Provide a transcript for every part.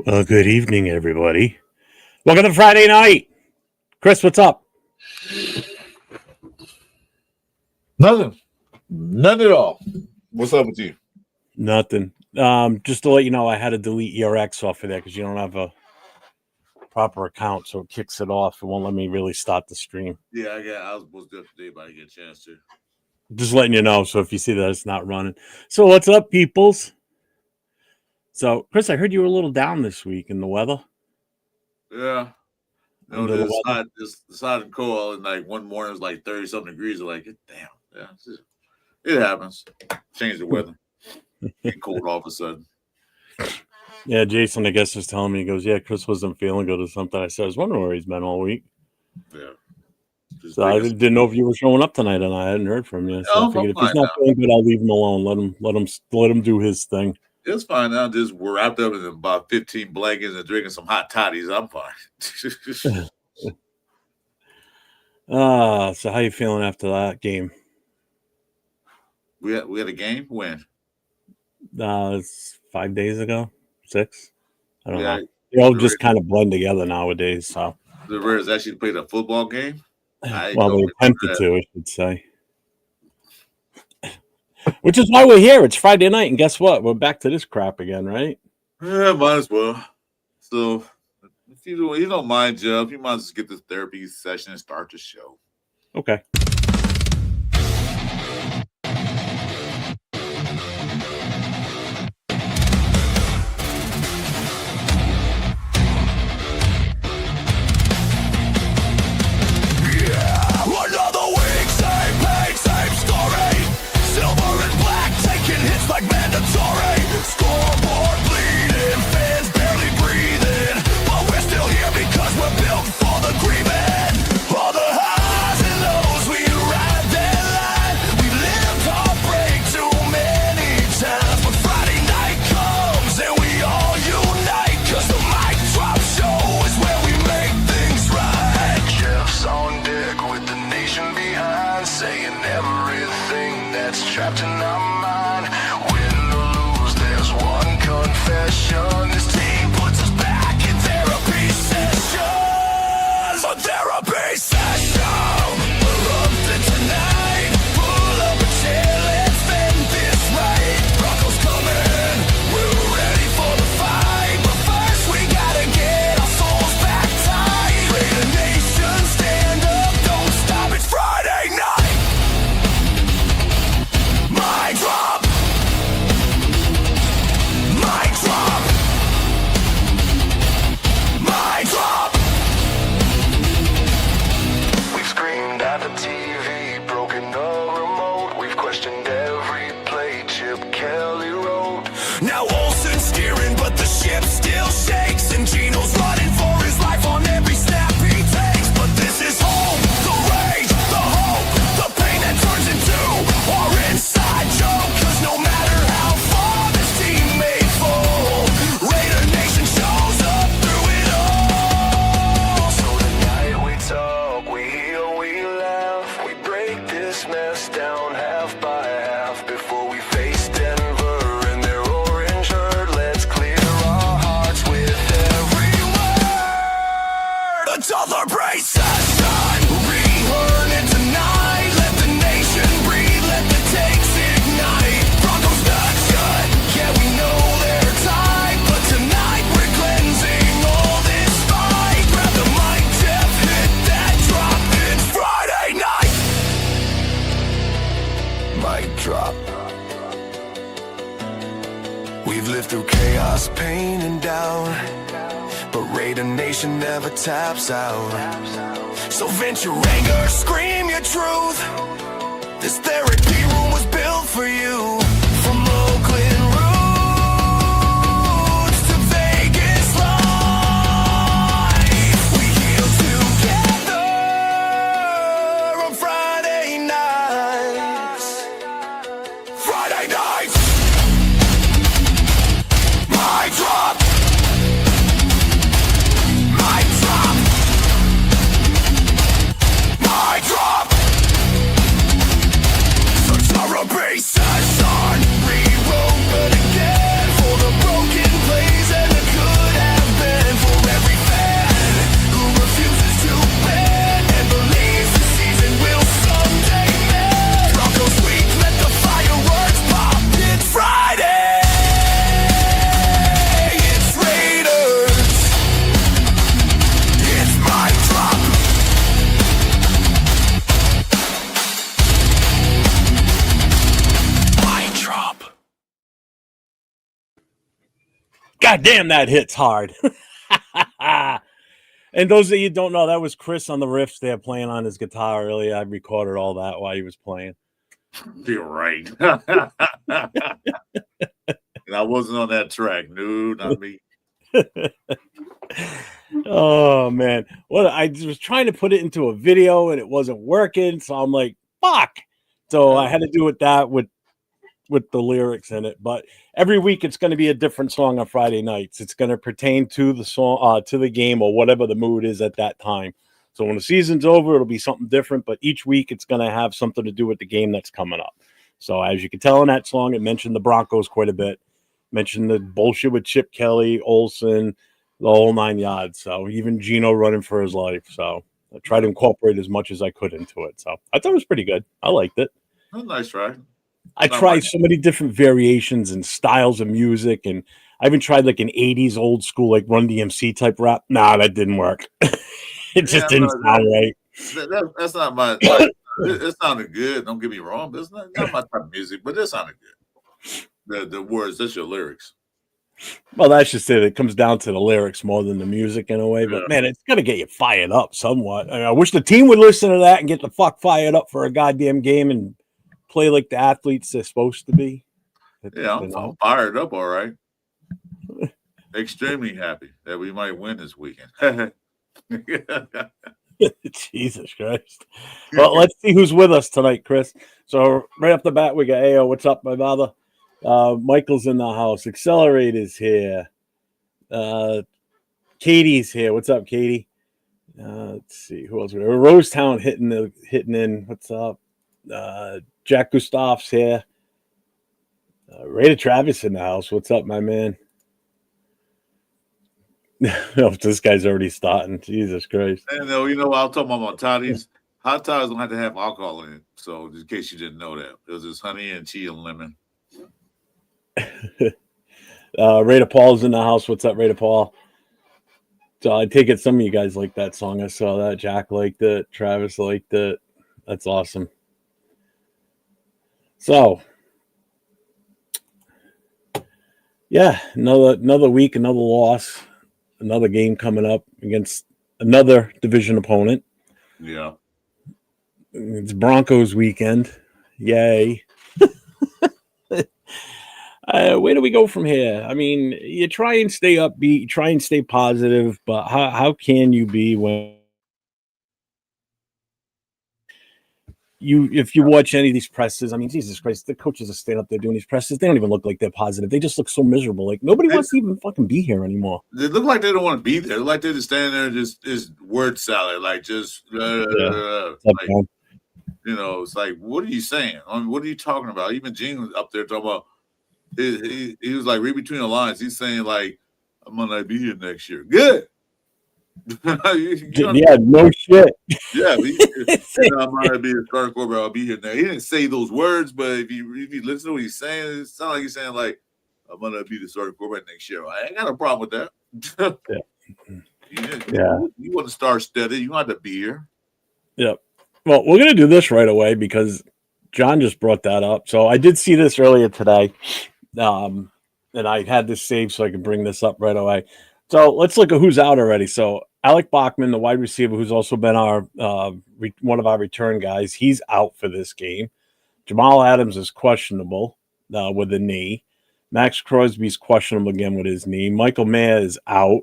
Well, good evening, everybody. Welcome to Friday night. Chris, what's up? Nothing. None at all. What's up with you? Nothing. Just to let you know, I had to delete your X off of there because you don't have a proper account, so it kicks it off. It won't let me really start the stream. Yeah, I was supposed to do it today, but I didn't get a chance to. Just letting you know, so if you see that it's not running. So what's up, peoples? So, Chris, I heard you were a little down this week in the weather. Yeah. No, it's hot and cold. And like one morning it was like 30-something degrees. I'm like, damn. Yeah, it happens. Change the weather. Get cold all of a sudden. Yeah, Jason, I guess, was telling me, he goes, yeah, Chris wasn't feeling good or something. I said, I was wondering where he's been all week. Yeah. So I didn't know if you were showing up tonight, and I hadn't heard from you. So I figured if he's not feeling good, I'll leave him alone. Let him do his thing. It's fine now. We're wrapped up in about 15 blankets and drinking some hot toddies. I'm fine. So how you feeling after that game? We had a game? When? It's 5 days ago, 6. I don't know. They all just kind of blend together nowadays. So the Raiders actually played a football game. Well, they attempted to, I should say. Which is why we're here. It's Friday night, and guess what? We're back to this crap again, right? Yeah, might as well. So, if you don't mind, Jeff, you might as well get this therapy session and start the show. Okay. Like mandatory scoreboard bleeding, fans barely breathing, but we're still here because we're built for the grieving. All the highs and lows, we ride that line. We lived heartbreak too many times, but Friday night comes and we all unite, cause the mic drop show is where we make things right. Jeff's on deck with the nation behind, saying everything that's trapped in our mind. This team puts us back in therapy sessions. A therapy session. Erupted tonight. Pull up a chair, let's spend this right. Broncos coming. We're ready for the fight. But first we gotta get our souls back tight. Raider Nation, stand up, don't stop. It's Friday night. My drop. My drop. My drop. We've screamed at the TV, broken the remote. We've questioned every play Chip Kelly wrote. Now Olsen's steering, but the ship still shakes, and Gino's running for his life on every snap he takes. But this is home, the rage, the hope, the pain that turns into our inside joke. Cause no matter how far this team may fall, Raider Nation shows up through it all. So tonight we talk, we heal, we laugh, we break this mess down half by half before we face Denver in their orange herd. Let's clear our hearts with every word. Another brace session, reheard it tonight. Let the nation breathe, let the takes ignite. Broncos not shut, yeah we know they're tied, but tonight we're cleansing all this fight. Grab the mic, Jeff, hit that drop. It's Friday night. Mic drop. We've lived through chaos, pain, and doubt, but Raider Nation never taps out. So vent your anger, scream your truth. This therapy room was built for you. From Oakland roots to Vegas life, we heal together on Friday nights. Friday nights. My drop. My drop. My drop. God damn, that hits hard. And those of you who don't know, that was Chris on the riffs there playing on his guitar earlier. I recorded all that while he was playing. You're right. And I wasn't on that track. No, not me. Oh man, what I was trying to put it into a video and it wasn't working, so I'm like, fuck. So I had to do it that with the lyrics in it. But every week it's going to be a different song on Friday nights. It's going to pertain to the song, to the game, or whatever the mood is at that time. So when the season's over, it'll be something different. But each week it's going to have something to do with the game that's coming up. So as you can tell in that song, it mentioned the Broncos quite a bit. Mentioned the bullshit with Chip Kelly, Olsen, the whole 9 yards. So even Gino running for his life. So I tried to incorporate as much as I could into it. So I thought it was pretty good. I liked it. Oh, nice try. I tried so many different variations and styles of music, and I even tried like an 80s old school, like Run DMC type rap. Nah, that didn't work. It just didn't sound right. That's not my like, it sounded good, don't get me wrong, but it's not my type of music, but it sounded good. The words, that's your lyrics. Well, that's just it. It comes down to the lyrics more than the music in a way. But man, it's gonna get you fired up somewhat. I wish the team would listen to that and get the fuck fired up for a goddamn game and play like the athletes they're supposed to be. Yeah, I'm fired up, all right. Extremely happy that we might win this weekend. Jesus Christ. Well, let's see who's with us tonight, Chris. So right off the bat, we got Ayo. What's up, my brother? Michael's in the house. Accelerator's here. Katie's here. What's up, Katie? Let's see who else. Rosetown hitting in. What's up? Jack Gustav's here. Raider Travis in the house. What's up, my man? Oh, this guy's already starting. Jesus Christ. And you know, I was talking about toddies. Hot toddies don't have to have alcohol in it. So, in case you didn't know that, it was just honey and tea and lemon. Raider Paul's in the house. What's up, Raider Paul? So, I take it some of you guys like that song. I saw that. Jack liked it. Travis liked it. That's awesome. So, yeah, another week, another loss, another game coming up against another division opponent. Yeah. It's Broncos weekend. Yay. Where do we go from here? I mean, you try and stay upbeat, you try and stay positive, but how can you be when if you watch any of these presses? I mean, Jesus Christ, the coaches are staying up there doing these presses. They don't even look like they're positive. They just look so miserable. Like nobody wants to even fucking be here anymore. They look like they don't want to be there. They look like they're just standing there, just word salad, like just like, you know, it's like, what are you saying? I mean, what are you talking about? Even Gene was up there talking about. He was like, read between the lines. He's saying like, I'm gonna be here next year. Good. Yeah, no shit. Yeah, I'm gonna be a starting quarterback. I'll be here now. He didn't say those words, but if you listen to what he's saying, it sounds like he's saying like, I'm gonna be the starting quarterback next year. I ain't got a problem with that. You want to start steady. You want to be here. Yep. Well, we're gonna do this right away because John just brought that up. So I did see this earlier today. And I had this saved so I could bring this up right away. So let's look at who's out already. So Alec Bachman, the wide receiver, who's also been our one of our return guys, he's out for this game. Jamal Adams is questionable with a knee. Max Crosby's questionable again with his knee. Michael Mayer is out.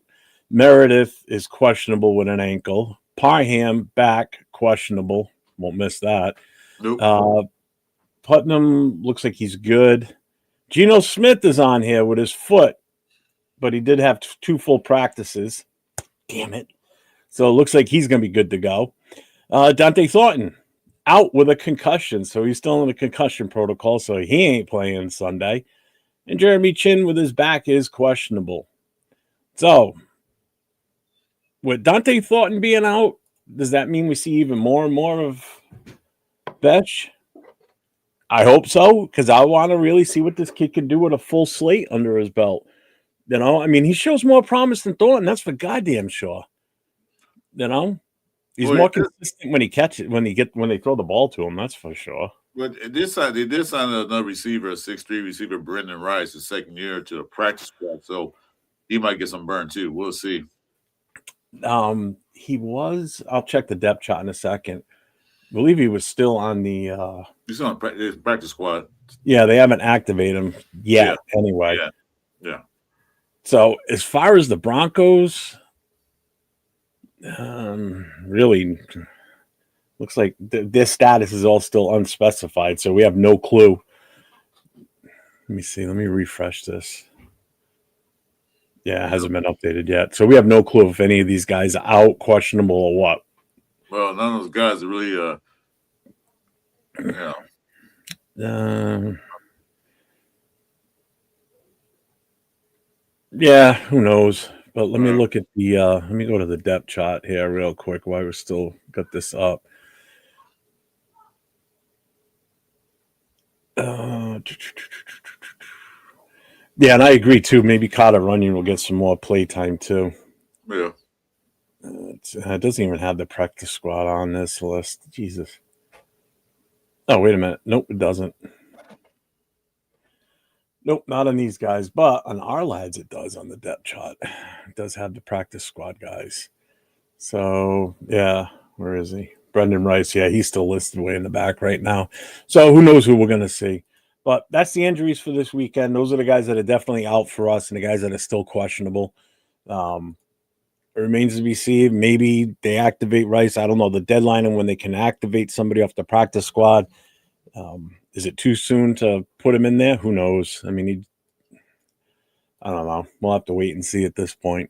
Meredith is questionable with an ankle. Parham back, questionable. Won't miss that. Nope. Putnam looks like he's good. Geno Smith is on here with his foot, but he did have 2 full practices. Damn it. So it looks like he's going to be good to go. Dante Thornton out with a concussion, so he's still in the concussion protocol, so he ain't playing Sunday. And Jeremy Chin with his back is questionable. So with Dante Thornton being out, does that mean we see even more and more of Betch? I hope so, because I want to really see what this kid can do with a full slate under his belt. You know, I mean, he shows more promise than Thornton. That's for goddamn sure. You know, he's more consistent when he catches when they throw the ball to him. That's for sure. But this side, they did sign another receiver, a 6'3" receiver, Brendan Rice, his second year to the practice squad. So he might get some burn too. We'll see. He was. I'll check the depth chart in a second. I believe he was still on the. He's on practice squad. Yeah, they haven't activated him yet. Yeah. Anyway. Yeah. So as far as the Broncos, really looks like their status is all still unspecified. So we have no clue. Let me see. Let me refresh this. Yeah, it hasn't been updated yet. So we have no clue if any of these guys are out, questionable, or what. Well, none of those guys are really, yeah, who knows? But let me look at the, let me go to the depth chart here real quick while we're still got this up. Yeah, and I agree too. Maybe Carter Runyon will get some more play time too. Yeah. It doesn't even have the practice squad on this list. Jesus. Oh, wait a minute. Nope, it doesn't. Nope, not on these guys, but on our lads, it does on the depth chart. It does have the practice squad guys. So, yeah, where is he? Brendan Rice. Yeah, he's still listed way in the back right now. So, who knows who we're going to see. But that's the injuries for this weekend. Those are the guys that are definitely out for us and the guys that are still questionable. It remains to be seen. Maybe they activate Rice. I don't know the deadline and when they can activate somebody off the practice squad. Is it too soon to put him in there? Who knows? I mean, I don't know. We'll have to wait and see at this point.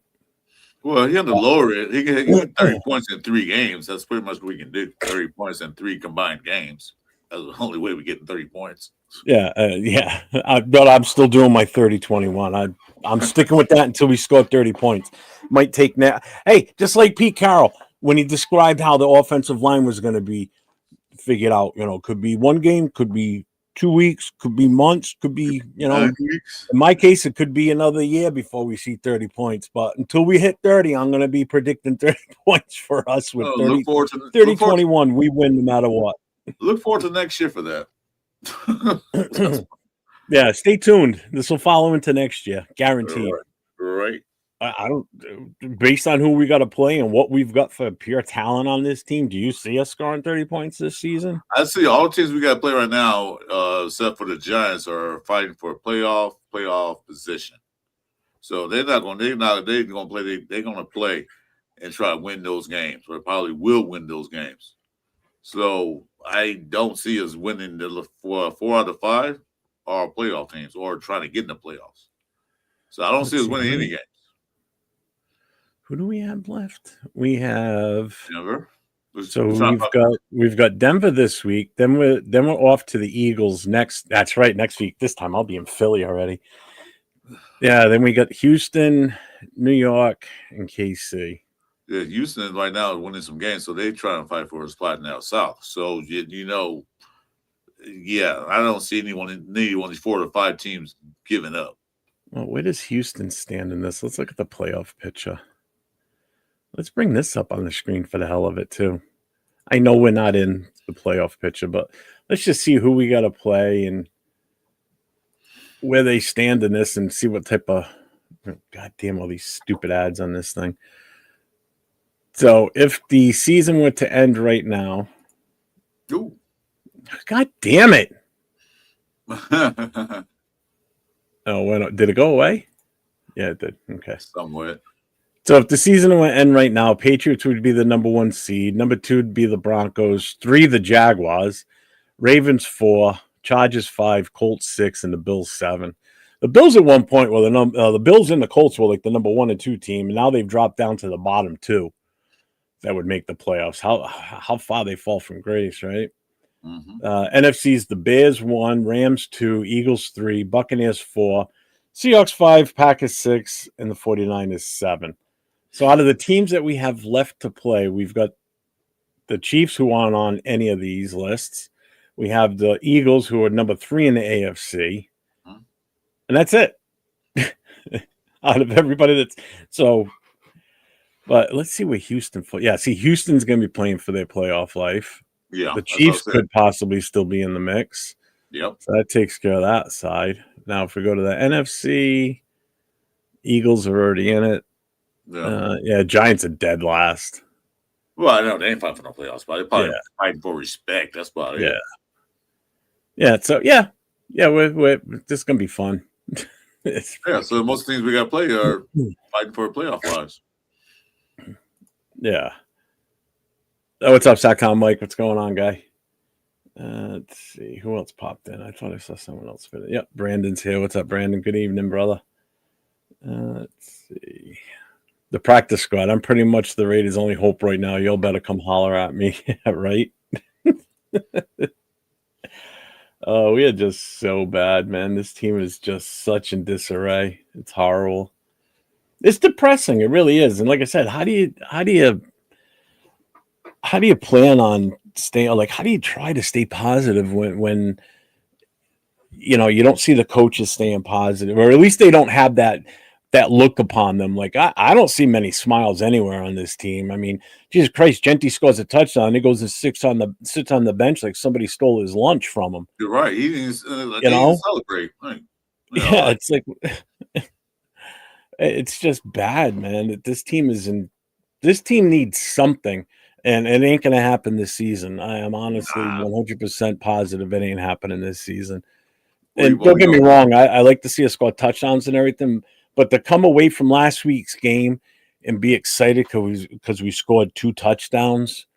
Well, he had to lower it. He can get 30 points in 3 games. That's pretty much what we can do. 30 points in 3 combined games. That's the only way we get 30 points. Yeah. But I'm still doing my 30-21. I'm sticking with that until we score 30 points. Might take now. Hey, just like Pete Carroll, when he described how the offensive line was going to be figured out, could be 1 game, could be 2 weeks, could be months, could be, 9 weeks. In my case, it could be another year before we see 30 points. But until we hit 30, I'm going to be predicting 30 points for us with 30-21. We win no matter what. Look forward to next year for that. Yeah, stay tuned. This will follow into next year, guaranteed. Right. I don't. Based on who we got to play and what we've got for pure talent on this team, do you see us scoring 30 points this season? I see all the teams we got to play right now, except for the Giants, are fighting for a playoff position. So they're going to play. They're going to play and try to win those games, or probably will win those games. So I don't see us winning the 4 out of 5 are playoff teams or trying to get in the playoffs. So I don't see us winning any games. Who do we have left? We have Denver. So we've got Denver this week. Then we're off to the Eagles next. That's right, next week. This time I'll be in Philly already. Yeah, then we got Houston, New York, and KC. Yeah, Houston right now is winning some games, so they're trying to fight for a spot now south. So I don't see any one of these 4 to 5 teams giving up. Well, where does Houston stand in this? Let's look at the playoff picture. Let's bring this up on the screen for the hell of it, too. I know we're not in the playoff picture, but let's just see who we got to play and where they stand in this and see what type of – God damn, all these stupid ads on this thing. So if the season were to end right now – Ooh. God damn it. Oh, did it go away? Yeah, it did. Okay. Somewhat. So if the season would end right now, Patriots would be the number 1 seed. Number 2 would be the Broncos. 3, the Jaguars. Ravens 4. Chargers 5. Colts 6. And the Bills 7. The Bills at one point were the Bills and the Colts were like the number 1 and 2 team. And now they've dropped down to the bottom 2. That would make the playoffs. How far they fall from grace, right? Mm-hmm. NFC's the Bears 1. Rams 2. Eagles 3. Buccaneers 4. Seahawks 5. Packers 6. And the 49ers 7. So out of the teams that we have left to play, we've got the Chiefs who aren't on any of these lists. We have the Eagles who are number 3 in the AFC. And that's it. Out of everybody that's so. But let's see where Houston. Yeah, see, Houston's going to be playing for their playoff life. Yeah, the Chiefs could possibly still be in the mix. Yep. So that takes care of that side. Now, if we go to the NFC. Eagles are already in it. Yeah. Giants are dead last. Well, I know they ain't fighting for no playoffs, but they're probably Yeah. fighting for respect. That's about it. Yeah. So we're this is gonna be fun. So most things we got to play are fighting for playoff lives. Yeah. Oh, what's up, Satcom Mike? What's going on, guy? Let's see. Who else popped in? I thought I saw someone else fit it. Yep, Brandon's here. What's up, Brandon? Good evening, brother. Let's see. The practice squad. I'm pretty much the Raiders' only hope right now. Y'all better come holler at me. Right? Oh, we are just so bad, man. This team is just such in disarray. It's horrible. It's depressing. It really is. And like I said, how do you plan on staying? Like, how do you try to stay positive when you don't see the coaches staying positive, or at least they don't have that look upon them? Like, I don't see many smiles anywhere on this team. I mean, Jesus Christ, Genty scores a touchdown. He goes and sits on the bench like somebody stole his lunch from him. You're right. He didn't, celebrate. It's like it's just bad, man. This team needs something, and it ain't going to happen this season. I am honestly 100% positive it ain't happening this season. And don't get me wrong, I like to see us score touchdowns and everything, but to come away from last week's game and be excited because we scored 2 touchdowns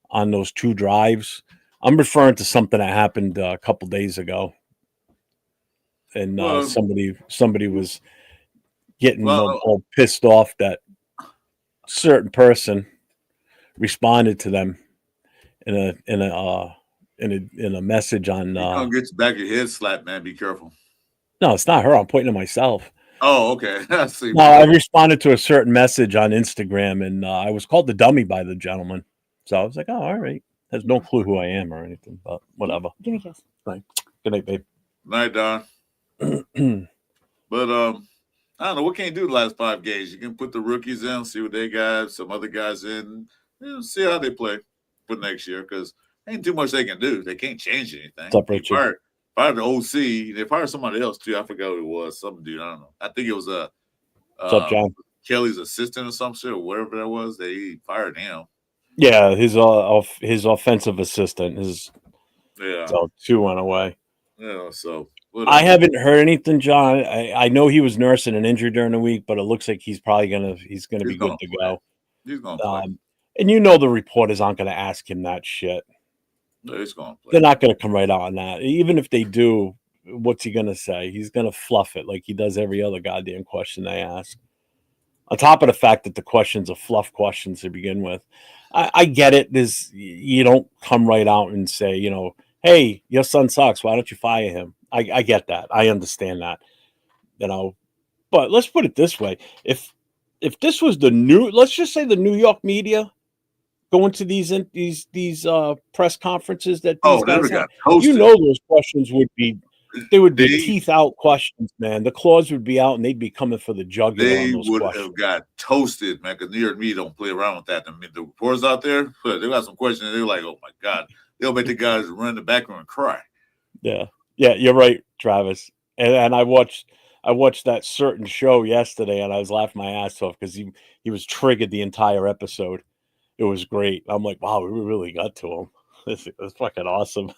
on those 2 drives, I'm referring to something that happened a couple days ago, and somebody was getting all pissed off that certain person responded to them in a message on. You're gonna get the back of your head slapped, man. Be careful. No, it's not her. I'm pointing to myself. Oh, okay. I see. No, I responded to a certain message on Instagram, and I was called the dummy by the gentleman. So I was like, "Oh, all right." Has no clue who I am or anything, but whatever. Give me a kiss. Right. Good night, babe. Night, Don. But I don't know. What can you do the last 5 games? You can put the rookies in, see what they got, some other guys in, see how they play for next year, because ain't too much they can do. They can't change anything. What's up, Richard? Fired the OC. They fired somebody else too. I forgot who it was. Some dude. I don't know. I think it was What's up, John? Kelly's assistant or some shit or whatever that was. They fired him. Yeah, his offensive assistant. So 2 went away. Yeah. So I haven't heard anything, John. I know he was nursing an injury during the week, but it looks like he's probably gonna be good to go. He's gonna play. And the reporters aren't gonna ask him that shit. No, he's gonna play. They're not gonna come right out on that. Even if they do, what's he gonna say? He's gonna fluff it like he does every other goddamn question they ask. On top of the fact that the questions are fluff questions to begin with. I get it. You don't come right out and say, hey, your son sucks. Why don't you fire him? I get that. I understand that. But let's put it this way: if this was let's just say the New York media going to these press conferences that these guys have, those questions would be teeth out questions, man. The claws would be out and they'd be coming for the jugular. They would have got toasted, man, because New York media don't play around with that. I mean, the reporters out there, they got some questions. They're like, oh my God, they'll make the guys run in the background and cry. Yeah, you're right, Travis. And I watched that certain show yesterday, and I was laughing my ass off because he was triggered the entire episode. It was great. I'm like, wow, we really got to him. This was fucking awesome.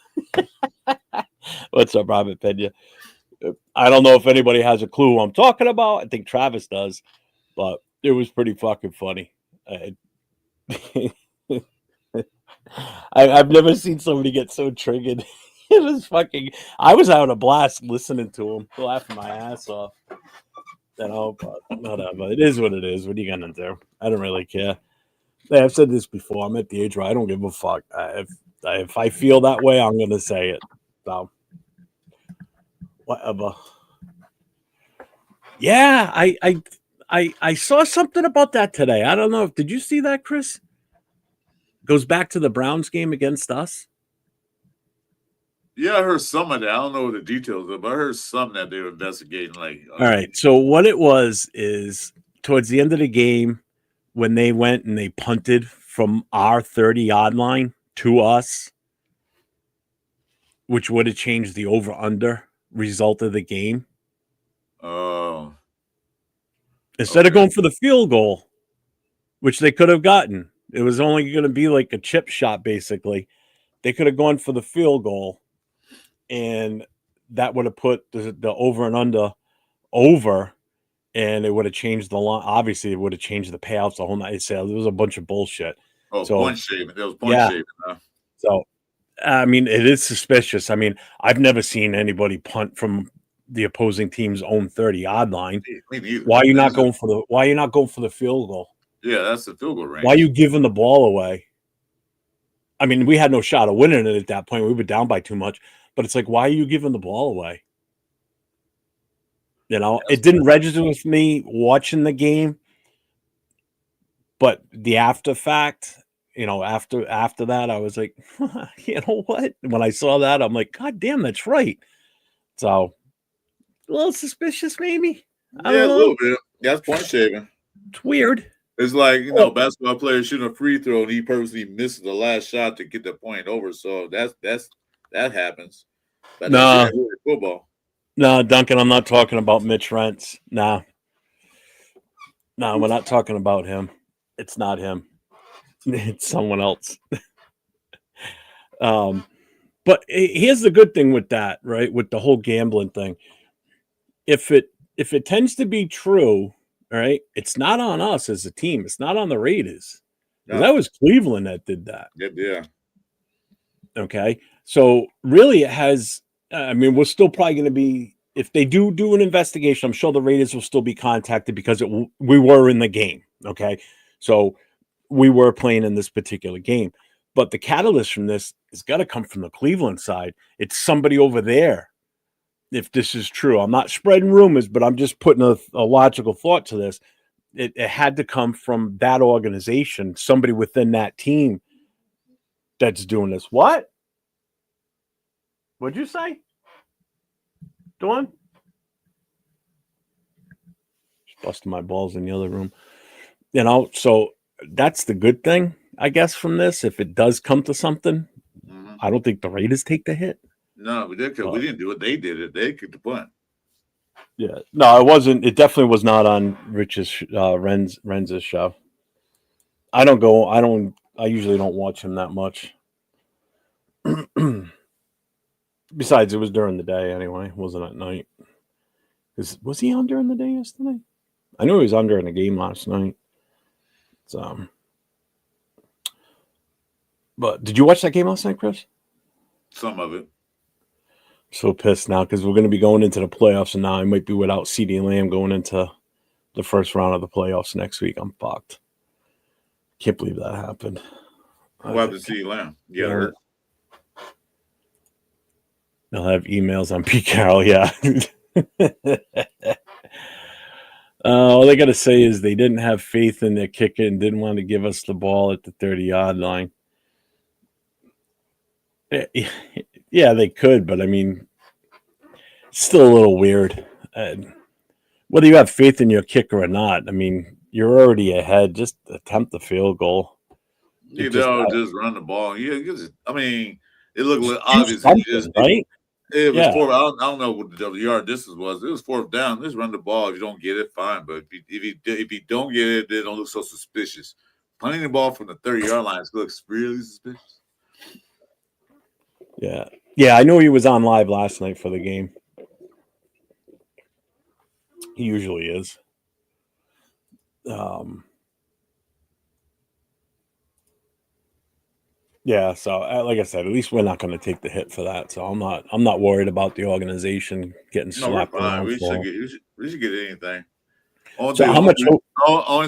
What's up, Robert Pena? I don't know if anybody has a clue who I'm talking about. I think Travis does, but it was pretty fucking funny. I've never seen somebody get so triggered. It was fucking. I was having a blast listening to him, laughing my ass off. But whatever. It is what it is. What are you gonna do? I don't really care. I've said this before. I'm at the age where I don't give a fuck. If I feel that way, I'm gonna say it. So whatever. Yeah, I saw something about that today. I don't know. Did you see that, Chris? Goes back to the Browns game against us. Yeah, I heard some of that. I don't know the details of it, but I heard some that they were investigating. All right. So what it was is towards the end of the game when they went and they punted from our 30-yard line to us, which would have changed the over-under result of the game. Oh. Instead of going for the field goal, which they could have gotten, it was only going to be like a chip shot, basically. They could have gone for the field goal, and that would have put the over and under over, and it would have changed the line. Obviously, it would have changed the payouts the whole night. So it was a bunch of bullshit. Oh, so, point shaving. There was point shaving. Huh? So, I mean, it is suspicious. I mean, I've never seen anybody punt from the opposing team's own 30-yard line. Me neither. Why are you not going for the field goal? Yeah, that's the field goal range. Why are you giving the ball away? I mean, we had no shot of winning it at that point. We were down by too much. But it's like, why are you giving the ball away? You know, it didn't register with me watching the game. But the after fact, you know, after that, I was like, you know what? When I saw that, I'm like, God damn, that's right. So, a little suspicious, maybe. Yeah, a little bit. That's point shaving. It's weird. It's like, you know, basketball players shooting a free throw and he purposely misses the last shot to get the point over. So that happens. But no, football. No, Duncan, I'm not talking about Mitch Rentz. No, we're not talking about him. It's not him. It's someone else. But here's the good thing with that, right? With the whole gambling thing. If it tends to be true, all right, it's not on us as a team. It's not on the Raiders. No. That was Cleveland that did that. Yeah. Okay. So really it has, I mean, we're still probably going to be, if they do an investigation, I'm sure the Raiders will still be contacted because we were in the game. Okay. So we were playing in this particular game. But the catalyst from this has got to come from the Cleveland side. It's somebody over there. If this is true, I'm not spreading rumors, but I'm just putting a logical thought to this. It had to come from that organization, somebody within that team that's doing this. What? What'd you say? Dawn? Just busting my balls in the other room. You know, so that's the good thing, I guess, from this. If it does come to something, I don't think the Raiders take the hit. No, we didn't do it. They did it. They kicked the punt. Yeah. No, it wasn't. It definitely was not on Renz's show. I usually don't watch him that much. Besides, it was during the day anyway. It wasn't at night. Was he on during the day yesterday? I knew he was on during the game last night. So, but did you watch that game last night, Chris? Some of it. So pissed now because we're going to be going into the playoffs, and now I might be without CeeDee Lamb going into the first round of the playoffs next week. I'm fucked. Can't believe that happened. What happened to CeeDee Lamb? Yeah, hurt. They'll have emails on Pete Carroll. Yeah. All they got to say is they didn't have faith in their kicker and didn't want to give us the ball at the 30-yard line. Yeah, they could, but I mean, it's still a little weird. Whether you have faith in your kicker or not, I mean, you're already ahead. Just attempt the field goal. Just run the ball. Yeah, I mean, it looked obvious. Right? It was fourth. I don't know what the yard distance was. It was fourth down. Just run the ball. If you don't get it, fine. But if you don't get it, then don't look so suspicious. Punting the ball from the 30-yard line looks really suspicious. Yeah. I know he was on live last night for the game. He usually is. Yeah, so like I said, at least we're not going to take the hit for that. So I'm not worried about the organization getting slapped around. We should get anything. Only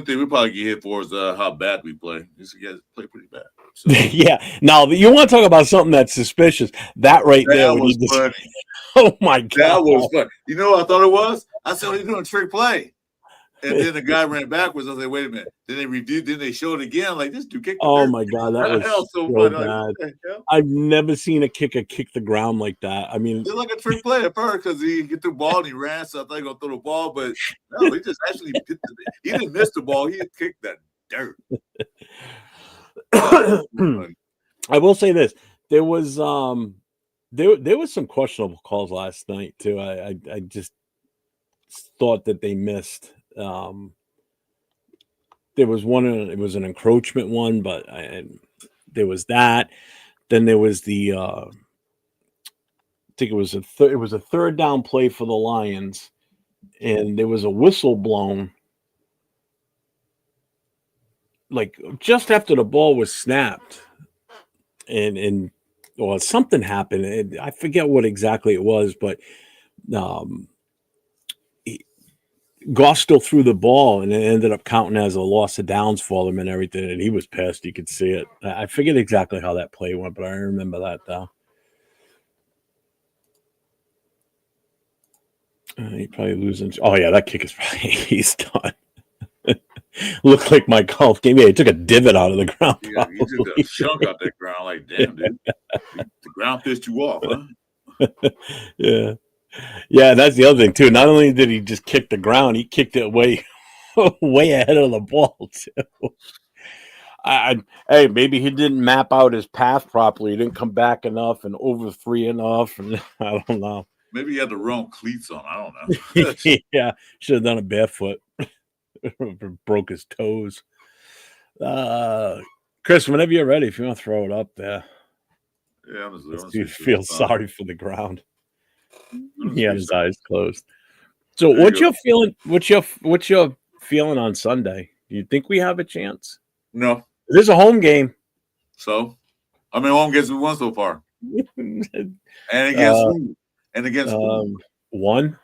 thing we probably get hit for is how bad we play. We should play pretty bad. So. Yeah. Now you want to talk about something that's suspicious? That there was funny. Oh my god, that was fun. You know what I thought it was? I said, "He's doing a trick play." And then the guy ran backwards. I was like, wait a minute. Then they reviewed, then they showed it again. Like, this dude kicked the dirt. My God, that was so bad. Like, I've never seen a kicker kick the ground like that. I mean, it's like a trick play at first because he get the ball and he ran, so I thought he was going to throw the ball, but no, he just actually he didn't miss the ball. He kicked that dirt. I will say this. There was there was some questionable calls last night, too. I just thought that they missed. there was one. It was an encroachment one, but there was that. Then there was the. I think it was it was a third down play for the Lions, and there was a whistle blown. Like just after the ball was snapped, and well, something happened. And I forget what exactly it was, but Goss still threw the ball, and it ended up counting as a loss of downs for them and everything. And he was pissed; you could see it. I forget exactly how that play went, but I remember that though. He probably losing. Oh yeah, that kick is probably he's done. Looked like my golf game. Yeah, he took a divot out of the ground. Yeah, he took a chunk out that ground. Like, damn, dude, the ground pissed you off, huh? Yeah, yeah. That's the other thing too. Not only did he just kick the ground, he kicked it way ahead of the ball too. Hey, maybe he didn't map out his path properly. He didn't come back enough and over three enough, and I don't know. Maybe he had the wrong cleats on. I don't know. Yeah, should have done it barefoot. Broke his toes. Chris, whenever you're ready, if you want to throw it up there. Yeah, You feel sorry for the ground. He had his eyes closed. So what's your feeling? What's your feeling on Sunday? Do you think we have a chance? No. It is a home game. So, I mean, home games we won so far. And against who? And against whom? One.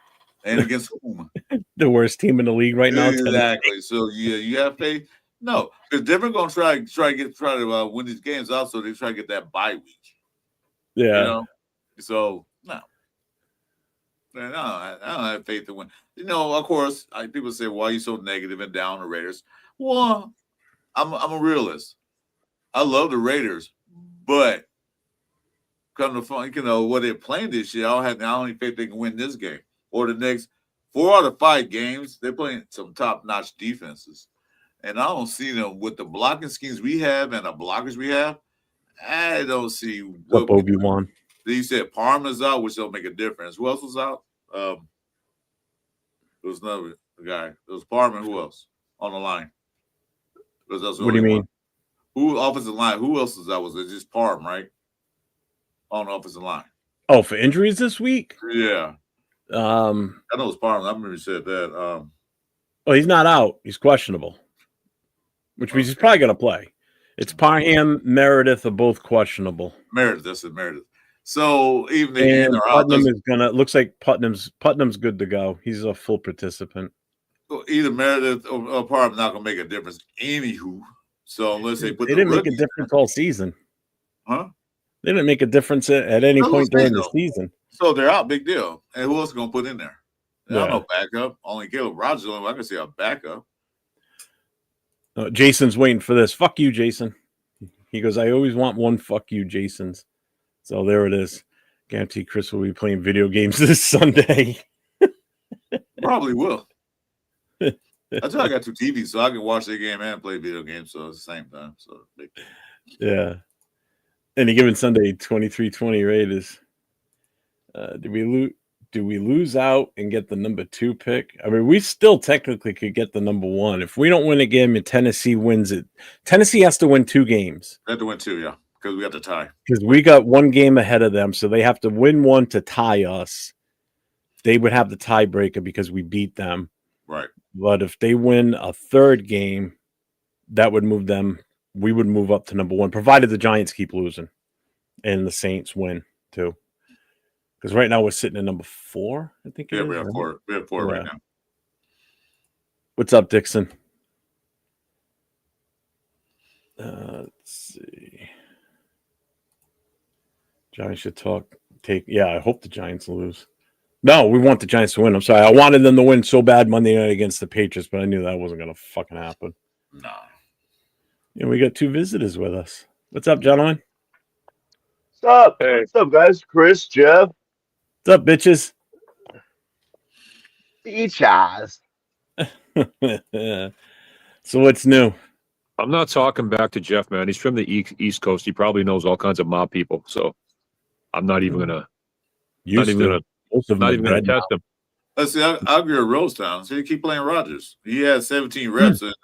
And against whom? The worst team in the league right now. Exactly. So yeah, you have faith. No, because they're going to try to win these games. Also, they try to get that bye week. Yeah. You know? So no, I don't have faith to win. You know, of course, people say, "Why are you so negative and down on the Raiders?" Well, I'm a realist. I love the Raiders, but come to find, what they're playing this year, I don't even think they can win this game or the next 4 out of 5 games. They're playing some top-notch defenses, and I don't see them with the blocking schemes we have and the blockers we have. I don't see what Obi-Wan. You said Parma's out, which don't make a difference. Who else was out? There was another guy. There was Parma. Who else on the line? What do you mean? Who offensive line? Who else was that? Was it just Parm, right? On the offensive line. Oh, for injuries this week? Yeah. I know it was Parm. I remember you said that. Oh, he's not out. He's questionable, which means he's probably going to play. It's Parham, Meredith are both questionable. That's it, Meredith. So even and Putnam is gonna. Looks like Putnam's good to go. He's a full participant. Either Meredith or Parham not gonna make a difference. Anywho, so unless they didn't make a difference all season, huh? They didn't make a difference at any point during the season. So they're out, big deal. And who else is gonna put in there? I don't know backup. Only Caleb Rogers. I can see a backup. Jason's waiting for this. Fuck you, Jason. He goes, I always want one fuck you, Jason's. So there it is. Guarantee Chris will be playing video games this Sunday. Probably will. That's why I got 2 TVs, so I can watch the game and play video games. So it's the same time. So yeah. Any given Sunday, 23-20 Raiders. Do we lose out and get the number 2 pick? I mean, we still technically could get the number 1. If we don't win a game and Tennessee wins it, Tennessee has to win 2 games. They have to win 2, yeah, because we got the tie. Because we got 1 game ahead of them, so they have to win 1 to tie us. They would have the tiebreaker because we beat them. Right. But if they win a 3rd game, that would move them. We would move up to number 1, provided the Giants keep losing and the Saints win too. Because right now we're sitting at number 4, I think. Yeah, we have 4. We have 4 right now. What's up, Dixon? Let's see. Giants should Yeah, I hope the Giants lose. No, we want the Giants to win. I'm sorry. I wanted them to win so bad Monday night against the Patriots, but I knew that wasn't going to fucking happen. No. And we got 2 visitors with us. What's up, gentlemen? What's up? Hey. What's up, guys? Chris, Jeff. What's up, bitches? Beaches. So what's new? I'm not talking back to Jeff, man. He's from the East Coast. He probably knows all kinds of mob people. So I'm not even gonna. Not even gonna test him. Let's see. I'll agree with Rosetown. So he keep playing Rodgers. He had 17 reps, and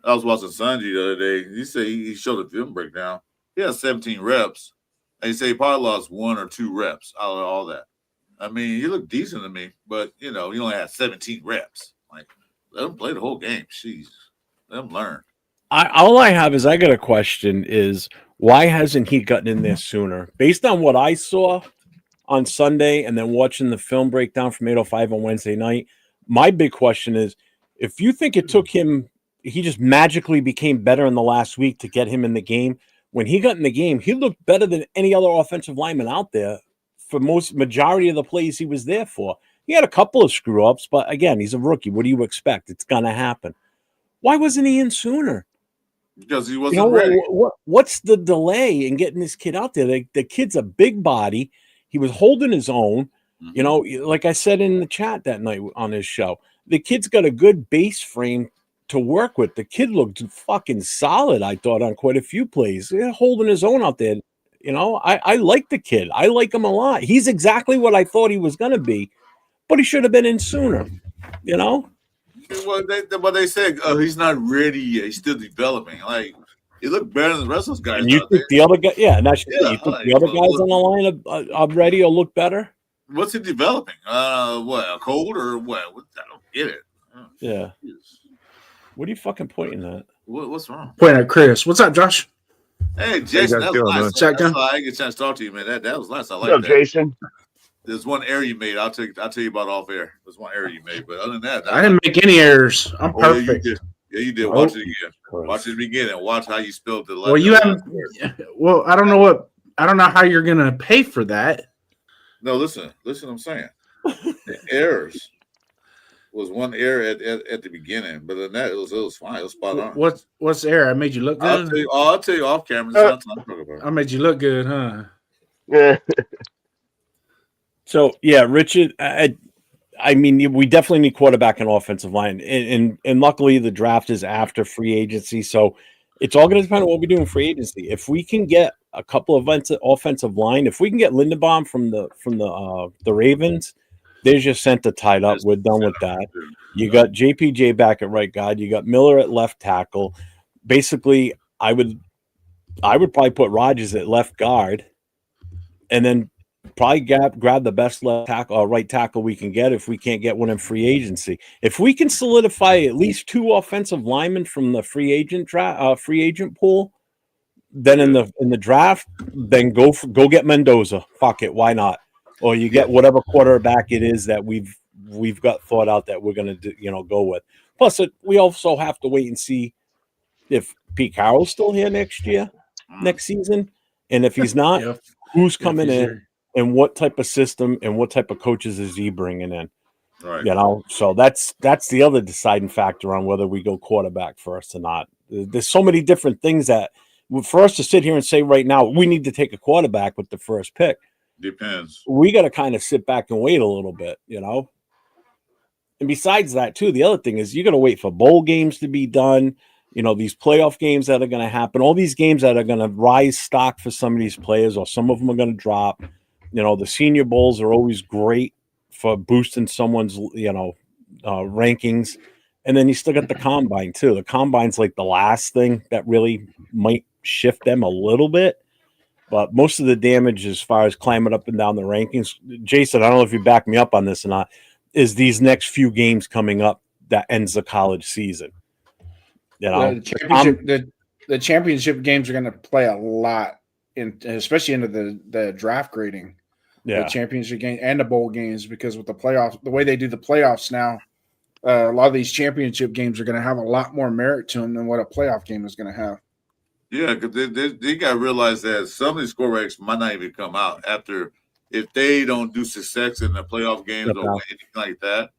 I was watching Sanji the other day. He said he showed a film breakdown. He had 17 reps. And he said he probably lost 1 or 2 reps out of all that. I mean, he looked decent to me, but, he only had 17 reps. Like, let him play the whole game. Jeez. Let him learn. All I have is I got a question is why hasn't he gotten in there sooner? Based on what I saw on Sunday and then watching the film breakdown from 8:05 on Wednesday night, my big question is if you think it took him, he just magically became better in the last week to get him in the game. When he got in the game, he looked better than any other offensive lineman out there for majority of the plays he was there for. He had a couple of screw ups, but again, he's a rookie. What do you expect? It's going to happen. Why wasn't he in sooner? Because he wasn't ready. What's the delay in getting this kid out there? The kid's a big body. He was holding his own. Like I said in the chat that night on his show, the kid's got a good base frame to work with. The kid looked fucking solid, I thought, on quite a few plays. Holding his own out there. I like the kid. I like him a lot. He's exactly what I thought he was going to be, but he should have been in sooner, Well, they said he's not ready yet. He's still developing. Like, he looked better than the rest of those guys. And you think the other guy, and that's you think the other guys on the line are ready or look better? What's he developing? What, a cold or what? I don't get it. Yeah. What are you fucking pointing at? What's wrong? Pointing at Chris. What's up, Josh? Hey, Jason, that was nice. Shotgun. I didn't get a chance to talk to you, man. That was nice. I like What's up, that. Jason? There's one error you made. I'll tell you about off air. There's one error you made, but other than that, I didn't make any errors. I'm perfect. Yeah, you did. Watch it again. Watch it begin and watch how you spelled the last. Well, you haven't. Well, I don't know how you're gonna pay for that. No, listen. I'm saying the errors was one error at the beginning, but then that it was fine. It was spot on. What's the error? I made you look good. I'll tell you off camera. I made you look good, huh? Yeah. So yeah, Richard. I mean, we definitely need quarterback and offensive line, and luckily the draft is after free agency, so it's all going to depend on what we do in free agency. If we can get a couple of offensive line, if we can get Lindenbaum from the Ravens, there's your center tied up. We're done with that. You got JPJ back at right guard. You got Miller at left tackle. Basically, I would probably put Rodgers at left guard, and then probably grab the best left tackle or right tackle we can get if we can't get one in free agency. If we can solidify at least 2 offensive linemen from the free agent pool, then in the draft, then go get Mendoza. Fuck it, why not? Or you get whatever quarterback it is that we've got thought out that we're gonna go with. Plus, we also have to wait and see if Pete Carroll's still here next season, and if he's not, who's coming in. And what type of system and what type of coaches is he bringing in? Right. So that's the other deciding factor on whether we go quarterback first or not. There's so many different things that for us to sit here and say right now we need to take a quarterback with the first pick. Depends. We got to kind of sit back and wait a little bit, And besides that, too, the other thing is you got to wait for bowl games to be done. These playoff games that are going to happen, all these games that are going to rise stock for some of these players, or some of them are going to drop. The senior bowls are always great for boosting someone's, rankings. And then you still got the combine too. The combine's like the last thing that really might shift them a little bit. But most of the damage as far as climbing up and down the rankings, Jason, I don't know if you back me up on this or not, is these next few games coming up that ends the college season. The championship games are going to play a lot, especially into the draft grading. The championship game and the bowl games, because with the playoffs, the way they do the playoffs now, a lot of these championship games are going to have a lot more merit to them than what a playoff game is going to have. Yeah, because they got to realize that some of these quarterbacks might not even come out after if they don't do success in the playoff games or anything like that.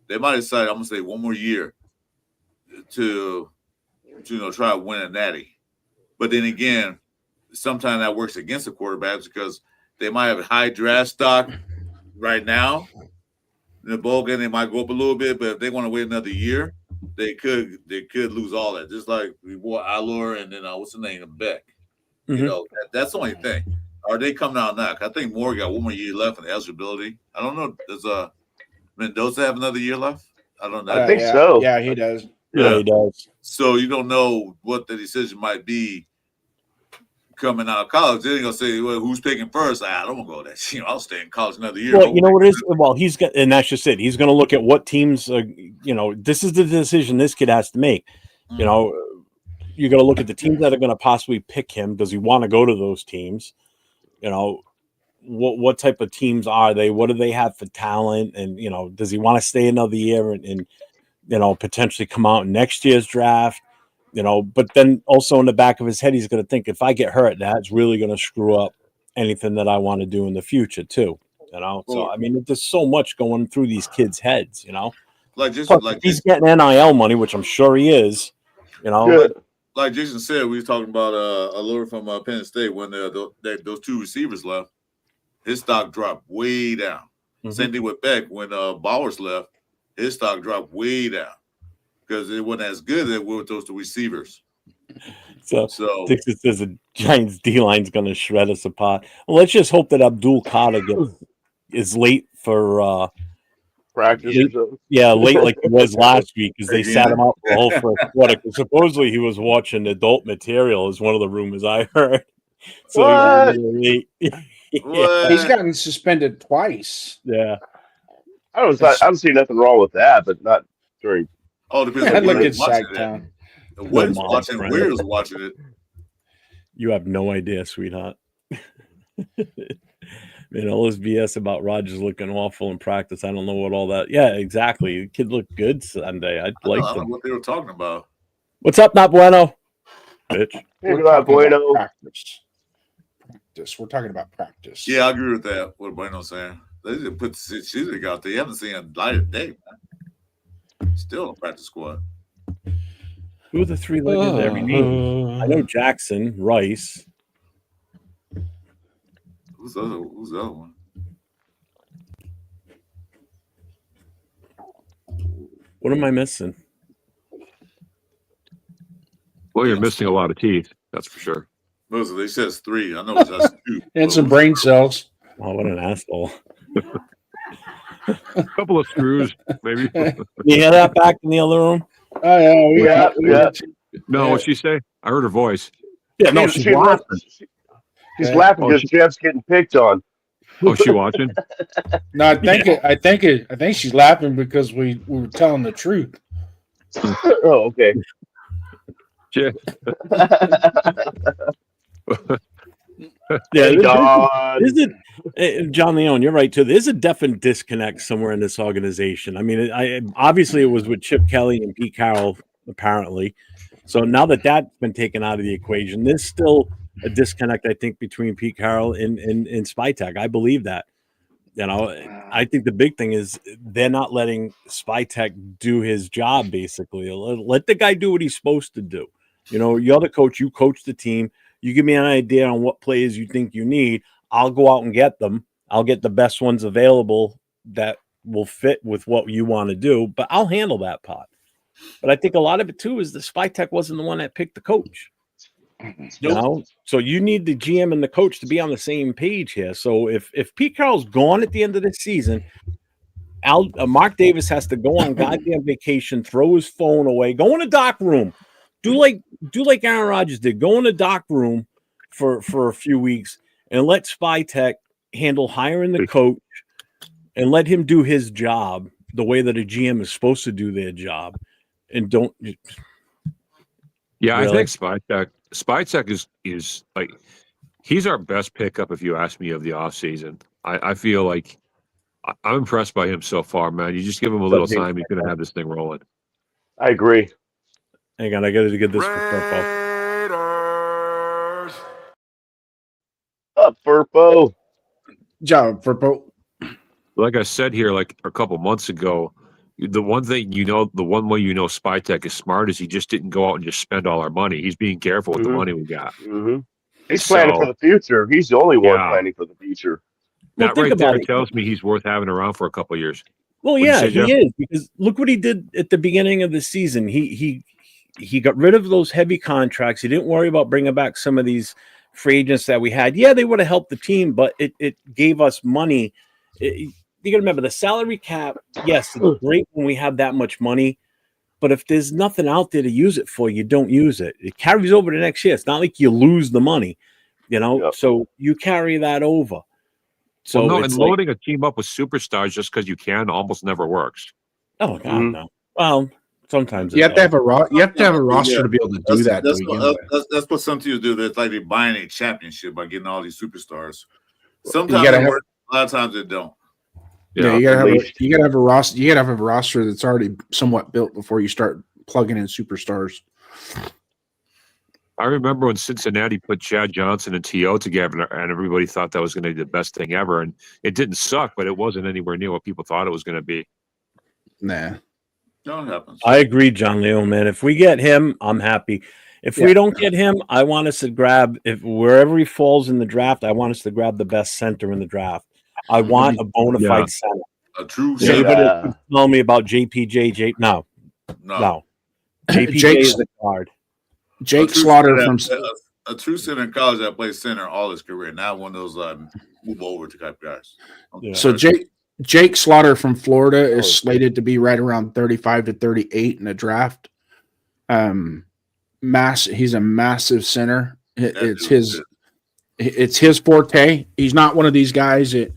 They might decide, I'm going to say, one more year to try to win a natty. But then again, sometimes that works against the quarterbacks because they might have a high draft stock right now. In the bowl game, they might go up a little bit, but if they want to wait another year, they could lose all that. Just like we wore Allure and then what's the name of Beck. Mm-hmm. That's the only thing. Are they coming out now? I think Moore got one more year left in eligibility. I don't know. Does Mendoza have another year left? I don't know. I think so. Yeah, he does. Yeah, he does. So you don't know what the decision might be coming out of college. They're gonna say, "Well, who's picking first?" I don't want to go that. I'll stay in college another year. Well, you know what it is? Well, he's got, and that's just it. He's going to look at what teams. This is the decision this kid has to make. You know, you got to look at the teams that are going to possibly pick him. Does he want to go to those teams? You know, what type of teams are they? What do they have for talent? And does he want to stay another year and potentially come out in next year's draft? But then also in the back of his head, he's going to think, if I get hurt, that's really going to screw up anything that I want to do in the future too. So I mean, there's so much going through these kids' heads. He's getting NIL money, which I'm sure he is. Like Jason said, we were talking about a lawyer from Penn State when those two receivers left. His stock dropped way down. Mm-hmm. Same thing with Beck when Bowers left. His stock dropped way down because it wasn't as good as it was with those two receivers. So Dixon says the Giants D line's going to shred us apart. Well, let's just hope that Abdul Carter is late for practice. Late like he was last week because they sat him out for the whole first quarter. Supposedly he was watching adult material, is one of the rumors I heard. So what? He's gotten suspended twice. Yeah, I don't see nothing wrong with that, but not during. Oh, depends on look at Sacktown. What's watching? Where's watching it? You have no idea, sweetheart. Man, all this BS about Rodgers looking awful in practice. I don't know what all that. Yeah, exactly. The kid looked good Sunday. I don't know what they were talking about. What's up, not bueno? Bitch. We're not bueno. Practice. We're talking about practice. Yeah, I agree with that. What Bueno's saying. They didn't put the season out there. You haven't seen a light of day, man. Still in practice squad. Who are the three-legged every name? I know Jackson, Rice. Who's the other one? What am I missing? Well, you're missing a lot of teeth. That's for sure. They says 3. I know it's just 2. And some brain cells. Oh, what an asshole. A couple of screws, maybe. You hear that back in the other room? Oh, yeah. No, what'd she say? I heard her voice. Yeah, no, she's laughing. She's laughing because Jeff's getting picked on. Oh, she watching? No, I think she's laughing because we were telling the truth. Oh, okay. Yeah. John Leone, you're right too. There's a definite disconnect somewhere in this organization. I mean, obviously it was with Chip Kelly and Pete Carroll, apparently. So now that's been taken out of the equation, there's still a disconnect, I think, between Pete Carroll and Spytek. I believe that. I think the big thing is they're not letting Spytek do his job. Basically, let the guy do what he's supposed to do. You're the coach. You coach the team. You give me an idea on what players you think you need. I'll go out and get them. I'll get the best ones available that will fit with what you want to do, but I'll handle that part. But I think a lot of it too is the Spytek wasn't the one that picked the coach. So you need the GM and the coach to be on the same page here. So if Pete Carroll's gone at the end of the season, Mark Davis has to go on goddamn vacation, throw his phone away, go in a dock room. Do like Aaron Rodgers did. Go in a dock room for a few weeks and let Spytek handle hiring the coach and let him do his job the way that a GM is supposed to do their job. And don't. Yeah, really? I think Spytek is like he's our best pickup if you ask me of the offseason. I feel like I'm impressed by him so far, man. You just give him a little time, he's gonna have this thing rolling. I agree. Hang on, I got to get this for Furpo. Up, Furpo. Job, Furpo. Like I said here, like a couple months ago, the one thing the one way Spytek is smart is he just didn't go out and just spend all our money. He's being careful with the money we got. Mm-hmm. He's planning for the future. He's the only one planning for the future. That right there tells me he's worth having around for a couple of years. Well, yeah, he is, because look what he did at the beginning of the season. He got rid of those heavy contracts. He didn't worry about bringing back some of these free agents that we had. Yeah, they would have helped the team, but it gave us money. You got to remember the salary cap. Yes, it's great when we have that much money, But if there's nothing out there to use it for, you don't use it. It carries over to next year. It's not like you lose the money, so you carry that over. So and loading a team up with superstars just because you can almost never works. Oh God, no. Well, sometimes you have to have a roster to be able to do that. That's what some teams do. That's like they're buying a championship by getting all these superstars. Sometimes it works, a lot of times it don't. Yeah, you gotta have a roster. You gotta have a roster that's already somewhat built before you start plugging in superstars. I remember when Cincinnati put Chad Johnson and T.O. together, and everybody thought that was going to be the best thing ever, and it didn't suck, but it wasn't anywhere near what people thought it was going to be. Nah, no, it happens. I agree, John Leo, man. If we get him, I'm happy. If we don't get him, I want us to grab wherever he falls in the draft. I want us to grab the best center in the draft. I want a bona fide center. A true center. Anybody tell me about JPJ? No. JPJ is the guard. Jake Slaughter from a true center in college that plays center all his career. Now one of those move over to type guys. So Jake Slaughter from Florida is slated to be right around 35 to 38 in the draft. He's a massive center. It's his forte. He's not one of these guys that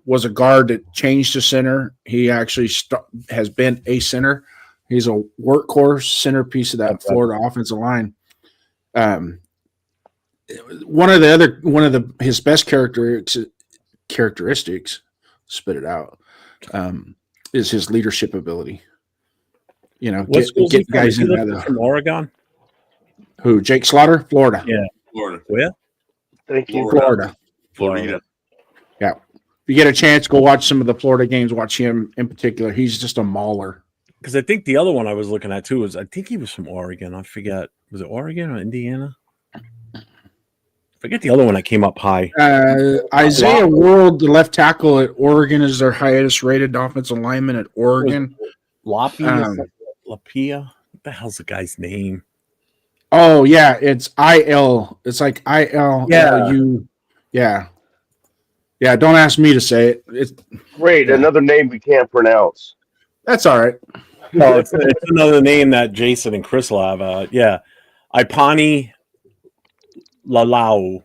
was a guard that changed to center. He actually has been a center. He's a workhorse centerpiece of that Florida offensive line. One of his best characteristics, spit it out, is his leadership ability. Get guys in there. From Oregon? Who? Jake Slaughter, Florida. Yeah, Florida. Where? Thank you, Florida. Yeah. If you get a chance, go watch some of the Florida games. Watch him in particular. He's just a mauler. Because I think the other one I was looking at too I think he was from Oregon. I forget. Was it Oregon or Indiana? I forget the other one that came up high. Isaiah World, the left tackle at Oregon, is their highest rated offensive lineman at Oregon. Lapia? What the hell's the guy's name? Oh, yeah. It's IL. It's like ILLU. Yeah. Yeah, don't ask me to say it. It's great. Another name we can't pronounce. That's all right. No, it's another name that Jason and Chris will have. Ipani Lalau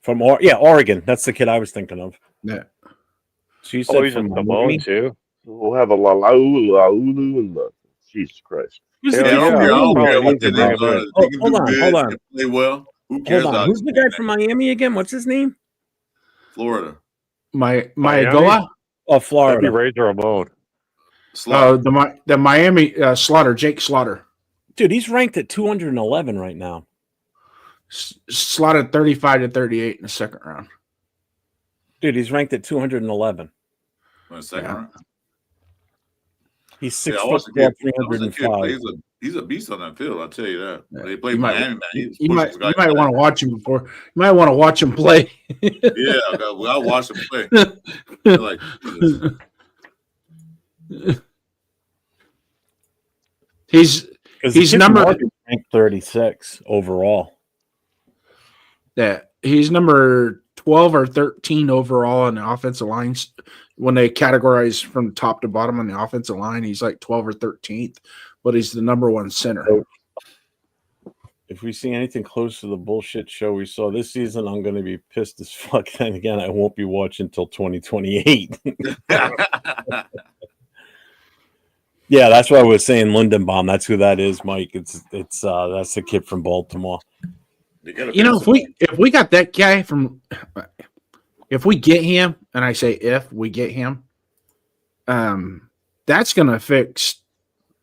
from Oregon. That's the kid I was thinking of. Yeah. So you said he's in Miami too. We'll have a Laulu and the Jesus Christ. Hold on. Play well. Who cares? Who's the guy from Miami again? What's his name? Florida. Mayagoa? Oh, Florida. That'd be Razor Ramon. The Miami Slaughter, Jake Slaughter. Dude, he's ranked at 211 right now. Slotted 35 to 38 in the second round. Dude, he's ranked at 211. In the second round. He's 6'4", 305. He's a beast on that field. I'll tell you that. Yeah. They play Miami, man. You might want to watch him before. You might want to watch him play. Yeah, I'll watch him play. Like, he's number ranked 36 overall. Yeah, he's number 12 or 13 overall on the offensive lines. When they categorize from top to bottom on the offensive line, he's like 12 or 13th, but he's the number one center. If we see anything close to the bullshit show we saw this season, I'm going to be pissed as fuck. And again, I won't be watching until 2028. Yeah, that's why I was saying Lindenbaum. That's who that is, Mike. It's that's the kid from Baltimore. If we got that guy if we get him, and I say if we get him, that's going to fix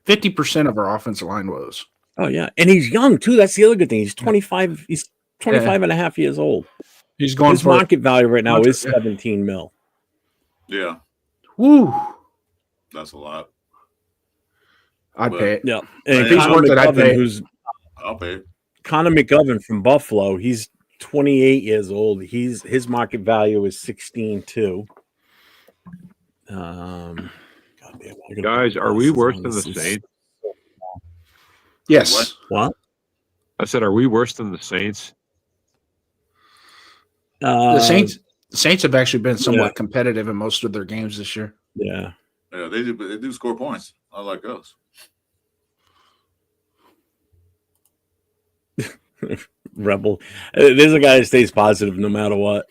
50% of our offensive line woes. Oh yeah, and he's young too. That's the other good thing. He's 25. He's 25 and a half years old. He's going His market value right now is 17 mil. Yeah. Woo. That's a lot. I'd pay it. Yeah. And if he's worth it, I'd pay it. I'll pay it. Connor McGovern from Buffalo. He's 28 years old. His market value is 16 too. Guys, are we worse than the Saints? Yes. What? I said, are we worse than the Saints? The Saints have actually been somewhat competitive in most of their games this year. Yeah. Yeah, they do score points, unlike us. Rebel. There's a guy that stays positive no matter what.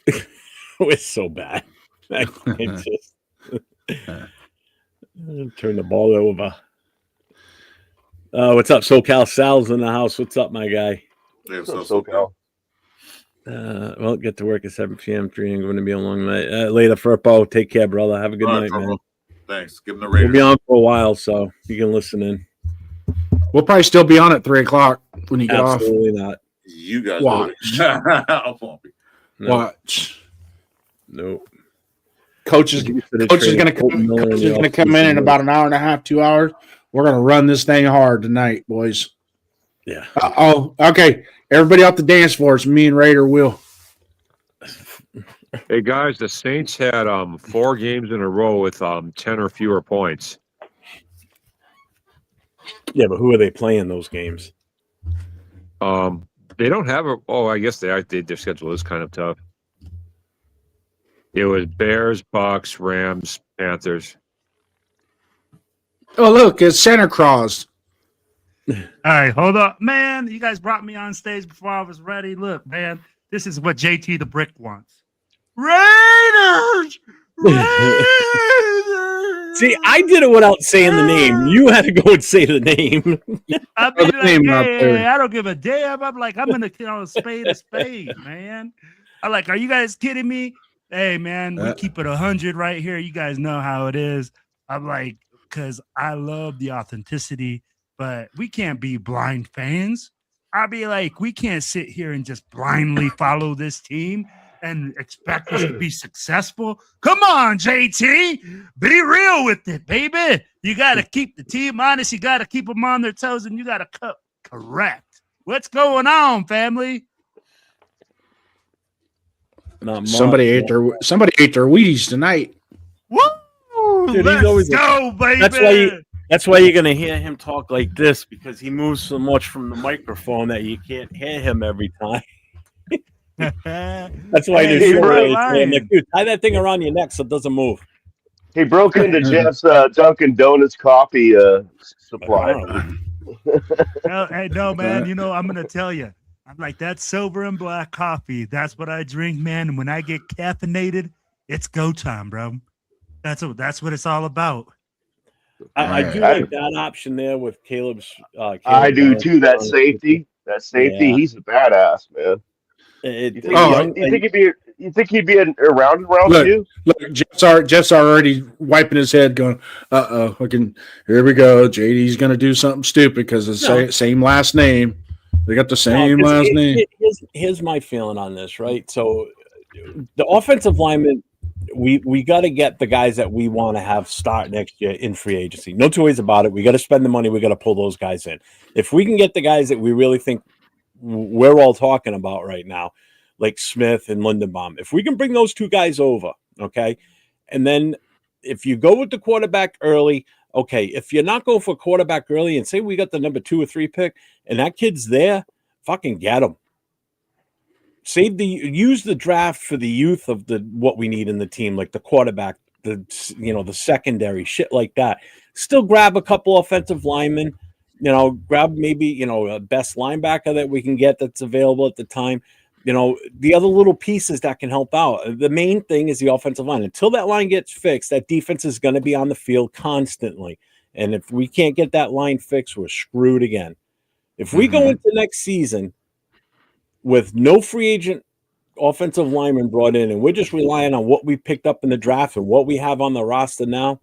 It's so bad. It just turn the ball over. What's up, SoCal? Sal's in the house. What's up, my guy? Yeah, What's up, SoCal? Well, get to work at 7 p.m. 3 I'm going to be a long night. Later, Furpo. Take care, brother. Have a good night, man. Thanks. Give him the Raiders. We'll be on for a while, so you can listen in. We'll probably still be on at 3:00 when you get off. Absolutely not. You guys Watch. No. Watch. Nope. Coach is going to come in about an hour and a half, 2 hours. We're going to run this thing hard tonight, boys. Yeah. Okay. Everybody off the dance floor. It's me and Raider Will. Hey guys, the Saints had 4 games in a row with 10 or fewer points. Yeah, but who are they playing those games? They don't have a. Oh, I guess their schedule is kind of tough. It was Bears, Bucks, Rams, Panthers. Oh, look, it's Santa Claus. All right, hold up, man. You guys brought me on stage before I was ready. Look, man, this is what JT the Brick wants. Raiders! See, I did it without saying the name. You had to go and say the name. I mean, like, hey, I don't give a damn. I'm like, I'm gonna kill a spade, man. I'm like, are you guys kidding me? Hey, man, we keep it 100 right here. You guys know how it is. I'm like, because I love the authenticity, but we can't be blind fans. I'll be like, we can't sit here and just blindly follow this team and expect us to be successful. Come on, JT. Be real with it, baby. You got to keep the team honest. You got to keep them on their toes, and you got to cut correct. What's going on, family? Somebody ate their Wheaties tonight. Woo! Dude, Let's go, baby. That's why you're gonna hear him talk like this, because he moves so much from the microphone that you can't hear him every time. That's why Hey, there's you're so right. like, dude, tie that thing around your neck so it doesn't move. He broke into Jeff's Dunkin' Donuts coffee supply. No, man. You know, I'm gonna tell you. I'm like, that's silver and black coffee. That's what I drink, man. And when I get caffeinated, it's go time, bro. That's what it's all about. I do like that option there with Caleb's. I do too. That safety, yeah. He's a badass, man. You think he'd be around you? Look, Jeff's already wiping his head, going, here we go. JD's gonna do something stupid because it's the same last name. They got the same last name. Here's my feeling on this, right? So the offensive linemen, we got to get the guys that we want to have start next year in free agency. No two ways about it. We got to spend the money. We got to pull those guys in. If we can get the guys that we really think we're all talking about right now, like Smith and Lindenbaum, if we can bring those 2 guys over, okay, and then if you go with the quarterback early, okay, if you're not going for a quarterback early and say we got the number 2 or 3 pick and that kid's there, fucking get him. Use the draft for the youth of what we need in the team, like the quarterback, the secondary, shit like that. Still grab a couple offensive linemen, grab maybe, a best linebacker that we can get that's available at the time. The other little pieces that can help out. The main thing is the offensive line. Until that line gets fixed, that defense is going to be on the field constantly. And if we can't get that line fixed, we're screwed again. If we go into next season with no free agent offensive lineman brought in, and we're just relying on what we picked up in the draft and what we have on the roster now,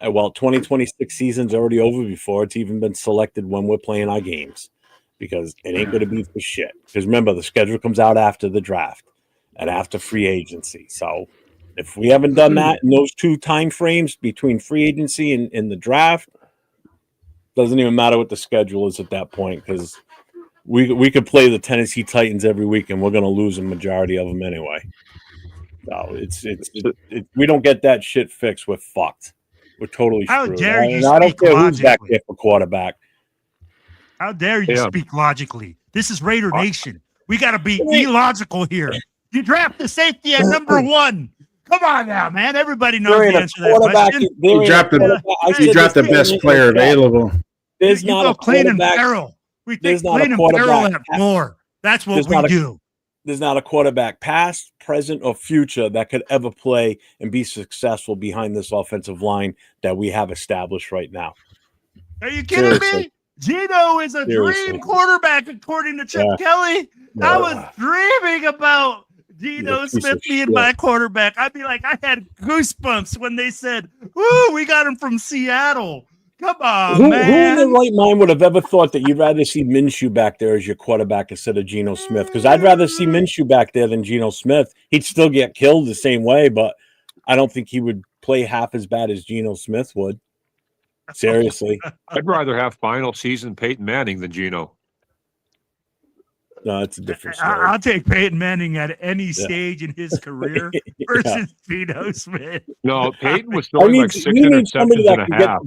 2026 season's already over before it's even been selected when we're playing our games, because it ain't going to be for shit. Because remember, the schedule comes out after the draft and after free agency. So if we haven't done that in those 2 time frames between free agency and the draft, doesn't even matter what the schedule is at that point, because we could play the Tennessee Titans every week and we're going to lose a majority of them anyway. So we don't get that shit fixed, we're fucked. We're totally screwed. How dare you I don't speak care who's back logically. there for quarterback. How dare you speak logically? This is Raider Nation. We got to be illogical here. You draft the safety at number 1. Come on now, man. Everybody knows the answer to that question. You draft the best player available. There's you not go a Clayton quarterback. Farrell. We take Flynn and Farrell at 4. That's what we do. There's not a quarterback past, present, or future that could ever play and be successful behind this offensive line that we have established right now. Are you kidding me? Gino is a dream quarterback, according to Chip Kelly. I was dreaming about Gino Smith being my quarterback. I'd be like, I had goosebumps when they said, "Ooh, we got him from Seattle." Come on, man. Who in their right mind would have ever thought that you'd rather see Minshew back there as your quarterback instead of Geno Smith? Because I'd rather see Minshew back there than Geno Smith. He'd still get killed the same way, but I don't think he would play half as bad as Geno Smith would. Seriously. I'd rather have final season Peyton Manning than Geno. No, it's a different story. I'll take Peyton Manning at any stage in his career versus Geno Smith. No, Peyton was throwing like 6 interceptions and a half.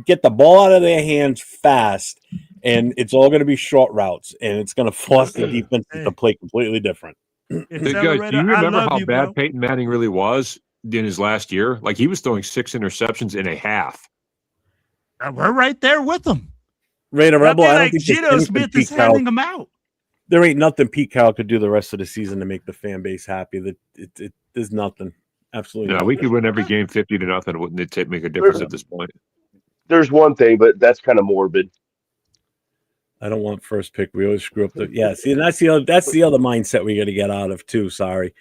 Get the ball out of their hands fast, and it's all going to be short routes, and it's going to force the defense to play completely different. Guys, do you remember how bad Peyton Manning really was in his last year? Like, he was throwing 6 interceptions and a half. We're right there with him. Raider Rebel, I don't think Geno Smith is handing them out. There ain't nothing Pete Carroll could do the rest of the season to make the fan base happy. There's nothing. Absolutely. No, we could win every game 50-0. Wouldn't it make a difference at this point? There's one thing, but that's kind of morbid. I don't want first pick. We always screw up see, and that's the other mindset we got to get out of too. Sorry,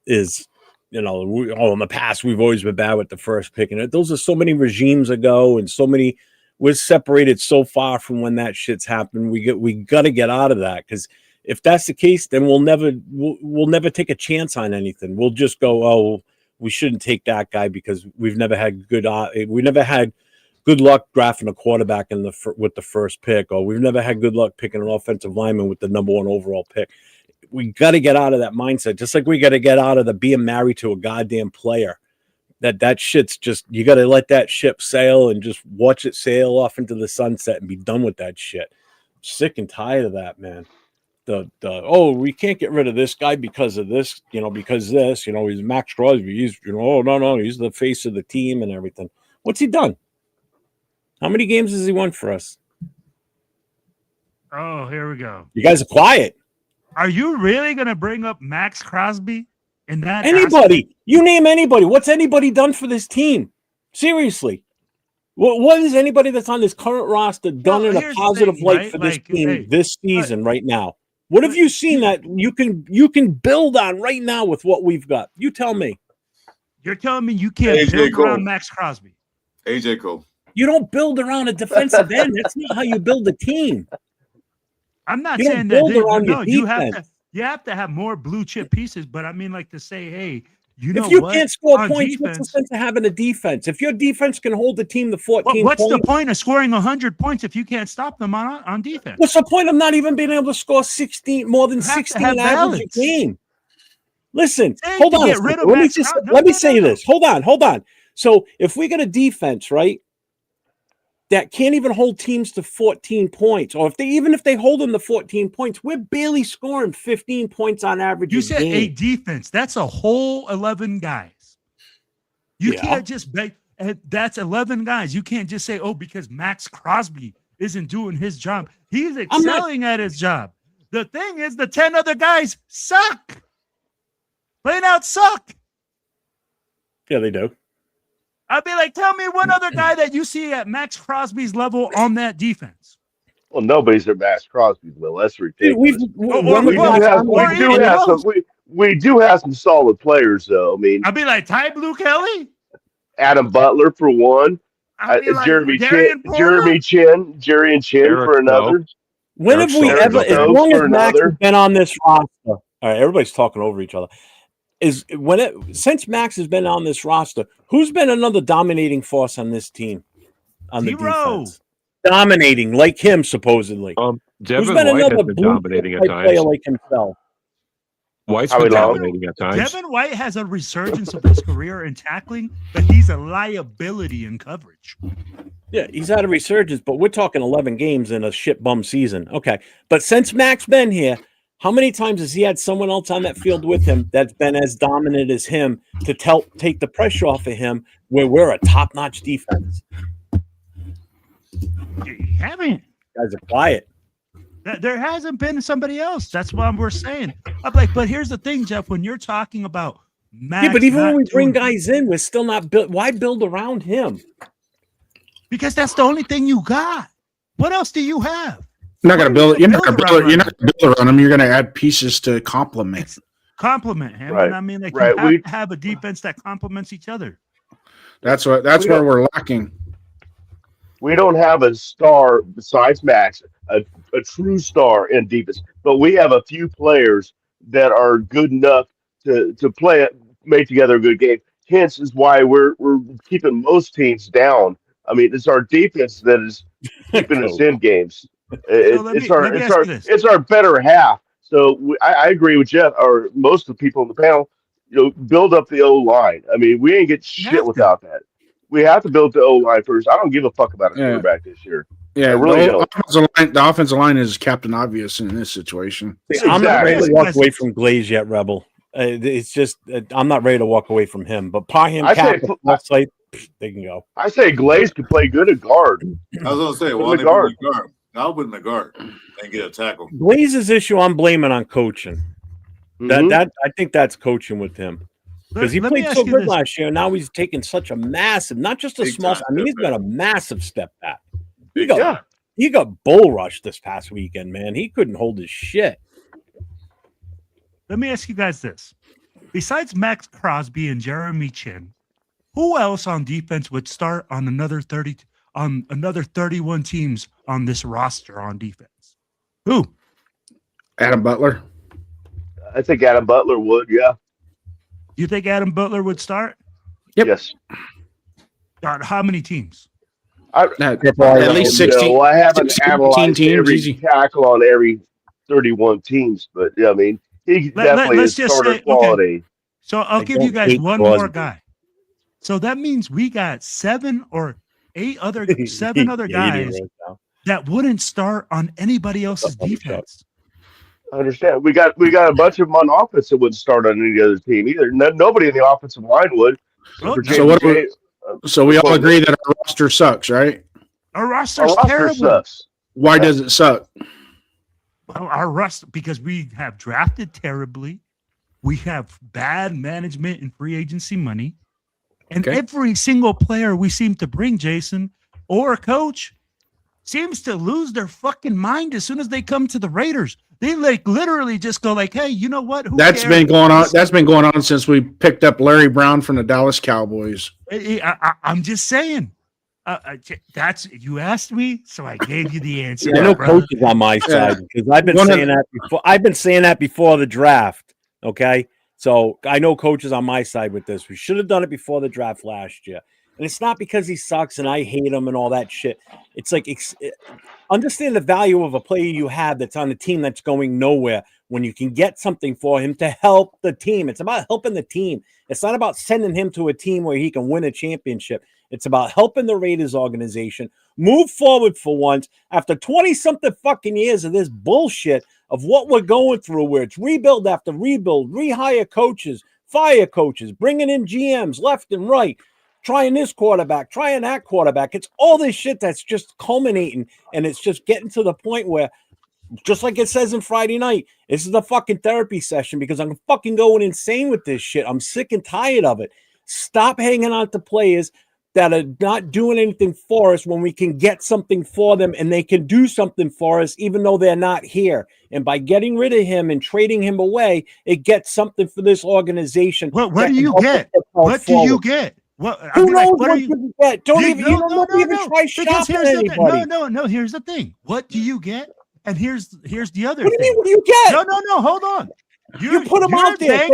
is in the past we've always been bad with the first pick, and those are so many regimes ago, and so many. We're separated so far from when that shit's happened. We got to get out of that, because if that's the case, then we'll never take a chance on anything. We'll just go, oh, we shouldn't take that guy because we've never had good luck drafting a quarterback with the first pick, or we've never had good luck picking an offensive lineman with the number 1 overall pick. We got to get out of that mindset, just like we got to get out of the being married to a goddamn player. That shit's just, you got to let that ship sail and just watch it sail off into the sunset and be done with that shit. Sick and tired of that, man. We can't get rid of this guy because of this, he's Max Crosby. He's, no, he's the face of the team and everything. What's he done? How many games has he won for us? Oh, here we go. You guys are quiet. Are you really going to bring up Max Crosby? Anybody, you name anybody. What's anybody done for this team? Seriously, what is anybody that's on this current roster done in a positive light for this team this season right now? What have you seen that you can build on right now with what we've got? You tell me. You're telling me you can't build around Max Crosby? AJ Cole. You don't build around a defensive end. That's not how you build a team. I'm not saying that. You have to have more blue chip pieces, but I mean, like, to say, hey, if you can't score points, what's the sense of having a defense? If your defense can hold the team to 14 what's the point of scoring 100 points if you can't stop them on defense? What's the point of not even being able to score more than 16 average a game? Listen, hold on. Let me say this. Hold on. So if we got a defense, right, that can't even hold teams to 14 points, or if they hold them to 14 points, we're barely scoring 15 points on average. You said a defense. That's a whole 11 guys. You can't just that's 11 guys. You can't just say, oh, because Max Crosby isn't doing his job. He's excelling at his job. The thing is, the 10 other guys suck. Plain out suck. Yeah, they do. I'd be like, tell me one other guy that you see at Max Crosby's level on that defense. Well, nobody's at Max Crosby's level. That's ridiculous. We do have some solid players, though. I mean, I'd be like, Ty Blue Kelly, Adam Butler for one, Jerry and Chin for another. When have we ever, as long as Max has been on this roster, all right, everybody's talking over each other. Since Max has been on this roster, who's been another dominating force on this team? On the defense, dominating like him supposedly. Devin White has been dominating at times. Like himself. White's been dominating at times. Devin White has a resurgence of his career in tackling, but he's a liability in coverage. Yeah, he's had a resurgence, but we're talking 11 games in a shit bum season. Okay, but since Mac's been here, how many times has he had someone else on that field with him that's been as dominant as him to take the pressure off of him where we're a top-notch defense? You haven't. Guys are quiet. There hasn't been somebody else. That's what we're saying. I'm like, but here's the thing, Jeff. When you're talking about Max, yeah, but even when we bring doing, guys in, we're still not built. Why build around him? Because that's the only thing you got. What else do you have? You're not going to build. You're not going to build. You're not going to build around him. You're going to add pieces to complement. Compliment him. Right. And I mean, like, Right. you have to have a defense that complements each other. That's where we're lacking. We don't have a star besides Max, a true star in defense, but we have a few players that are good enough to make together a good game. Hence is why we're keeping most teams down. I mean, it's our defense that is keeping us in games. It's our better half. So I agree with Jeff or most of the people on the panel. Build up the O line. I mean, we ain't get shit without that. We have to build the O line first. I don't give a fuck about a quarterback this year. Yeah, I really don't. The offensive line is Captain Obvious in this situation. I'm not ready to walk away from Glaze yet, Rebel. It's just I'm not ready to walk away from him. But Parham, they can go. I say Glaze can play good at guard. I was going to say, well, guard. I'll put him at guard and get a tackle. Glaze's issue, I'm blaming on coaching. That I think that's coaching with him. Because he played so good last year. Now he's taking such a massive, not just a small. I mean, he's got a massive step back. He got bull rushed this past weekend, man. He couldn't hold his shit. Let me ask you guys this: besides Max Crosby and Jeremy Chin, who else on defense would start on another 31 teams on this roster on defense? Who? Adam Butler. I think Adam Butler would. Yeah. You think Adam Butler would start? Yep. Yes. How many teams? At least 16. I haven't analyzed every easy. tackle on every 31 teams, but yeah, I mean, he definitely is starter quality. Okay. So I'll give you guys one more guy. So that means we got 7 or 8 other guys that wouldn't start on anybody else's defense. I understand. We got a bunch of them on offense that wouldn't start on any other team either. Nobody in the offensive line would. So we all agree that our roster sucks, right? Our roster's terrible. Sucks. Why does it suck? Well, our roster, because we have drafted terribly. We have bad management and free agency money. And every single player we seem to bring, Jason, or a coach, seems to lose their fucking mind as soon as they come to the Raiders. They literally just go like, "Hey, you know what? That's been going on. That's been going on since we picked up Larry Brown from the Dallas Cowboys." I'm just saying. That's you asked me, so I gave you the answer. I know coach is on my side because I've been saying that before. I've been saying that before the draft. Okay, so I know coach is on my side with this. We should have done it before the draft last year. And it's not because he sucks and I hate him and all that shit. It's like understand the value of a player you have that's on a team that's going nowhere when you can get something for him to help the team. It's about helping the team. It's not about sending him to a team where he can win a championship. It's about helping the Raiders organization move forward for once after 20-something fucking years of this bullshit of what we're going through where it's rebuild after rebuild, rehire coaches, fire coaches, bringing in GMs left and right. Trying this quarterback, trying that quarterback. It's all this shit that's just culminating, and it's just getting to the point where, just like it says in Friday Night, this is a fucking therapy session because I'm fucking going insane with this shit. I'm sick and tired of it. Stop hanging out to players that are not doing anything for us when we can get something for them and they can do something for us even though they're not here. And by getting rid of him and trading him away, it gets something for this organization. What do you get? What do you get? Who knows what you get? Don't even try shopping anybody. No. Here's the thing. What do you get? And here's the other thing. What do you get? No. Hold on. You put him out there.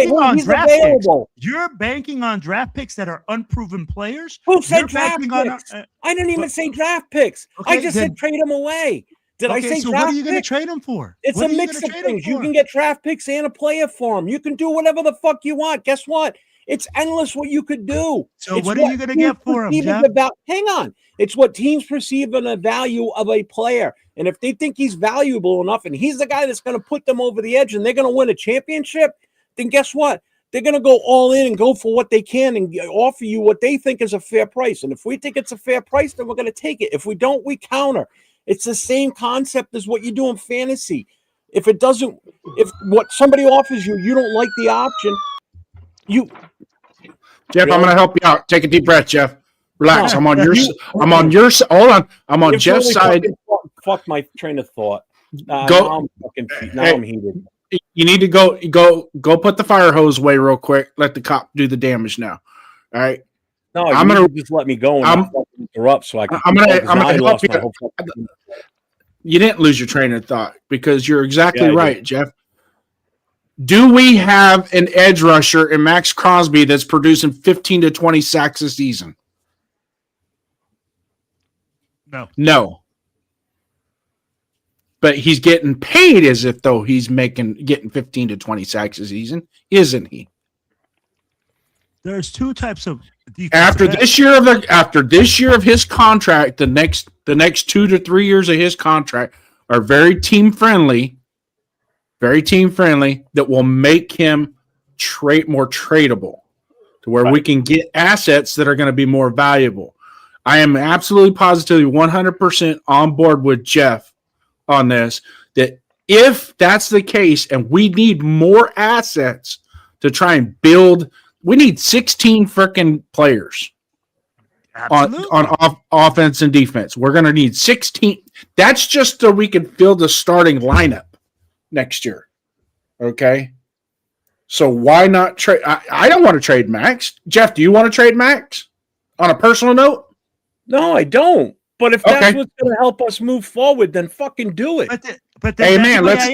You're banking on draft picks that are unproven players. Who said draft picks? I didn't even say draft picks. I just said trade them away. Did I say so draft what are you going to picks? trade them for? It's a mix of things. You can get draft picks and a player for them. You can do whatever the fuck you want. Guess what? It's endless what you could do. So what are you going to get for him, Jeff? Hang on. It's what teams perceive in the value of a player. And if they think he's valuable enough and he's the guy that's going to put them over the edge and they're going to win a championship, then guess what? They're going to go all in and go for what they can and offer you what they think is a fair price. And if we think it's a fair price, then we're going to take it. If we don't, we counter. It's the same concept as what you do in fantasy. If what somebody offers you, you don't like the option, Jeff, Really? I'm going to help you out. Take a deep breath, Jeff. Relax. I'm on your. Hold on. I'm on Jeff's side. Fuck my train of thought. Go. I'm heated. You need to go put the fire hose away real quick. Let the cop do the damage now. All right. No, I'm gonna just let me go and not interrupt so I can. I'm gonna help you. You didn't lose your train of thought because you're exactly right, Jeff. Do we have an edge rusher in Max Crosby that's producing 15 to 20 sacks a season? No. But he's getting paid as if though he's getting 15 to 20 sacks a season, isn't he? There's two types of after this year of his contract, the next 2 to 3 years of his contract are very team friendly that will make him more tradable to where we can get assets that are going to be more valuable. I am absolutely positively 100% on board with Jeff on this, that if that's the case and we need more assets to try and build, we need 16 freaking players on offense and defense. We're going to need 16. That's just so we can fill the starting lineup next year. Okay. So why not trade? I don't want to trade Max. Jeff, do you want to trade Max on a personal note? No, I don't. But if that's what's going to help us move forward, then fucking do it. But hey, man, what did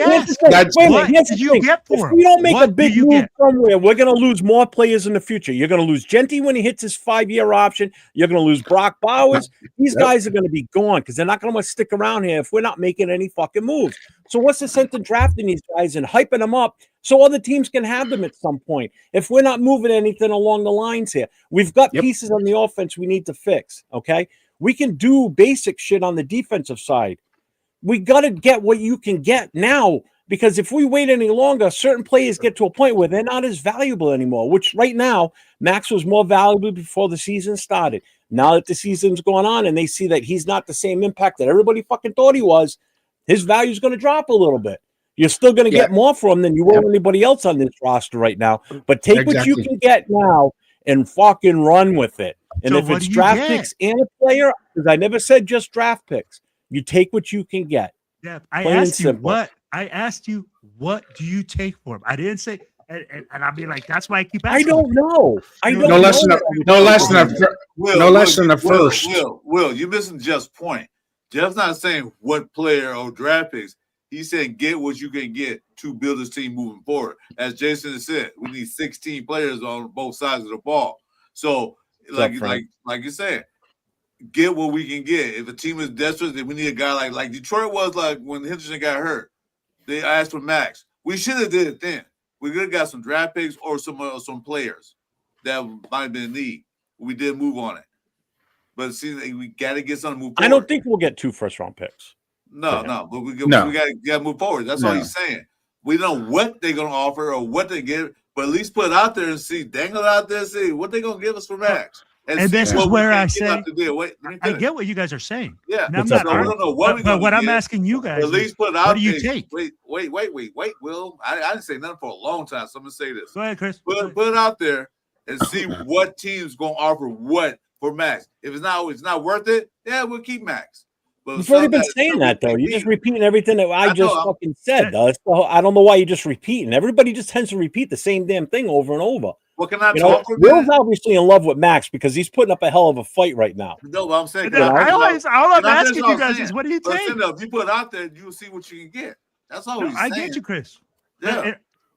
you get for him? If we don't make a big move somewhere, we're going to lose more players in the future. You're going to lose Genty when he hits his 5-year option. You're going to lose Brock Bowers. These guys are going to be gone because they're not going to want to stick around here if we're not making any fucking moves. So what's the sense of drafting these guys and hyping them up so other teams can have them at some point if we're not moving anything along the lines here? We've got pieces on the offense we need to fix, okay? We can do basic shit on the defensive side. We got to get what you can get now because if we wait any longer, certain players get to a point where they're not as valuable anymore, which right now, Max was more valuable before the season started. Now that the season's going on and they see that he's not the same impact that everybody fucking thought he was, his value is going to drop a little bit. You're still going to get more for him than you will anybody else on this roster right now. But take what you can get now and fucking run with it. And so if it's draft picks and a player, because I never said just draft picks, you take what you can get. Yeah, I asked you what do you take for him? I didn't say, and I'll be like, that's why I keep asking. I don't know. No less than a first. Will, you're missing Jeff's point. Jeff's not saying what player or draft picks. He's saying get what you can get to build this team moving forward. As Jason said, we need 16 players on both sides of the ball. So, like you said, get what we can get. If a team is desperate, then we need a guy like Detroit was like when Henderson got hurt. They asked for Max. We should have did it then. We could have got some draft picks or some players that might have been in need. We did move on it. But see, we got to get something to move forward. I don't think we'll get 2 first-round picks. No. But we got to move forward. That's all he's saying. We don't know what they're going to offer or what they give, but at least put it out there and dangle it out there and see what they're going to give us for Max. And this is where I say, I get what you guys are saying. Yeah. I'm not but what I'm asking you guys, at least put it out what do you take? Wait, Will. I didn't say nothing for a long time, so I'm going to say this. Go ahead, Chris. Put it out there and see what team's going to offer what for Max. If it's not worth it, we'll keep Max. But you've already been saying that, though. You're just repeating everything that I just fucking said, though. So I don't know why you're just repeating. Everybody just tends to repeat the same damn thing over and over. What can I talk about? Will's obviously in love with Max because he's putting up a hell of a fight right now. No, but I'm saying. All I'm asking you guys is, what do you take? If you put it out there, you'll see what you can get. That's all he's saying. I get you, Chris.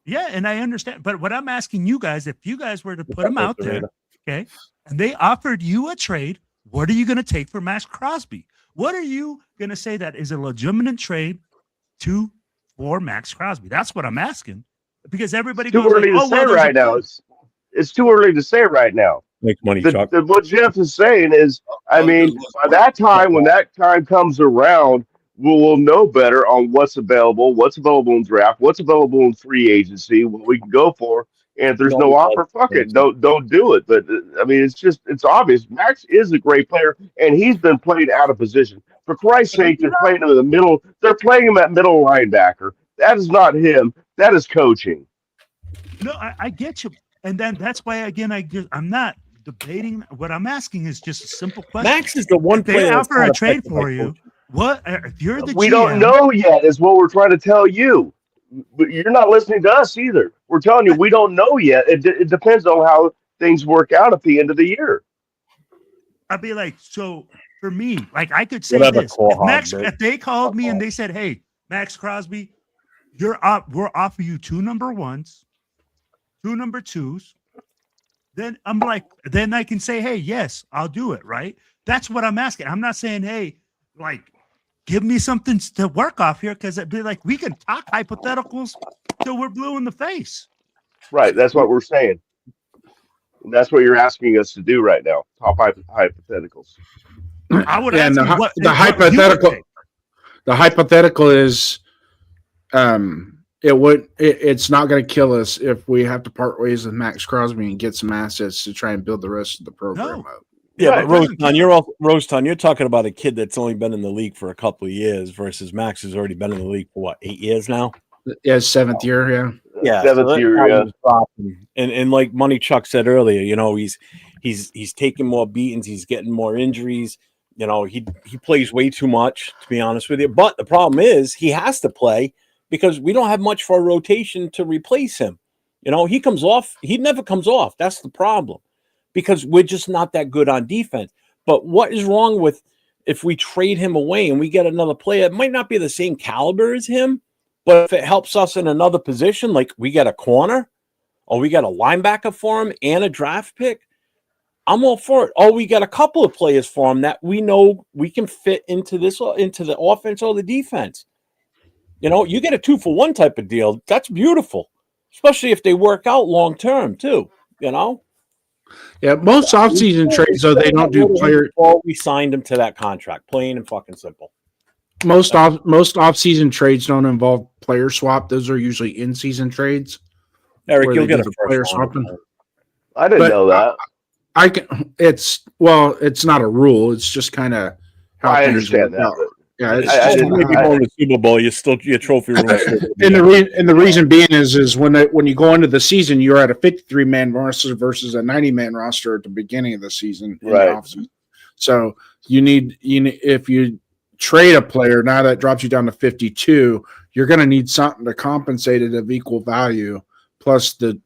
Yeah. And I understand. But what I'm asking you guys, if you guys were to put them out there, okay, and they offered you a trade, what are you going to take for Max Crosby? What are you going to say that is a legitimate trade for Max Crosby? That's what I'm asking. Because everybody goes too early to say right now. It's too early to say right now. Make money, Chuck. What Jeff is saying is, I mean, by that time, when that time comes around, we'll know better on what's available in draft, what's available in free agency, what we can go for, And if there's no offer, fuck it. Don't do it. But I mean, it's obvious. Max is a great player, and he's been played out of position. For Christ's sake, they're playing him in the middle. They're playing him at middle linebacker. That is not him. That is coaching. No, I get you, and then that's why again I'm not debating. What I'm asking is just a simple question. Max is the one player. They offer a trade for you. What if you're the? We GM, don't know yet. Is what we're trying to tell you. But you're not listening to us either. We're telling you we don't know yet. It depends on how things work out at the end of the year. I'd be like, so for me, like I could say Whatever, this: Max, if they called me and they said, "Hey, Max Crosby, you're up. We're offering you 2 number 1s, 2 number 2s." Then I'm like, then I can say, "Hey, yes, I'll do it." Right? That's what I'm asking. I'm not saying, "Hey, like." Give me something to work off here, because it'd be like we can talk hypotheticals till we're blue in the face. Right. That's what we're saying. And that's what you're asking us to do right now. Top hypotheticals. I would ask the hypothetical. The hypothetical is, it's not going to kill us if we have to part ways with Max Crosby and get some assets to try and build the rest of the program up. Yeah, but Roseton, you're talking about a kid that's only been in the league for a couple of years versus Max has already been in the league for what, 8 years now? Yeah, 7th year, yeah. 7th year, yeah. And like Money Chuck said earlier, he's taking more beatings, he's getting more injuries. He plays way too much, to be honest with you. But the problem is he has to play because we don't have much for a rotation to replace him. He comes off, he never comes off. That's the problem. Because we're just not that good on defense. But what is wrong with if we trade him away and we get another player? It might not be the same caliber as him, but if it helps us in another position, like we get a corner or we got a linebacker for him and a draft pick, I'm all for it. Or we got a couple of players for him that we know we can fit into the offense or the defense. You get a 2-for-1 type of deal. That's beautiful, especially if they work out long term too. Yeah, most offseason trades, though, they don't do player. Well, we signed him to that contract, plain and fucking simple. Most offseason trades don't involve player swap. Those are usually in-season trades. Eric, you'll get a player swapping. I didn't know that. It's not a rule. It's just kind of how I understand that. Yeah, it's just maybe going to the Super Bowl, you're still your trophy room. And the reason being is when you go into the season, you're at a 53-man roster versus a 90-man roster at the beginning of the season. Right. So you need if you trade a player now that drops you down to 52, you're going to need something to compensate it of equal value plus the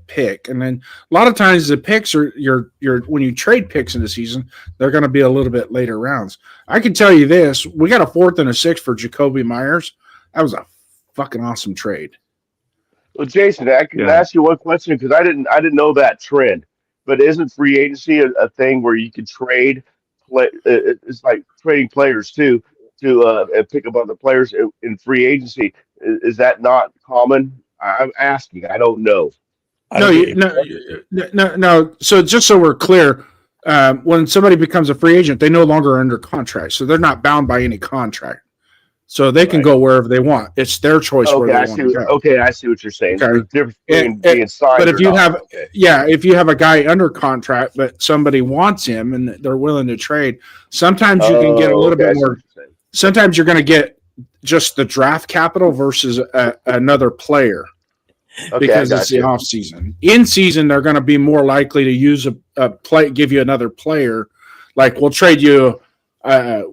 pick. And then a lot of times the picks are when you trade picks in the season, they're going to be a little bit later rounds. I can tell you this, we got a 4th and a 6th for Jacoby Myers. That was a fucking awesome trade. Well, Jason, I can ask you one question because I didn't know that trend. But isn't free agency a thing where you can trade it's like trading players too to pick up other players in free agency? Is that not common? I'm asking. I don't know. No. So just so we're clear, when somebody becomes a free agent, they no longer are under contract, so they're not bound by any contract. So they can go wherever they want. It's their choice where they want to go. Okay, I see what you're saying. Okay. There's difference between being signed. But if you have a guy under contract, but somebody wants him and they're willing to trade, sometimes you can get a little bit more. Sometimes you're going to get just the draft capital versus another player because it's the off season. In season, they're going to be more likely to use give you another player. Like we'll trade you.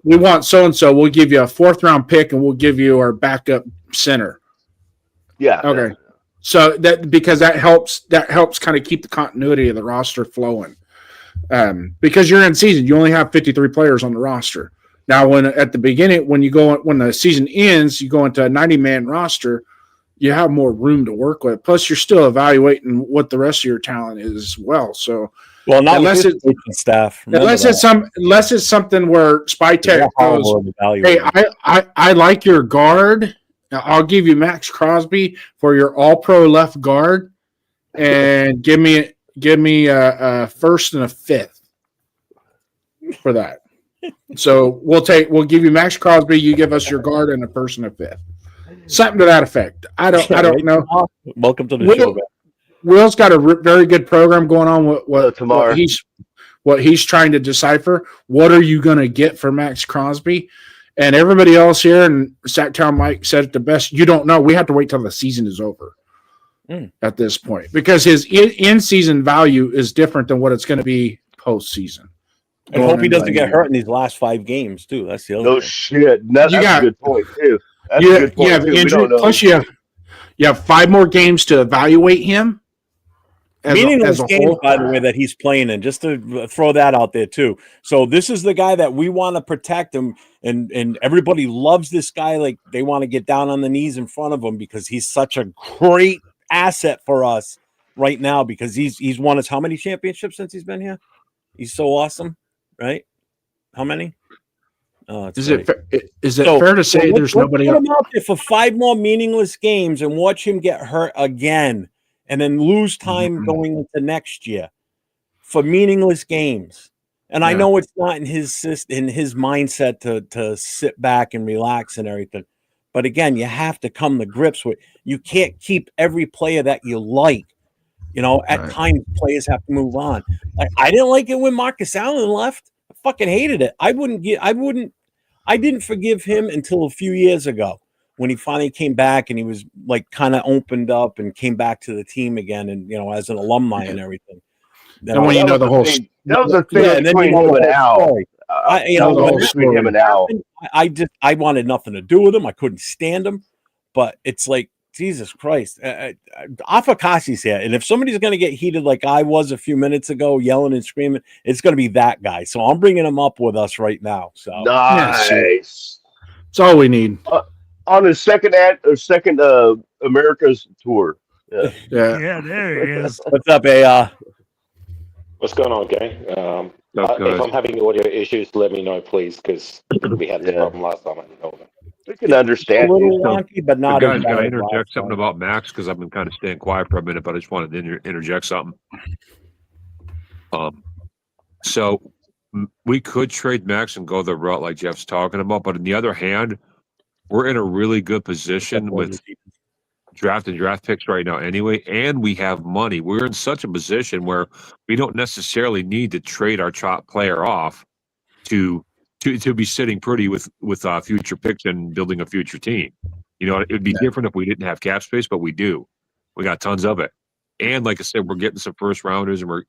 We want so-and-so. We'll give you a 4th round pick and we'll give you our backup center. Yeah. Okay. So because that helps kind of keep the continuity of the roster flowing. Because you're in season, you only have 53 players on the roster. Now, when at the beginning, when the season ends, you go into a 90-man roster, you have more room to work with. Plus, you're still evaluating what the rest of your talent is as well. So, not unless it's staff. Unless it's something where Spytech goes, hey, I like your guard. I'll give you Max Crosby for your All-Pro left guard, and give me a 1st and a 5th for that. So we'll give you Max Crosby. You give us your guard and a 1st and a 5th, something to that effect. I don't know. Welcome to the show, man. Will's got a very good program going on. Tomorrow. What he's trying to decipher. What are you going to get for Max Crosby? And everybody else here, and Sacktown Mike said it the best. You don't know. We have to wait till the season is over at this point because his in-season value is different than what it's going to be postseason. I hope he doesn't get hurt in these last 5 games too. That's the other. No shit. That's a good point too. That's a good point too. Injury, plus you have 5 more games to evaluate him. Meaningless games, by the way, that he's playing in. Just to throw that out there too. So this is the guy that we want to protect him, and everybody loves this guy. Like they want to get down on the knees in front of him because he's such a great asset for us right now. Because he's won us how many championships since he's been here? He's so awesome, right? How many? Is it fair to say there's nobody put him out there for 5 more meaningless games and watch him get hurt again? And then lose time going into next year for meaningless games. And I know it's not in his mindset to sit back and relax and everything. But again, you have to come to grips with you can't keep every player that you like. At times players have to move on. Like I didn't like it when Marcus Allen left. I fucking hated it. I didn't forgive him until a few years ago. When he finally came back and he was like kind of opened up and came back to the team again and, as an alumni and everything. Then when the whole thing. That was a thing between him and Al. Between him and Al. I wanted nothing to do with him. I couldn't stand him. But it's like, Jesus Christ. Afakasi's here. And if somebody's going to get heated like I was a few minutes ago, yelling and screaming, it's going to be that guy. So I'm bringing him up with us right now. So nice. That's all we need. On his second America's tour. Yeah, there he is. What's up, AR? What's going on, gang? If I'm having audio issues, let me know, please, because we had this problem last time. I didn't know that. We can understand. A little wonky, but not. Guys, got to interject something about Max because I've been kind of staying quiet for a minute, but I just wanted to interject something. So we could trade Max and go the route like Jeff's talking about, but on the other hand, we're in a really good position with draft picks right now anyway, and we have money. We're in such a position where we don't necessarily need to trade our top player off to be sitting pretty with future picks and building a future team. It would be different if we didn't have cap space, but we do. We got tons of it. And like I said, we're getting some first rounders, and we're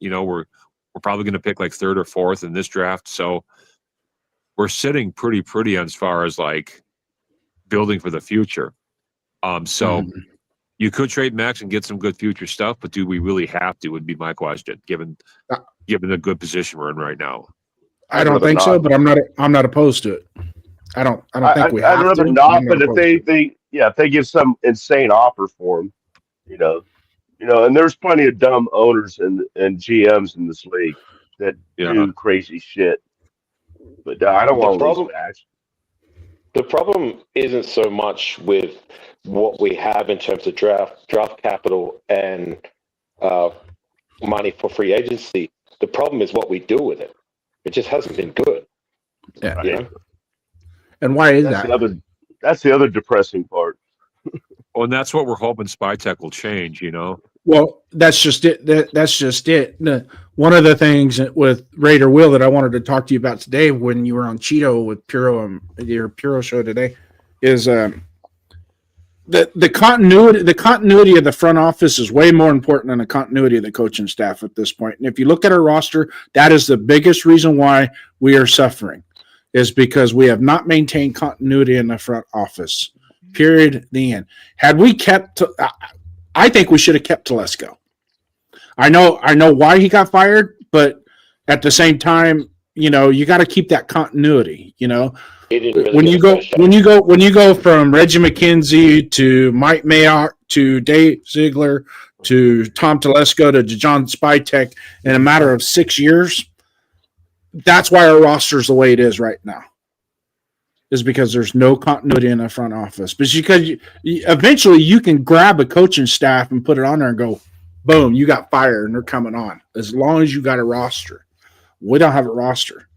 probably going to pick like 3rd or 4th in this draft. So we're sitting pretty as far as like building for the future. You could trade Max and get some good future stuff, but do we really have to? Would be my question, given the good position we're in right now. I don't think so, but I'm not opposed to it. I don't think we have to. I'd rather not, but if they give some insane offer for him, and there's plenty of dumb owners and GMs in this league that do crazy shit. But I don't want to lose Max. The problem isn't so much with what we have in terms of draft capital and money for free agency. The problem is what we do with it. It just hasn't been good. Yeah. And why is that? That's the other depressing part. Well, and that's what we're hoping SpyTech will change, Well, that's just it. That's just it. One of the things with Raider Will that I wanted to talk to you about today when you were on Cheeto with Puro, your Puro show today, is the continuity of the front office is way more important than the continuity of the coaching staff at this point. And if you look at our roster, that is the biggest reason why we are suffering, is because we have not maintained continuity in the front office. Period. The end. Had we kept, I think we should have kept Telesco. I know why he got fired, but at the same time, you got to keep that continuity. When you go from Reggie McKenzie to Mike Mayock to Dave Ziegler to Tom Telesco to John Spytek in a matter of 6 years, that's why our roster is the way it is right now. Is because there's no continuity in the front office. But because eventually you can grab a coaching staff and put it on there and go, boom, you got fired and they're coming on. As long as you got a roster. We don't have a roster.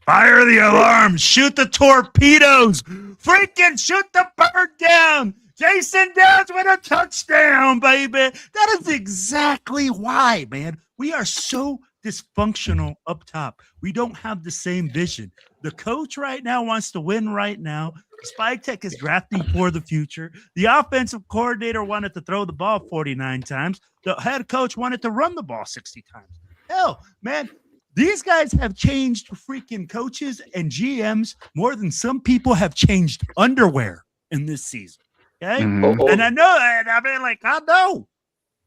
Fire the alarms. Shoot the torpedoes. Freaking shoot the bird down. Jason Downs with a touchdown, baby. That is exactly why, man. We are so dysfunctional up top. We don't have the same vision. The coach right now wants to win right now. Spike Tech is drafting for the future. The offensive coordinator wanted to throw the ball 49 times. The head coach wanted to run the ball 60 times. Hell, man, these guys have changed freaking coaches and GMs more than some people have changed underwear in this season. Okay? Mhm. And I know, and I mean, like, I know,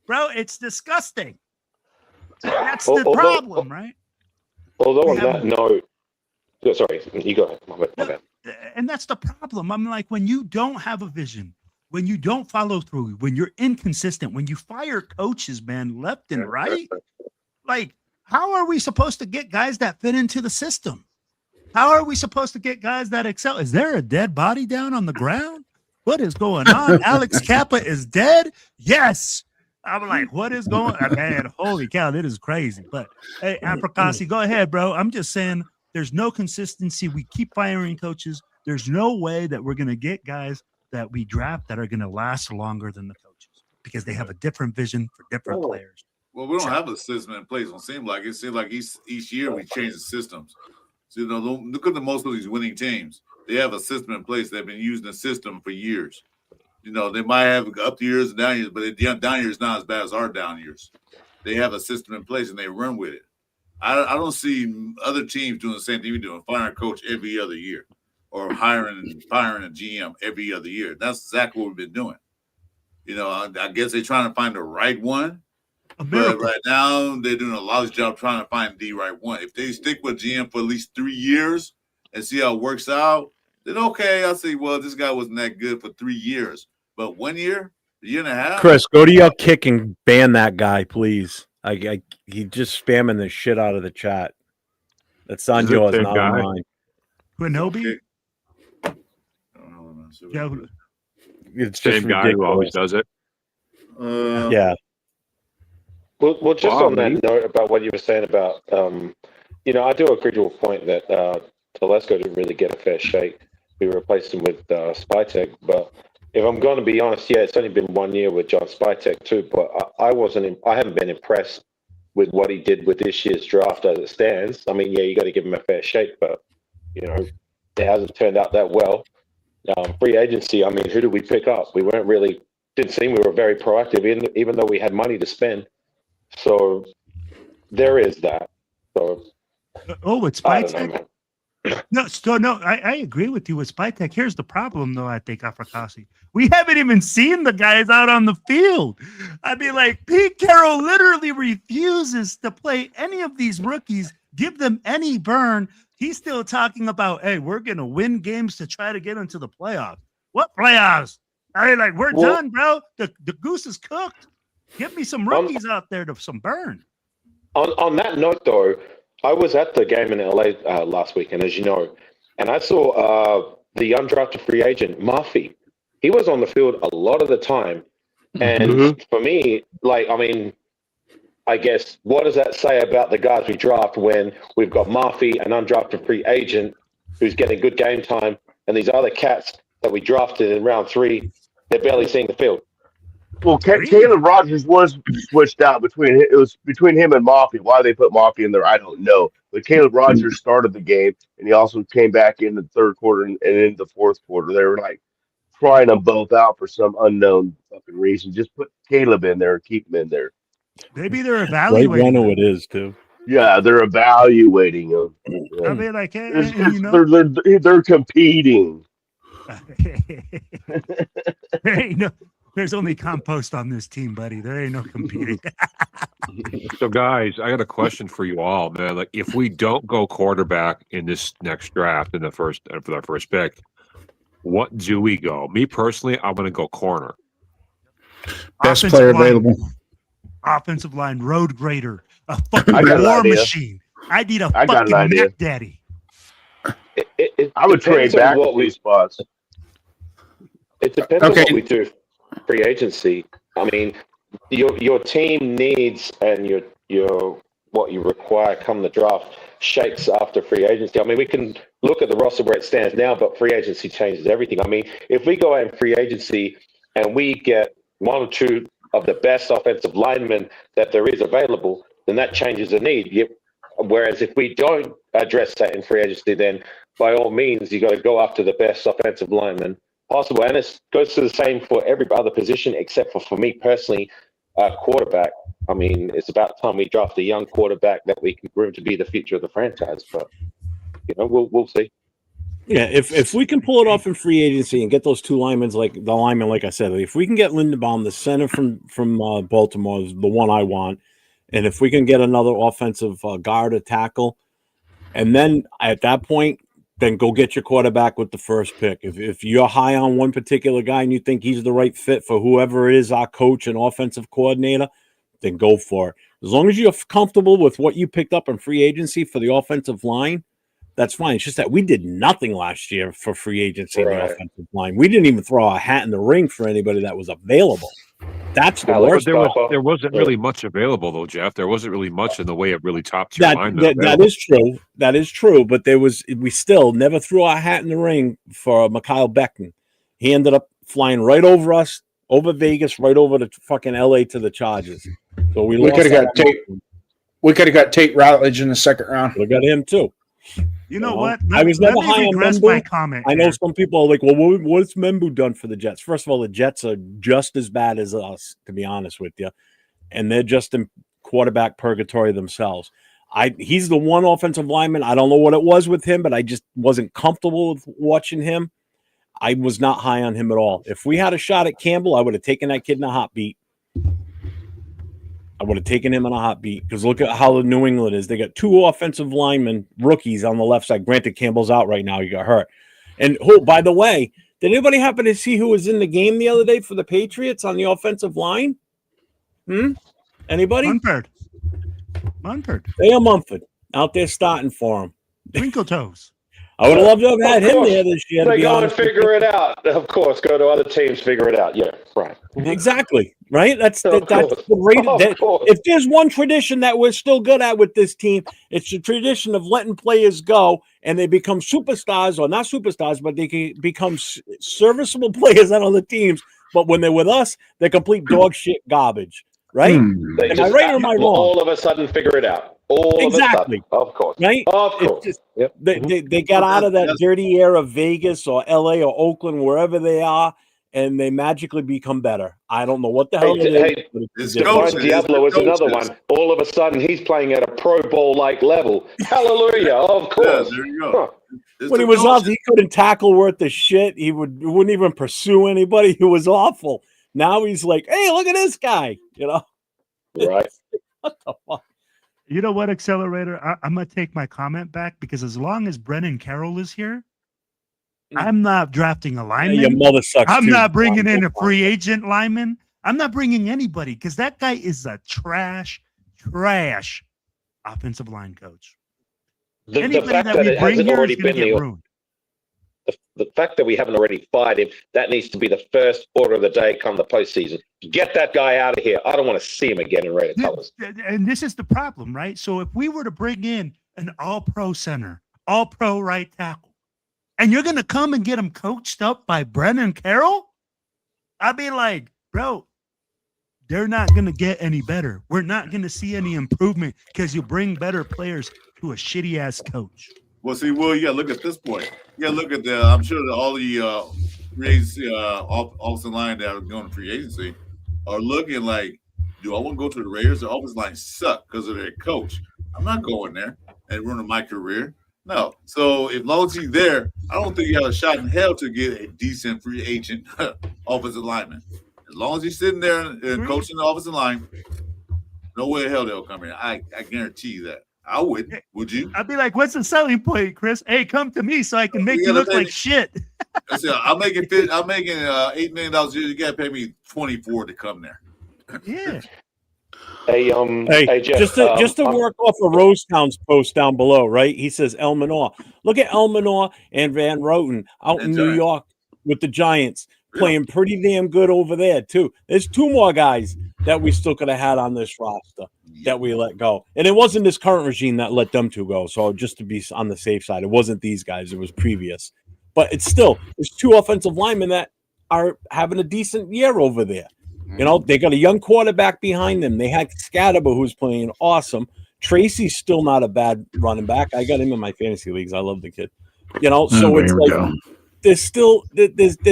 bro, it's disgusting. That's the problem, right? Although on that note, sorry, you go ahead. My bad. And that's the problem. I'm like, when you don't have a vision, when you don't follow through, when you're inconsistent, when you fire coaches, man, left and right, like, how are we supposed to get guys that fit into the system? How are we supposed to get guys that excel? Is there a dead body down on the ground? What is going on? Alex Kappa is dead? Yes. I'm like, what is going on? Man, holy cow, that is crazy. But hey, Apricasi, go ahead, bro. I'm just saying there's no consistency. We keep firing coaches. There's no way that we're going to get guys that we draft that are going to last longer than the coaches because they have a different vision for different players. Well, we don't have a system in place. It seems like each year we change the systems. So, look at most of these winning teams. They have a system in place. They've been using the system for years. They might have up years and down years, but the down years not as bad as our down years. They have a system in place and they run with it. I don't see other teams doing the same thing we do, firing a coach every other year or firing a GM every other year. That's exactly what we've been doing. I guess they're trying to find the right one. But right now, they're doing a lousy job trying to find the right one. If they stick with GM for at least 3 years and see how it works out, then okay, I'll say, well, this guy wasn't that good for 3 years. But 1 year, a year and a half. Chris, go to your kick and ban that guy, please. He just spamming the shit out of the chat. That's on yours, not on mine. Quinobi? It's same guy who always does it. Yeah. Well, just on that note about what you were saying about, I do agree to a point that Telesco didn't really get a fair shake. We replaced him with Spytek, but if I'm going to be honest, yeah, it's only been 1 year with John Spytek too, but I haven't been impressed with what he did with this year's draft as it stands. I mean, yeah, you got to give him a fair shake, but it hasn't turned out that well. Free agency, I mean, who did we pick up? We didn't seem we were very proactive, even though we had money to spend. So there is that. So with Spytek? I agree with you with Spytek. Here's the problem, though, I think, Africasi. We haven't even seen the guys out on the field. I mean, like, Pete Carroll literally refuses to play any of these rookies, give them any burn. He's still talking about, hey, we're going to win games to try to get into the playoffs. What playoffs? I mean, like, we're done, bro. The goose is cooked. Give me some rookies out there to some burn. On that note, though, I was at the game in LA last weekend, as you know, and I saw the undrafted free agent, Murphy. He was on the field a lot of the time. And for me, I guess, what does that say about the guys we draft when we've got Murphy, an undrafted free agent who's getting good game time, and these other cats that we drafted in round 3, they're barely seeing the field. Well, Caleb Rogers was switched out between him and Murphy. Why they put Murphy in there, I don't know. But Caleb Rogers started the game, and he also came back in the third quarter and in the fourth quarter. They were like trying them both out for some unknown fucking reason. Just put Caleb in there and keep him in there. Maybe they're evaluating. Right, I know it is too. Yeah, they're evaluating him. I mean, like, they're competing. There's only compost on this team, buddy. There ain't no competing. So, guys, I got a question for you all, man. Like, if we don't go quarterback in this next draft for our first pick, what do we go? Me personally, I'm going to go corner. Best player available. Offensive line, road grader, a fucking war machine. I need a fucking Mac Daddy. I would trade back to these spots. It depends on what we do. Free agency. I mean, your team needs and your what you require come the draft shapes after free agency. I mean, we can look at the roster where it stands now, but free agency changes everything. I mean, if we go out in free agency and we get one or two of the best offensive linemen that there is available, then that changes the need. Whereas if we don't address that in free agency, then by all means, you got to go after the best offensive lineman possible. And it goes to the same for every other position, except for me personally, quarterback. I mean, it's about time we draft a young quarterback that we can groom to be the future of the franchise. But, we'll see. Yeah, if we can pull it off in free agency and get those two linemen, like I said, if we can get Lindenbaum, the center from Baltimore, is the one I want, and if we can get another offensive guard or tackle, and then at that point, then go get your quarterback with the first pick. If you're high on one particular guy and you think he's the right fit for whoever is our coach and offensive coordinator, then go for it. As long as you're comfortable with what you picked up in free agency for the offensive line, that's fine. It's just that we did nothing last year for free agency in the offensive line. We didn't even throw our hat in the ring for anybody that was available. That's the worst. There wasn't really much available, though, Jeff. There wasn't really much in the way of really top-tier linemen. That is true. That is true. But we still never threw our hat in the ring for Mikhail Beckton. He ended up flying right over us, over Vegas, right over to fucking LA to the Chargers. So we could have got Tate. We could have got Tate Routledge in the second round. We got him too. You know what? I was never high on Membu. Comment I know some people are like, well, what's Membu done for the Jets? First of all, the Jets are just as bad as us, to be honest with you. And they're just in quarterback purgatory themselves. He's the one offensive lineman. I don't know what it was with him, but I just wasn't comfortable with watching him. I was not high on him at all. If we had a shot at Campbell, I would have taken that kid in a hot beat. I would have taken him in a hot beat because look at how the New England is. They got two offensive linemen, rookies on the left side. Granted, Campbell's out right now. He got hurt. And by the way, did anybody happen to see who was in the game the other day for the Patriots on the offensive line? Anybody? Munford. They are Munford out there starting for him. Twinkle toes. I would have loved to have had him there this year. They go and figure it out. Of course, go to other teams, figure it out. Yeah, right. Exactly. Right? That's the rate. If there's one tradition that we're still good at with this team, it's the tradition of letting players go and they become superstars, or not superstars, but they can become serviceable players on other teams. But when they're with us, they're complete dog shit garbage. Right? Am I right or am I wrong? All of a sudden figure it out. Exactly. Of course. Right? Of course. Just, they got out of that dirty air of Vegas or LA or Oakland, wherever they are, and they magically become better. I don't know what the hell it is. Diablo is another one. All of a sudden, he's playing at a Pro Bowl-like level. Hallelujah. Of course. Yeah, there you go. When he was off, he couldn't tackle worth the shit. He wouldn't even pursue anybody. He was awful. Now he's like, hey, look at this guy. Right. What the fuck? You know what, Accelerator? I'm going to take my comment back because as long as Brennan Carroll is here, I'm not drafting a lineman. Your mother sucks. I'm not bringing in a free agent lineman. I'm not bringing anybody because that guy is a trash offensive line coach. The fact that it hasn't already been the fact that we haven't already fired him, that needs to be the first order of the day come the postseason. Get that guy out of here. I don't want to see him again in Raider colors. And this is the problem, right? So if we were to bring in an all-pro center, all-pro right tackle, and you're going to come and get him coached up by Brennan Carroll, I'd be like, bro, they're not going to get any better. We're not going to see any improvement because you bring better players to a shitty-ass coach. Well, see, you got to look at this point. You got to look at I'm sure that all the free agency offensive line that are going to free agency are looking like, do I want to go to the Raiders? The offensive line suck because of their coach. I'm not going there and ruining my career. No. So as long as he's there, I don't think you have a shot in hell to get a decent free agent offensive lineman. As long as he's sitting there and coaching the offensive line, no way in hell they'll come here. I guarantee you that. I wouldn't. Would you? I'd be like, what's the selling point, Chris? Hey, come to me so I can make you look like shit. I'm making $8 million a year. You got to pay me $24 to come there. Yeah. Hey, Jeff, just to work off of Rosetown's post down below, right? He says El Menor. Look at El Menor and Van Roten out in New York with the Giants playing pretty damn good over there too. There's two more guys that we still could have had on this roster that we let go, and it wasn't this current regime that let them two go. So just to be on the safe side, it wasn't these guys; it was previous. But it's two offensive linemen that are having a decent year over there. You know, they got a young quarterback behind them. They had Scatterbo, who's playing awesome. Tracy's still not a bad running back. I got him in my fantasy leagues. I love the kid. You know, so it's like they're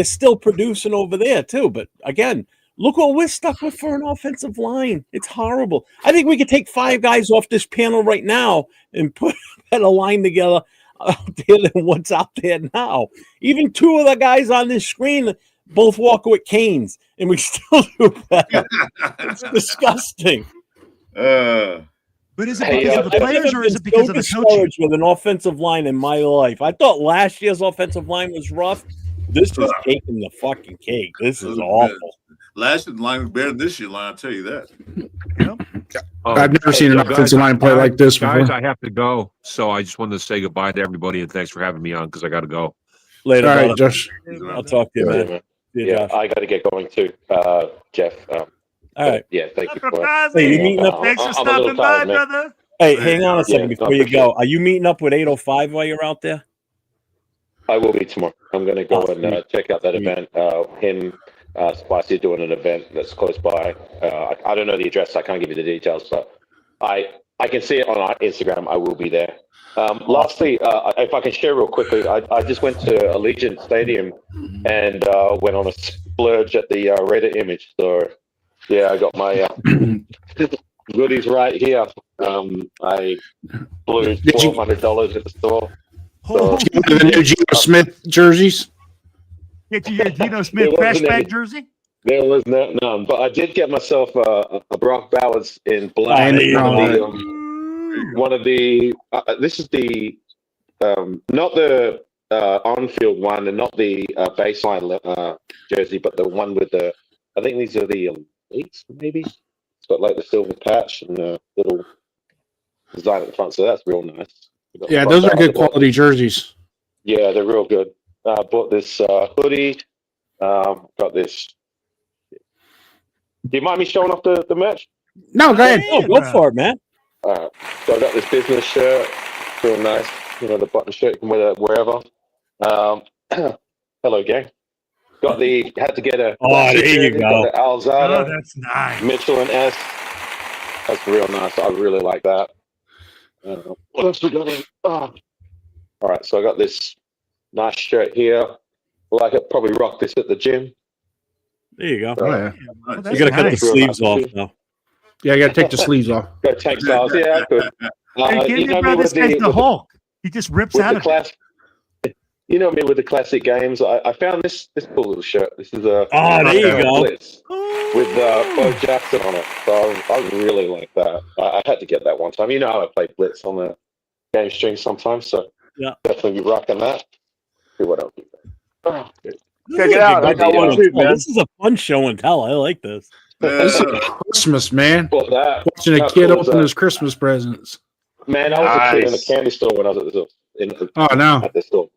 still producing over there too. But again, look what we're stuck with for an offensive line. It's horrible. I think we could take 5 guys off this panel right now and put a line together out there than what's out there now. Even 2 of the guys on this screen both walk with canes, and we still do better. It's disgusting. But is it because of the players or is it because of the coaching? With an offensive line in my life, I thought last year's offensive line was rough. This is taking the fucking cake. This is awful. Last year's line was better than this year's line. I'll tell you that. I've never seen an offensive line play like this before. Guys, I have to go, so I just wanted to say goodbye to everybody and thanks for having me on because I got to go. Later, all right, Josh. I'll talk to you, man. Yeah, I got to get going too, Jeff. All right. Yeah, thank you. Hey, you meeting up? Thanks for stopping by, brother. Hey, hang on a second before you go. Are you meeting up with 805 while you're out there? I will be tomorrow. I'm going to go and check out that event. Spicy are doing an event that's close by. I don't know the address. I can't give you the details, but I can see it on our Instagram. I will be there. Lastly, if I can share real quickly, I just went to Allegiant Stadium and went on a splurge at the Raider image. So, yeah, I got my goodies right here. I blew $1,200 at the store. So, the new Geno Smith jerseys. Get you your Geno Smith flashback jersey? There was none, but I did get myself a Brock Bowers in black. One of the this is the not the on-field one and not the baseline jersey, but the one with the, I think these are the elites maybe. It's got like the silver patch and the little design at the front, so that's real nice. Yeah, those are good quality jerseys. Yeah, they're real good. I bought this hoodie. Got this. Do you mind me showing off the merch? No, go ahead. Oh, go for it, man. All right. So I got this business shirt. Real nice. You know, the button shirt. You can wear that wherever. Hello, gang. Had to get a. Oh, there you go. Got the Alzada. Oh, that's nice. Michelin S. That's real nice. I really like that. What else we got? All right. So I got this nice shirt here. Well, I could probably rock this at the gym. There you go. Oh, yeah. Well, You got to cut the sleeves off now. Yeah, you got to take the sleeves off. Go take styles. Yeah, I could. Hey, You know me bro, with this guy's the Hulk. He just rips out of it. You know me with the classic games. I found this cool little shirt. This is a there you go. Blitz with Bo Jackson on it. So I really like that. I had to get that one time. You know how I play Blitz on the game stream sometimes, so yeah, definitely be rocking that. See what else. Check it out. I got one too, man. This is a fun show and tell. I like this. This is Christmas, man. Watching a kid open his Christmas presents. Man, I was a kid in a candy store when I was at the store.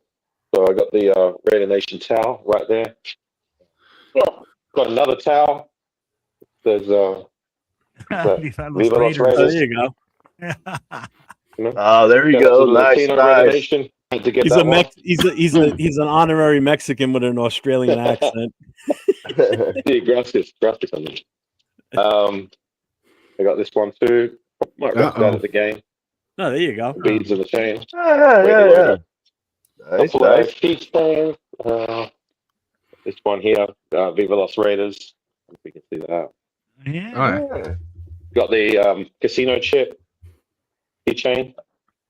So I got the Raider Nation towel right there. Got another towel. There's Viva Los Raiders. There you go. Oh, there you go. Nice. He's an honorary Mexican with an Australian accent. Gracias. I got this one too. Might rock that at the game. Oh, there you go. Beads in the chain. Yeah. Nice. Peach thing. This one here, Viva Los Raiders. If we can see that. Yeah. All right. Got the casino chip keychain.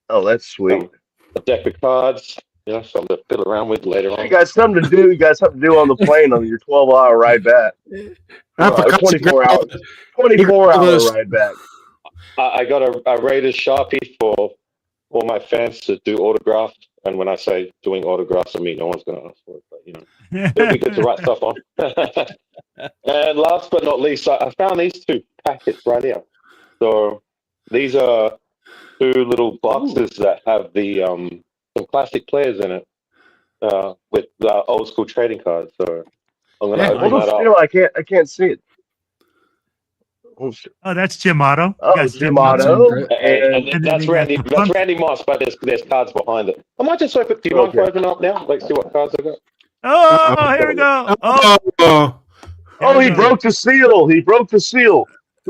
Oh, that's sweet. A deck of cards. Yeah, something to fiddle around with later on. You got something to do. You got something to do on the plane on your 12-hour ride back. 24-hour ride back. I got a Raiders Sharpie for all my fans to do autographs. And when I say doing autographs, I mean no one's going to ask for it, but you know, it'll be good to write stuff on. And last but not least, I found these 2 packets right here. So these are 2 little boxes that have the some classic players in it with old school trading cards. So I'm going to open that up. I can't see it. Oh, that's Jim Otto. Oh, Jim Otto. And that's Randy Moss, but there's cards behind it. I might just open. Do you mind if I open up now? Like, see what cards I got? Oh, here we go. Oh, he broke the seal. He broke the seal.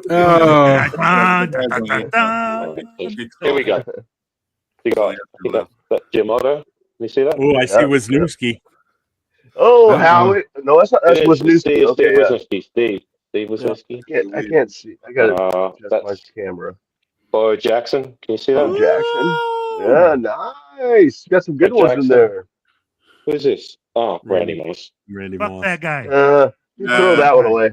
Oh. Here we go. You got that Jim Otto. Can you see that? Oh, I see Wisniewski. Oh, Howie. No, that's not. That's Wisniewski. Steve Okay, Wisniewski. Steve Wisniewski. I can't see. I got to adjust my camera. Bo Jackson. Can you see that? Bo Jackson. Yeah, nice. You got some good ones in there. Who's this? Oh, Randy Moss. Randy Fuck Moss. that guy. You throw that one away.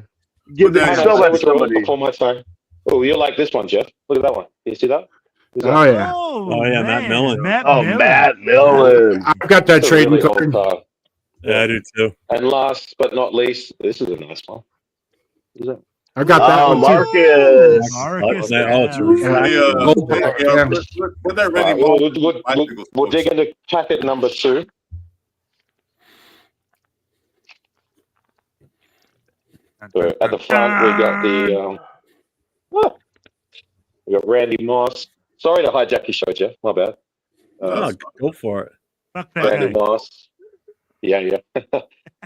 Give that to somebody. Before my time. Oh, you like this one, Jeff? Look at that one. Can you see that? Oh yeah. Oh yeah, Matt Millen. Matt Millen. I've got that trading card. Yeah, I do too. And last but not least, this is a nice one. Is it? I got that one Marcus. Marcus. It's a refractor. Put that ready. We'll dig into packet number 2. So at the front, we got we got Randy Moss. Sorry to hijack your show, Jeff. My bad. Go for it. Fuck that Randy guy. Moss. Yeah.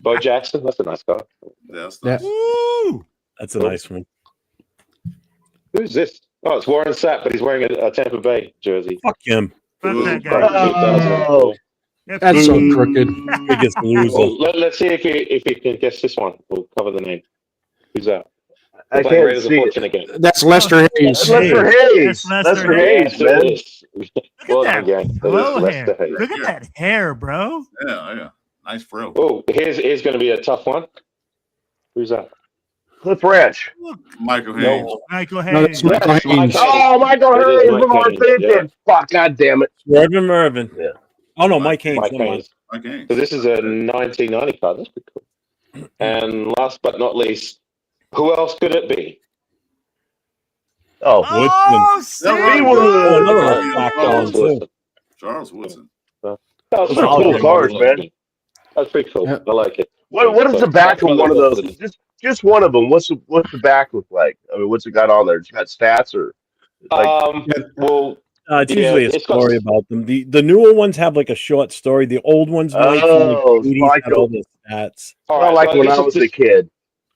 Bo Jackson. That's a nice guy. That's Yeah. Woo! That's a nice one. Who's this? Oh, it's Warren Sapp, but he's wearing a Tampa Bay jersey. Fuck him. Fuck that guy. Oh, That's so crooked. Biggest loser. Let's see if you can guess this one. We'll cover the name. Who's that? I Playing can't Raiders of see Fortune it. again. That's Lester Hayes. That's Lester Hayes. That's Lester Hayes, man. Well Look done, at that gang. That blow is hair. Lester Hayes. Look at that hair, bro. Yeah. Nice frill. Oh, here's going to be a tough one. Who's that? Cliff Ranch. Michael Hayes. No. Michael No, that's Hayes. Michael Hayes. Oh, Michael It is Hayes. Mike What am I Hayes, thinking? yeah. Fuck, God damn it. Mervin. Yeah. Oh no, Mike Haynes. Mike Never mind. Hayes. Mike Hayes. So this is a 1990 card. That's pretty cool. And last but not least, who else could it be? Oh, Oh, sick. another refractor Charles too. Woodson. Charles Woodson. That Those was pretty are cool cards, man. That's pretty cool. Yeah. I like it. What is the back of one of those? Just one of them. What's the back look like? I mean, what's it got on there? It's got stats or like, Well, It's usually a it's got- story about them. The newer ones have like a short story. The old ones might Oh, from the 80s like had all the stats. all not right, like so when this I is- was a kid.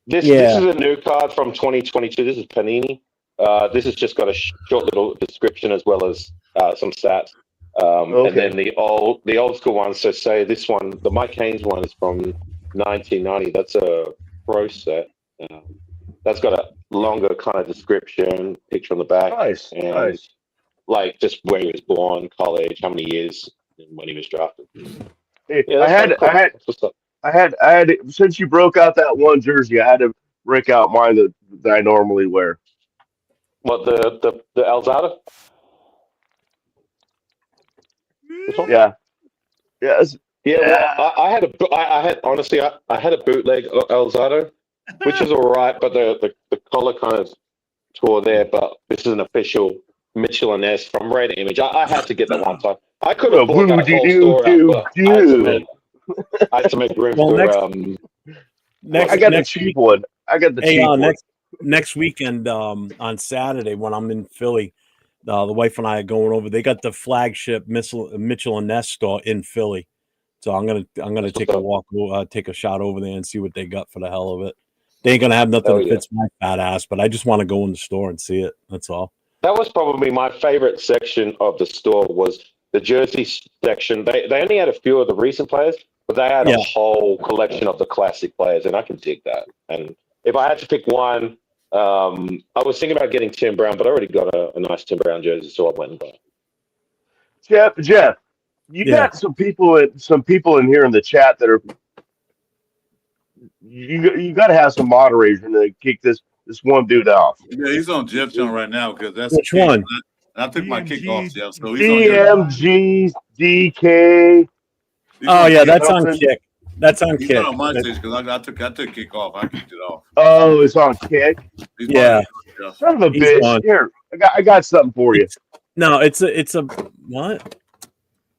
This Yeah. is a new card from 2022. This is Panini. This has just got a short little description as well as some stats. Okay. And then the old school ones. So say this one, the Mike Haynes one is from 1990. That's a pro set. That's got a longer kind of description, picture on the back, Nice, and nice. like just where he was born, college, how many years, and when he was drafted. Hey, Yeah, I had that's what's up. since you broke out that one jersey, I had to break out mine that I normally wear. What the Alzada? This one? Yeah. Yes. Yeah, well, I had honestly, I had a bootleg Elzado, which is all right, but the collar kind of tore there. But this is an official Mitchell and S from Red Image. I had to get that one time. I could have bought that whole store out, but I had to make room for. I got the cheap one. I got the cheap one. Next weekend on Saturday when I'm in Philly, the wife and I are going over. They got the flagship Mitchell and Ness store in Philly, so I'm gonna take a walk, take a shot over there and see what they got for the hell of it. They ain't gonna have nothing that fits my fat ass, but I just want to go in the store and see it. That's all. That was probably my favorite section of the store was the jersey section. They only had a few of the recent players, but they had a whole collection of the classic players, and I can dig that. And if I had to pick one. I was thinking about getting Tim Brown, but I already got a nice Tim Brown jersey, so I went and got it. Jeff, you got some people in here in the chat that are you got to have some moderation to kick this one dude off. Yeah, he's on Jeff's channel right now because that's which one. I took my kick off, Jeff. So he's DMG DK. Oh yeah, that's on Kick. That's on He's Kick. not on my stage because I took kick off. I kicked it off. Oh, it's on Kick. Yeah. Son of a bitch. Here, I got something for you. No, it's a what?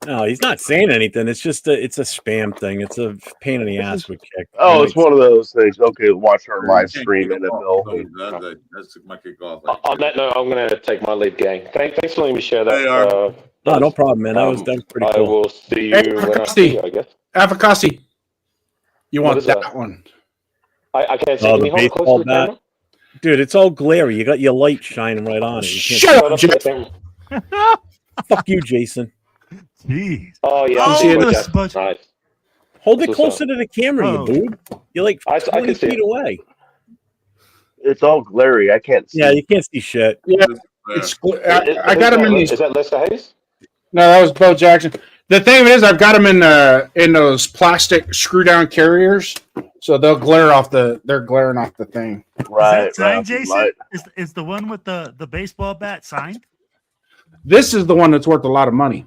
No, he's not saying anything. It's just it's a spam thing. It's a pain in the ass with Kick. Oh, it's one of those things. Okay, watch our live stream NFL. That's my kick off. On that note, I'm going to take my lead, gang. Thanks for letting me share that. No problem, man. That was pretty cool. I will see you when I see you, I guess. Avocasi. You want that one? I can't see. Oh, Can the you hold it close baseball to the bat. camera? Dude, it's all glary. You got your light shining right on it. Shut up, Jeff. Fuck you, Jason. Jeez. Oh yeah, nice. Hold it closer to the camera, you boob. You're like 20 feet away. It's all glary. I can't see. Yeah, you can't see shit. Yeah, I got him in these. Is that Lester Hayes? No, that was Bo Jackson. The thing is, I've got them in those plastic screw down carriers, so they'll glare off the. They're glaring off the thing. Right. Is that signed, Jason? Is the one with the baseball bat signed? This is the one that's worth a lot of money.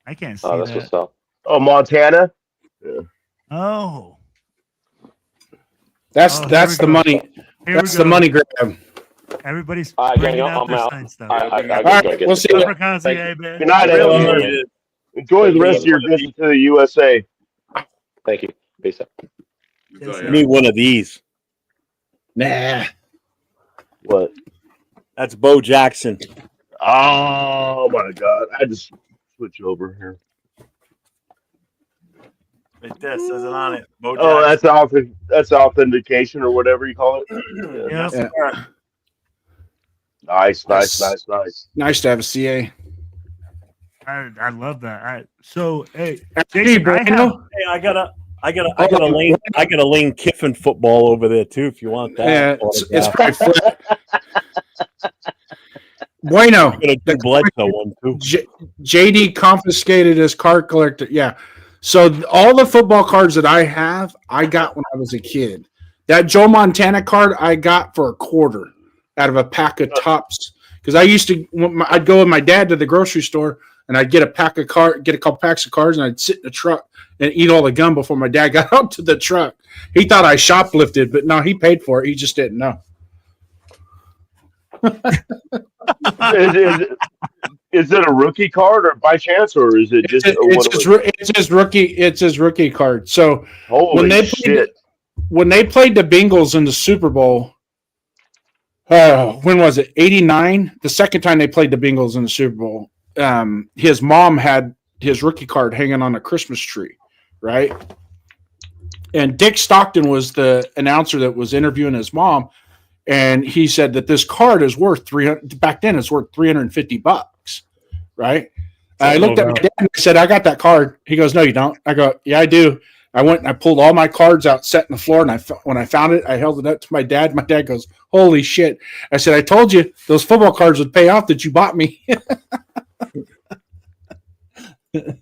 I can't see that's that. what's up. Oh, Montana. Yeah. Oh. That's the money. That's the money grab. Everybody's bringing out their out. sign stuff. All right, we'll see. Good night, everyone. Enjoy the rest of your visit to the USA. Thank you. Peace out. You need one of these. Nah. What? That's Bo Jackson. Oh my God! I just switch over here. Right there says it on it. Bo Jackson. That's authentication or whatever you call it. Yeah. Nice. Nice to have a CA. I love that. So hey, Jason, I got a Lane Kiffin football over there too. If you want that, yeah, it's probably flat. Bueno, one too. JD confiscated his card collector. Yeah, so all the football cards that I have, I got when I was a kid. That Joe Montana card I got for $0.25 out of a pack of Tops because I'd go with my dad to the grocery store and I'd get a couple packs of cards and I'd sit in the truck and eat all the gum before my dad got out to the truck. He thought I shoplifted, but no, he paid for it. He just didn't know. Is it a rookie card or by chance, or is it just? It's his rookie. It's his rookie card. So when they played the Bengals in the Super Bowl, when was it? 89. The second time they played the Bengals in the Super Bowl, his mom had his rookie card hanging on a Christmas tree, right? And Dick Stockton was the announcer that was interviewing his mom. And he said that this card is worth $350, right? I looked at my dad and I said, I got that card. He goes, no, you don't. I go, yeah, I do. I went and I pulled all my cards out, set on the floor, and when I found it, I held it up to my dad. My dad goes, holy shit. I said, I told you those football cards would pay off that you bought me. You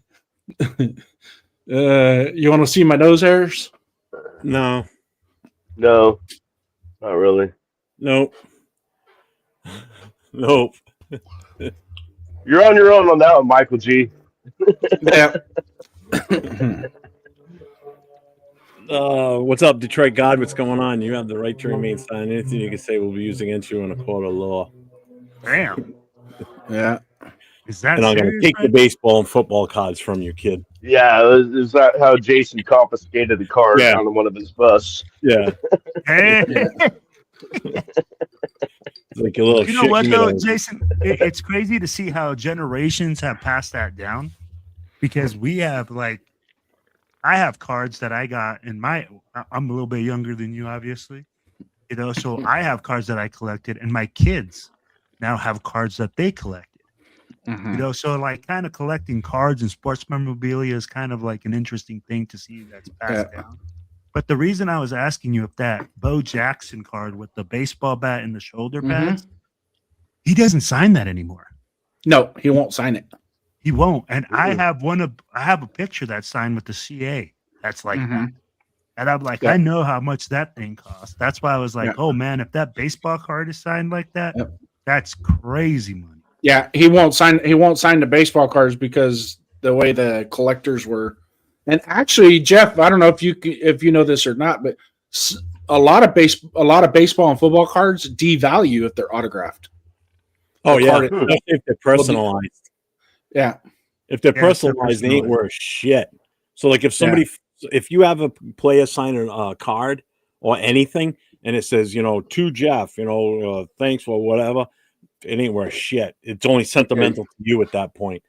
want to see my nose hairs? No, not really. Nope. You're on your own on that one, Michael G. Yeah. What's up, Detroit God? What's going on? You have the right to remain silent. Anything you can say will be used against you in a court of law. Damn. Yeah. Is that? And I'm going to take the baseball and football cards from you, kid. Yeah, is that how Jason confiscated the card on one of his bus? Yeah. Hey. Like a little. You know what though, Jason? It's crazy to see how generations have passed that down, because we have I have cards that I got in I'm a little bit younger than you, obviously, so I have cards that I collected, and my kids now have cards that they collected. Mm-hmm. So kind of collecting cards and sports memorabilia is kind of like an interesting thing to see that's passed down. But the reason I was asking you if that Bo Jackson card with the baseball bat and the shoulder pads, he doesn't sign that anymore. No, he won't sign it. He won't. And I have a picture that's signed with the CA that's like that. And I'm like, I know how much that thing costs. That's why I was like, oh man, if that baseball card is signed like that, that's crazy money. Yeah, he won't sign the baseball cards because the way the collectors were. And actually, Jeff, I don't know if you know this or not, but a lot of baseball and football cards devalue if they're autographed. Oh yeah, especially if they're personalized. Yeah, if they're personalized, they ain't worth shit. So like if you have a player sign a card or anything, and it says to Jeff, thanks for whatever, it ain't worth shit. It's only sentimental to you at that point.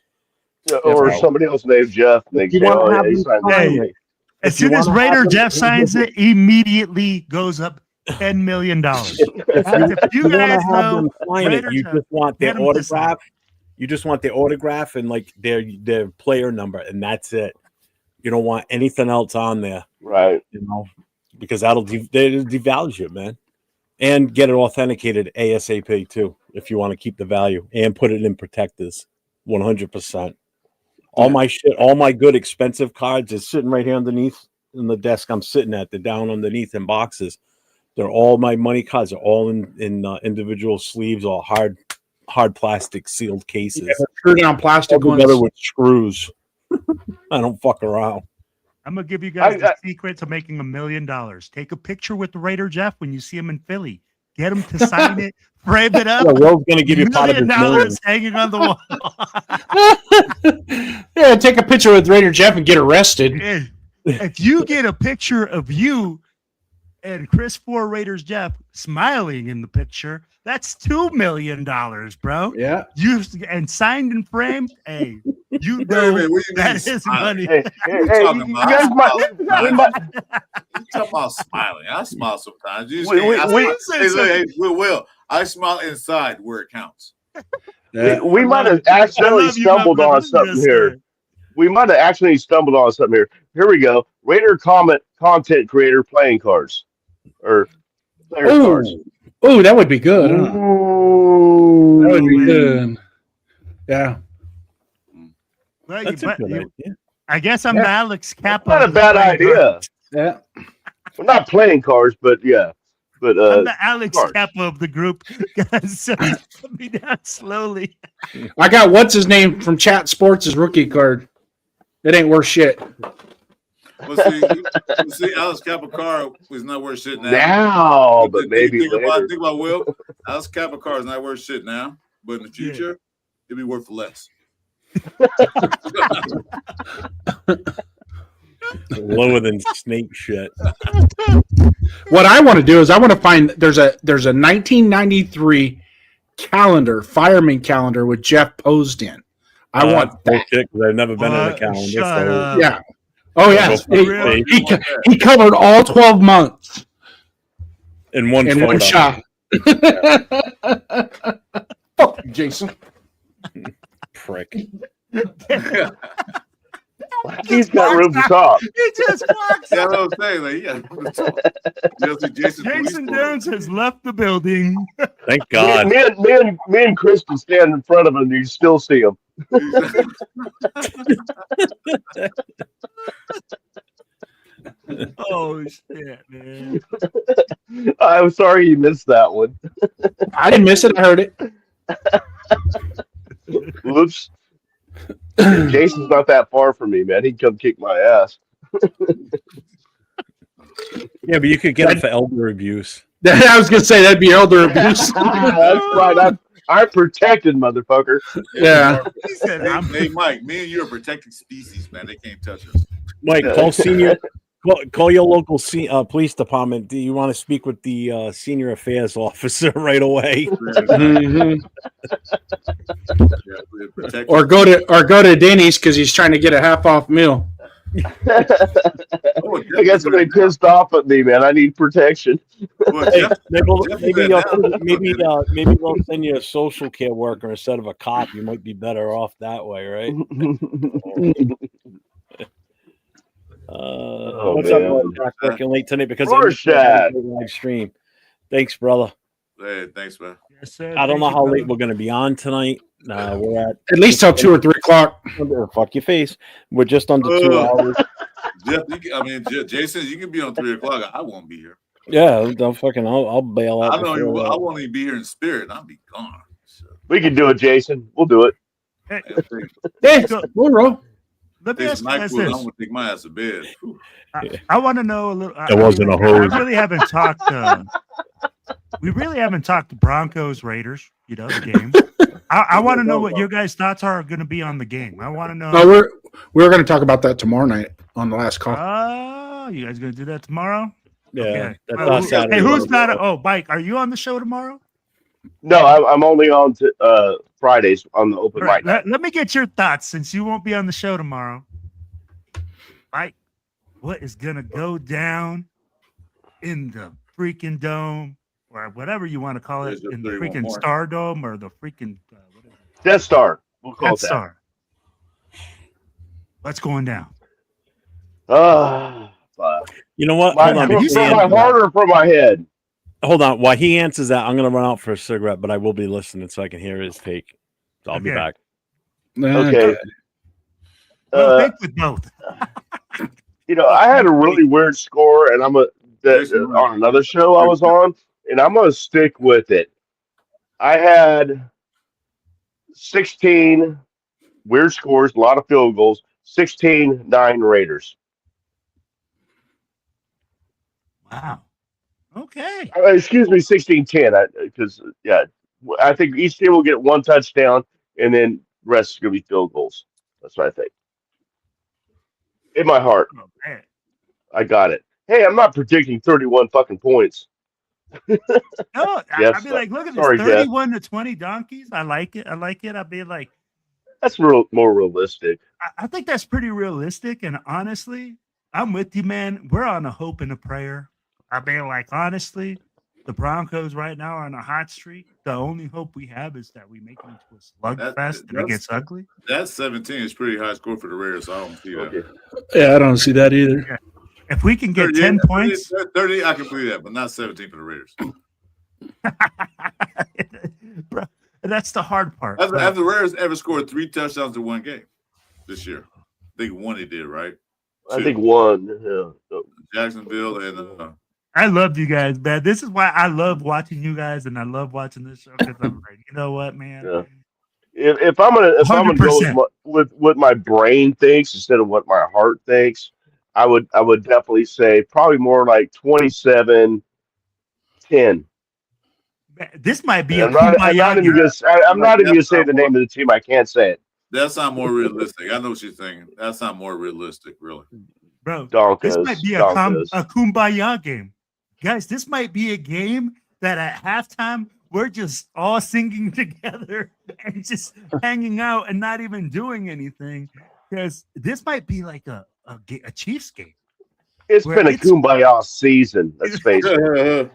Or somebody else named Jeff. Hey, As soon as Raider Jeff signs it, immediately goes up $10 million. If you guys know, you just want their autograph. You just want their autograph and like their player number, and that's it. You don't want anything else on there, right? You know, because that'll devalue it, man. And get it authenticated ASAP too, if you want to keep the value, and put it in protectors, 100%. All my shit, all my good expensive cards is sitting right here underneath in the desk I'm sitting at. They're down underneath in boxes. They're all my money cards are all in individual sleeves, all hard plastic sealed cases. Screw down plastic ones together with screws. I don't fuck around. I'm gonna give you guys the secret to making $1 million. Take a picture with the Raider Jeff when you see him in Philly. Get him to sign it, frame it up. Yeah, Will's gonna give you part of his $1 hanging on the wall. Yeah, take a picture with Raider Jeff and get arrested. If you get a picture of you and Chris Four Raiders Jeff smiling in the picture, that's $2 million, bro. Yeah. You and signed and framed. Hey, you know that is money. You talking about smiling? I smile sometimes. Will. I smile inside where it counts. We might have accidentally stumbled on something here. We might have actually stumbled on something here. Here we go. Raider content creator playing cards or player cards. Oh, that would be good. Huh? That would be good. Yeah. Well, I guess I'm the Alex Kappa. Not a bad idea. Yeah. Well, not playing cards, but yeah. But I'm the Alex Kappa of the group. So put me down slowly. I got what's his name from Chat Sports' rookie card. It ain't worth shit. Well, see, Alex Capicar is not worth shit now. But maybe think about Will. Alex Capicar is not worth shit now, but in the future, it'll be worth less. Lower than snake shit. What I want to do is I want to find there's a 1993 calendar, fireman calendar with Jeff posed in. I want that. Because I've never been in a calendar. Yeah. Oh yeah. He covered all 12 months in one shot. Fuck you, Jason. Prick. He's got room to talk. He just walks out. That's what I'm saying. Like, Jason Jones has left the building. Thank God. Me and Chris can stand in front of him and you still see him. Oh shit, man. I'm sorry you missed that one. I didn't miss it. I heard it. Whoops. Jason's not that far from me, man. He'd come kick my ass. Yeah, but you could get it for elder abuse. I was gonna say that'd be elder abuse. That's right. I'm protected, motherfucker. Yeah. He said, hey, Mike, me and you are protected species, man. They can't touch us. Mike, call your local police department. Do you want to speak with the senior affairs officer right away? Mm-hmm. Or go to Denny's because he's trying to get a half off meal. I guess somebody pissed off at me, man. I need protection. Hey, maybe they'll send you a social care worker instead of a cop. You might be better off that way, right? What's up, Jack? Working late tonight because I'm live stream. Thanks, brother. Hey, thanks, man. Yes, sir. I don't know how late we're going to be on tonight. We're at least till 2 or 3 o'clock. Fuck your face. We're just under 2 hours. Jason, you can be on 3 o'clock. I won't be here. Yeah, don't fucking. I'll bail out. I won't even be here in spirit. I'll be gone. So. We can do it, Jason. We'll do it. Hey, we'll roll. Let me ask you guys this. I'm gonna take my ass to bed. I want to know a little. It wasn't a hose. I really haven't talked. We really haven't talked to Broncos Raiders. You know the game. I want to know what your guys' thoughts are going to be on the game. I want to know. No, we're going to talk about that tomorrow night on the last call. Oh, you guys going to do that tomorrow? Yeah. Okay. Hey, who's not? Oh, Mike, are you on the show tomorrow? No, I'm only on Fridays on the open mic. Let me get your thoughts since you won't be on the show tomorrow. Mike, what is gonna go down in the freaking dome or whatever you want to call it, in the freaking Star Dome or the freaking what is it? Death Star. We'll call Death it that. Star. What's going down? You know what? From my heart or from my head? Hold on. While he answers that, I'm going to run out for a cigarette, but I will be listening so I can hear his take. So I'll be back. Okay. Think with both. I had a really weird score, and on another show I was on, and I'm going to stick with it. I had 16 weird scores, a lot of field goals, 16-9 Raiders. Wow. Okay. Excuse me, 16-10. Because I think each team will get one touchdown, and then the rest is going to be field goals. That's what I think. In my heart, I got it. Hey, I'm not predicting 31 fucking points. No, Yes, I'd be like, look at sorry, this, 31 to 20 donkeys. I like it. I'd be like, that's more realistic. I think that's pretty realistic. And honestly, I'm with you, man. We're on a hope and a prayer. I mean, like, honestly, the Broncos right now are on a hot streak. The only hope we have is that we make it into a slugfest and it gets ugly. That 17 is pretty high score for the Raiders, so I don't see that. Yeah, I don't see that either. Yeah. If we can get 10 points. 30, I can believe that, but not 17 for the Raiders. Bro, that's the hard part. Have the Raiders ever scored 3 touchdowns in one game this year? I think one they did, right? I think one. Yeah. Jacksonville and I love you guys, man. This is why I love watching you guys, and I love watching this show because I'm like, you know what, man? Yeah. If I'm gonna go with what my brain thinks instead of what my heart thinks, I would definitely say probably more like 27-10. This might be I'm not even gonna say the name of the team. I can't say it. That's not more realistic. I know what you're thinking. That's not more realistic, really. Bro, Broncos, this might be a kumbaya game. Guys, this might be a game that at halftime we're just all singing together and just hanging out and not even doing anything. Because this might be like a Chiefs game. It's been a kumbaya season. Let's face it.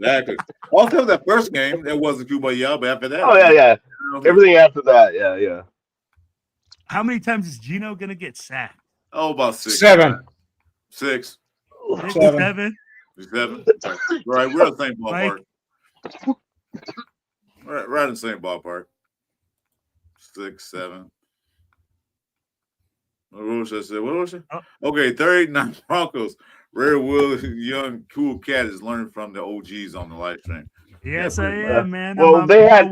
Exactly. Also, that first game, it wasn't kumbaya, but after that. Oh, yeah. Everything after that, yeah. How many times is Gino going to get sacked? Oh, about 6. 7. 6. 7. 7. Right, we're in the same ballpark. Right in the same ballpark. 6, 7. What was it? Oh. Okay, 39 Broncos. Ray Will, young cool cat, is learning from the OGs on the live stream. Yes, I am, man. Well, they had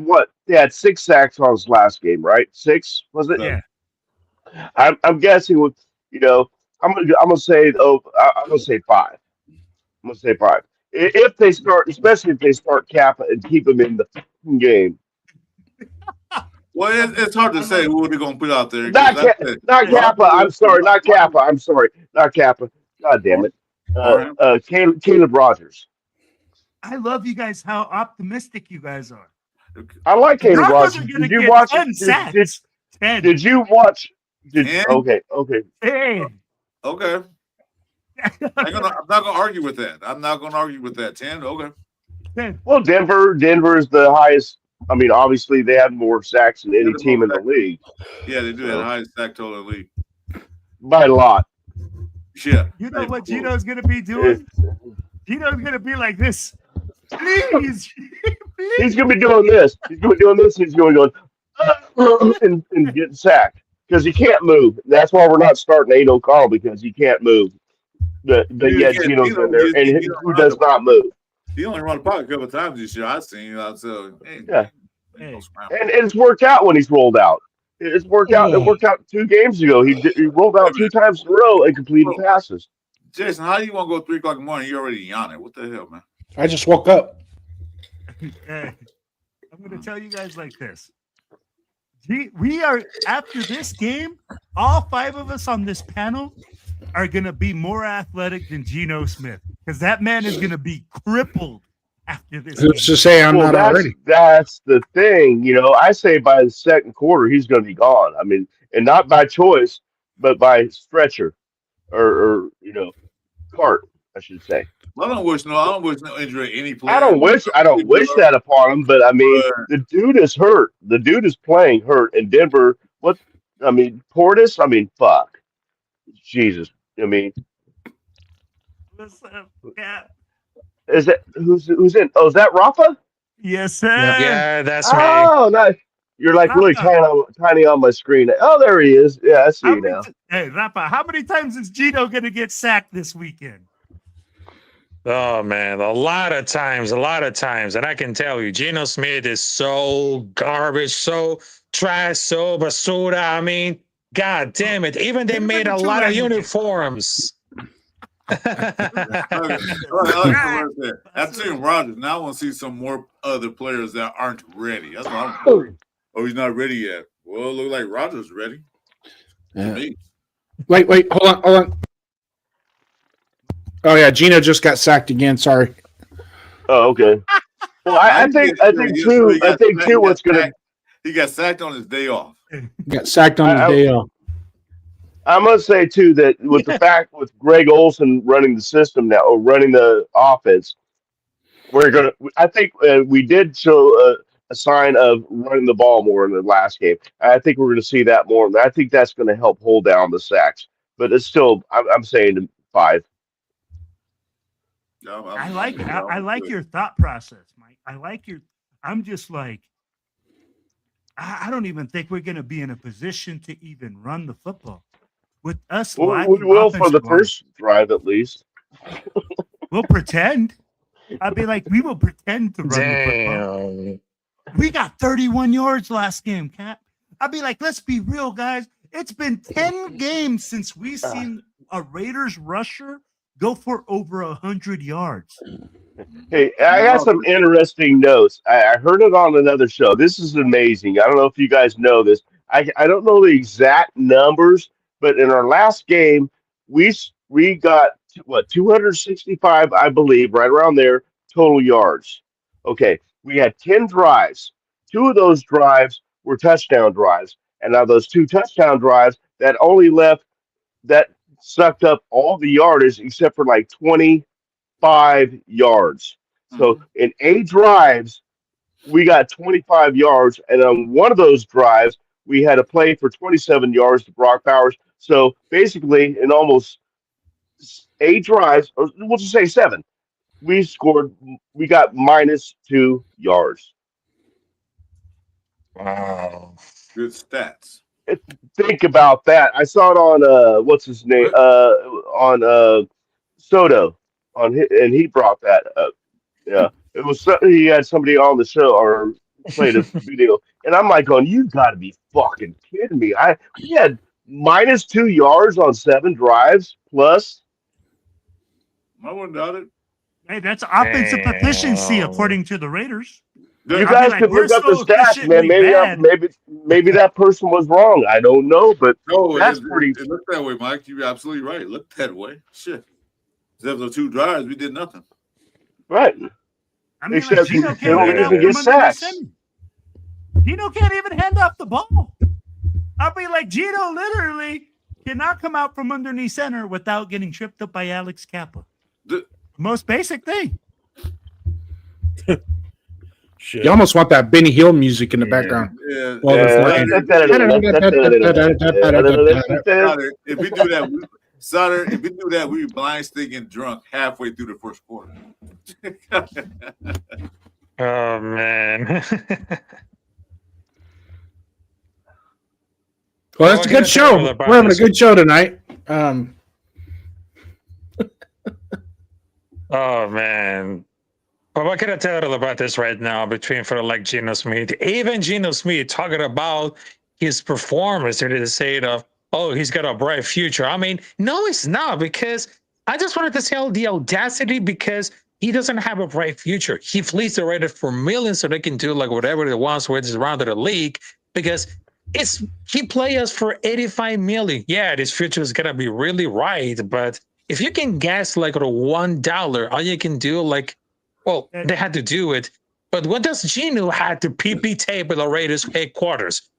what? They had 6 sacks on his last game, right? 6 was it? Yeah. I'm guessing with I'm gonna say 5. I'm gonna say 5. If they start, especially if they start Kappa and keep him in the game. Well, it's hard to say who they're going to put out there. Not Kappa. I'm sorry. Not Kappa. God damn it. Caleb Rogers. I love you guys. How optimistic you guys are. I like Caleb Rogers. Did you watch? 10 sacks. 10. Did you watch? 10? Okay. 10. Okay. I'm not gonna argue with that. 10. Okay. 10. Well, Denver is the highest. I mean, obviously they have more sacks than any team in the league. Yeah, they do have the highest sack total in the league by a lot. Yeah. You know what Gino's gonna be doing? Gino's gonna be like this. Please. He's gonna be doing this. He's going to and get sacked because he can't move. That's why we're not starting Aiden O'Connell because he can't move. Yet Gino's in there and who does not move. He only run the pocket a couple of times this year. I've seen. So and it's worked out when he's rolled out. It's worked out. It worked out 2 games ago. He rolled out 2 times in a row and completed passes. Jason, how do you want to go 3 o'clock in the morning? You're already yawning. What the hell, man? I just woke up. I'm going to tell you guys like this. We are, after this game, all 5 of us on this panel are going to be more athletic than Geno Smith because that man is going to be crippled after this. Who's to say I'm not already? That's the thing. I say by the second quarter, he's going to be gone. I mean, and not by choice, but by stretcher. or Cart, I should say. I don't wish no injury to any I player. don't wish that upon him, but I mean, the dude is hurt. The dude is playing hurt in Denver. What? I mean, Portis. I mean, fuck, Jesus. I mean, Yeah. is it who's in? Oh, is that Rafa? Yes, sir. Yeah, that's me. Oh, nice. You're like really tiny on my screen. Oh, there he is. Yeah, I see you now. Hey, Rafa, how many times is Gino going to get sacked this weekend? Oh man, a lot of times, and I can tell you, Geno Smith is so garbage, so trash, so basura. I mean, god damn it! Even they made a lot of uniforms. I've seen Rodgers. Now I want to see some more other players that aren't ready. That's what I'm doing. Oh, he's not ready yet. Well, it looks like Rodgers ready. Yeah. Wait, hold on. Oh yeah, Gino just got sacked again. Sorry. Oh, okay. Well, I think too. What's gonna? He got sacked on his day off. Got sacked on his day off. I must say too that with the fact with Greg Olson running the system now or running the offense, we're gonna. I think we did show a sign of running the ball more in the last game. I think we're going to see that more. I think that's going to help hold down the sacks. But it's still, I'm saying 5. I like your thought process, Mike. I'm just like, I don't even think we're going to be in a position to even run the football with us. We will for the first drive at least. We'll pretend. I'd be like, we will pretend to run the football. We got 31 yards last game, Cap. I'd be like, let's be real, guys. It's been 10 games since we've seen a Raiders rusher go for over 100 yards. Hey, I got some interesting notes. I heard it on another show. This is amazing. I don't know if you guys know this. I don't know the exact numbers, but in our last game, we got 265, I believe, right around there, total yards. Okay, we had 10 drives. 2 of those drives were touchdown drives, and now those 2 touchdown drives that only left that sucked up all the yardage except for like 25 yards. So in 8 drives, we got 25 yards, and on one of those drives, we had a play for 27 yards to Brock Bowers. So basically, in almost 8 drives, or we'll just say 7, we got -2 yards. Wow. Good stats. Think about that. I saw it on what's his name? On Soto and he brought that up. Yeah. It was he had somebody on the show or played a video, and I'm like, you got to be fucking kidding me. We had -2 yards on 7 drives plus. I wouldn't doubt it. Hey, that's offensive efficiency according to the Raiders. You guys could look up the stats, man. Maybe that person was wrong. I don't know, but that's pretty. It looked that way, Mike. You're absolutely right. It looked that way. Shit. Except for 2 drives, we did nothing. Right. I mean, except Gino they don't even get sacks. Gino can't even hand off the ball. I'll be like, Gino literally cannot come out from underneath center without getting tripped up by Alex Kappa. Most basic thing. You almost want that Benny Hill music in the background. Yeah. If we do that, Sutter, if we do that, we be blind, stinking drunk halfway through the first quarter. Oh man. Well, it's a good show. We're having a good show tonight. Oh man. Well, what can I tell you about this right now between for like Geno Smith? Even Geno Smith talking about his performance, they say of, oh, he's got a bright future. I mean, no, it's not, because I just wanted to tell the audacity, because he doesn't have a bright future. He flees the Raiders for millions so they can do like whatever they want with his round of the league, because he play us for 85 million. Yeah, this future is gonna be really right, but if you can guess like $1, all you can do like, well, they had to do it. But what does Geno had to PP tape at the Raiders headquarters?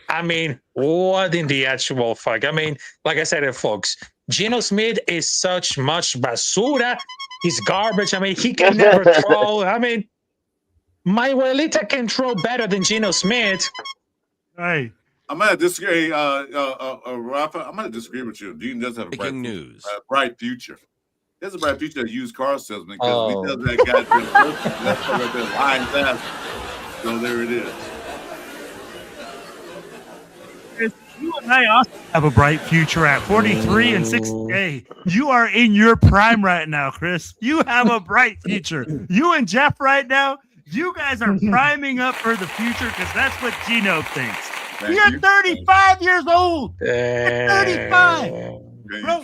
I mean, what in the actual fuck? I mean, like I said, folks, Geno Smith is such much basura. He's garbage. I mean, he can never throw. I mean, my abuelita can throw better than Geno Smith. Hey. I'm gonna disagree, Rafa. I'm gonna disagree with you. Dean does have a bright future. He has a bright future as a used car salesman because he does that goddamn person. That's what that lying ass. So there it is. You and I also have a bright future at 43 and 6. Hey, you are in your prime right now, Chris. You have a bright future. You and Jeff right now, you guys are priming up for the future because that's what Gino thinks. You're 35 years old. 35. Bro,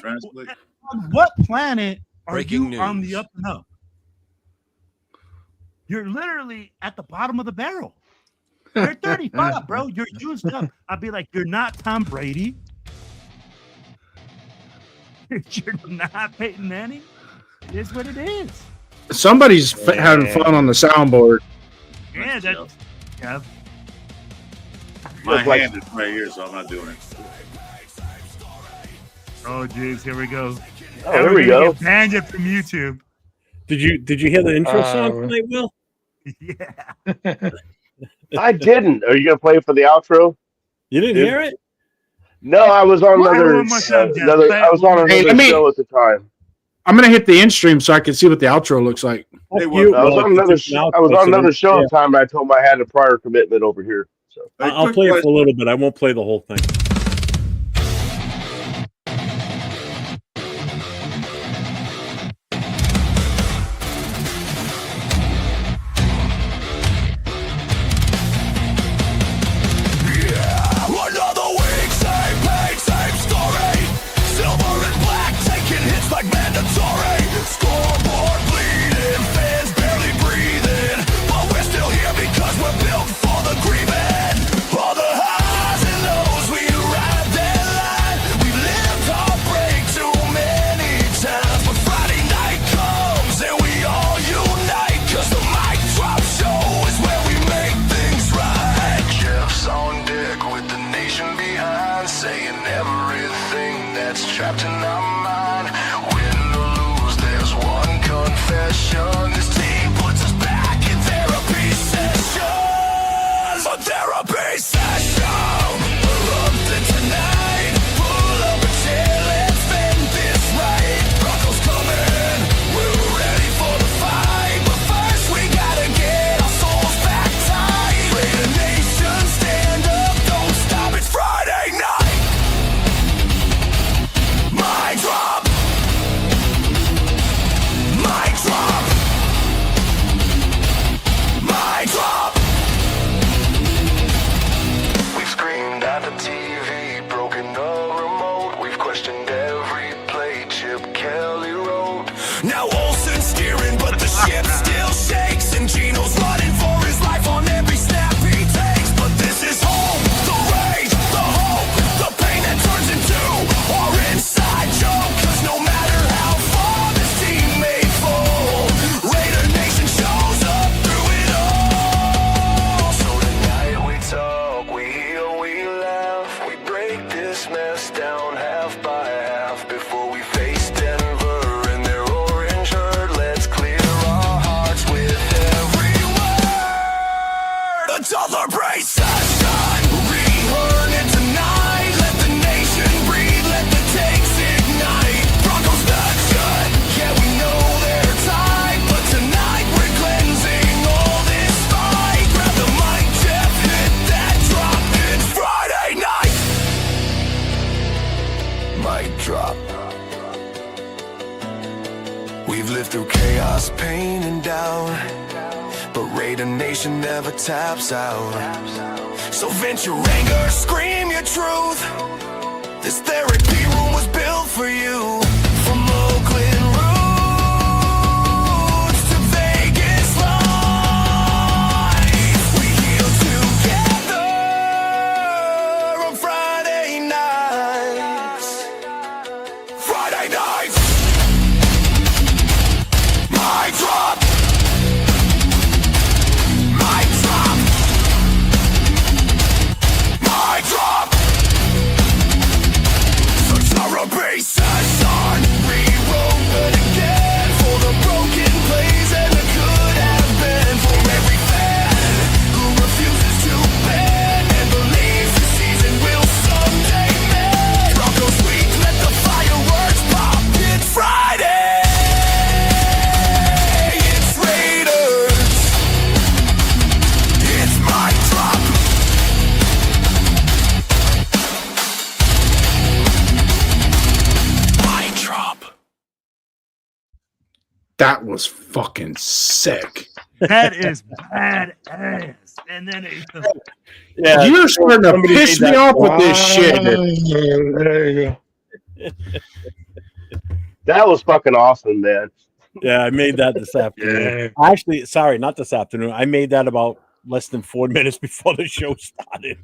on what planet are you on the up and up? You're literally at the bottom of the barrel. You're 35, bro. You're used up. I'd be like, you're not Tom Brady. You're not Peyton Manning. It is what it is. Somebody's having fun on the soundboard. Yeah, that's yeah. My hand is right here, so I'm not doing it. Oh, jeez, here we go. Oh, here we go. Banned it from YouTube. Did you hear the intro song tonight, Will? Yeah. I didn't. Are you gonna play for the outro? You didn't hear it? No, I was on another show at the time. I'm gonna hit the end stream so I can see what the outro looks like. I was on another show at the time, and I told him I had a prior commitment over here. So I'll play it for a little bit. I won't play the whole thing. Taps out. So vent your anger, scream your truth. This therapy room was built for you. From Oakland roots to Vegas life, we heal together on Friday nights. Friday nights. My drop. That was fucking sick. That is badass. And then Yeah, You're starting to somebody piss made me that- off with this shit. There you go. That was fucking awesome, man. Yeah, I made that this afternoon. Yeah. Actually, sorry, not this afternoon. I made that about less than 4 minutes before the show started.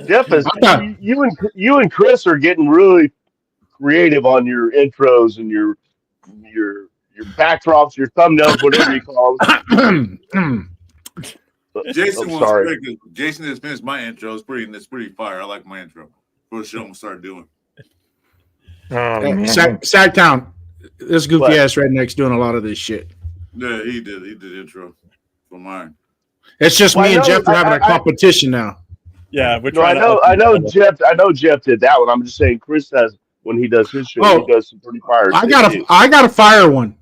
Jeff is I thought- you and Chris are getting really creative on your intros and your backdrops, your thumbnails, whatever you call them. Jason I'm was sorry. great 'cause Jason has finished my intro. It's pretty fire. I like my intro. For the show, I'm gonna start doing. Sacktown. This goofy What? ass redneck's doing a lot of this shit. Yeah, he did. He did intro for mine. It's just Well, me I and know- Jeff are having a I- competition now. Yeah, we're No, trying I know Jeff did that one. I'm just saying Chris has when he does his show, Oh, he does some pretty fire. I shit, got too. a fire one.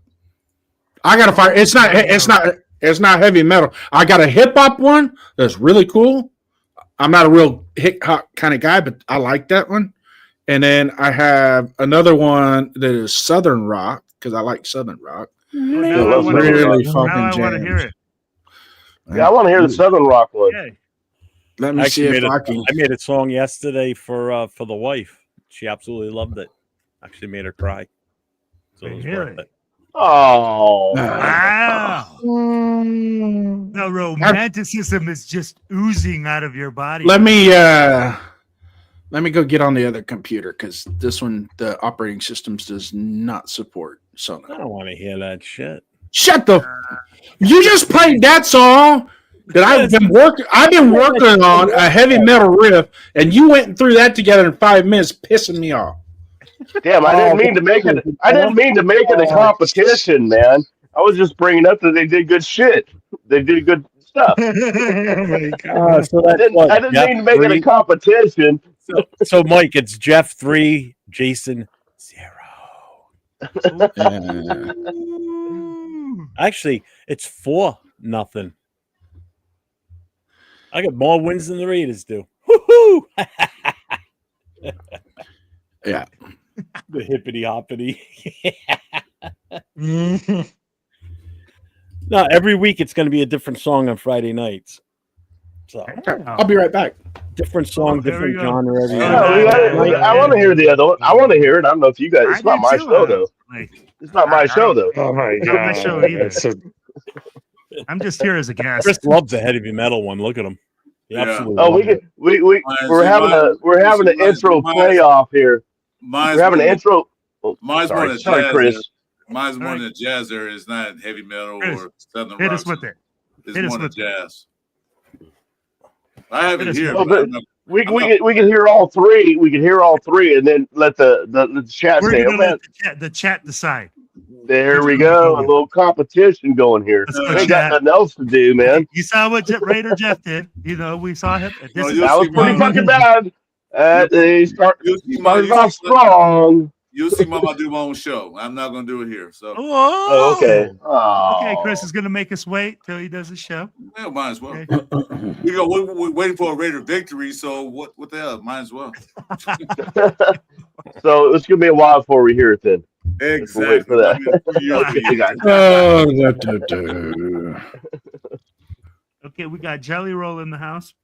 I got a fire. It's not heavy metal. I got a hip hop one that's really cool. I'm not a real hip hop kind of guy, but I like that one. And then I have another one that is Southern rock because I like Southern rock. now I love want to hear really it. fucking Now I want to hear jams. it. Yeah, I want to hear the Southern Rock one. Okay. Let I me see actually if I can. I made a song yesterday for the wife. She absolutely loved it. Actually made her cry. So it was worth Really? it. Oh, Wow. The romanticism is just oozing out of your body. Let me go get on the other computer because this one the operating systems does not support. So I don't want to hear that shit. shut the. You just played that song that I've been working on a heavy metal riff, and you went and threw that together in 5 minutes, pissing me off. damn! I didn't mean to make it. I didn't mean to make it a competition, man. I was just bringing up that they did good shit. They did good stuff. Oh my God. So I that's didn't, what, I didn't Jeff mean to make it a 3? competition. So Mike, it's Jeff 3, Jason 0. Actually, it's 4-0. I got more wins than the Raiders do. Woohoo! Yeah. The hippity hoppity. No, every week it's going to be a different song on Friday nights. So I'll be right back. different song, there we different go. genre. Every I want to hear the other one. I want to hear it. I don't know if you guys. It's I not do my too, show though. like, It's not my show though. Oh my Not my God. show either. It's a- I'm just here as a guest. Chris loves the heavy metal one. Look at him. He Yeah. absolutely Oh, loves it. we're having an intro playoff here. Mine's We're having an more- intro. Oh, Mine's more sorry, than sorry, jazz. Chris. Mine's more All than jazz. There is not heavy metal Chris, or southern Hit rock. us with it. It's hit us more than with it. jazz. I have Hit it us here. with it. but We can hear all three. We can hear all three, and then let the chat We're say, going "Oh to man, let the chat decide. there we go." A little competition going here. Let's go, We ain't got chat. nothing else to do, man. You saw what Raider Jeff did. You know, we saw him. This No, is, you'll That was see pretty mine. fucking bad. They started off strong. You'll see Mama do my own show. I'm not going to do it here. So, Oh, okay. Okay, Oh. Chris is going to make us wait till he does his show. yeah, might as well. Okay. We're waiting for a Raider victory. So, what the hell? Might as well. So it's gonna be a while before we hear it then. Exactly. We'll wait for that. Yeah. You guys. Okay, we got Jelly Roll in the house.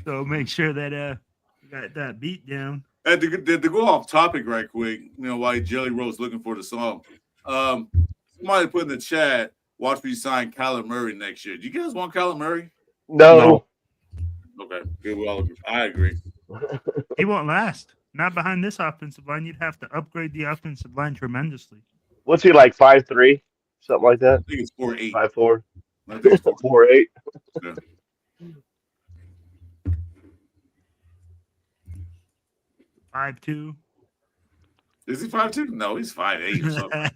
So make sure that we got that beat down. And to go off topic right quick, while Jelly Roll's looking for the song, somebody put in the chat, watch me sign Kyler Murray next year. Do you guys want Kyler Murray? No. Okay, good. We all agree. I agree. He won't last. Not behind this offensive line. You'd have to upgrade the offensive line tremendously. What's he like? 5'3", something like that. I think it's 4'8". 5'4", I think it's 4'8". 4'8". Yeah. 5'2". Is he 5'2"? No, he's 5'8" or something.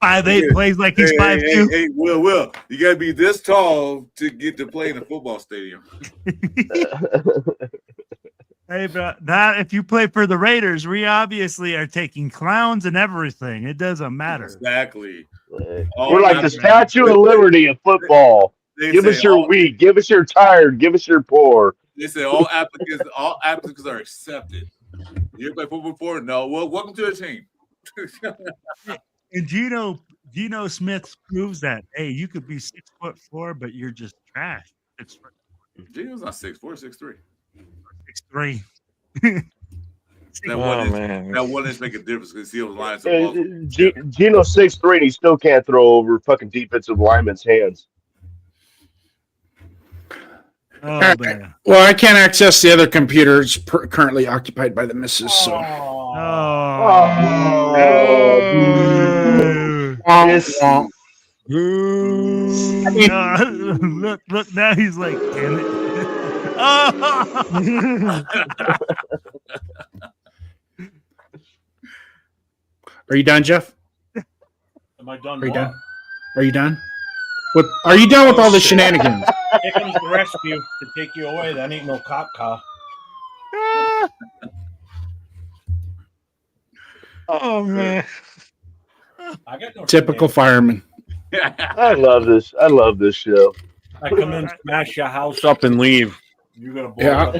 5'8" plays like he's 5'2". Hey, Will, you gotta be this tall to get to play in a football stadium. Hey, bro, that if you play for the Raiders, we obviously are taking clowns and everything. It doesn't matter. Exactly. We're like the Statue of Liberty of football. Give us your weak, give us your tired, give us your poor. They say all applicants are accepted. You ever play football before? No. Well, welcome to the team. And Geno Smith proves that. Hey, you could be 6'4", but you're just trash. Geno's not 6'4", 6'3". 6'3". That one inch make a difference because he was lines of Geno 6'3", and he still can't throw over fucking defensive linemen's hands. Oh, man. Well, I can't access the other computer. It's currently occupied by the missus. So. Look, now he's like, damn it. Are you done, Jeff? Am I done? Are you done? Are you done? What? Are you done with all the shenanigans? Here comes the rescue to take you away. That ain't no cop car. Oh man! I got no Typical fireman. I love this. I love this show. I come in, smash your house up, and leave. You got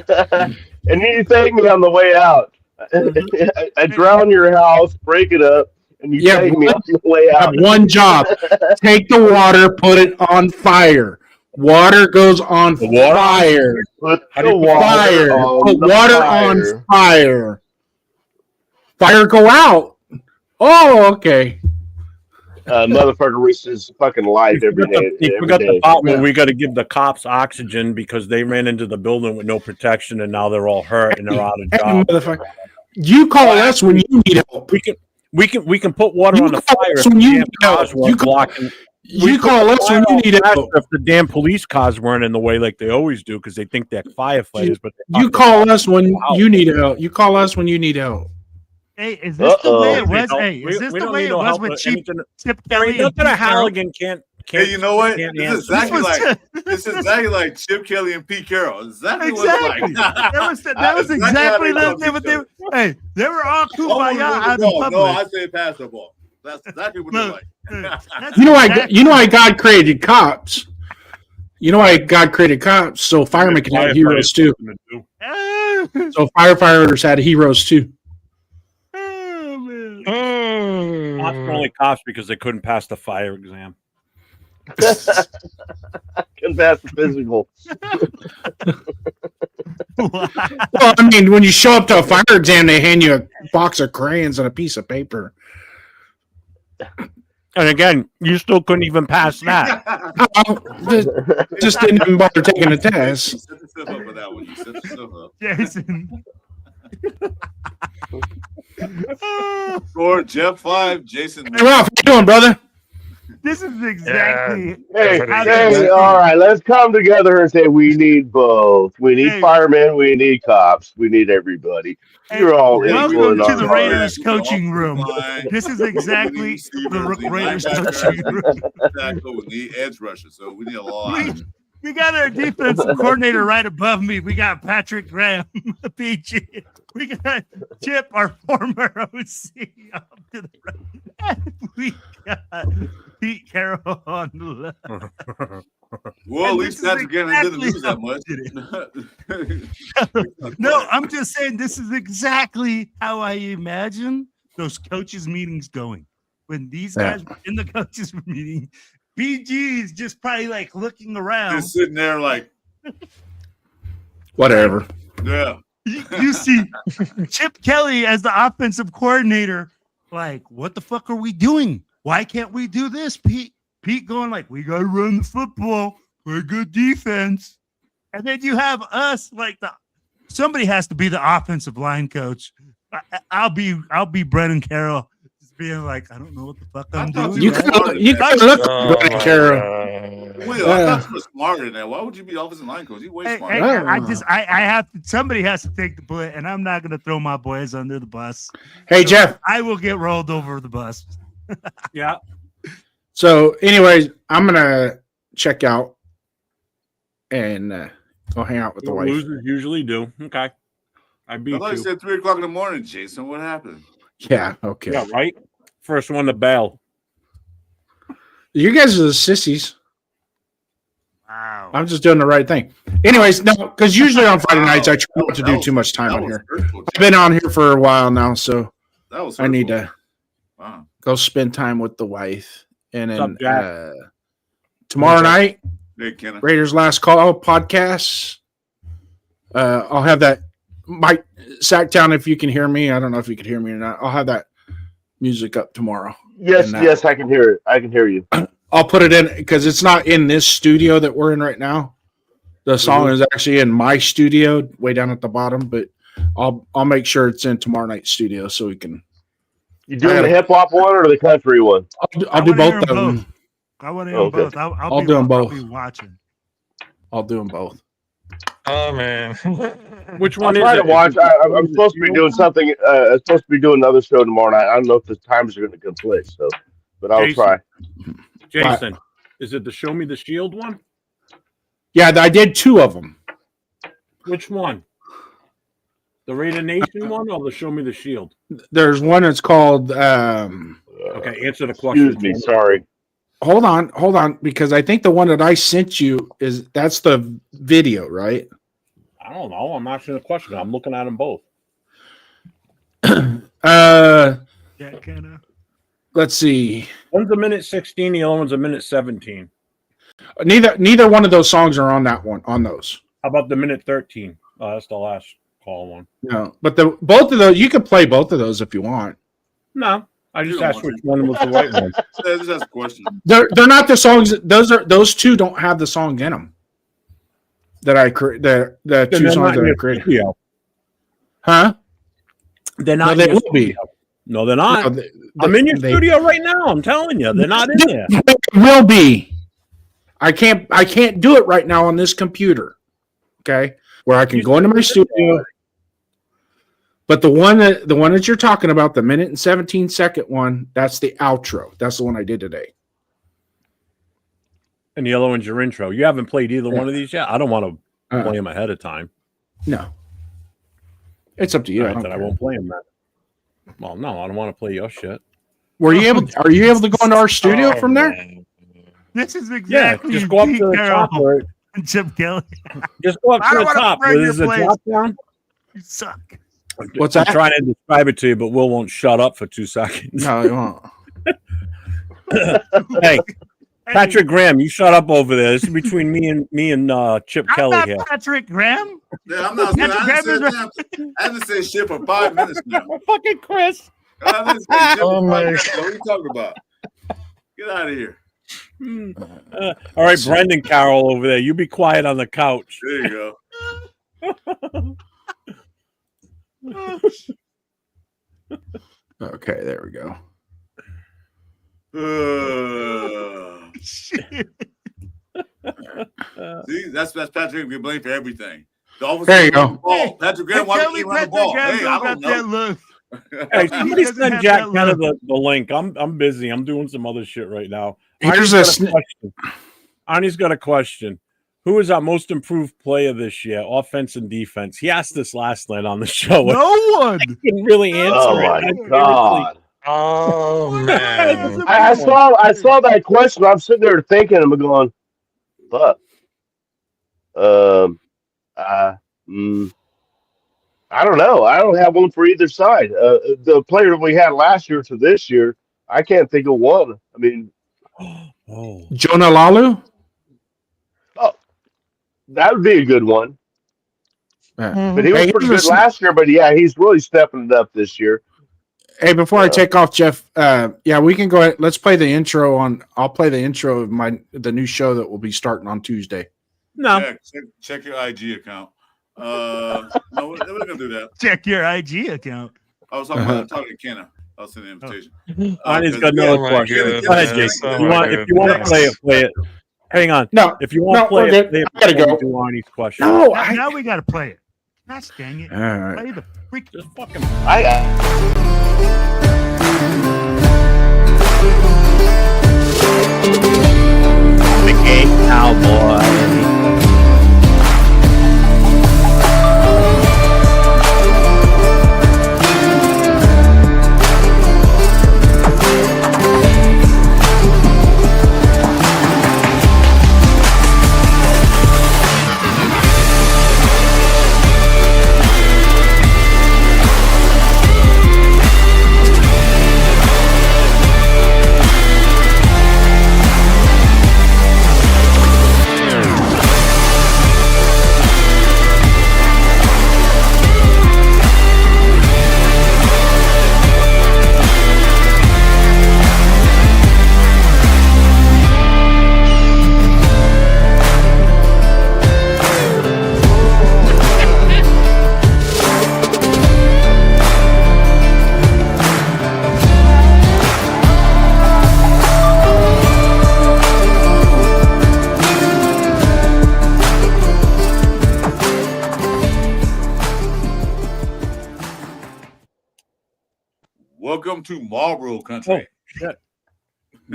a And you take me on the way out. I drown your house, break it up, and you take me on the way out. One job: take the water, put it on fire. Water goes on fire. Put the water on fire. Fire go out. Oh, okay. Motherfucker risks his fucking life every day. You forgot the part where we got to give the cops oxygen because they ran into the building with no protection and now they're all hurt and they're out of job. You call us when you need help. We can put water on the fire if when the you damn cars weren't blocking. You call us when you need help. If the damn police cars weren't in the way like they always do because they think they're firefighters. But you call us when you need help. You call us when you need help. Hey, is this the way it was? Hey, is this the way it was with Chip Kelly? Nothing a Halligan can't. Hey, you know what? This is exactly like Chip Kelly and Pete Carroll. Exactly what it's like. That was exactly what they were. Hey, they were all kumbaya out in public. No, I say pass the ball. That's exactly what they're like. You know why God created cops. You know why God created cops so firemen can have heroes too. So firefighters had heroes too. Cops were only cops because they couldn't pass the fire exam. Couldn't pass the physical. Well, I mean, when you show up to a fire exam, they hand you a box of crayons and a piece of paper. And again, you still couldn't even pass that. Just didn't even bother taking a test. Set yourself up for that one. You set yourself up. Jason. Score Jeff 5, Jason. Hey, Ralph, how you doing, brother? This is exactly. Hey, all right, let's come together and say we need both. We need firemen, we need cops, we need everybody. You're all welcome to the Raiders coaching room. This is exactly the Raiders coaching room. We need edge rushers, so we need a lot. We got our defensive coordinator right above me. We got Patrick Graham, PG. We got Chip, our former OC, up to the right. And we got Pete Carroll on the left. Well, at least that's again, I didn't lose that much. No, I'm just saying this is exactly how I imagine those coaches' meetings going. When these guys were in the coaches' meeting, BG is just probably like looking around. Just sitting there like, whatever. Yeah. You see Chip Kelly as the offensive coordinator, like, what the fuck are we doing? Why can't we do this? Pete going like, we got to run the football. We're good defense. And then you have us like somebody has to be the offensive line coach. I'll be Brennan Carroll. Being like, I don't know what the fuck I'm doing. You can look Brennan Carroll. Well, I thought you were smarter than that. Why would you be offensive line coach? You way smarter. I have to. Somebody has to take the bullet, and I'm not going to throw my boys under the bus. Hey, so Jeff, I will get rolled over the bus. Yeah. So, anyways, I'm gonna check out and go hang out with the wife. Losers usually do. Okay. I thought you said 3:00 in the morning, Jason. What happened? Yeah. Okay. Yeah. Right. First one to bail. You guys are the sissies. Wow. I'm just doing the right thing. Anyways, no, because usually on Friday nights I try not to do too much time on here. I've been on here for a while now, so I need to go spend time with the wife. And What's up, then Jack? tomorrow night, Hey, Kenna. Raiders Last Call podcast. I'll have that. Mike Sacktown, if you can hear me. I don't know if you can hear me or not. I'll have that music up tomorrow. Yes, yes, I can hear it. I can hear you. I'll put it in because it's not in this studio that we're in right now. The song is actually in my studio, way down at the bottom. But I'll make sure it's in tomorrow night's studio so we can. You doing the hip hop one or the country one? I'll do both of them. I want to hear both. I'll do them both. I'll be watching. I'll do them both. Oh man, Which one I'm is trying it? to watch. I'm supposed to be doing something. I'm supposed to be doing another show tomorrow night. I don't know if the times are going to conflict. So, but I'll Jason. try. Jason, is it the Show Me the Shield one? Yeah, I did 2 of them. Which one? The Raider Nation one or the Show Me the Shield? There's one that's called. Okay, answer the question. Excuse me. Sorry. Hold on, because I think the one that I sent you that's the video, right? I don't know. I'm asking the question. I'm looking at them both. Yeah, kind of. Let's see. One's a minute 16. The other one's a minute 17. Neither one of those songs are on that one. On those. How about the minute 13? That's the last call one. No, but both of those you can play both of those if you want. No, I just You don't asked want which one was the right one. Just ask a question. They're not the songs. Those 2 don't have the song in them. That I create the 2 songs that I created. Studio. Huh? They're not. No, in they your will be. studio. No, they're not. No, I'm in your they studio right now. I'm telling you, they're not in there. will be. I can't do it right now on this computer. Okay, where I can go into my studio. But the one that you're talking about, the minute and 17-second one, that's the outro. That's the one I did today. And the other one's your intro. You haven't played either one of these yet. I don't want to play them ahead of time. No, it's up to you. All right, then I won't play them then. Well, no, I don't want to play your shit. Are you able to go into our studio from there? man. This is exactly. Just go up to the top where it, Chip Kelly. just go up I to don't the wanna top. burn Where your there's a place. drop down. You suck. What's I'm that? trying to describe it to you, but Will won't shut up for 2 seconds. No, it won't. Hey, Patrick Graham, you shut up over there. This is between me and Chip I'm Kelly not here. Patrick Graham. Yeah, I'm not. I haven't said shit for 5 minutes now. Fucking Chris. I haven't said shit Oh for my 5 minutes. What are you talking about? Get out of here. All right, Brendan Carroll over there. You be quiet on the couch. There you go. Okay, there we go. See, that's Patrick. We blame for everything. The There you go. the ball. Patrick Graham, why Tell did he me run the Patrick ball? Graham Hey, I don't don't got that know. look. Hey, He somebody doesn't send have Jack that kind of look. the link. I'm busy. I'm doing some other shit right now. Here's Arnie's a got a question. Arnie's got a question. Who is our most improved player this year, offense and defense? He asked this last night on the show. No one. I couldn't really answer Oh it. my god! Oh man. I saw that question. I'm sitting there thinking. I'm going, fuck. I don't know. I don't have one for either side. The player that we had last year to this year, I can't think of one. I mean, Oh, Jonah Lalu. that would be a good one. But he was Hey, pretty here's good a- last year. But yeah, he's really stepping it up this year. Hey, before I take off, Jeff. Yeah, we can go ahead. Let's play the intro on. I'll play the intro of the new show that will be starting on Tuesday. no. Yeah, check your IG account. No, we're gonna do that. Check your IG account. I was talking to Kenna. I'll send the invitation. Arnie's got yeah, another my question. goodness. Go ahead, Jason. Oh If you my want to goodness. play it. Hang on. No, If you want to No, play we're it, good. play it I gotta before go. we do Arnie's question. no. Now we got to play it. Gosh dang it. All right. Play the freak. Just fucking. The gay cowboy. Welcome to Marlboro country. Shit.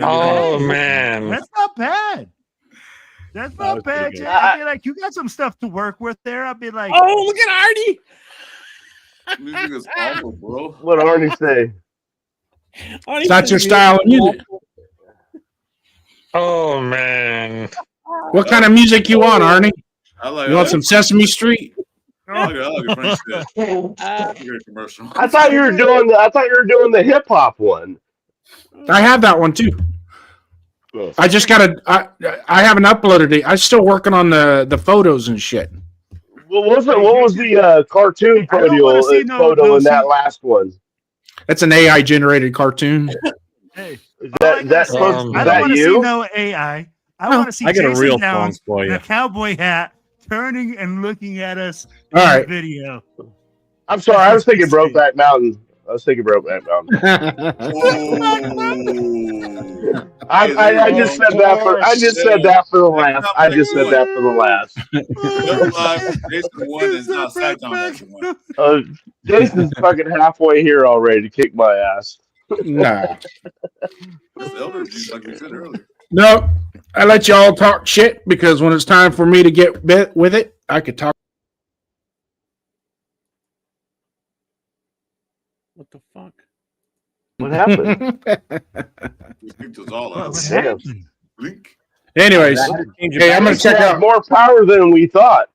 Oh man, That's not bad. That's not bad. pretty good. I'd be like, you got some stuff to work with there. I'd be like, Oh, look at Artie. Music is awful, bro. What Arnie say? It's not your style of music. oh man. What kind of music you want, Arnie? I like. You want some Sesame Street? I like a French shit. Great commercial. I thought you were doing the hip hop one. I have that one too. I just gotta. I haven't uploaded it. I'm still working on the photos and shit. What was the cartoon I don't wanna see photo in that last one? That's an AI generated cartoon. hey, Is that I that don't is don't that want to see you? no AI. I want to see I got a Jason real Downs song for in you. a cowboy hat, turning and looking at us All in right. the video. I'm sorry, I was thinking Brokeback Mountain. I just said that for the last. I just said that for the last. Jason won is not sat down. Jason's fucking halfway here already to kick my ass. Nah. It's elder abuse, like we said earlier. Nope. I let y'all talk shit because when it's time for me to get bit with it, I could talk. What the fuck? What happened? He kicked us all What out. happened? Blink. Anyways, hey, I'm gonna check out. More power than we thought.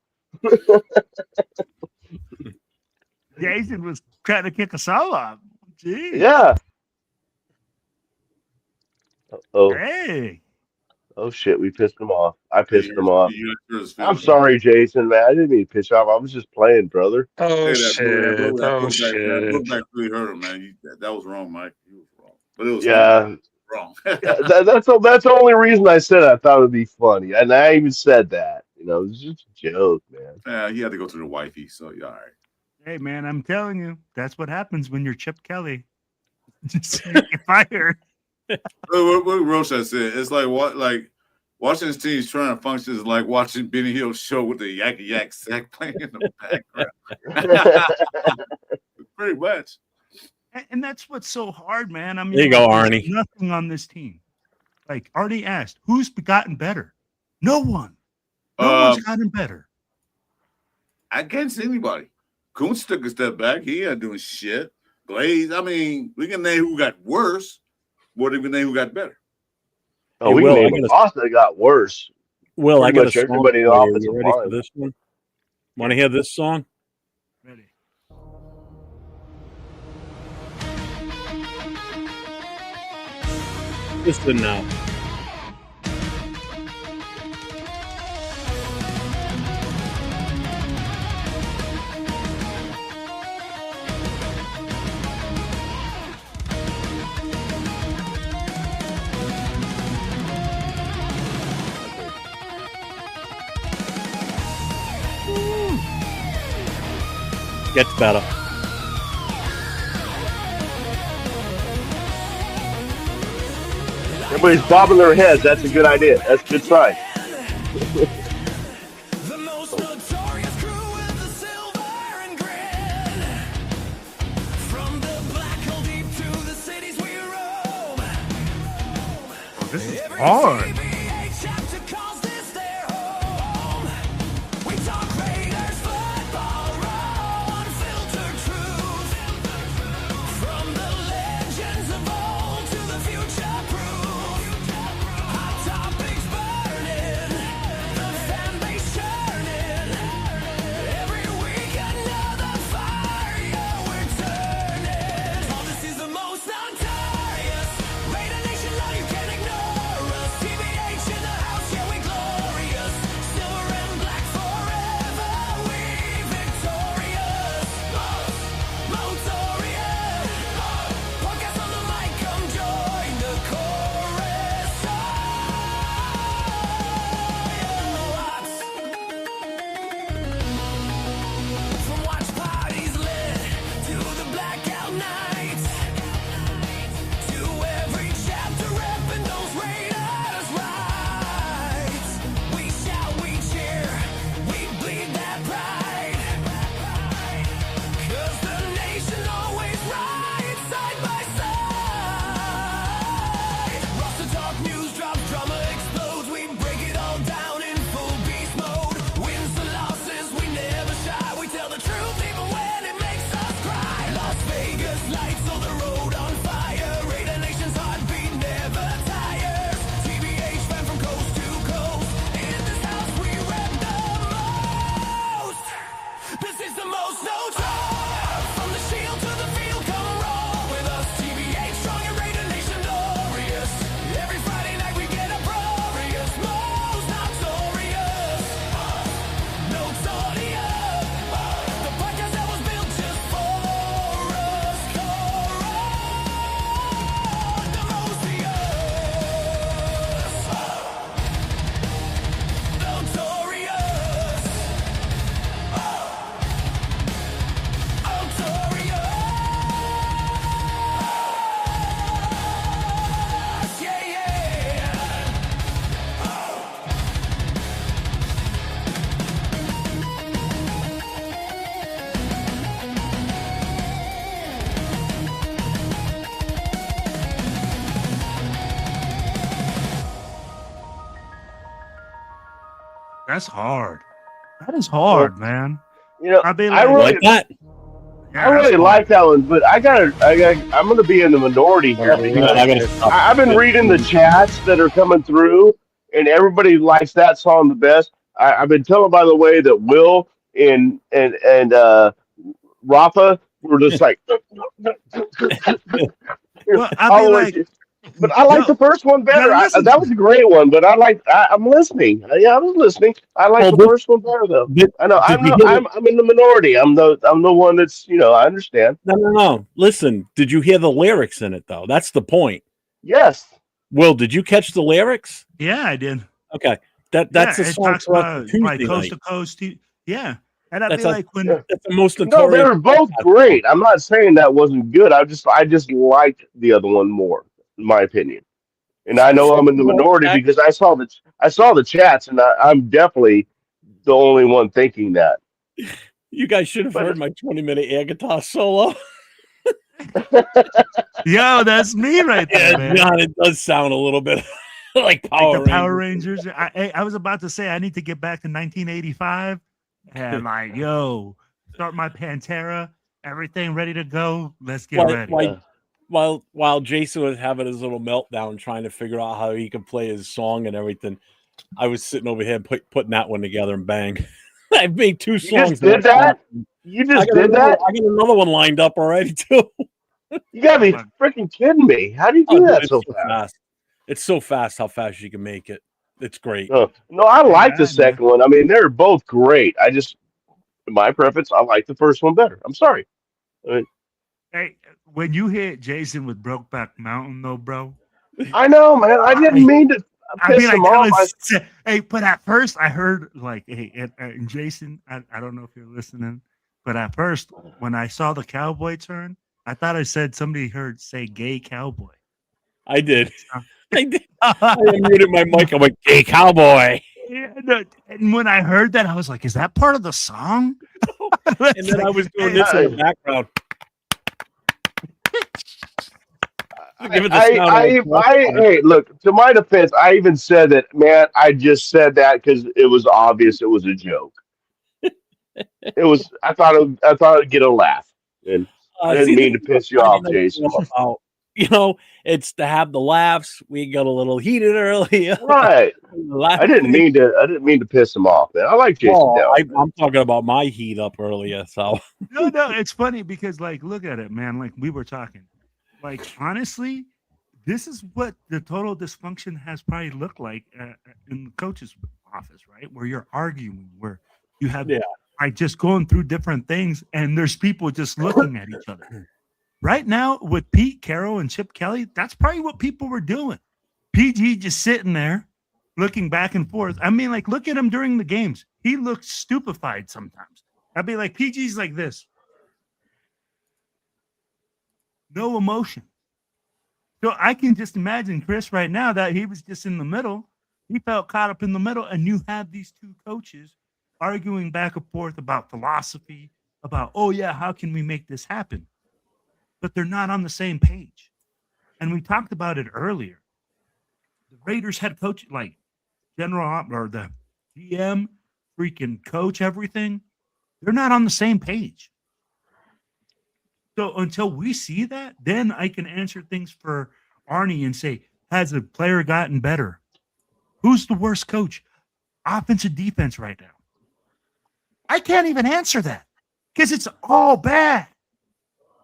Jason was trying to kick us all off. Jeez. Yeah. Oh. Hey. Oh shit, we pissed him off. I pissed him off. You got yours, I'm Phil. sorry, Jason, man. I didn't mean to piss you off. I was just playing, brother. Oh Hey, shit. that Oh That shit. Brokeback really hurt him, man. That was wrong, Mike. You was wrong. But it was Yeah. wrong. That's the only reason I said I thought it'd be funny. And I even said that. You know, it was just a joke, man. Yeah, he had to go to the wifey, so yeah, all right. Hey, man, I'm telling you, that's what happens when you're Chip Kelly. Just get fired. What Rocha said, it's like what, like watching this team's trying to function is like watching Benny Hill's show with the yakky yak sack playing in the background. Pretty much. And that's what's so hard, man. I mean, There you go, there's Arnie. Nothing on this team. Like Arnie asked, who's gotten better? No one. No one's gotten better. I can't see anybody. Kuntz took a step back. He ain't doing shit. Glaze, I mean, we can name who got worse. What do we name who got better? Oh, Hey, we Will, can name Austin that got worse. Will, I Pretty got a much song everybody in the for you. offensive You ready for line. this one? Want to hear this song? Ready. Listen now. Gets better. Everybody's bobbing their heads. That's a good idea. That's a good sign. The most notorious crew with the silver and grin. From the black hole deep to the cities we roam. This is hard. TBH chapter calls this their home. We talk Raiders football, raw, unfiltered truth. From the legends of old to the future proof. Hot topics burning, the fan base churning. Every week another fire, yeah, we're turning. Oh, this is the most notorious. Raider Nation, now you can't ignore us. TBH That's hard. That is hard, man. I mean, like that. I really like that one, but I'm going to be in the minority here because I've been reading the chats that are coming through, and everybody likes that song the best. I've been told, by the way, that Will and Rafa were just like, well, I mean, like, but I like the first one better. That was a great one, but I'm listening. Yeah, I was listening. I like the first one better though. I know. I'm in the minority. I'm the one that's I understand. No. Listen, did you hear the lyrics in it though? That's the point. Yes. Will, did you catch the lyrics? Yeah, I did. Okay, that's a song talks about like coast to coast. Yeah, and I feel like when that's the most no, they were both great. I'm not saying that wasn't good. I just liked the other one more, in my opinion. And I know I'm in the minority because I saw the chats, and I'm definitely the only one thinking that. You guys should have heard my 20-minute air guitar solo. Yo, that's me right there, man. God, it does sound a little bit like Power Rangers. I was about to say I need to get back to 1985 and like, yo, start my Pantera, everything ready to go. Let's get ready. While Jason was having his little meltdown trying to figure out how he could play his song and everything, I was sitting over here putting that one together and bang. I've made 2 songs. You just did that? You just did that? I got another one lined up already too. You gotta be freaking kidding me. How do you do that so fast? It's so fast how fast you can make it. It's great. No, I like the second one. I mean, they're both great. I just, in my preference, I like the first one better. I'm sorry. Hey, when you hit Jason with Brokeback Mountain, though, bro. I know, man. I didn't mean to piss him off. Hey, but at first I heard like, hey, and Jason, I don't know if you're listening, but at first when I saw the cowboy turn, I thought I said somebody heard say gay cowboy. I did. I did. I muted my mic. I went, gay cowboy. Yeah, and when I heard that, I was like, is that part of the song? And then I was doing this in the background. Hey, look, to my defense, I even said that, man, I just said that because it was obvious it was a joke. I thought it'd get a laugh. And I didn't mean to piss you off, Jason. It's to have the laughs. We got a little heated earlier. Right. I didn't mean to piss him off, man. I like Jason. I'm talking about my heat up earlier. So no, it's funny because like, look at it, man. Like we were talking. Like, honestly, this is what the total dysfunction has probably looked like in the coach's office, right? Where you're arguing, where you have like just going through different things, and there's people just looking at each other. Right now, with Pete Carroll and Chip Kelly, that's probably what people were doing. PG just sitting there, looking back and forth. I mean, like, look at him during the games. He looked stupefied sometimes. I'd be like, PG's like this. No emotion. So I can just imagine Chris right now that he was just in the middle. He felt caught up in the middle, and you have these 2 coaches arguing back and forth about philosophy, about, oh, yeah, how can we make this happen? But they're not on the same page. And we talked about it earlier. The Raiders head coach, like general or the GM, freaking coach, everything, they're not on the same page. So until we see that, then I can answer things for Arnie and say, has a player gotten better? Who's the worst coach? Offense or defense right now? I can't even answer that because it's all bad.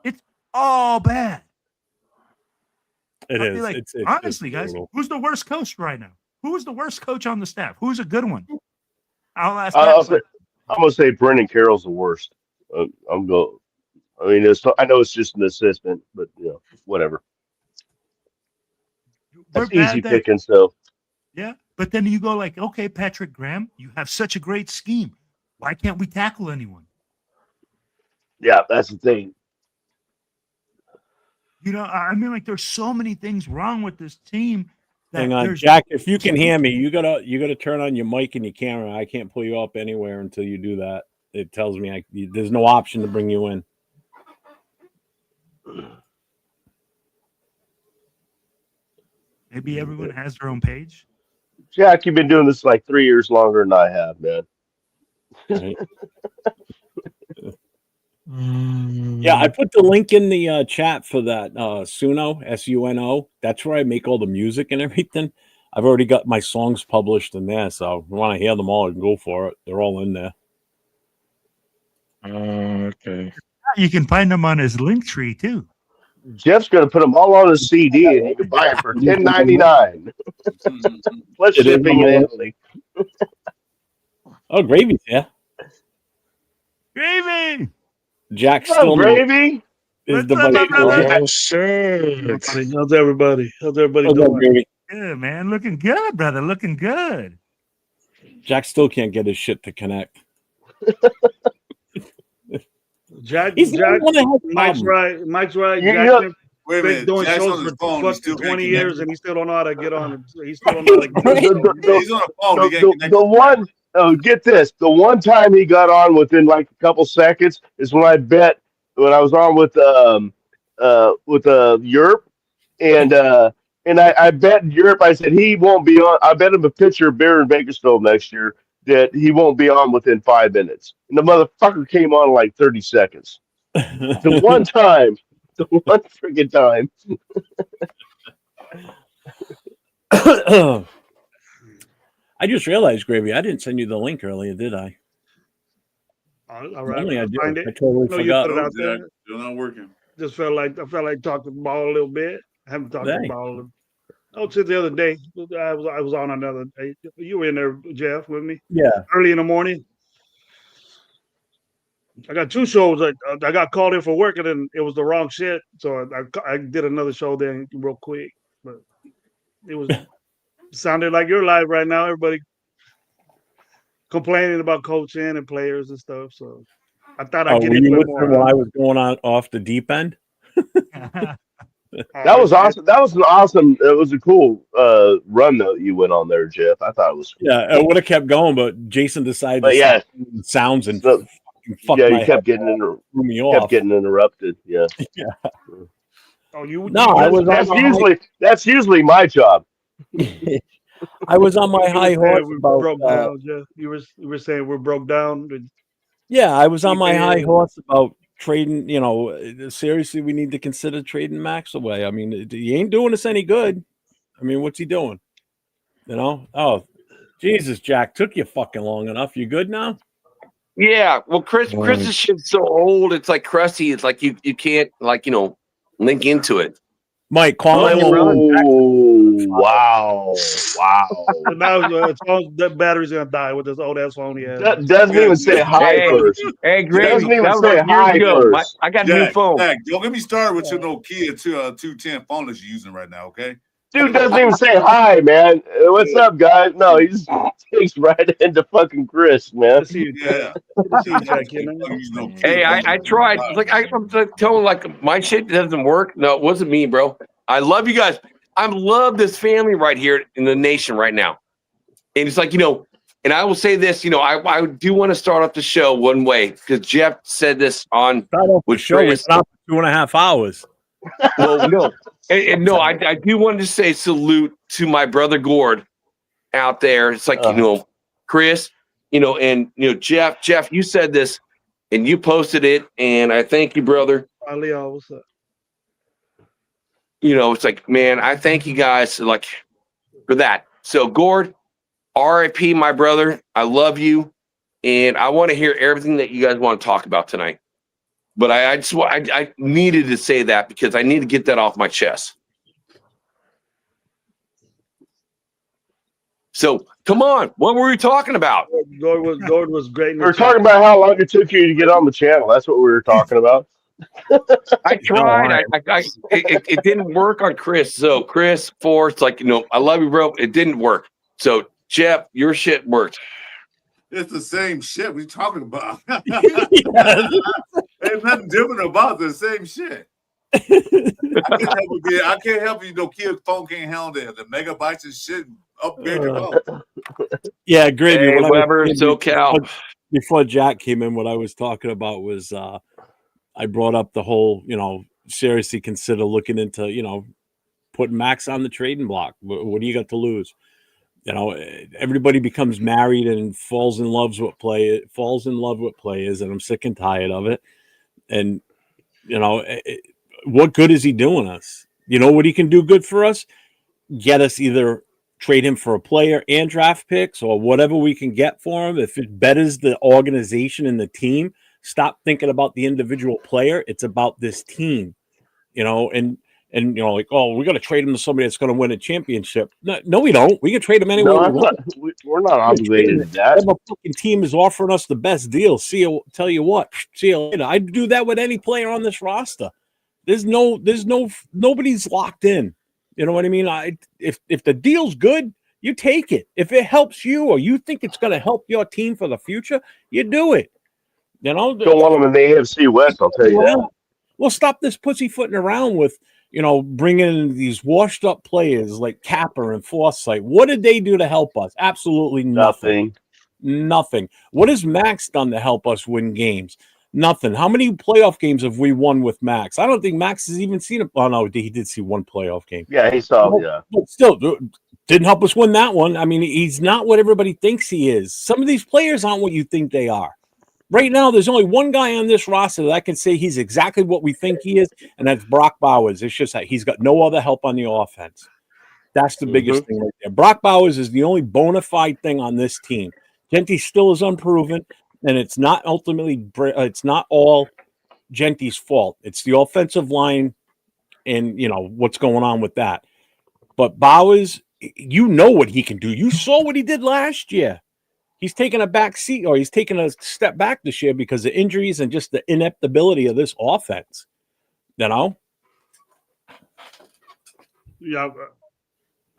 It's all bad. It is. Like, it's honestly, guys, who's the worst coach right now? Who's the worst coach on the staff? Who's a good one? I'll ask. I'm gonna say Brendan Carroll's the worst. I'm going. I mean, I know it's just an assistant, but whatever. That's easy picking. So, yeah, but then you go like, okay, Patrick Graham, you have such a great scheme. Why can't we tackle anyone? Yeah, that's the thing. I mean, like, there's so many things wrong with this team. Hang on, Jack. If you can hear me, you gotta turn on your mic and your camera. I can't pull you up anywhere until you do that. It tells me there's no option to bring you in. Maybe everyone has their own page. Jack, you've been doing this like 3 years longer than I have, man. Right. Yeah, I put the link in the chat for that Suno, Suno. That's where I make all the music and everything. I've already got my songs published in there, so if you want to hear them all, you can go for it. They're all in there. Okay. You can find them on his link tree too. Jeff's going to put them all on a CD, and you can buy it for $10.99 plus shipping and handling. Oh, Gravy's here. Gravy. Jack's What's up, still Gravy? is What's up, my brother? Oh shit! How's everybody? How's everybody What's up, doing? Gravy? Good, man. Looking good, brother. Looking good. Jack still can't get his shit to connect. Jack, He's the Jack, one that has Mike's problems. right. Mike's right. You Jack's know- been Wait a minute. doing Jack's on shows his for phone. He still fucking can't 20 connect. years, and he still don't know how to get on. He still don't know how to get on. He's on the phone. He can't connect. The one, oh, get this. The one time he got on within like a couple seconds is when I bet when I was on with Europe, and I bet Europe. I said he won't be on. I bet him a pitcher of beer in Bakersfield next year that he won't be on within 5 minutes. And the motherfucker came on in like 30 seconds. The one time, the one freaking time. I just realized, Gravy, I didn't send you the link earlier, did I? All right, Normally I I'll do. find I it. totally No, you forgot. put it out Jack, there. you're not working. I felt like talking the ball a little bit. I haven't talked Dang. the ball. Oh, since the other day, I was on another day. You were in there, Jeff, with me Yeah. early in the morning. I got 2 shows. I got called in for work, and then it was the wrong shit. So I did another show then real quick. But it was sounded like you're live right now. Everybody complaining about coaching and players and stuff. So I thought I'd get Were you into it listening more. while I was going on off the deep end? That was awesome. That was an awesome. It was a cool run that you went on there, Jeff. I thought it was. Cool. Yeah, I would have kept going, but Jason decided But to yeah, sounds and so, fuck yeah, my you kept head, getting threw me kept off. getting interrupted. Yeah. Oh, you? No, I was That's usually my job. I was on my high horse We about broke down, Jeff. You were saying we're broke down. yeah, I was on my Yeah. high horse about trading, seriously, we need to consider trading Max away. I mean, he ain't doing us any good. I mean, what's he doing? Oh, Jesus, Jack, took you fucking long enough. You good now? Yeah. Well, Chris's shit's so old, it's like crusty. It's like you can't link into it. Mike, call him. Wow. And now that battery's gonna die with this old ass phone he has. That doesn't even say hi first. Hey, Gravy, Doesn't even that was say like years hi ago. first. I got a new Jack, phone. Jack, don't get me started with your Nokia 210 phone that you're using right now, okay? Dude doesn't even say hi, man. What's up, guys? No, he just takes right into fucking Chris, man. Yeah. Hey, I tried. Like I'm telling, like my shit doesn't work. No, it wasn't me, bro. I love you guys. I love this family right here in the nation right now. And it's like, and I will say this, I do want to start off the show one way because Jeff said this on with show. It's not 2.5 hours. Well, no, and no, I do want to say salute to my brother Gord out there. It's like Chris, and Jeff, you said this, and you posted it, and I thank you, brother. Leo, what's up? It's like, man, I thank you guys for that. So Gord, RIP, my brother, I love you, and I want to hear everything that you guys want to talk about tonight. But I needed to say that because I need to get that off my chest. So come on, what were we talking about? Gord was great. We were talking about how long it took you to get on the channel. That's what we were talking about. I tried. It didn't work on Chris. So Chris, Forrest, I love you, bro. It didn't work. So Jeff, your shit worked. It's the same shit we talking about. There's nothing different about the same shit. I can't help you. Nokia phone can't handle the megabytes and shit. Upgrade your phone. Yeah, Gravy. Hey, Weber, SoCal. Before Jack came in, what I was talking about was I brought up the whole, seriously consider looking into, putting Max on the trading block. What do you got to lose? You know, everybody becomes married and falls in love with players, and I'm sick and tired of it. And you know, what good is he doing us? You know what he can do good for us? Get us either trade him for a player and draft picks or whatever we can get for him. If it betters the organization and the team, stop thinking about the individual player. It's about this team, you know, and you know, like, oh, we got to trade him to somebody that's going to win a championship. No, we don't. We can trade him anywhere we want. We're not obligated to that. If a fucking team is offering us the best deal, tell you what, see you later. I'd do that with any player on this roster. Nobody's locked in. You know what I mean? If the deal's good, you take it. If it helps you or you think it's going to help your team for the future, you do it. You know, don't want them in the AFC West. I'll tell you that. Well, stop this pussyfooting around with, you know, bringing these washed up players like Capper and Forsythe. What did they do to help us? Absolutely nothing. Nothing. What has Max done to help us win games? Nothing. How many playoff games have we won with Max? I don't think Max has even seen it. Oh, no, he did see one playoff game. Yeah, he saw, yeah. But still, didn't help us win that one. I mean, he's not what everybody thinks he is. Some of these players aren't what you think they are. Right now, there's only one guy on this roster that I can say he's exactly what we think he is, and that's Brock Bowers. It's just that he's got no other help on the offense. That's the biggest thing right there. Brock Bowers is the only bona fide thing on this team. Genty still is unproven, and it's not all Genty's fault. It's the offensive line and, you know, what's going on with that. But Bowers, you know what he can do. You saw what he did last year. He's taken a back seat, or he's taken a step back this year because of injuries and just the ineptability of this offense. You know? Yeah,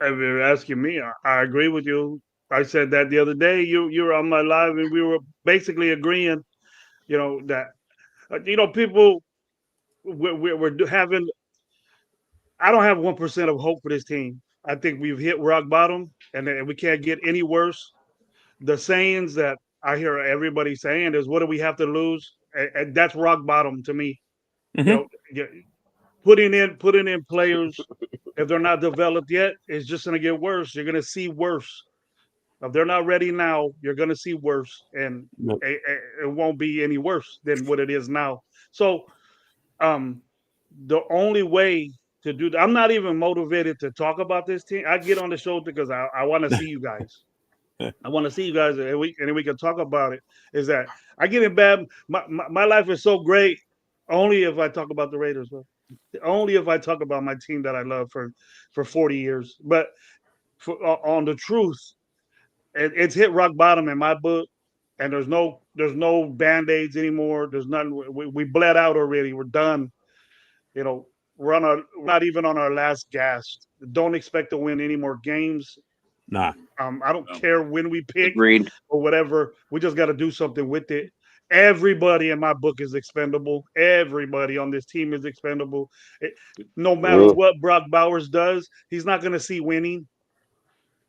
if you're asking me, I agree with you. I said that the other day. You were on my live, and we were basically agreeing. You know that, people we're having. I don't have 1% of hope for this team. I think we've hit rock bottom, and we can't get any worse. The sayings that I hear everybody saying is, "What do we have to lose?" And that's rock bottom to me. Mm-hmm. You know, putting in players, if they're not developed yet, it's just going to get worse. You're going to see worse. If they're not ready now, you're going to see worse, and it won't be any worse than what it is now. So, the only way to do that, I'm not even motivated to talk about this team. I get on the show because I want to see you guys. I want to see you guys, and we can talk about it. Is that I get in bad. My life is so great only if I talk about the Raiders. Bro. Only if I talk about my team that I love for 40 years. But on the truth, it's hit rock bottom in my book, and there's no Band-Aids anymore. There's nothing. We bled out already. We're done. You know, we're not even on our last gasp. Don't expect to win any more games. Nah. I don't care when we pick Agreed. or whatever. We just got to do something with it. Everybody in my book is expendable. Everybody on this team is expendable. No matter what Brock Bowers does, he's not going to see winning.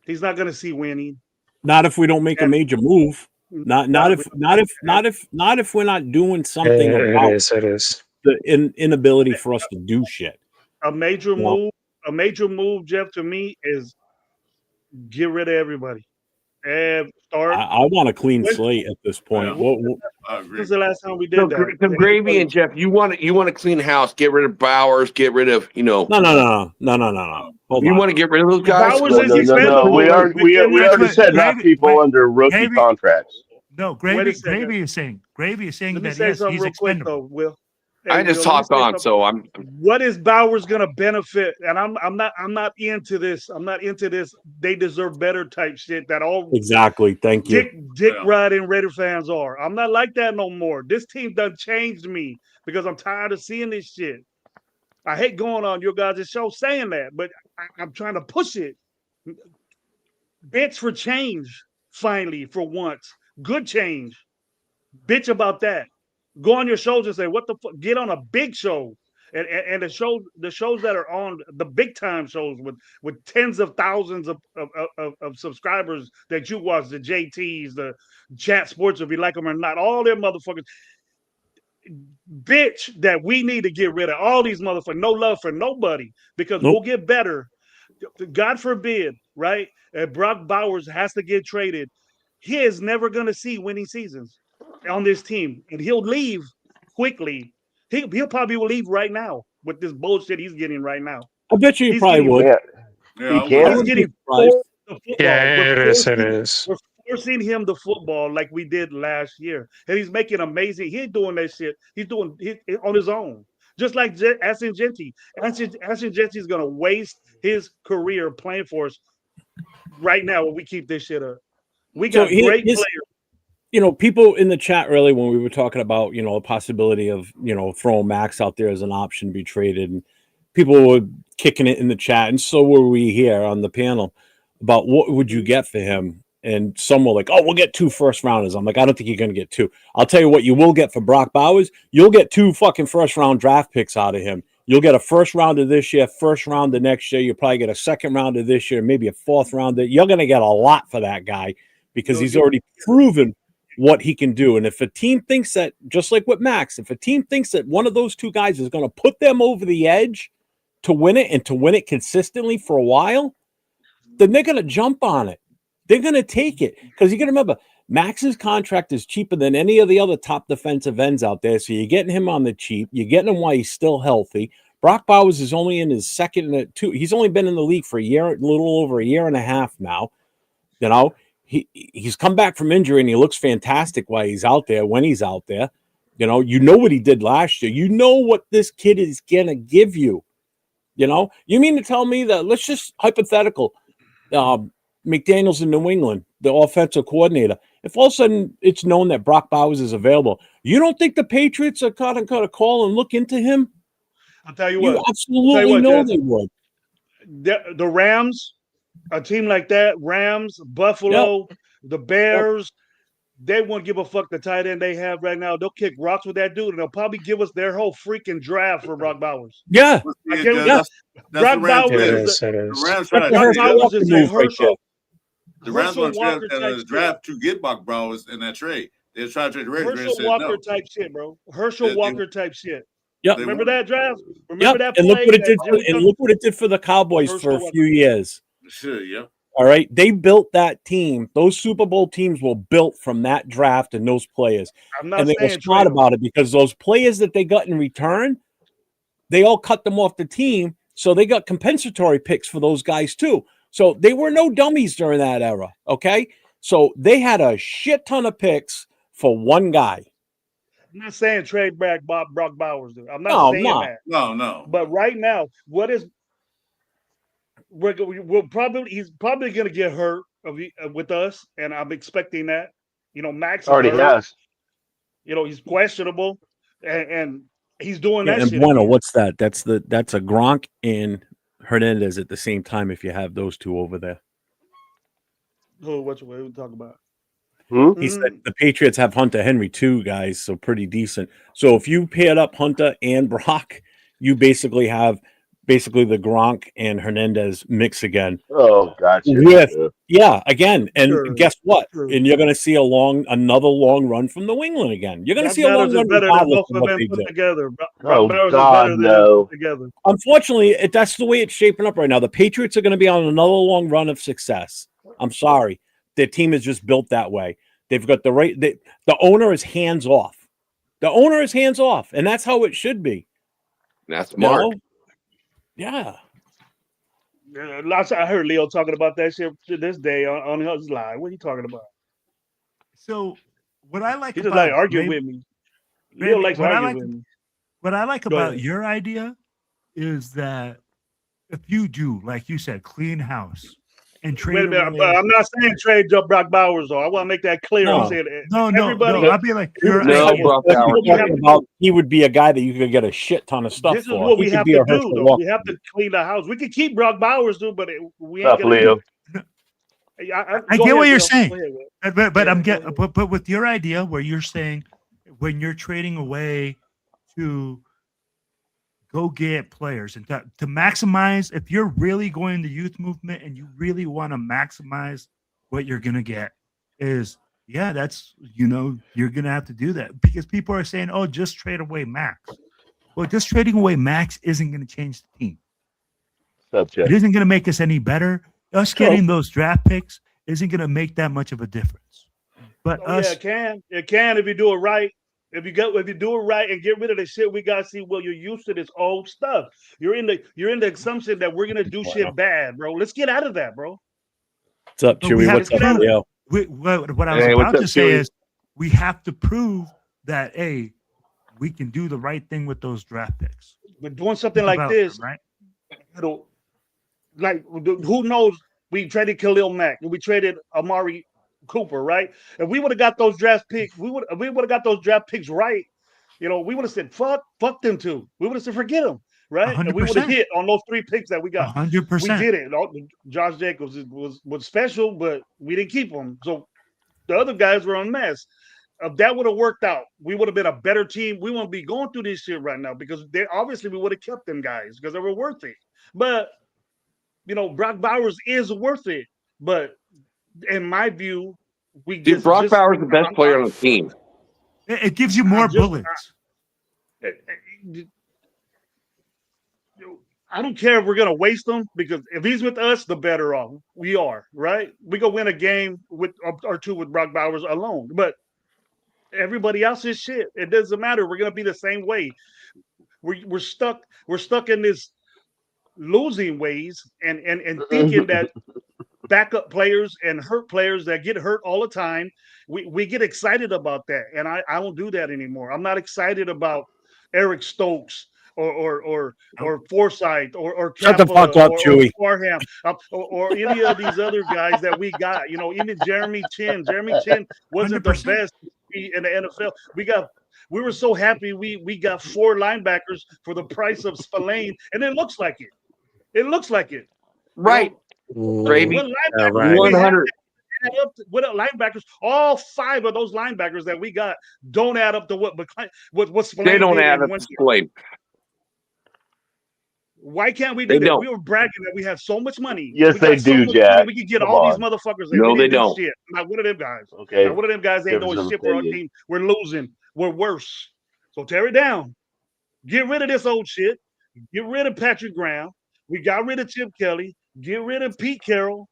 He's not going to see winning. Not if we don't make a major move. Not if we're not doing something about it is. the inability for us to do shit. A major move, Jeff, to me is get rid of everybody. And start. I want a clean slate at this point. This is the last time we did that. Some Gravy and Jeff, you want a clean house. Get rid of Bowers. Get rid of No. Hold you on. want to get rid of those guys? Bowers is expendable. We already said not people under rookie contracts. No, Gravy is saying Let me that say yes, something he's real quick, expendable. though, Will. I just talked on, so I'm. What is Bowers going to benefit? And I'm not into this. I'm not into this. They deserve better type shit that all Exactly. Thank you. dick riding Raider fans are. I'm not like that no more. This team done changed me because I'm tired of seeing this shit. I hate going on your guys' show saying that, but I'm trying to push it. Bitch for change, finally, for once. Good change. Bitch about that. Go on your shows and say, what the fuck? Get on a big show. And the shows that are on the big time shows with tens of thousands of subscribers that you watch, the JTs, the Chat Sports, if you like them or not, all them motherfuckers. Bitch, that we need to get rid of all these motherfuckers. No love for nobody because we'll get better. God forbid right? Brock Bowers has to get traded. He is never going to see winning seasons on this team, and he'll leave quickly. He'll probably will leave right now with this bullshit he's getting right now. I bet you He's probably getting- would. He can't. He's getting Right. forced the football. Yeah, it is. We're forcing him the football like we did last year, and he's making amazing. He ain't doing that shit. He's doing it on his own, just like Ascengenti. Ascengenti is gonna waste his career playing for us right now when we keep this shit up. We got great players. You know, people in the chat earlier when we were talking about, you know, a possibility of, you know, throwing Max out there as an option to be traded, and people were kicking it in the chat, and so were we here on the panel about what would you get for him. And some were like, oh, we'll get 2 first-rounders. I'm like, I don't think you're going to get 2. I'll tell you what you will get for Brock Bowers. You'll get 2 fucking first-round draft picks out of him. You'll get a first rounder this year, first rounder next year. You'll probably get a second rounder this year, maybe a fourth rounder. You're going to get a lot for that guy because he's already proven what he can do. And if a team thinks that, just like with Max, if a team thinks that one of those 2 guys is going to put them over the edge to win it and to win it consistently for a while, then they're going to jump on it. They're going to take it because you got to remember, Max's contract is cheaper than any of the other top defensive ends out there. So you're getting him on the cheap. You're getting him while he's still healthy. Brock Bowers is only in his second 2. He's only been in the league for a year, a little over a year and a half now. You know, he's come back from injury and he looks fantastic while he's out there, when he's out there. You know what he did last year. You know what this kid is going to give you. You know, you mean to tell me that, let's just hypothetical, McDaniels in New England, the offensive coordinator, if all of a sudden it's known that Brock Bowers is available, you don't think the Patriots are going to call and look into him? I'll tell you what. You absolutely know they would. The Rams, a team like that, Rams, Buffalo, the Bears, they won't give a fuck the tight end they have right now. They'll kick rocks with that dude, and they'll probably give us their whole freaking draft for Brock Bowers. Yeah. Brock Bowers is a Herschel. The Rams want to trade the draft to get Brock Bowers in that trade. They tried to trade the Raiders. Herschel Walker type shit, bro. Herschel Walker type shit. Yeah. Remember that draft? Remember that play? And look what it did for the Cowboys for a few years. Sure, yeah. All right. They built that team. Those Super Bowl teams were built from that draft and those players. And they were smart about it because those players that they got in return, they all cut them off the team. So they got compensatory picks for those guys too. So they were no dummies during that era. Okay. So they had a shit ton of picks for one guy. I'm not saying trade back Brock Bowers. Dude. I'm not saying that. No. But right now, he's probably going to get hurt with us, and I'm expecting that. You know, Max already has. You know, he's questionable, and he's doing that. And shit Bueno, again. what's that? That's a Gronk and Hernandez at the same time. If you have those 2 over there. What we talking about? He said the Patriots have Hunter Henry too, guys, so pretty decent. So if you paired up Hunter and Brock, you basically have the Gronk and Hernandez mix again. Oh, gotcha. Again. And guess what? And you're going to see another long run from New England again. You're going to see a long run regardless of what they do. Together. God, no. Together. Unfortunately, that's the way it's shaping up right now. The Patriots are going to be on another long run of success. I'm sorry. Their team is just built that way. They've got the owner is hands off. The owner is hands off, and that's how it should be. That's smart. You know? Yeah. I heard Leo talking about that shit this day on his live. What are you talking about? So what I like he just like arguing with me. Leo likes arguing with me. What I like about your idea is that if you do, like you said, clean house and trade. Wait a minute, I'm not saying trade Brock Bowers though. I want to make that clear. No, I'm saying I'll be like, Brock Bowers. He would be a guy that you could get a shit ton of stuff for. This is what we have to do, though. We have to clean the house. We could keep Brock Bowers, dude, but we ain't gonna. Leo. I get what you're saying, but with your idea, where you're saying when you're trading away to go get players and to maximize, if you're really going the youth movement and you really want to maximize what you're going to get that's, you're going to have to do that because people are saying, oh, just trade away Max. Well, just trading away Max isn't going to change the team. It isn't going to make us any better. Us getting those draft picks isn't going to make that much of a difference. But it can if you do it right. If you do it right and get rid of the shit, we gotta see. Well, you're used to this old stuff. You're in the assumption that we're gonna do shit bad, bro. Let's get out of that, bro. What's up, Chewy? What's up, Leo? What I was about to say is we have to prove that we can do the right thing with those draft picks. But doing something like this, right? Like who knows? We traded Khalil Mack and we traded Amari Cooper, right? If we would have got those draft picks, we would have got those draft picks right. We would have said, fuck them two. We would have said, forget them, right? 100%. And we would have hit on those 3 picks that we got. 100%. We did it. Josh Jacobs was special, but we didn't keep him. So the other guys were a mess. If that would have worked out, we would have been a better team. We won't be going through this shit right now because obviously we would have kept them guys because they were worth it. But Brock Bowers is worth it. But in my view, Brock Bowers is the best player on the team. It gives you more bullets. I don't care if we're gonna waste them because if he's with us, the better off we are. Right? We go win a game or two with Brock Bowers alone, but everybody else is shit. It doesn't matter. We're gonna be the same way. We're stuck. We're stuck in this losing ways and thinking that backup players and hurt players that get hurt all the time. We get excited about that, and I don't do that anymore. I'm not excited about Eric Stokes or Forsythe or Shut the fuck up, Chewy. Farham or any of these other guys that we got. Even Jeremy Chin. Jeremy Chin wasn't 100%. The best in the NFL. We were so happy we got 4 linebackers for the price of Spillane, and it looks like it. It looks like it. Right. Gravy. 100. What linebackers? All 5 of those linebackers that we got don't add up to what Spillane. They don't add up to Spillane. Why can't we do that? We were bragging that we had so much money. Yes, they do, Jack. We could get all these motherfuckers. No, they don't. Shit. Not one of them guys. Okay. Not one of them guys ain't doing shit for our team. We're losing. We're worse. So tear it down. Get rid of this old shit. Get rid of Patrick Graham. We got rid of Chip Kelly. Get rid of Pete Carroll.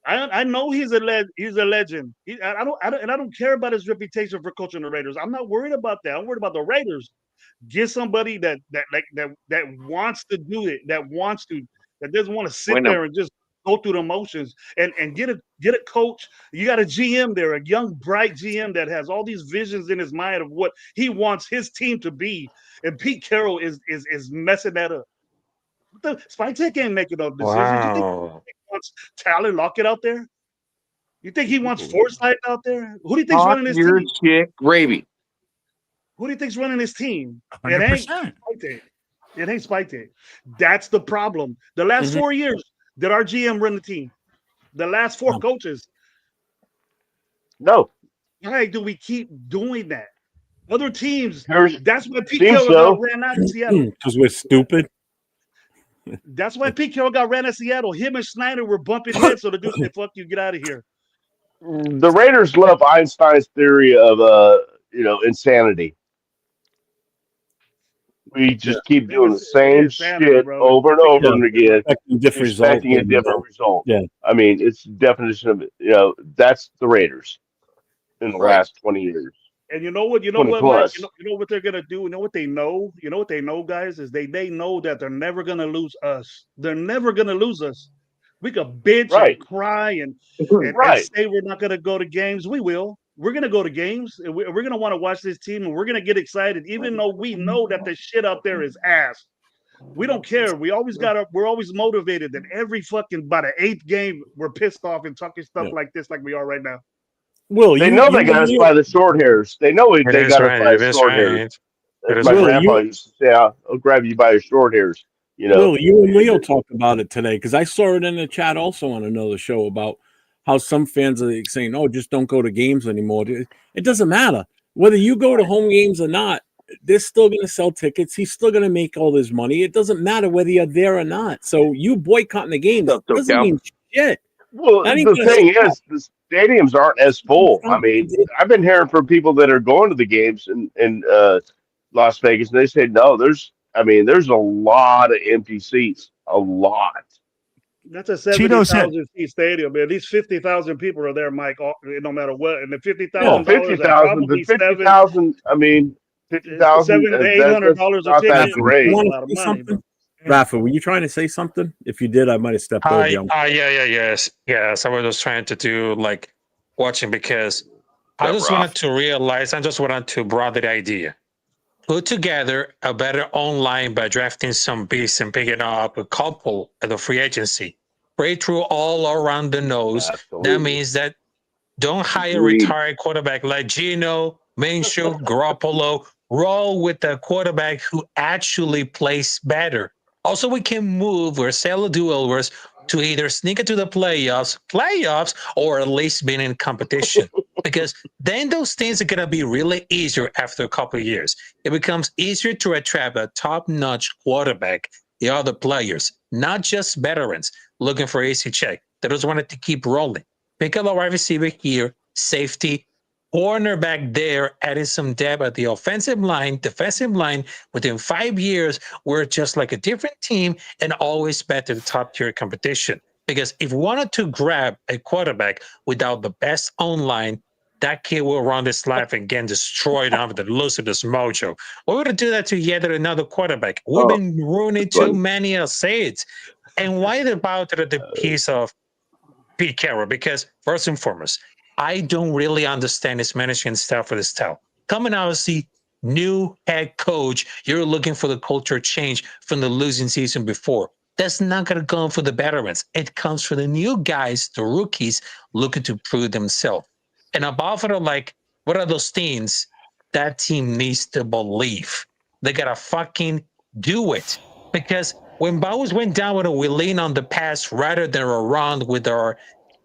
I know he's a legend. I don't care about his reputation for coaching the Raiders. I'm not worried about that. I'm worried about the Raiders. Get somebody that wants to do it, that doesn't want to sit there and just go through the motions and get a coach. You got a GM there, a young, bright GM that has all these visions in his mind of what he wants his team to be. And Pete Carroll is messing that up. Spike Tech ain't making no decisions. Wow. You think he wants Tyler Lockett out there? You think he wants Forsythe out there? Who do you think's running his team? Shit, gravy. Who do you think's running his team? 100%. It ain't Spike Tech. It ain't Spike Tech. That's the problem. The last 4 years, did our GM run the team? The last 4 coaches. No. Why do we keep doing that? Other teams, There's that's why Pete Carroll got ran out of Seattle. Because we're stupid. That's why Pete Carroll got ran out of Seattle. Him and Snyder were bumping heads, so the dude said, fuck you, get out of here. The Raiders love Einstein's theory of insanity. We just keep doing the same shit over and over and again, expecting a different result. Yeah. I mean, it's the definition of that's the Raiders in the last 20 years. And you know what? You know what, Mike? You know what they're gonna do? You know what they know? You know what they know, guys, is they know that they're never gonna lose us. They're never gonna lose us. We could bitch and cry and say we're not gonna go to games. We will. We're gonna go to games, and we're gonna want to watch this team, and we're gonna get excited, even though we know that the shit out there is ass. We don't care. We're always motivated. That every fucking by the 8th game, we're pissed off and talking stuff like this, like we are right now. Will, they know they got us by the short hairs. They know they got us by the short hairs. My grandpa used to say, "I'll grab you by your short hairs." Will, you and Leo talked about it today because I saw it in the chat also on another show about how some fans are saying, "Oh, just don't go to games anymore." It doesn't matter whether you go to home games or not. They're still going to sell tickets. He's still going to make all this money. It doesn't matter whether you're there or not. So you boycotting the games doesn't mean shit. Well, the thing is, the stadiums aren't as full. I mean, I've been hearing from people that are going to the games in Las Vegas, and they say, no, there's a lot of empty seats. A lot. That's a 70,000 seat stadium. At least 50,000 people are there, Mike. No matter what, and the $50,000, 50,000. The 50,000. I mean, 50,000. $700-800 a Not that ticket. great. A lot of money. Rafa, were you trying to say something? If you did, I might have stepped over you. Yes. I was just trying to do like watching because I just wanted to realize, I just wanted to broaden the idea. Put together a better online by drafting some beasts and picking up a couple at the free agency. Break through all around the nose. Absolutely. That means that don't hire a retired quarterback like Gino, Minshew, Garoppolo. Roll with a quarterback who actually plays better. Also, we can move or sell a duels to either sneak into the playoffs, or at least being in competition. Because then those things are going to be really easier after a couple of years. It becomes easier to attract a top-notch quarterback, the other players, not just veterans looking for easy check. They just wanted to keep rolling. Pick up a wide receiver here, safety, cornerback there, adding some depth at the offensive line, defensive line. Within 5 years, we're just like a different team and always back to the top-tier competition. Because if we wanted to grab a quarterback without the best online, that kid will run this life and get destroyed after losing this mojo. We're going to do that to yet another quarterback. We've been ruining too many assets. And why about the piece of Pete Carroll? Because first and foremost, I don't really understand his management style for this style. Coming out as the new head coach, you're looking for the culture change from the losing season before. That's not going to come for the veterans. It comes for the new guys, the rookies, looking to prove themselves. And above it, like, what are those things that team needs to believe? They got to fucking do it. Because when Bowers went down with we lean on the pass rather than around with our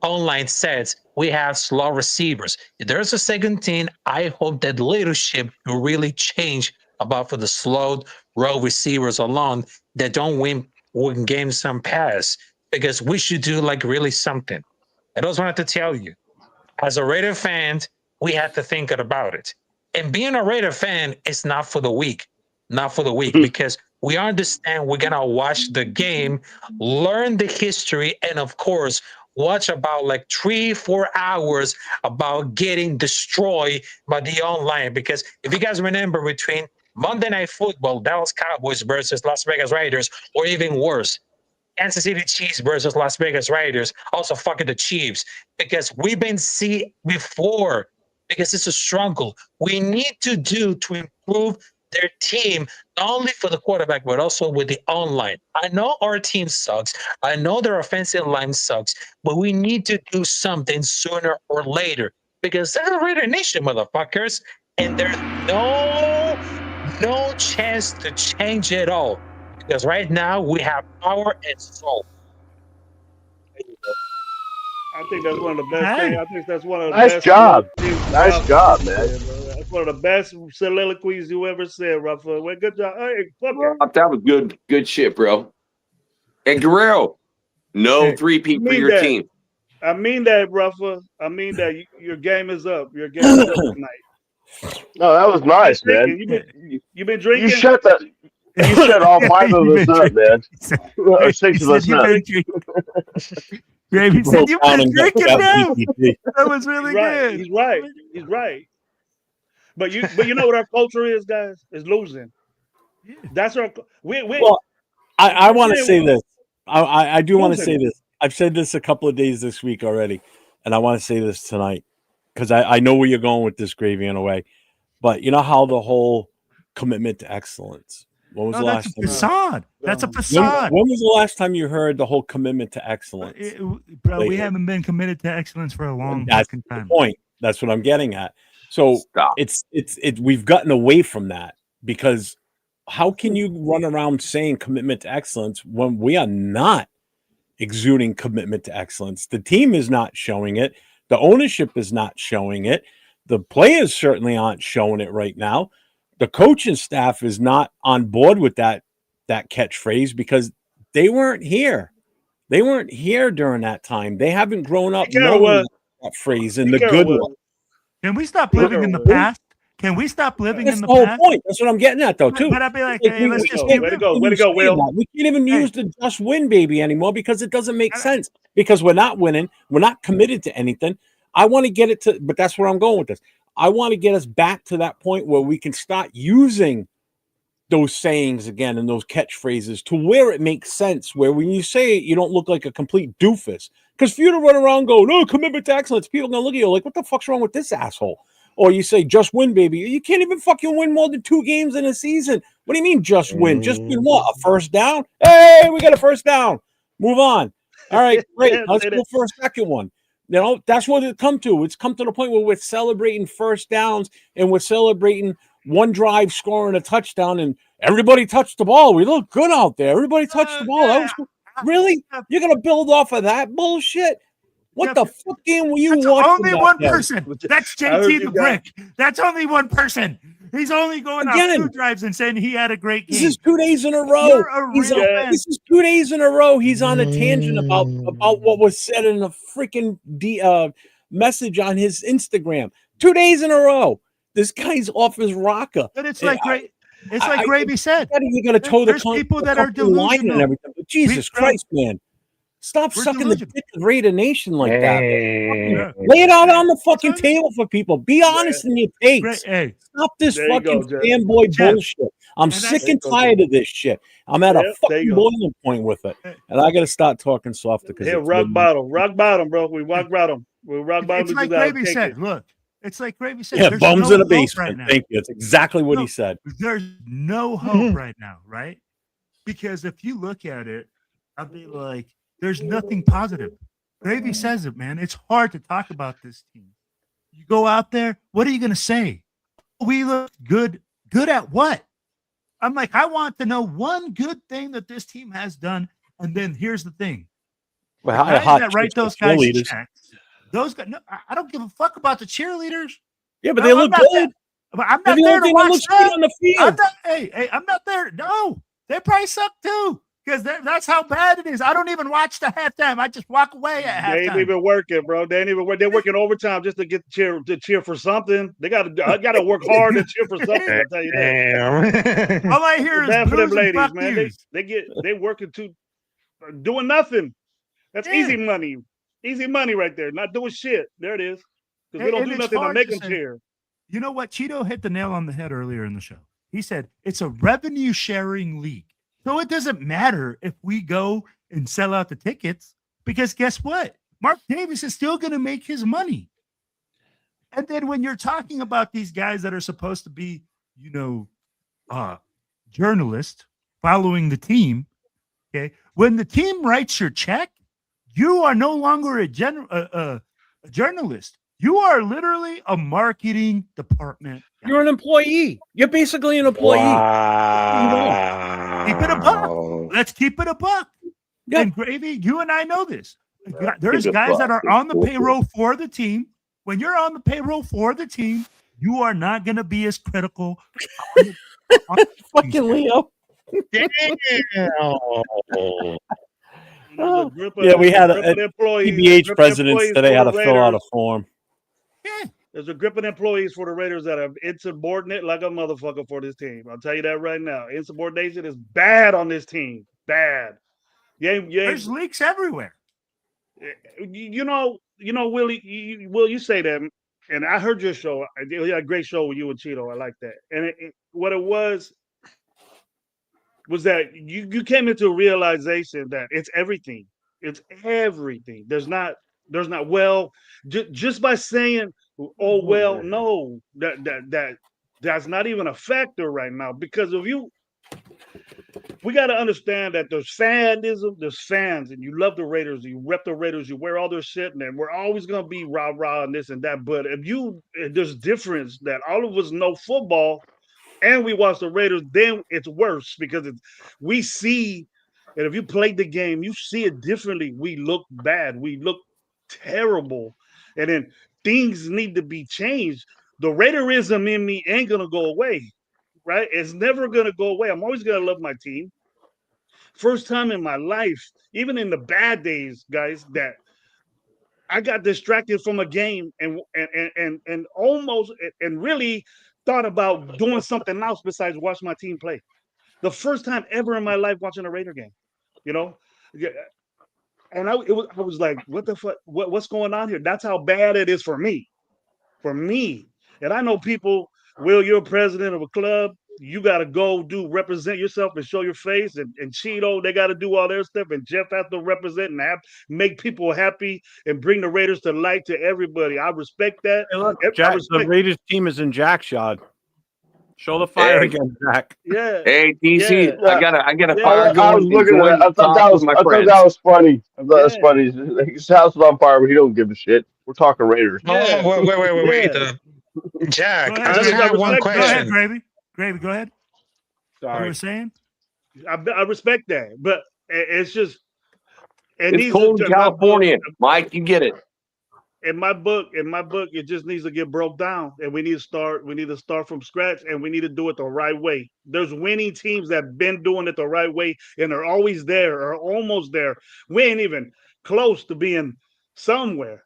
online sets, we have slow receivers. If there's a second team, I hope that leadership will really change about for the slow row receivers alone that don't win games some pass, because we should do like really something. I just wanted to tell you, as a Raider fan, we have to think about it. And being a Raider fan is not for the weak, because we understand we're going to watch the game, learn the history, and of course, watch about like 3-4 hours about getting destroyed by the online. Because if you guys remember, between Monday Night Football, Dallas Cowboys versus Las Vegas Raiders, or even worse, Kansas City Chiefs versus Las Vegas Raiders, also fucking the Chiefs, because we've been see before, because it's a struggle. We need to do to improve their team, not only for the quarterback, but also with the online. I know our team sucks. I know their offensive line sucks, but we need to do something sooner or later, because that's a Raider Nation, motherfuckers. And there's no chance to change it all. Because right now we have power and soul. I think that's one of the best things. I think that's one of the nice best. Job. Nice job, man. That's one of the best soliloquies you ever said, Rafa. Well, good job. Hey, fuck it. That was good shit, bro. And Guerrero, no three-peat for your team. I mean that, Rafa. I mean that your game is up. Your game is up tonight. No, that was nice, man. You've been drinking? You shut all 5 of us up, man. Or 6 of us up. Gravy said you've been drinking now. That was really good. He's right. But you know what our culture is, guys? Is losing. That's our. I want to say this. I do want to say this. I've said this a couple of days this week already, and I want to say this tonight because I know where you're going with this, Gravy, in a way. But you know how the whole commitment to excellence. When was the last time? Facade. That's a facade. When was the last time you heard the whole commitment to excellence? Bro, we haven't been committed to excellence for a long time. The point. That's what I'm getting at. So it's we've gotten away from that, because how can you run around saying commitment to excellence when we are not exuding commitment to excellence? The team is not showing it. The ownership is not showing it. The players certainly aren't showing it right now. The coaching staff is not on board with that catchphrase because they weren't here. They weren't here during that time. They haven't grown up knowing that phrase and the good one. Can we stop living in the past? Can we stop living That's in the the whole past? point. That's what I'm getting at, though, too. But I'd be like, Like, hey, let's just way get to go, Will. We can't even use the just win baby anymore because it doesn't make sense. Because we're not winning, we're not committed to anything. I want to get it to, but that's where I'm going with this. I want to get us back to that point where we can start using those sayings again and those catchphrases to where it makes sense. Where when you say it, you don't look like a complete doofus. Because for you to run around and go, no, commitment to excellence, people are gonna look at you like, what the fuck's wrong with this asshole? Or you say, just win, baby. You can't even fucking win more than 2 games in a season. What do you mean, just win? Just win what? A first down? Hey, we got a first down. Move on. All right, great. Let's go for a second one. You know, that's what it's come to. It's come to the point where we're celebrating first downs and we're celebrating one drive scoring a touchdown and everybody touched the ball. We look good out there. Everybody touched the ball. That was, really? You're going to build off of that bullshit? What the fuck game were you watching? Only one person. That's JT the Brick. That's only one person. He's only going out 2 drives and saying he had a great game. This is 2 days in a row. You're a real fan. This is 2 days in a row. He's on a tangent about what was said in a freaking message on his Instagram. 2 days in a row. This guy's off his rocker. But it's like it's like Gravy said. You got to toe the people that are line delusional and everything. But Jesus Christ, man. Stop sucking the dick of Raider Nation like that. Lay it out on the fucking table for people. Be honest in your takes. Stop this fucking fanboy bullshit. I'm sick and tired of this shit. I'm at a fucking boiling point with it. And I got to start talking softer. Yeah, rock bottom, bro. We rock bottom. We rock bottom. It's like Gravy said. Look, it's like Gravy said. Yeah, bums in the basement. Thank you. That's exactly what he said. There's no hope right now, right? Because if you look at it, I'll be like, there's nothing positive. Gravy says it, man. It's hard to talk about this team. You go out there, what are you going to say? We look good. Good at what? I'm like, I want to know one good thing that this team has done. And then here's the thing. Well, the guys that write those guys checks, those guys, no, I don't give a fuck about the cheerleaders. Yeah, but they look good. I'm not there to watch them. On the field. I'm not there. No, they probably suck too. Because that's how bad it is. I don't even watch the halftime. I just walk away at halftime. They ain't even working, bro. They ain't even work. They're working overtime just to get to cheer for something. I got to work hard to cheer for something. I'll tell you that. All I hear is bad for them ladies, fuck man. They working doing nothing. That's easy money. Easy money right there. Not doing shit. There it is. Because we don't do nothing to make them cheer. You know what? Cheeto hit the nail on the head earlier in the show. He said it's a revenue sharing league. So it doesn't matter if we go and sell out the tickets because guess what? Mark Davis is still going to make his money. And then when you're talking about these guys that are supposed to be, journalists following the team, okay, when the team writes your check, you are no longer a journalist. You are literally a marketing department. You're an employee. You're basically an employee. Wow. Keep it a buck. Let's keep it a buck. Yep. And Gravy, you and I know this. There's guys that are on the payroll for the team. When you're on the payroll for the team, you are not going to be as critical. Fucking Leo. Damn. Yeah, we had PBH presidents today had to fill out a form. Yeah. There's a group of employees for the Raiders that are insubordinate like a motherfucker for this team. I'll tell you that right now. Insubordination is bad on this team. Bad. There's leaks everywhere. You know, Willie, you say that, and I heard your show. You had a great show with you and Cheeto. I like that. And what it was that you came into a realization that it's everything. It's everything. There's not just by saying, oh well, no, that's not even a factor right now. Because we got to understand that there's fanism, there's fans, and you love the Raiders, you rep the Raiders, you wear all their shit, and then we're always gonna be rah and this and that. But there's difference that all of us know football, and we watch the Raiders, then it's worse because we see. And if you played the game, you see it differently. We look bad. We look terrible. And then things need to be changed. The Raiderism in me ain't going to go away, right? It's never going to go away. I'm always going to love my team. First time in my life, even in the bad days, guys, that I got distracted from a game and almost and really thought about doing something else besides watch my team play. The first time ever in my life watching a Raider game, you know, and I was like, what the fuck? What's going on here? That's how bad it is for me. And I know people. Will, you're a president of a club. You got to go represent yourself and show your face. And Cheeto, they got to do all their stuff. And Jeff has to represent and make people happy and bring the Raiders to light to everybody. I respect that. Hey, look, Jack, the Raiders team is in Jackshot. Show the fire again, Jack. Yeah. Hey, DC, yeah. I got a fire going. I was looking at that. I thought that was funny. I thought that was funny. His house is on fire, but he don't give a shit. We're talking Raiders. Yeah. Oh, wait. Jack, I just have one question. Go ahead, Gravy. Gravy, go ahead. Sorry. What you were saying? I respect that, but it's just. And it's cold in California, Mike. You get it. In my book, it just needs to get broke down, and we need to start. We need to start from scratch, and we need to do it the right way. There's winning teams that have been doing it the right way, and are always there, or almost there. We ain't even close to being somewhere.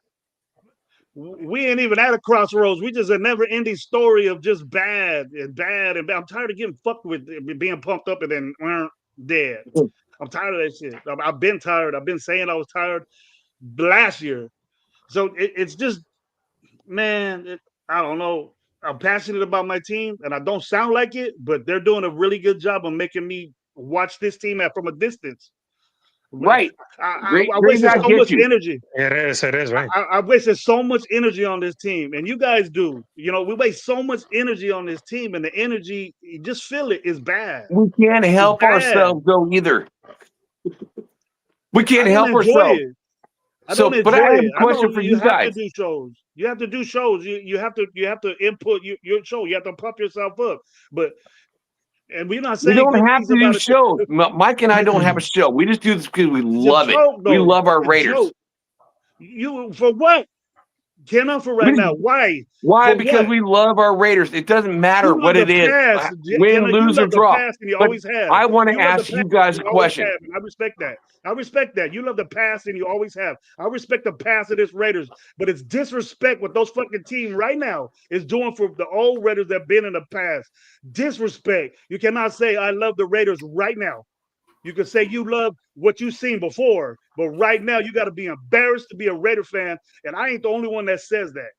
We ain't even at a crossroads. We just a never-ending story of just bad and bad and bad. I'm tired of getting fucked with, being pumped up and then dead. I'm tired of that shit. I've been tired. I've been saying I was tired last year. So it's just, man, I don't know. I'm passionate about my team, and I don't sound like it, but they're doing a really good job of making me watch this team from a distance. Right. I wasted so much energy. It is, right? I wasted so much energy on this team, and you guys do. You know, we waste so much energy on this team, and the energy, you just feel it, is bad. We can't help ourselves, though, either. We can't help ourselves. But I have a question for you guys. You have to do shows. You have to input your show. You have to pump yourself up. And we're not saying we don't have to do shows. Mike and I don't have a show. We just do this because we love it. We love our Raiders. You for what? Cannot for right now. Why? Why? Because we love our Raiders. It doesn't matter what it is. Win, lose, or draw. I want to ask you guys a question. I respect that. I respect that. You love the past and you always have. I respect the past of this Raiders, but it's disrespect what those fucking team right now is doing for the old Raiders that have been in the past. Disrespect. You cannot say I love the Raiders right now. You can say you love what you've seen before, but right now you got to be embarrassed to be a Raider fan, and I ain't the only one that says that.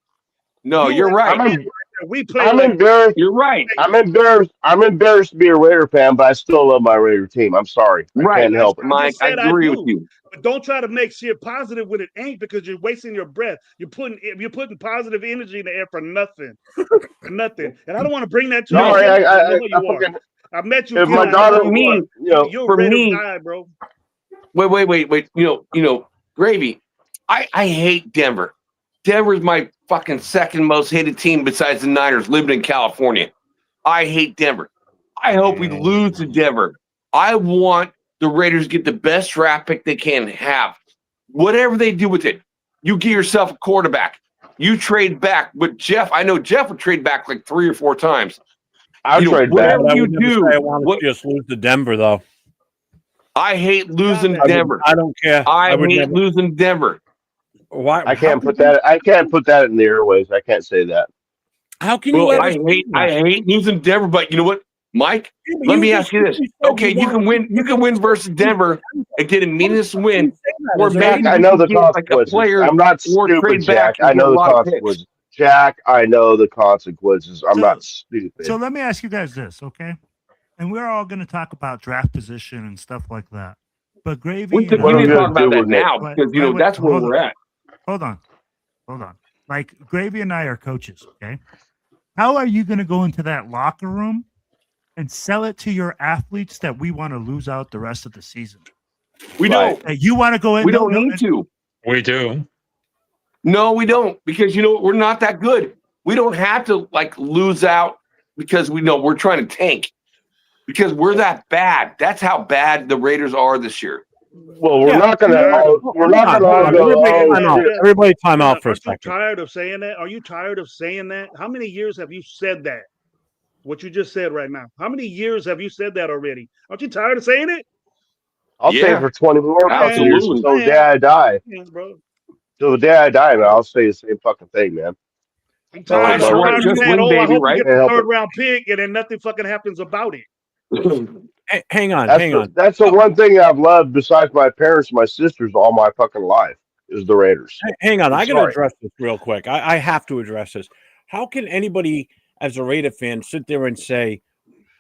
No, you're right. I'm embarrassed. You're right. I'm embarrassed to be a Raider fan, but I still love my Raider team. I'm sorry. I can't help it. Mike, I agree with you. But don't try to make shit positive when it ain't, because you're wasting your breath. You're putting positive energy in the air for nothing. Nothing. And I don't want to bring that to you. I met you. If my daughter, you're a Raider guy, bro. Wait. You know, Gravy. I hate Denver. Denver's my fucking second most hated team besides the Niners, living in California. I hate Denver. I hope we lose to Denver. I want the Raiders to get the best draft pick they can have. Whatever they do with it, you get yourself a quarterback. You trade back with Jeff. I know Jeff would trade back like 3 or 4 times. I'll trade back. I want to just lose to Denver, though. I hate losing to Denver. I don't care. I hate losing to Denver. Why? I can't put that in the airways. I can't say that. How can you? I hate losing Denver, but you know what, Mike? Let me ask you this. Okay, you can win. You can win versus Denver and get a meaningless win. Or Jack, I know the consequences. I'm not stupid, Jack. I know the consequences. Jack, I know the consequences. I'm not stupid. So let me ask you guys this, okay? And we're all going to talk about draft position and stuff like that. But Gravy, we need to talk about that now because that's where we're at. Hold on. Like Gravy and I are coaches, okay? How are you going to go into that locker room and sell it to your athletes that we want to lose out the rest of the season? We don't. You want to go in? We don't need to. We do. No, we don't, because we're not that good. We don't have to lose out because we know we're trying to tank because we're that bad. That's how bad the Raiders are this year. Well, we're not going to. Everybody, time out for a second. Are you tired of saying that? Are you tired of saying that? How many years have you said that? What you just said right now. How many years have you said that already? Aren't you tired of saying it? I'll say it for 20 more years until the day I die. Yeah, bro. Till the day I die, man, I'll say the same fucking thing, man. I'm tired. Oh, I'm just mad. win, I baby, hope right? we get the third round pick, and then nothing fucking happens about it. Hang on. That's the one thing I've loved besides my parents, and my sisters, all my fucking life is the Raiders. Hang on. I'm I got to sorry. address this real quick. I have to address this. How can anybody, as a Raider fan, sit there and say,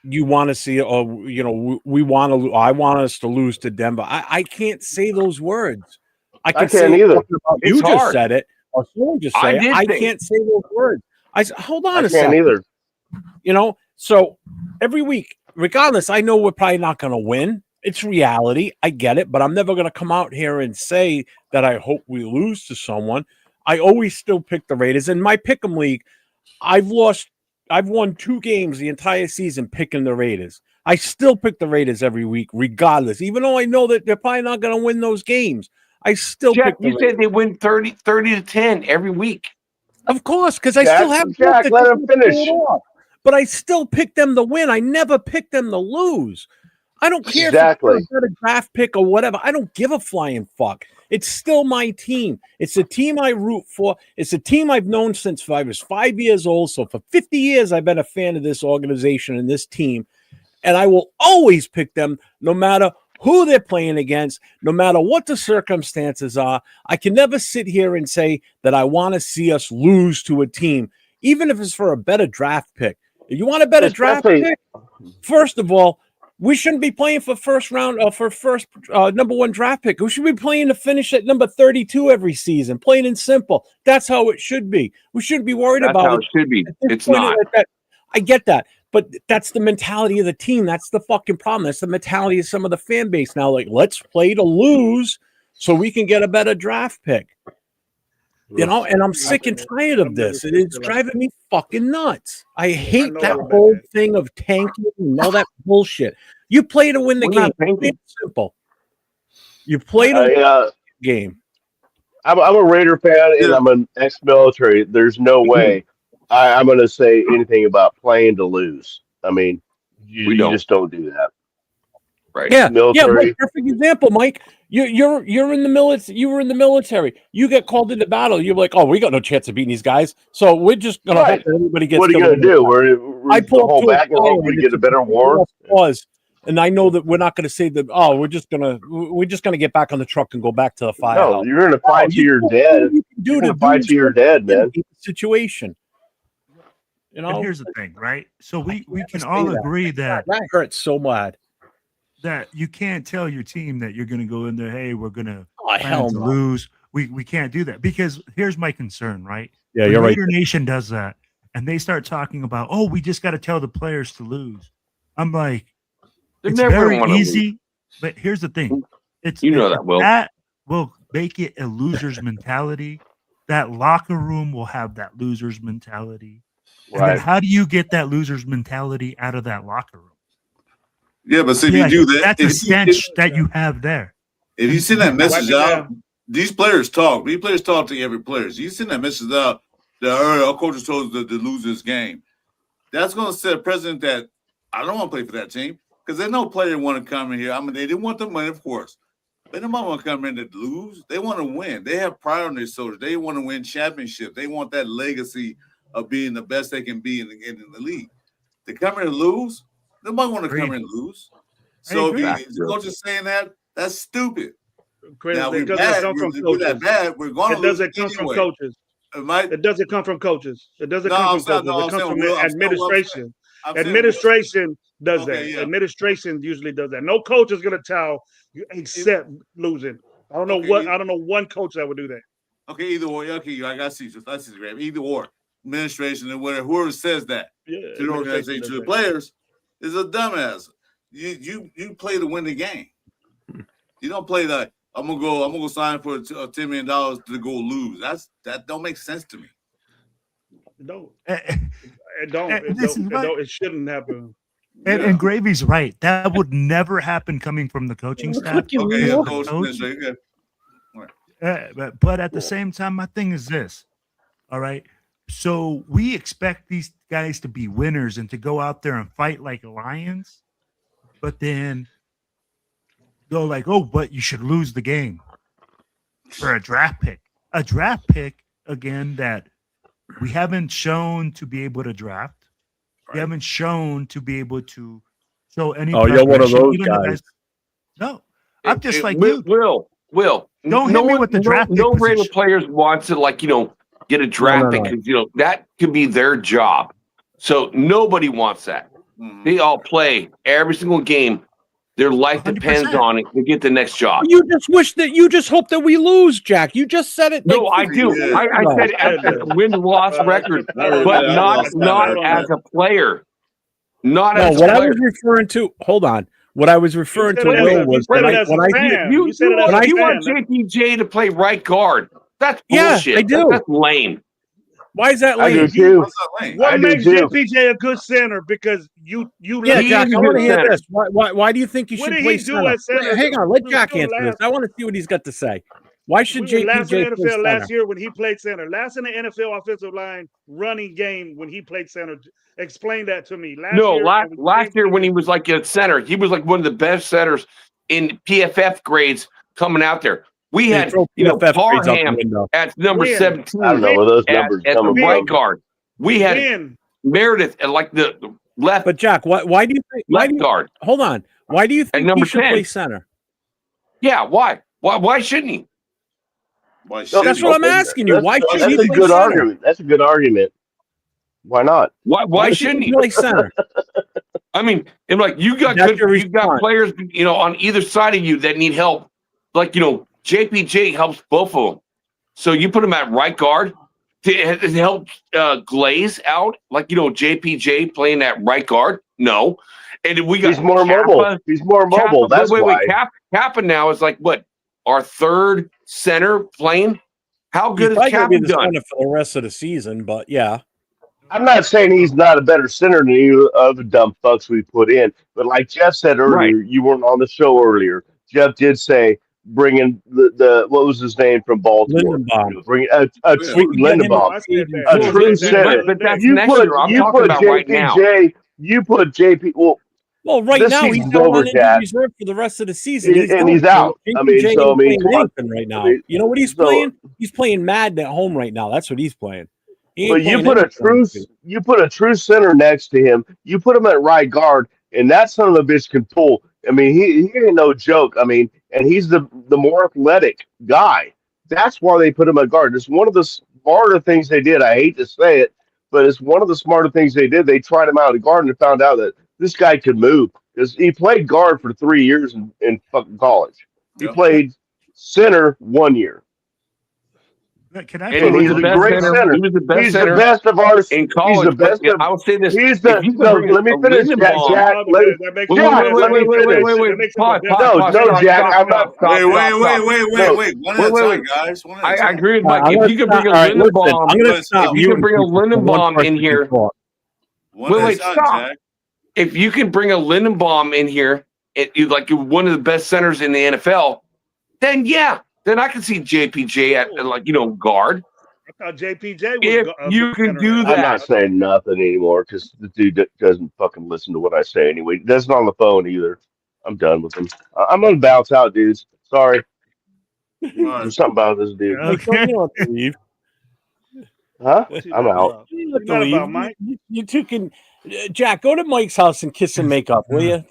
you want to see, or we want to, I want us to lose to Denver? I can't say those words. I can't say either. You It's just hard. said it, or someone just I said it. did I say it. can't say those words. I said, hold on I a can't second. either. So every week, regardless, I know we're probably not going to win. It's reality. I get it, but I'm never going to come out here and say that I hope we lose to someone. I always still pick the Raiders. In my pick'em league, I've won 2 games the entire season picking the Raiders. I still pick the Raiders every week, regardless. Even though I know that they're probably not going to win those games, I still Jack, pick the you Raiders. said they win 30 to 10 every week. Of course, because I still have Jack, let him finish. But I still pick them to win. I never pick them to lose. I don't care Exactly. if it's a draft pick or whatever. I don't give a flying fuck. It's still my team. It's a team I root for. It's a team I've known since I was 5 years old. So for 50 years, I've been a fan of this organization and this team. And I will always pick them no matter who they're playing against, no matter what the circumstances are. I can never sit here and say that I want to see us lose to a team, even if it's for a better draft pick. If you want a better draft pick, first of all, we shouldn't be playing for first round or for first number 1 draft pick. We should be playing to finish at number 32 every season, plain and simple. That's how it should be. We shouldn't be worried That's about how it should be. It's not. I get that. But that's the mentality of the team. That's the fucking problem. That's the mentality of some of the fan base now. Like, let's play to lose so we can get a better draft pick. And I'm sick and tired of this. It's driving me fucking nuts. I hate that whole thing of tanking and all that bullshit. You play to win the game. It's simple. You play to win the game. I'm a Raider fan and I'm an ex-military. There's no way I'm going to say anything about playing to lose. I mean, you just don't do that. Right. Yeah. Military. Yeah. Perfect example, Mike. You're in the military. You were in the military. You get called into battle. You're like, oh, we got no chance of beating these guys. So we're just gonna hope that everybody gets. What are you gonna do? We're hold back and hope we get a better war. And I know that we're not going to say that. Oh, we're just gonna get back on the truck and go back to the fire. No, you're gonna fight till you're dead. You're gonna fight till you're dead, man. Situation. And here's the thing, right? So we can all agree that hurts so bad. That you can't tell your team that you're going to go in there, hey, we're going to lose. We can't do that, because here's my concern, right? Yeah, you're right. Raider Nation does that, and they start talking about, oh, we just got to tell the players to lose. I'm like, it's very easy, but here's the thing. That will make it a loser's mentality. That locker room will have that loser's mentality. And then how do you get that loser's mentality out of that locker room? Yeah, but see, if you do that, that's a stench that you have there. If you send that message out, these players talk. These players talk to every player. You send that message out that our coaches told us to lose this game. That's going to set a precedent that I don't want to play for that team, because there's no player want to come in here. I mean, they didn't want the money, of course. They don't want to come in to lose. They want to win. They have pride on their shoulders. They want to win championships. They want that legacy of being the best they can be in the league. To come in and lose, nobody want to come in and lose. So if the coach is saying that, that's stupid. Now, we're that bad. We're going to lose. It doesn't come from coaches. It doesn't come from coaches. It doesn't come from coaches. It comes from administration. Administration does that. Yeah. Administration usually does that. No coach is going to tell you except losing. I don't know one coach that would do that. Okay, either or. Okay, I got to see. Either or. Administration and whatever, whoever says that to the organization, to the players, is a dumbass. You play to win the game. You don't play that. I'm gonna go sign for $10 million to go lose. That don't make sense to me. No, it don't. It shouldn't happen. And Gravy's right. That would never happen coming from the coaching staff. But at the same time, my thing is this. All right. So we expect these guys to be winners and to go out there and fight like lions, but then go like, oh, but you should lose the game for a draft pick. A draft pick, again, that We haven't shown to be able to draft. Right. We haven't shown to be able to show any. Oh, you're one of preparation. those Even the guys. No, I'm just like Will, you. Will. Don't hit me with the draft pick No Raven position. players wants to get a draft pick because that could be their job. So nobody wants that. Mhm. They all play every single game. Their life depends 100%. on it to get the next job. You just hope that we lose, Jack. You just said it. No, like I do. Yeah. I said as a win-loss record, Yeah. but Yeah. not Yeah. as a player. Not No, as a what I player. was referring to. Hold on. What I was referring to, said it Will, as- was you said when it I as a when I fan. You said it as a you want fan. JPJ to play right guard. That's Yeah, bullshit. I do. That's lame. why is that I do lame? too. What's that lane? I What do makes too. JPJ a good center? Because you Yeah, let Jack, He's I a want to good hear center. this. Why do you think you What should did play he do center? at center? Hang on, let Jack Until answer this. last- I want to see what he's got to say. Why should We were last in JPJ the play NFL center? last year when he played center. Last in the NFL offensive line running game when he played center. Explain that to me. Last year when he was like a center, he was like one of the best centers in PFF grades coming out there. We had throw PFF grades out the Parham window. at number When? 17 I don't know where those numbers at the coming right from. guard. We had When? Meredith at like the left But Jack, why do you think? left guard. Hold on. Why do you think number he should 10. play center? Yeah, why? Why shouldn't he? Why No, should That's he? what I'm asking you. Why should That's he a play good center? argument. That's a good argument. Why not? Why shouldn't he? play center? I mean, and like you got That's your you got response. players, on either side of you that need help. Like, JPJ helps both of them. So you put him at right guard to help Glaze out, like JPJ playing at right guard. No, and we got He's more Kappa. mobile. He's more mobile. Kappa, That's why. Kappa now is like what, our third center playing. How good He's is probably going to Kappa be the done? center for the rest of the season, but yeah. I'm not saying he's not a better center than you other dumb fucks we put in, but like Jeff said earlier, you weren't on the show earlier. Jeff did say bring in the what was his name from Baltimore? Lindenbaum. Bring a true Lindenbaum, I said that. a true I said that center. the other But that's day. You next put year. I'm you talking put about right now. JPJ. You put JP. Well, right This now he's season's out over, on injury Jack. reserve for the rest of the season. He's out. I mean, JPJ so, ain't playing come on. anything right now. I mean, You know what he's so- playing? He's playing Madden at home right now. That's what he's playing. He ain't But you playing anything. you put a true center next to him. You put him at right guard, and that son of a bitch can pull. I mean, he ain't no joke. I mean, and he's the more athletic guy. That's why they put him at guard. It's one of the smarter things they did. I hate to say it, but it's one of the smarter things they did. They tried him out at guard and found out that this guy could move because he played guard for 3 years in fucking college. He Yep. played center 1 year. Can I? And he's the a best great center. He was the best He's the center best of our. in He's college. the best but of. I would say this. He's if the. you could No, bring let me a finish, Lindenbaum- Jack. That makes Wait, him Jack, the let me best. finish. That makes him the best. No, center. Jack, I'm not. Wait, No. One at a time, guys. One at a I time. agree with All right, Mike. I'm If you could gonna bring a stop- all right, listen, Lindenbaum, I'm going to if stop you can bring a muting people for one Lindenbaum person in here- to talk. One Wait, at a wait, time, stop. Jack. if you can bring a Lindenbaum in here, like one of the best centers in the NFL, then then I can see JPJ at guard. I thought JPJ was If you can do I'm that. not saying nothing anymore because the dude doesn't fucking listen to what I say anyway. He doesn't on the phone either. I'm done with him. I'm gonna bounce out, dudes. Sorry. There's something about this dude. Like, don't you want to leave? Huh? What's he I'm mad out. about? You What's he don't mad have to about, leave. Mike? You two can. Jack, go to Mike's house and kiss and make up, will you?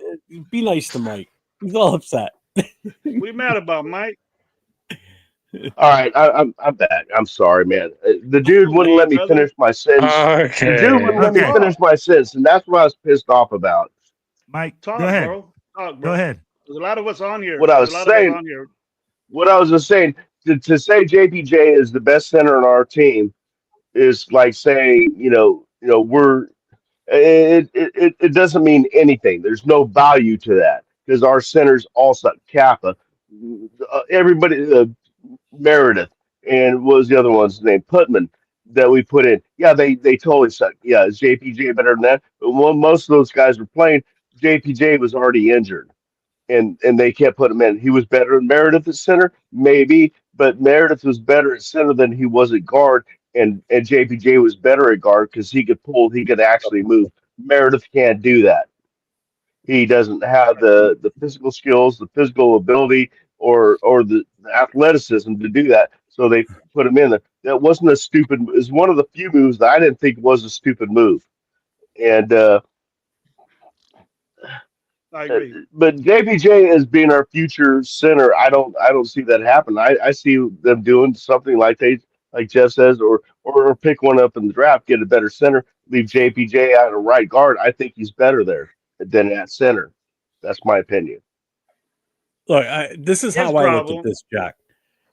Be nice to Mike. He's all upset. What you mad about, Mike? All right, I'm back. I'm sorry, man. The dude wouldn't let me finish my sentence. The dude wouldn't let me Okay. finish my sentence, and that's what I was pissed off about. Mike, Talk, go ahead. bro. Talk, bro. Go ahead. There's a lot of us on here. What I was There's a lot of us saying- on here. What I was just saying to say JPJ is the best center on our team is like saying we're it doesn't mean anything. There's no value to that because our centers all suck. Kappa, everybody, Meredith, and what was the other one's name? Putman that we put in. Yeah, they totally suck. Yeah, is JPJ better than that? But when most of those guys were playing, JPJ was already injured. And they kept putting him in. He was better than Meredith at center, maybe, but Meredith was better at center than he was at guard, and JPJ was better at guard because he could pull, he could actually move. Meredith can't do that. He doesn't have the physical skills, the physical ability, or the athleticism to do that. so they put him in there. That wasn't a stupid. Is one of the few moves that I didn't think was a stupid move. And I agree. but JPJ as being our future center, I don't see that happen. I see them doing something like Jeff says, or pick one up in the draft, get a better center, leave JPJ out of right guard. I think he's better there than at center. That's my opinion. Look, this is His how I look problem. at this, Jack.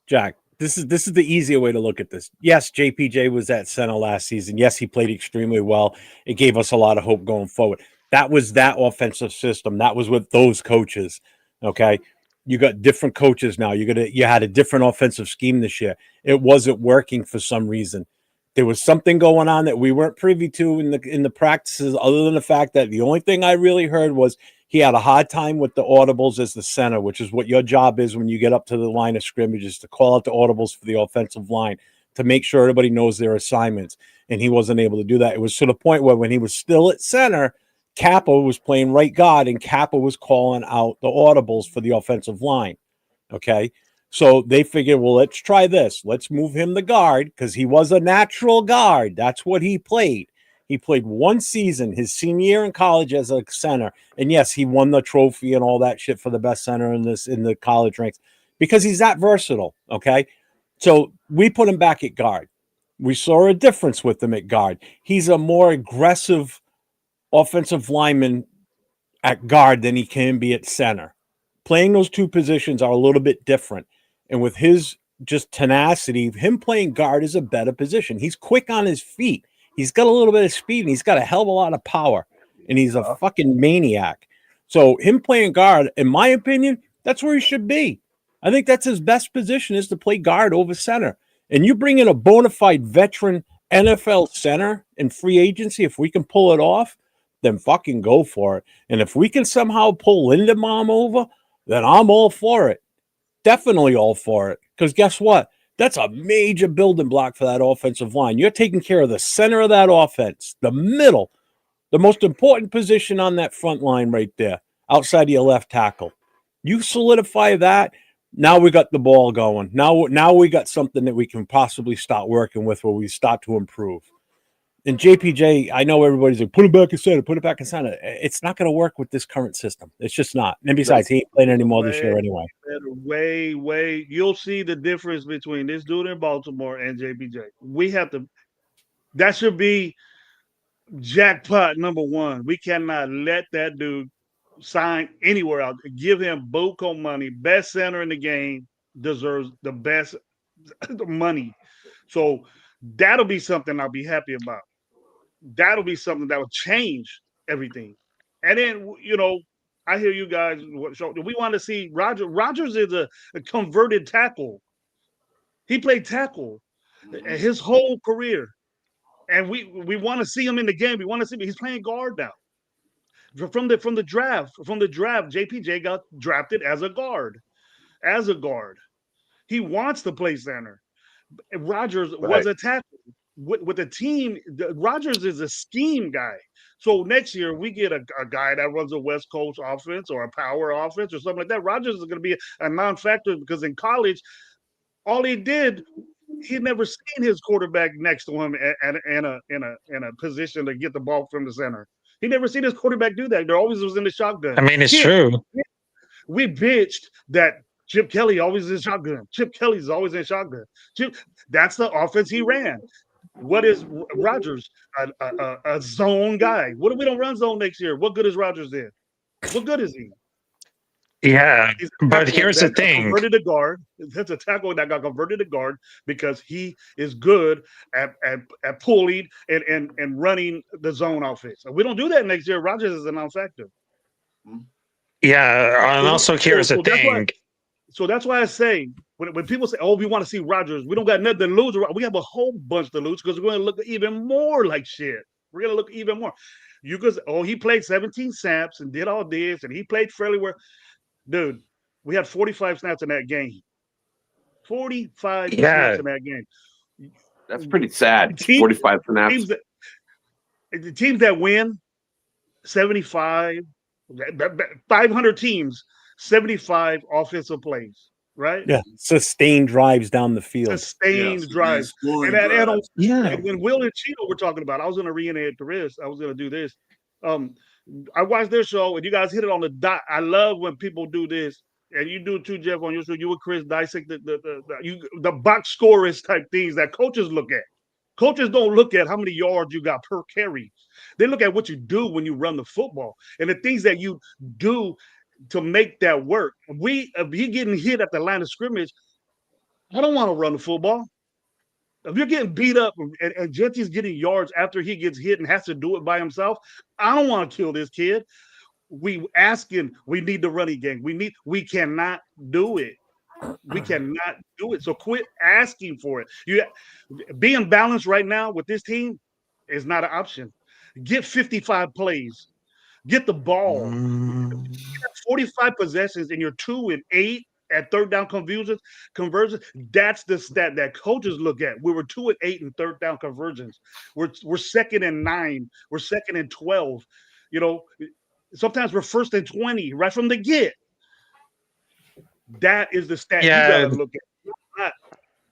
Jack, this is the easier way to look at this. Yes, JPJ was at center last season. Yes, he played extremely well. It gave us a lot of hope going forward. That was that offensive system. That was with those coaches. Okay. You got different coaches now. You had a different offensive scheme this year. It wasn't working for some reason. There was something going on that we weren't privy to in the practices, other than the fact that the only thing I really heard was he had a hard time with the audibles as the center, which is what your job is when you get up to the line of scrimmage, is to call out the audibles for the offensive line to make sure everybody knows their assignments. And he wasn't able to do that. It was to the point where when he was still at center, Kappa was playing right guard, and Kappa was calling out the audibles for the offensive line. Okay. So they figured, well, let's try this. Let's move him to guard because he was a natural guard. That's what he played. He played one season, his senior year in college, as a center. And yes, he won the trophy and all that shit for the best center in the college ranks because he's that versatile. Okay. So we put him back at guard. We saw a difference with him at guard. He's a more aggressive offensive lineman at guard than he can be at center. Playing those two positions are a little bit different. And with his just tenacity, him playing guard is a better position. He's quick on his feet. He's got a little bit of speed, and he's got a hell of a lot of power. And he's a fucking maniac. So him playing guard, in my opinion, that's where he should be. I think that's his best position, is to play guard over center. And you bring in a bona fide veteran NFL center in free agency, if we can pull it off, then fucking go for it. And if we can somehow pull Lindebaum over, then I'm all for it. Definitely all for it. Because guess what? That's a major building block for that offensive line. You're taking care of the center of that offense, the middle, the most important position on that front line right there, outside of your left tackle. You solidify that, now we got the ball going. Now we got something that we can possibly start working with where we start to improve. And JPJ, I know everybody's like, put him back in center, put it back in center. It's not going to work with this current system. It's just not. And besides, he ain't playing anymore this year anyway. Way. You'll see the difference between this dude in Baltimore and JPJ. We have to. That should be jackpot number one. We cannot let that dude sign anywhere else. Give him buco money. Best center in the game deserves the best money. So that'll be something I'll be happy about. That'll be something that will change everything. And then, I hear you guys. We want to see Rodgers. Rodgers is a converted tackle. He played tackle his whole career. And we want to see him in the game. We want to see him. He's playing guard now. From the draft, JPJ got drafted as a guard. He wants to play center. Rodgers was a tackle. With the team, Rodgers is a scheme guy. So next year we get a guy that runs a West Coast offense or a power offense or something like that. Rodgers is going to be a non-factor because in college, all he did, he'd never seen his quarterback next to him in a position to get the ball from the center. He never seen his quarterback do that. There always was in the shotgun. I mean, it's true. We bitched that Chip Kelly always in shotgun. Chip Kelly's always in shotgun. That's the offense he ran. What is Rodgers? A zone guy. What if we don't run zone next year? What good is Rodgers in? What good is he? Yeah, but here's the thing. Converted to guard. That's a tackle that got converted to guard because he is good at pulling and running the zone offense. If we don't do that next year, Rodgers is a non-factor. Yeah, and also here's the thing. So that's why I say when people say, "Oh, we want to see Rodgers," we don't got nothing to lose. We have a whole bunch to lose because we're going to look even more like shit. We're going to look even more. You could, he played 17 snaps and did all this, and he played fairly well. Dude, we had 45 snaps in that game. 45 snaps in that game. That's pretty sad. 45 snaps. The teams that win, 75, 500 teams, 75 offensive plays. right? Yeah, sustained drives down the field. Sustained drives. Scoring And drives. and when Will and Cheeto were talking about, I was going to reiterate this. I was going to do this. I watched their show, and you guys hit it on the dot. I love when people do this, and you do it too, Jeff, on your show. You and Chris dissect the box scorers type things that coaches look at. Coaches don't look at how many yards you got per carry. They look at what you do when you run the football and the things that you do to make that work. If you're getting hit at the line of scrimmage, I don't want to run the football. If you're getting beat up and Jetty's getting yards after he gets hit and has to do it by himself, I don't want to kill this kid. We need the running game. We cannot do it. We cannot do it. So quit asking for it. Being balanced right now with this team is not an option. Get 55 plays. Get the ball. 45 possessions and you're 2 and 8 at third down conversions. That's the stat that coaches look at. We were 2 and 8 in third down conversions. We're 2nd and 9. We're 2nd and 12. Sometimes we're 1st and 20 right from the get. That is the stat you gotta look at.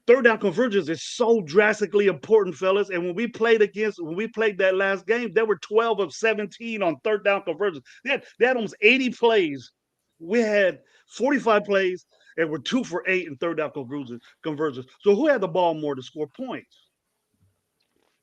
Third down convergence is so drastically important, fellas. And when we played that last game, there were 12 of 17 on third down convergence. They had almost 80 plays. We had 45 plays and we're 2 for 8 in third down convergence. So who had the ball more to score points?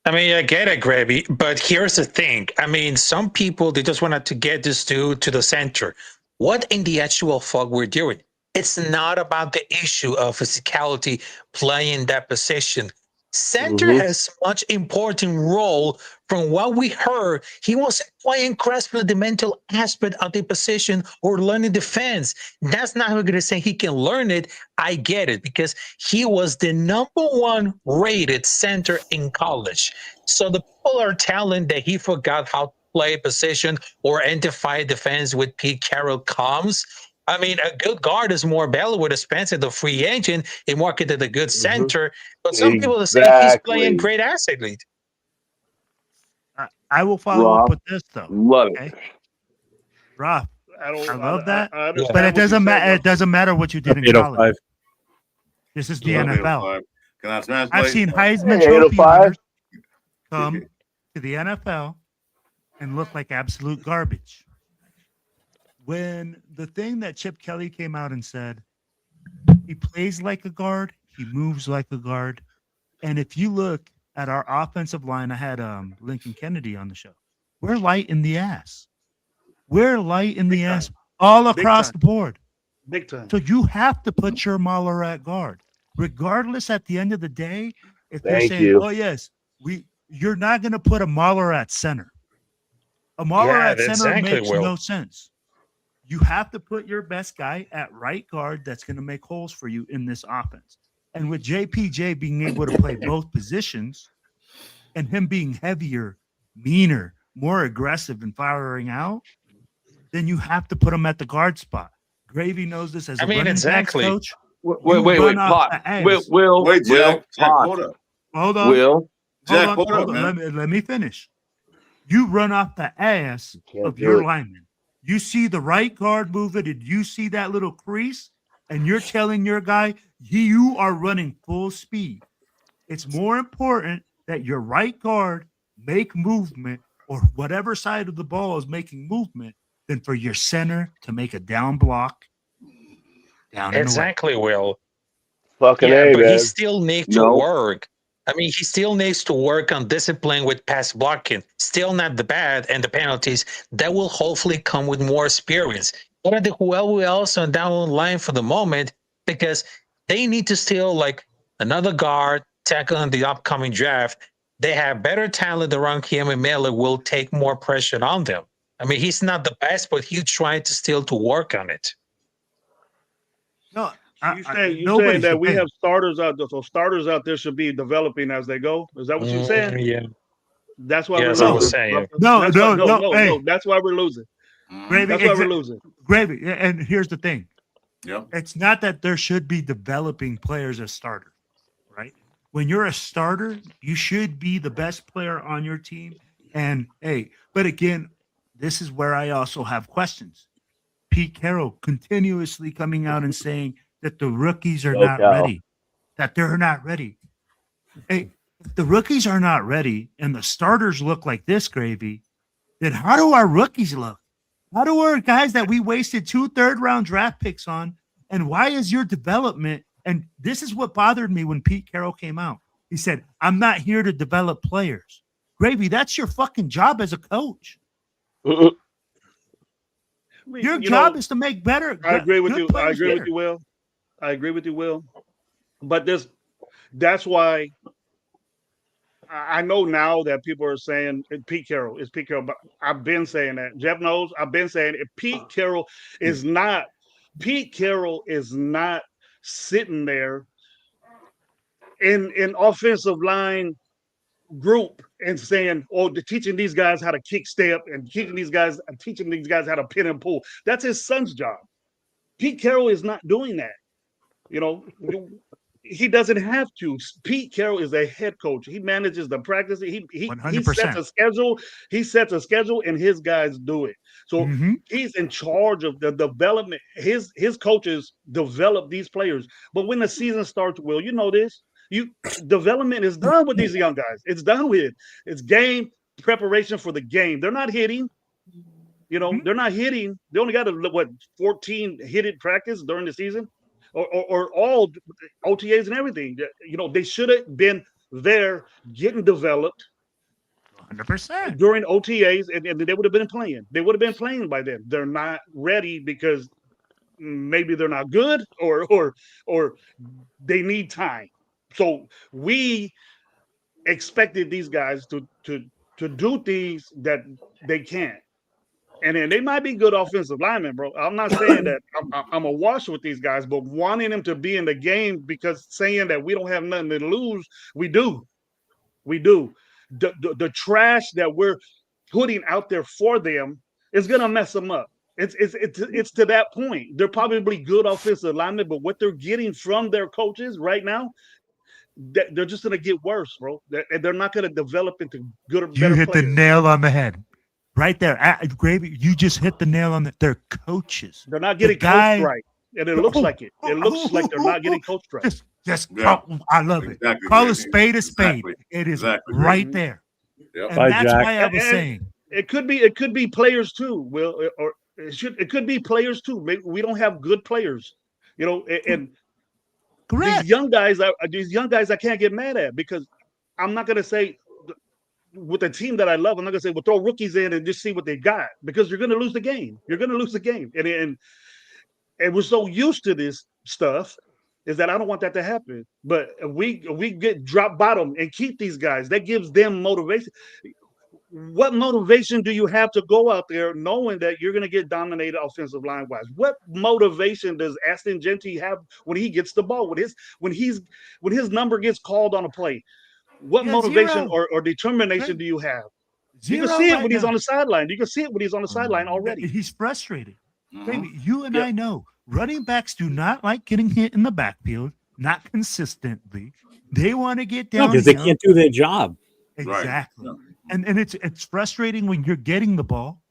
I mean, I get it, Gravy, but here's the thing. I mean, some people, they just wanted to get this dude to the center. What in the actual fuck we're doing? It's not about the issue of physicality playing that position. Center has much important role from what we heard. He wasn't playing grasping the mental aspect of the position or learning defense. That's not how we're going to say he can learn it. I get it because he was the #1 rated center in college. So the people are telling that he forgot how to play a position or identify defense with Pete Carroll comes. I mean, a good guard is more valuable to Spencer, the free agent, in marketed a good center. But some people are saying he's playing great asset lead. I will follow up with this though. Love it. Rob, I love that. But it doesn't matter. It doesn't matter what you did in college. This is the NFL. I've seen Heisman Trophy winners come to the NFL and look like absolute garbage. When the thing that Chip Kelly came out and said, he plays like a guard, he moves like a guard. And if you look at our offensive line, I had Lincoln Kennedy on the show. We're light in the ass. We're light in the ass all across the board. Big time. So you have to put your Mahler at guard. Regardless, at the end of the day, if they're saying, oh, yes, you're not going to put a Mahler at center. A Mahler at center makes no sense. You have to put your best guy at right guard that's going to make holes for you in this offense. And with JPJ being able to play both positions and him being heavier, meaner, more aggressive and firing out, then you have to put him at the guard spot. Gravy knows this as a running backs coach. Wait, Pot. Wait, Jack. Hold on. Will. Jack, hold on. Let me finish. You run off the ass of your lineman. You see the right guard moving, and you see that little crease, and you're telling your guy you are running full speed. It's more important that your right guard make movement or whatever side of the ball is making movement than for your center to make a down block. Exactly, Will. Fucking but man. he still needs to work. I mean, he still needs to work on discipline with pass blocking. Still not the bad and the penalties. That will hopefully come with more experience. But I think who else on down the line for the moment, because they need to still like another guard tackling the upcoming draft. They have better talent around him, and Miller will take more pressure on them. I mean, he's not the best, but he's trying to still to work on it. No, you saying that we have starters out there, so starters out there should be developing as they go? Is that what you're saying? Yeah. That's why we're I losing. was saying. No. That's why we're losing. That's why we're losing. Gravy. And here's the thing. Yep. It's not that there should be developing players as starters, right? When you're a starter, you should be the best player on your team. And but again, this is where I also have questions. Pete Carroll continuously coming out and saying that the rookies are No not cow. ready. That they're not ready. Hey, if the rookies are not ready and the starters look like this, Gravy, then how do our rookies look? How do our guys that we wasted 2 third-round draft picks on? And why is your development? And this is what bothered me when Pete Carroll came out. He said, I'm not here to develop players. Gravy, that's your fucking job as a coach. Your job is to make better. I agree with you. I agree better. with you, Will. I agree with you, Will. But that's why I know now that people are saying Pete Carroll is Pete Carroll, but I've been saying that. Jeff knows I've been saying if Pete Carroll is not sitting there in offensive line group and saying, "Oh, teaching these guys how to kick step and teaching these guys how to pin and pull." That's his son's job. Pete Carroll is not doing that. He doesn't have to. Pete Carroll is a head coach. He manages the practice. He sets a schedule. He sets a schedule, and his guys do it. So he's in charge of the development. His coaches develop these players. But when the season starts, Will, you know this. Development is done with these young guys. It's done with. It's game preparation for the game. They're not hitting. They're not hitting. They only got 14 hitted practice during the season. Or all OTAs and everything. They should have been there getting developed 100% during OTAs, and they would have been playing. They would have been playing by then. They're not ready because maybe they're not good or they need time. So we expected these guys to do things that they can't. And then they might be good offensive linemen, bro. I'm not saying that I'm a wash with these guys, but wanting them to be in the game because saying that we don't have nothing to lose, we do. We do. The trash that we're putting out there for them is gonna mess them up. It's to that point. They're probably good offensive linemen, but what they're getting from their coaches right now, they're just gonna get worse, bro. They're not gonna develop into good or better You hit players. the nail on the head. Right there, Gravy, you just hit the nail on they're coaches. They're not getting coached right. And it looks like it. It looks like they're not getting coached right. I love it. Call a spade a spade. It is right there. Yep. And that's why I was saying. It could be players too, Will, or it could be players too. Maybe we don't have good players, and correct. These young guys I can't get mad at because I'm not gonna say with the team that I love, I'm not gonna say we'll throw rookies in and just see what they got because you're gonna lose the game. You're gonna lose the game. And we're so used to this stuff is that I don't want that to happen. But we get drop bottom and keep these guys. That gives them motivation. What motivation do you have to go out there knowing that you're gonna get dominated offensive line wise? What motivation does Aston Genty have when he gets the ball? When his number gets called on a play? What motivation or determination do you have? You can see it when he's on the sideline. You can see it when he's on the sideline already. He's frustrated. Baby, you and I know running backs do not like getting hit in the backfield, not consistently. They want to get down because they can't do their job. Exactly. Right. And it's frustrating when you're getting the ball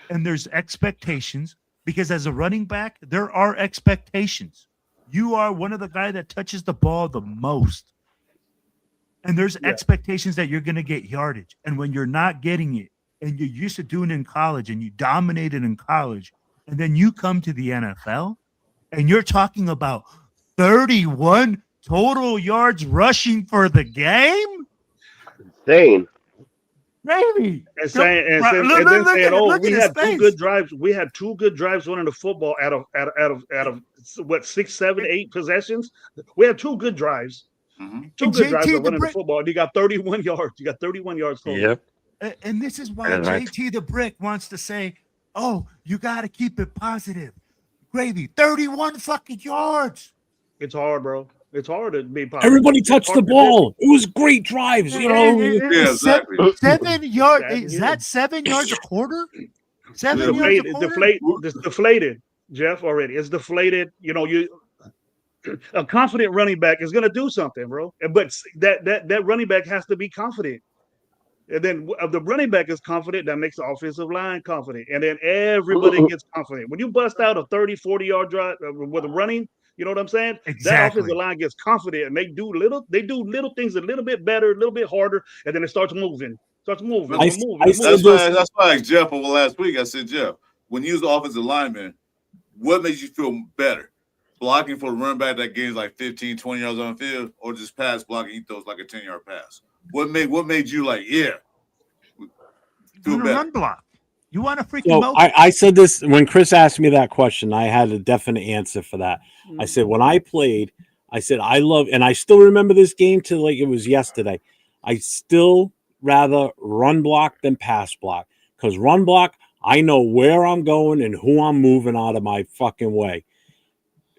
and there's expectations because as a running back, there are expectations. You are one of the guys that touches the ball the most. And there's expectations that you're going to get yardage. And when you're not getting it and you're used to doing it in college and you dominated in college, and then you come to the NFL and you're talking about 31 total yards rushing for the game? Insane. Maybe. And saying, oh, we had 2 good drives. We had 2 good drives running the football out of what, 6, 7, 8 possessions? We had 2 good drives. Mm-hmm. 2 good drives of running the football. And you got 31 yards. You got 31 yards total. Yep. And this is why JT the Brick wants to say, oh, you got to keep it positive. Gravy, 31 fucking yards. It's hard, bro. It's hard to be positive. Everybody touched the ball. It was great drives, Yeah, exactly. 7 yards. Is that 7 yards a quarter? 7 yards a quarter? It's deflated, Jeff, already. It's deflated. A confident running back is going to do something, bro. But that running back has to be confident. And then if the running back is confident, that makes the offensive line confident. And then everybody gets confident. When you bust out a 30, 40-yard drive with a running, You know what I'm saying? Exactly. That offensive line gets confident and they do little things a little bit better, a little bit harder, and then it starts moving. That's why Jeff over last week I said, Jeff, when you use the offensive lineman, what makes you feel better? Blocking for the run back that gains like 15, 20 yards on the field, or just pass blocking, he throws like a 10-yard pass? What made you like, yeah, feel better? Run block. You want to freaking so I said this when Chris asked me that question. I had a definite answer for that. I said, when I played, I said, I love, and I still remember this game till like it was yesterday. I still rather run block than pass block, because run block, I know where I'm going and who I'm moving out of my fucking way.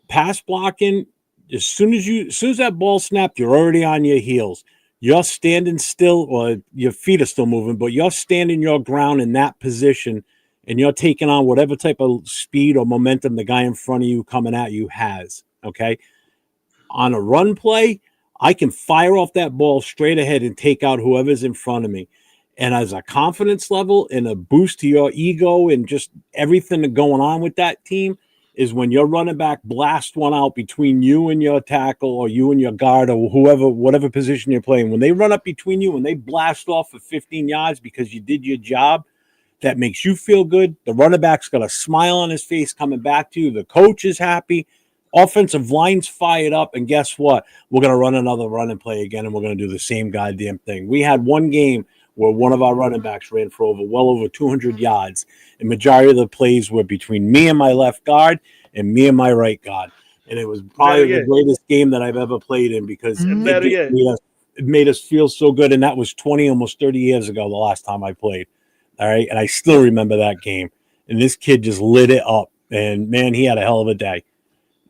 Pass blocking, as soon as that ball snapped, you're already on your heels. You're standing still, or your feet are still moving, but you're standing your ground in that position, and you're taking on whatever type of speed or momentum the guy in front of you coming at you has, okay? On a run play, I can fire off that ball straight ahead and take out whoever's in front of me. And as a confidence level and a boost to your ego and just everything going on with that team is when your running back blast one out between you and your tackle or you and your guard or whoever, whatever position you're playing. When they run up between you and they blast off for 15 yards because you did your job, that makes you feel good. The running back's got a smile on his face coming back to you. The coach is happy. Offensive line's fired up. And guess what? We're going to run another running play again, and we're going to do the same goddamn thing. We had one game where one of our running backs ran for well over 200 yards. And majority of the plays were between me and my left guard and me and my right guard. And it was probably the greatest game that I've ever played in, because it made us feel so good. And that was 20, almost 30 years ago, the last time I played. All right. And I still remember that game. And this kid just lit it up. And, man, he had a hell of a day.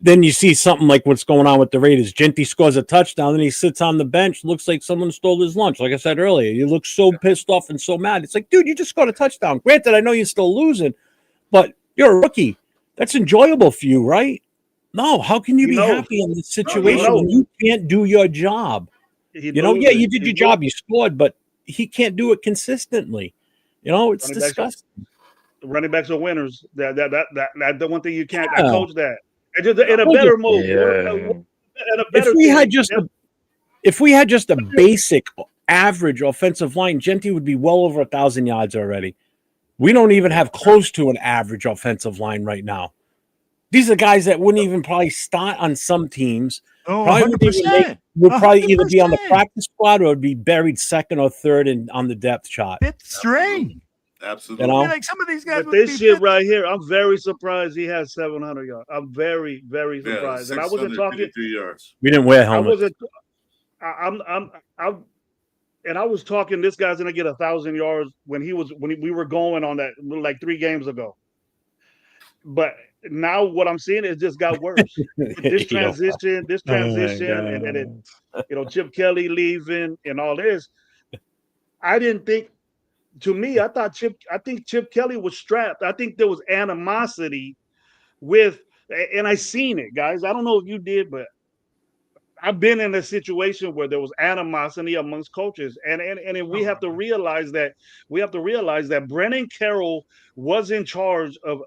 Then you see something like what's going on with the Raiders. Genty scores a touchdown, and he sits on the bench. Looks like someone stole his lunch. Like I said earlier, you look so pissed off and so mad. It's like, dude, you just scored a touchdown. Granted, I know you're still losing, but you're a rookie. That's enjoyable for you, right? No, how can you be happy in this situation when you can't do your job? You did your job. You scored, but he can't do it consistently. It's disgusting. Running backs are winners. That's the one thing you can't. I coach that. And just in a better mode. If we had just a basic average offensive line, Genty would be well over 1,000 yards already. We don't even have close to an average offensive line right now. These are guys that wouldn't even probably start on some teams. Oh, would probably either be on the practice squad or would be buried second or third on the depth chart. Fifth string. Absolutely. Like some of these guys. But this shit right here, I'm very surprised he has 700 yards. I'm very, very surprised. And I wasn't talking. Yards. We didn't wear helmets. I was talking. This guy's gonna get 1,000 yards when we were going on that like 3 games ago. But now what I'm seeing is just got worse. This transition, and then Chip Kelly leaving and all this. I didn't think. To me, I think Chip Kelly was strapped. I think there was animosity and I seen it, guys. I don't know if you did, but I've been in a situation where there was animosity amongst coaches, and we have to realize that Brennan Carroll was in charge of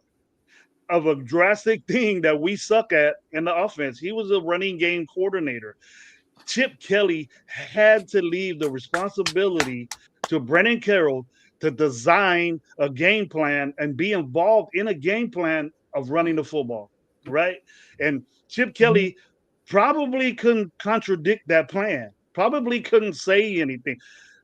a drastic thing that we suck at in the offense. He was a running game coordinator. Chip Kelly had to leave the responsibility to Brennan Carroll to design a game plan and be involved in a game plan of running the football, right? And Chip Kelly probably couldn't contradict that plan, probably couldn't say anything.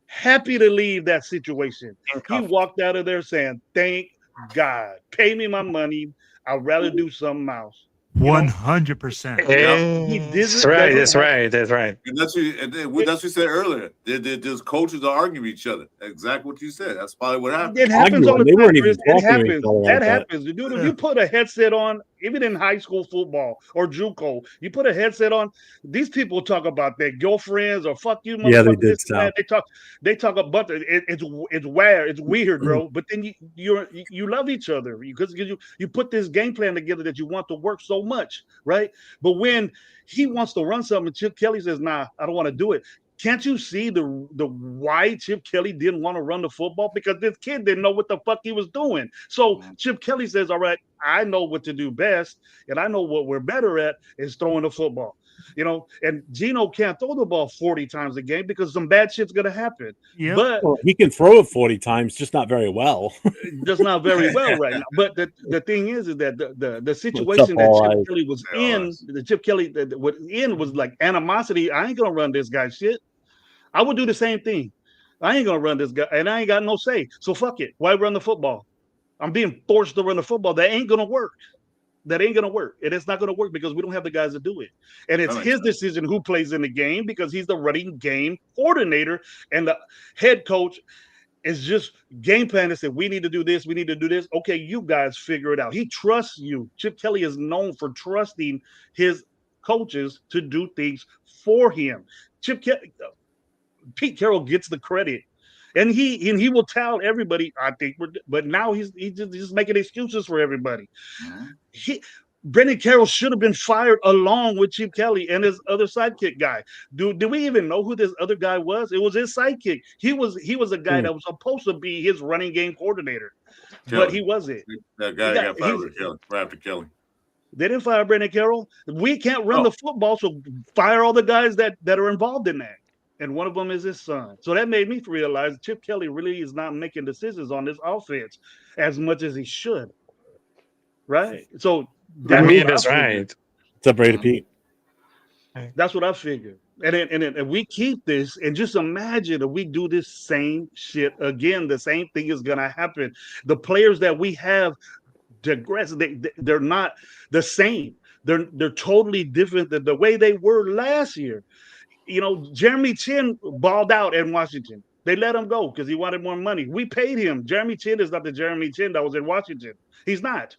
Happy to leave that situation. He walked out of there saying, thank God, pay me my money. I'd rather do something else. 100%. That's right. And that's what you said earlier. Those coaches are arguing with each other. Exactly what you said. That's probably what happened. It happens all the time. It happens. Dude, if you put a headset on, even in high school football or JUCO, you put a headset on. These people talk about their girlfriends or fuck you. Yeah, they did. They talk about it's weird. It's weird, bro. But then you love each other because you put this game plan together that you want to work so much, right? But when he wants to run something, Chip Kelly says, "Nah, I don't want to do it." can't you see the why Chip Kelly didn't want to run the football? Because this kid didn't know what the fuck he was doing. So Chip Kelly says, all right, I know what to do best, and I know what we're better at is throwing the football. And Geno can't throw the ball 40 times a game because some bad shit's gonna happen. Yep. But he can throw it 40 times, just not very well. just not very well right now. But the thing is that the situation that Chip Kelly was in, the Chip Kelly was in was like animosity. I ain't gonna run this guy shit. I would do the same thing. I ain't gonna run this guy, and I ain't got no say. So fuck it. Why run the football? I'm being forced to run the football. That ain't gonna work. That ain't gonna work. And it's not gonna work because we don't have the guys to do it. And it's his decision who plays in the game because he's the running game coordinator, and the head coach is just game plan and said, we need to do this, we need to do this. Okay, you guys figure it out. He trusts you. Chip Kelly is known for trusting his coaches to do things for him. Pete Carroll gets the credit. And he will tell everybody, I think, but now he's just making excuses for everybody. Brendan Carroll should have been fired along with Chip Kelly and his other sidekick guy. Do we even know who this other guy was? It was his sidekick. He was a guy that was supposed to be his running game coordinator, but he wasn't. That guy got fired after Kelly. They didn't fire Brendan Carroll. We can't run the football, so fire all the guys that are involved in that. And one of them is his son. So that made me realize Chip Kelly really is not making decisions on this offense as much as he should. Right? So that's right. It's up to Pete. That's what I figured. And we keep this, and just imagine if we do this same shit again, the same thing is gonna happen. The players that we have digress, they're not the same. They're totally different than the way they were last year. Jeremy Chin balled out in Washington. They let him go because he wanted more money. We paid him. Jeremy Chin is not the Jeremy Chin that was in Washington. He's not.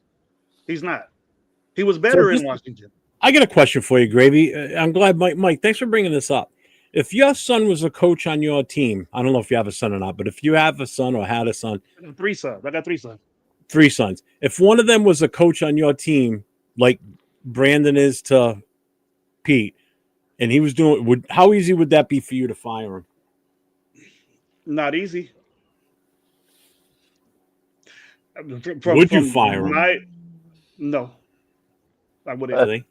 He was better in Washington. I got a question for you, Gravy. I'm glad, Mike, thanks for bringing this up. If your son was a coach on your team, I don't know if you have a son or not, but if you have a son or had a son. I got 3 sons. I got 3 sons. 3 sons. If one of them was a coach on your team, like Brandon is to Pete, and he was doing, how easy would that be for you to fire him? Not easy. Would you fire him? No, I wouldn't. Really?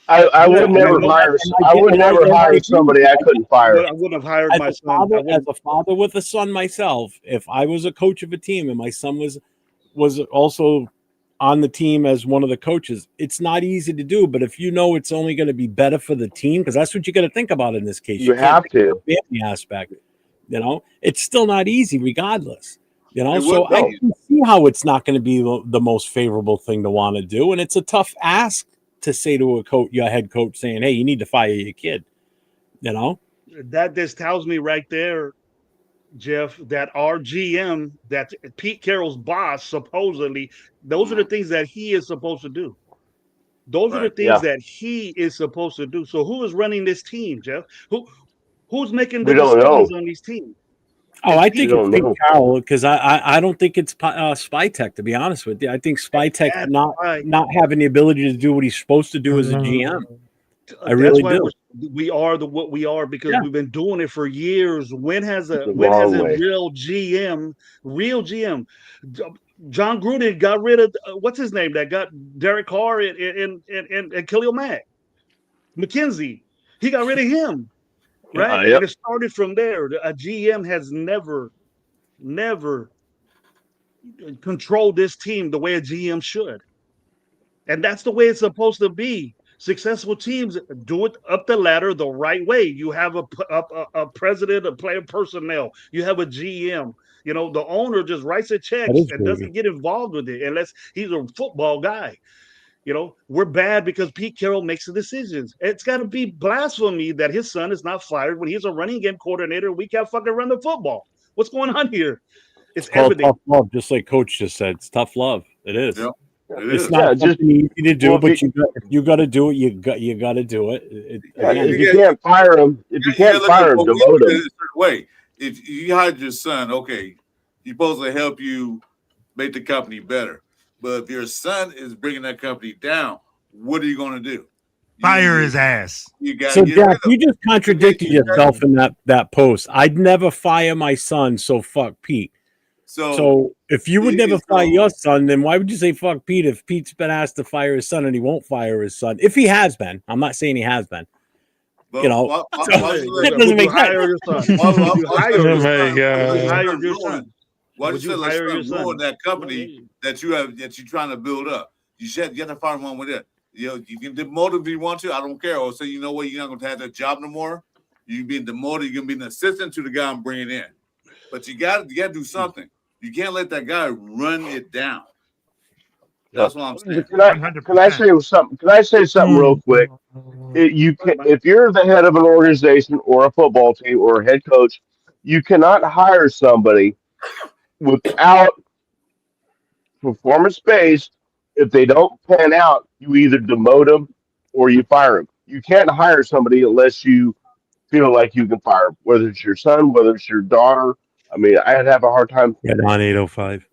I would never hire. I would never hire somebody I couldn't fire. I wouldn't have hired my son. As a father with a son myself, if I was a coach of a team and my son was also on the team as one of the coaches, it's not easy to do. But if you know it's only going to be better for the team, because that's what you got to think about in this case. You have to. The aspect, it's still not easy regardless. So I can see how it's not going to be the most favorable thing to want to do, and it's a tough ask to say to your head coach saying, "Hey, you need to fire your kid." That just tells me right there, Jeff, that our GM, that Pete Carroll's boss, supposedly, those are the things that he is supposed to do. Those are the things that he is supposed to do. So who is running this team, Jeff? Who's making the decisions on these teams? Oh, I think it's Pete Carroll because I don't think it's Spytek, to be honest with you. I think Spytek not having the ability to do what he's supposed to do as a GM. I really do. We are what we are because we've been doing it for years. When has a real GM? John Gruden got rid of what's his name that got Derek Carr and Khalil Mack. McKenzie. He got rid of him. Right. And it started from there. A GM has never controlled this team the way a GM should. And that's the way it's supposed to be. Successful teams do it up the ladder the right way. You have a president of player personnel. You have a GM. The owner just writes a check and doesn't get involved with it unless he's a football guy. We're bad because Pete Carroll makes the decisions. It's got to be blasphemy that his son is not fired when he's a running game coordinator. We can't fucking run the football. What's going on here? It's evident. Tough love, just like Coach just said. It's tough love. It is. Yeah. It's not just easy to do, but you got to do it. You got to do it. If you can't fire him, demote him. Way, if you hired your son, okay, he's supposed to help you make the company better. But if your son is bringing that company down, what are you going to do? Fire his ass. You got So, Jack, you just contradicted yourself in that post. I'd never fire my son, so fuck Pete. So if you would never fire your son, then why would you say fuck Pete if Pete's been asked to fire his son and he won't fire his son? If he has been. I'm not saying he has been. But you know, that doesn't make sense. Your son? Why would you hire your son? Why would you hire your son? Ruin that company that you're trying to build up. You have to find one with it. You know, you can demote him if you want to. I don't care. Or say, you know what, you're not going to have that job no more. You're being demoted. You're going to be an assistant to the guy I'm bringing in. But you got to do something. You can't let that guy run it down. That's what I'm saying. Can I say something? Can I say something real quick? If you're the head of an organization or a football team or a head coach, you cannot hire somebody without performance based. If they don't pan out, you either demote them or you fire them. You can't hire somebody unless you feel like you can fire them, whether it's your son, whether it's your daughter. I mean, I'd have a hard time. Get on 805.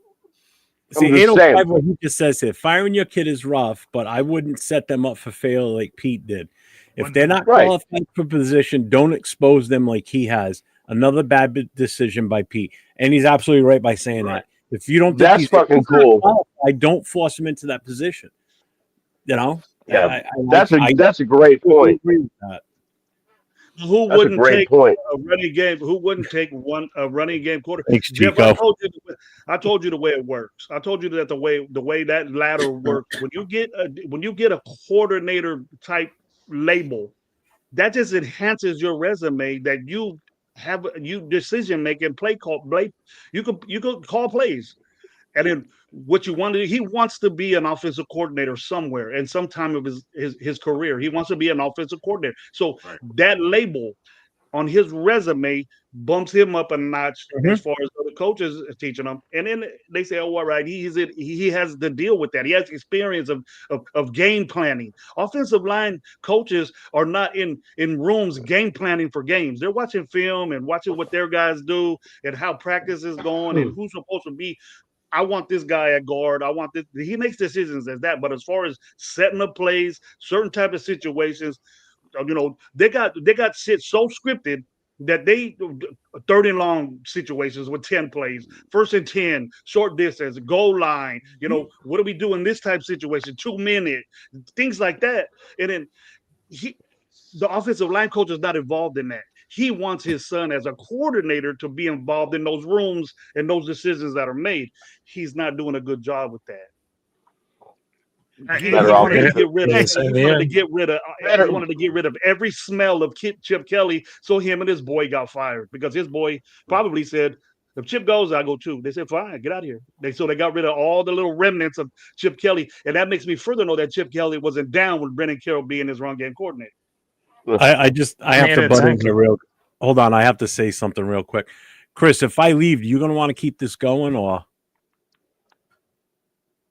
See, 805, what he just says here, firing your kid is rough, but I wouldn't set them up for failure like Pete did. If they're not qualified for position, don't expose them like he has. Another bad decision by Pete. And he's absolutely right by saying that. If you don't think that's fucking cool, I don't force him into that position. You know? Yeah, that's a great point. Who wouldn't take a running game? Who wouldn't take a running game quarter? Thanks, Jeff, I told you the way it works. I told you that the way that ladder works. When you get a coordinator type label, that just enhances your resume. That you have decision making, you could call plays, and then what you want to do, he wants to be an offensive coordinator somewhere and sometime of his career. He wants to be an offensive coordinator. So that label on his resume bumps him up a notch as far as other coaches are teaching him. And then they say, oh, all right, he has to deal with that. He has experience of game planning. Offensive line coaches are not in rooms game planning for games. They're watching film and watching what their guys do and how practice is going and who's supposed to be. I want this guy at guard. I want this. He makes decisions as that. But as far as setting up plays, certain type of situations, you know, they got shit so scripted that they 30 long situations with 10 plays, 1st and 10, short distance, goal line. You know, what do we do in this type of situation? 2 minutes, things like that. And then the offensive line coach is not involved in that. He wants his son as a coordinator to be involved in those rooms and those decisions that are made. He's not doing a good job with that. He wanted to get rid of every smell of Chip Kelly, so him and his boy got fired because his boy probably said, if Chip goes, I go too. They said, fine, get out of here. So they got rid of all the little remnants of Chip Kelly, and that makes me further know that Chip Kelly wasn't down with Brennan Carroll being his run game coordinator. I have to butt into real. Hold on, I have to say something real quick, Chris. If I leave, you gonna want to keep this going, or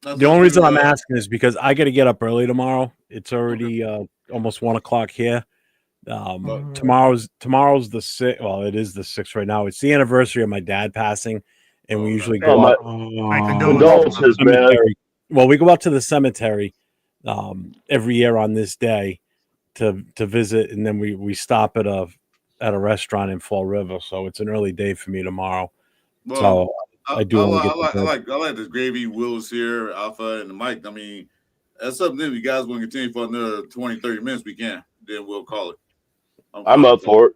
the only reason I'm asking is because I got to get up early tomorrow. It's already almost 1:00 here. Tomorrow's the 6th. Well, it is the 6th right now. It's the anniversary of my dad passing, and we usually go out. My condolences, man. Well, we go out to the cemetery every year on this day to visit, and then we stop at a restaurant in Fall River. So it's an early day for me tomorrow. Well, so I do. I like this Gravy, Wills here, Alpha, and the Mike. I mean, that's something that you guys want to continue for another 20, 30 minutes. We can. Then we'll call it. I'm up for it.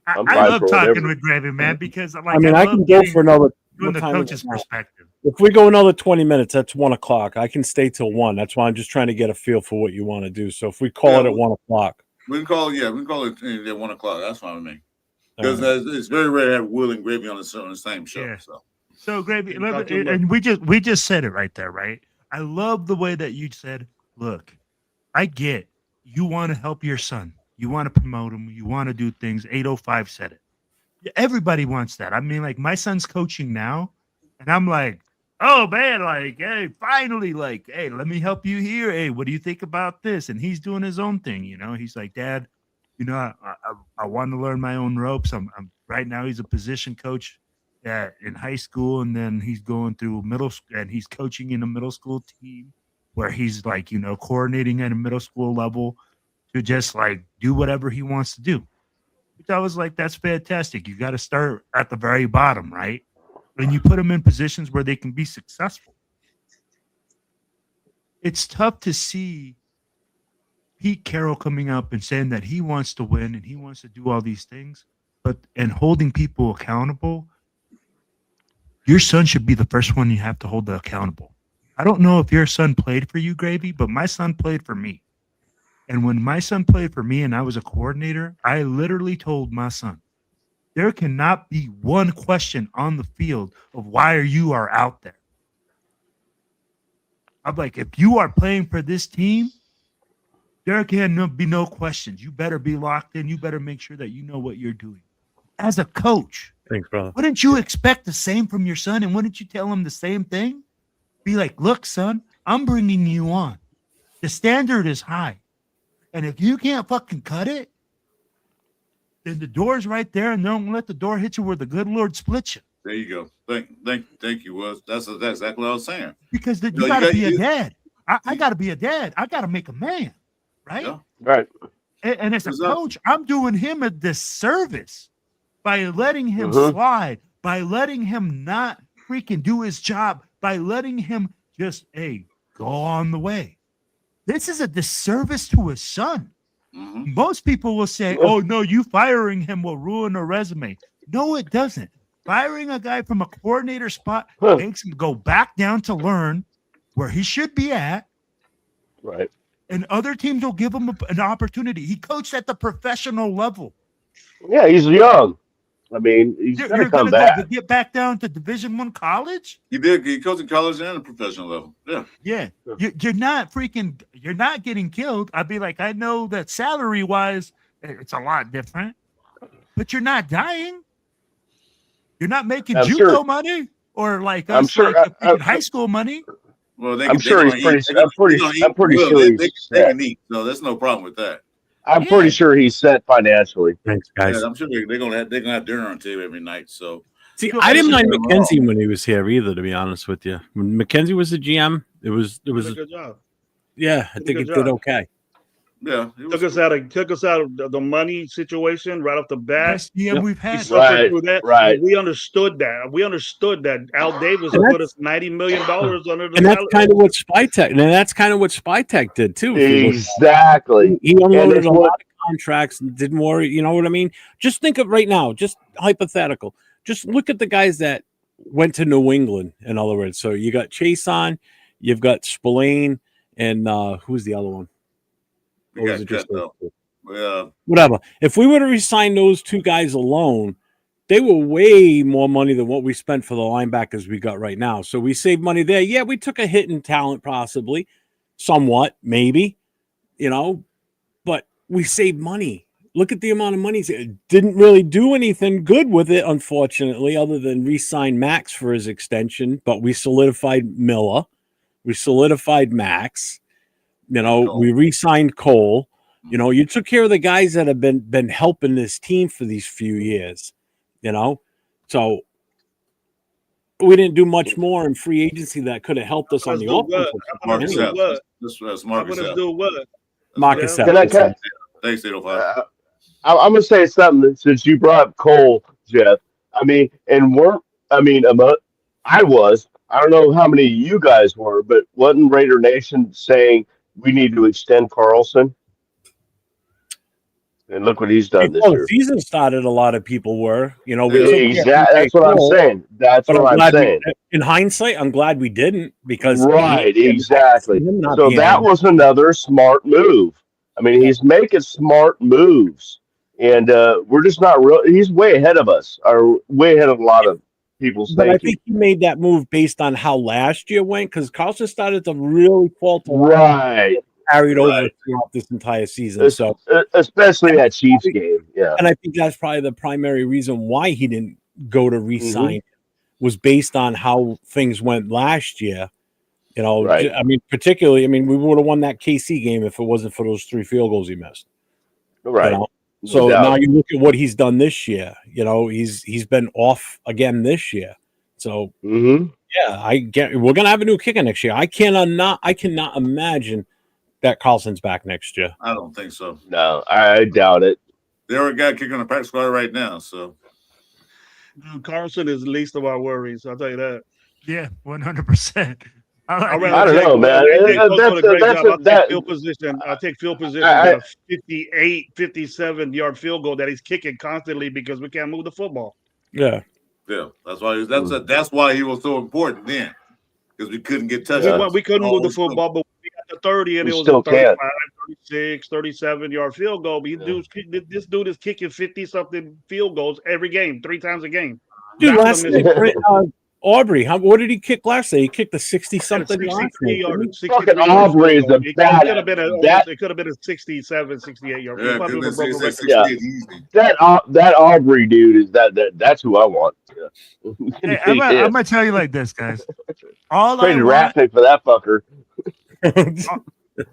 I love talking with Gravy, man, because I can go for another. From the coach's perspective. If we go another 20 minutes, that's 1:00. I can stay till 1. That's why I'm just trying to get a feel for what you want to do. So if we call it at 1:00. We can call it at 1:00. That's fine with me. Because it's very rare to have Will and Gravy on the same show. Yeah. So Gravy, and we just said it right there, right? I love the way that you said, look, I get you want to help your son. You want to promote him. You want to do things. 805 said it. Everybody wants that. I mean, like, my son's coaching now, and I'm like, oh, man, like, hey, finally, like, hey, let me help you here. Hey, what do you think about this? And he's doing his own thing, you know? He's like, Dad, you know, I want to learn my own ropes. I'm right now he's a position coach in high school, and then he's going through middle school, and he's coaching in a middle school team where he's, like, you know, coordinating at a middle school level. to just like do whatever he wants to do. Which I was like, that's fantastic. You got to start at the very bottom, right? And you put them in positions where they can be successful. It's tough to see Pete Carroll coming up and saying that he wants to win and he wants to do all these things, and holding people accountable. Your son should be the first one you have to hold accountable. I don't know if your son played for you, Gravy, but my son played for me. And when my son played for me and I was a coordinator, I literally told my son, there cannot be one question on the field of why you are out there. I'm like, if you are playing for this team, there can be no questions. You better be locked in. You better make sure that you know what you're doing. As a coach, thanks, brother. Wouldn't you expect the same from your son? And wouldn't you tell him the same thing? Be like, look, son, I'm bringing you on. The standard is high. And if you can't fucking cut it, then the door's right there, and don't let the door hit you where the good Lord splits you. There you go. Thank you, Wes. That's exactly what I was saying. Because you got to be a dad. I got to be a dad. I got to make a man, right? Yeah. Right. And as a coach, I'm doing him a disservice by letting him slide, by letting him not freaking do his job, by letting him just, go on the way. This is a disservice to his son. Mm-hmm. Most people will say, oh, no, you firing him will ruin a resume. No, it doesn't. Firing a guy from a coordinator spot makes him go back down to learn where he should be at. Right. And other teams will give him an opportunity. He coached at the professional level. Yeah, he's young. I mean, he's going to come back. To get back down to Division I college? He did. He coached in college and a professional level. Yeah. Yeah. You're not getting killed. I'd be like, I know that salary-wise, it's a lot different, but you're not dying. You're not making JUCO money or like us, high school money. Well, I'm sure he's pretty. I'm pretty sure they can eat, so there's no problem with that. I'm pretty sure he's set financially. Thanks, guys. Yeah, I'm sure they're gonna have dinner on table every night. So see, I didn't mind McKenzie when he was here either. To be honest with you, when McKenzie was the GM, it was a good job. Yeah, I think it did okay. Yeah, took us out of the money situation right off the bat. Yeah, we've had through that. Right. We understood that. We understood that Al Davis put us $90 million under the. And that's kind of what Spytek. And that's kind of what Spytek did too. Exactly. He unloaded a lot of contracts and didn't worry. You know what I mean? Just think of right now. Just hypothetical. Just look at the guys that went to New England. In other words, so you got Chase on, you've got Spillane, and who's the other one? Whatever. If we were to resign those two guys alone, they were way more money than what we spent for the linebackers we got right now. So we saved money there. Yeah, we took a hit in talent, possibly, somewhat, maybe, but we saved money. Look at the amount of money. It didn't really do anything good with it, unfortunately, other than re-sign Max for his extension. But we solidified Miller. We solidified Max. We re-signed Cole. You took care of the guys that have been helping this team for these few years. So we didn't do much more in free agency that could have helped us on the offensive side. Marcus. Thanks, 805. I'm going to say something since you brought up Cole, Jeff. I don't know how many of you guys were, but wasn't Raider Nation saying we need to extend Carlson? And look what he's done this year. The season started, a lot of people were, Exactly. That's what I'm saying. That's what I'm saying. In hindsight, I'm glad we didn't because exactly. So that was another smart move. I mean, he's making smart moves, and we're just not real. He's way ahead of us, or way ahead of a lot of people's thinking. But I think he made that move based on how last year went, because Carlson started to really falter. Right. Carried over throughout this entire season. So especially that Chiefs game. Yeah. And I think that's probably the primary reason why he didn't go to re-sign was based on how things went last year. Right. I mean, particularly, we would have won that KC game if it wasn't for those 3 field goals he missed. Right. So now you look at what he's done this year. He's been off again this year. So yeah, we're gonna have a new kicker next year. I cannot imagine that Carlson's back next year. I don't think so. No, I doubt it. They already got a kicker on the practice squad right now. So Carlson is the least of our worries. I'll tell you that. Yeah, 100%. I don't know, man. I'll take field position at a 58, 57-yard field goal that he's kicking constantly because we can't move the football. Yeah. Yeah, that's why he was so important then, because we couldn't get touchdowns. We couldn't move the football, but we got the 30, and it was a 35, 36, 37-yard field goal. But this dude is kicking 50-something field goals every game, 3 times a game. Dude, last night, Aubrey, what did he kick last night? He kicked a 60-something yard. Fucking Aubrey is the bad. It could have been a 67, 68-yard. That Aubrey dude is that's who I want. Hey, I'm gonna tell you like this, guys. All I want for that fucker.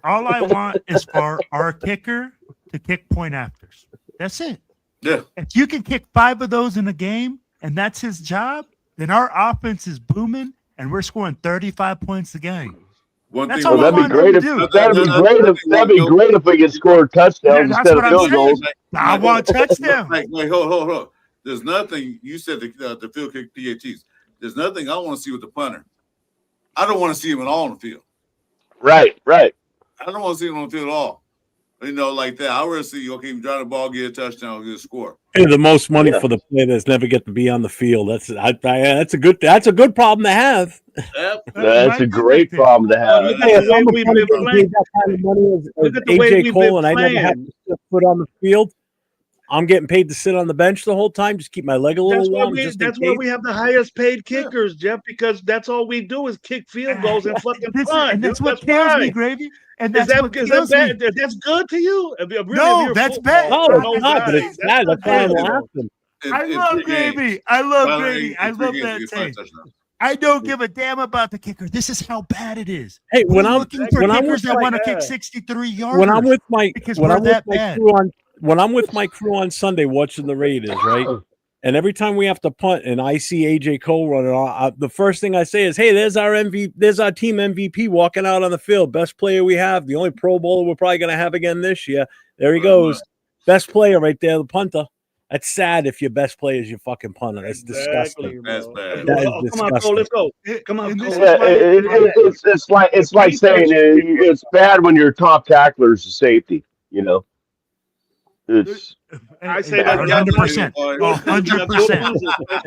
All I want is for our kicker to kick point afters. That's it. Yeah. If you can kick 5 of those in a game, and that's his job, then our offense is booming, and we're scoring 35 points a game. That'd be great if we could score touchdowns instead of field goals. I want touchdowns. Wait, hold. There's nothing. You said the field kick PATs. There's nothing I want to see with the punter. I don't want to see him at all on the field. Right. I don't want to see him on the field at all. Like that. I would rather see, okay, you drive the ball, get a touchdown, get a score. Hey, the most money for the player that's never get to be on the field. That's a good problem to have. That's a great problem to have. Look at AJ Cole, and I never have to step foot on the field. I'm getting paid to sit on the bench the whole time, just keep my leg a little warm. That's why we have the highest paid kickers, Jeff, because that's all we do is kick field goals and fucking punt. And that's what kills me, Gravy. And that's what kills me. That's good to you? No, that's bad. No, it's not, but it's bad. That's why I'm laughing. I love Gravy. I love Gravy. I love that tape. I don't give a damn about the kicker. This is how bad it is. Hey, when I'm looking for kickers that want to kick 63 yards, when I'm with my crew on Sunday watching the Raiders, right? And every time we have to punt and I see AJ Cole running, the first thing I say is, "Hey, there's our team MVP walking out on the field. Best player we have. The only Pro Bowler we're probably going to have again this year. There he goes. Best player right there, the punter." That's sad if your best player is your fucking punter. That's disgusting. That's bad. That is Come disgusting. on, Cole, let's go. Come on, Cole. It's like saying it's bad when your top tackler is a safety. It's. I say that 100%. 100%.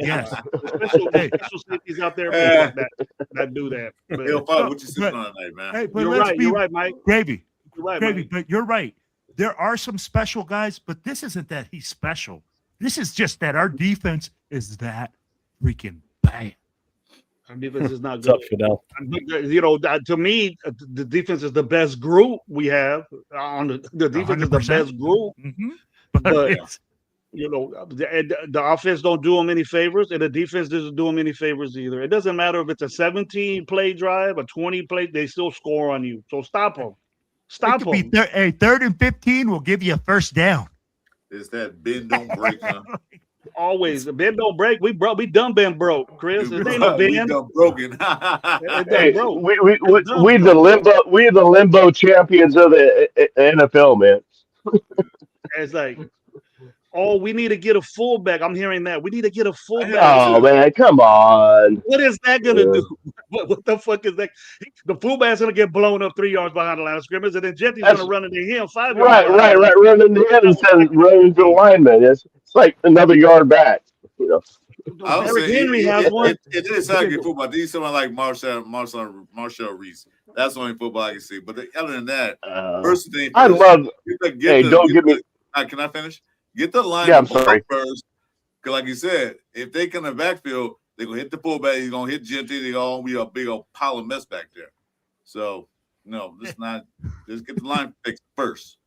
Yes. Special safeties out there that do that. What you sitting on tonight, man? Hey, but You're right, Mike. Gravy. You're right, Gravy, Mike. but you're right. There are some special guys, but this isn't that he's special. This is just that our defense is that freaking bad. Our defense is not What's up, good. Fidel? To me, the defense is the best group we have. The defense is the 100%. best group. Mm-hmm. But the offense don't do them any favors, and the defense doesn't do them any favors either. It doesn't matter if it's a 17-play drive, a 20-play, they still score on you. So stop them. Stop them. Hey, 3rd and 15 will give you a first down. Is that bend don't break, huh? Always. The bend don't break. We done been broke, Chris. It ain't no bend. We done broken. Hey, we the limbo champions of the NFL, man. It's like, we need to get a fullback. I'm hearing that. We need to get a fullback. Oh, man, come on. What is that going to do? What the fuck is that? The fullback's going to get blown up 3 yards behind the line of scrimmage, and then Jetty's going to run into him 5 yards. Right. Run into him instead of running to the lineman. It's like another yard back. Eric Henry has one. It is soccer football. These someone like Marshall Reese. That's the only football I can see. But other than that, first thing, I love. Can I finish? Get the line first. Because like you said, if they come in the backfield, they're going to hit the fullback. He's going to hit Genty. They're going to be a big old pile of mess back there. So, no, just get the line fixed first.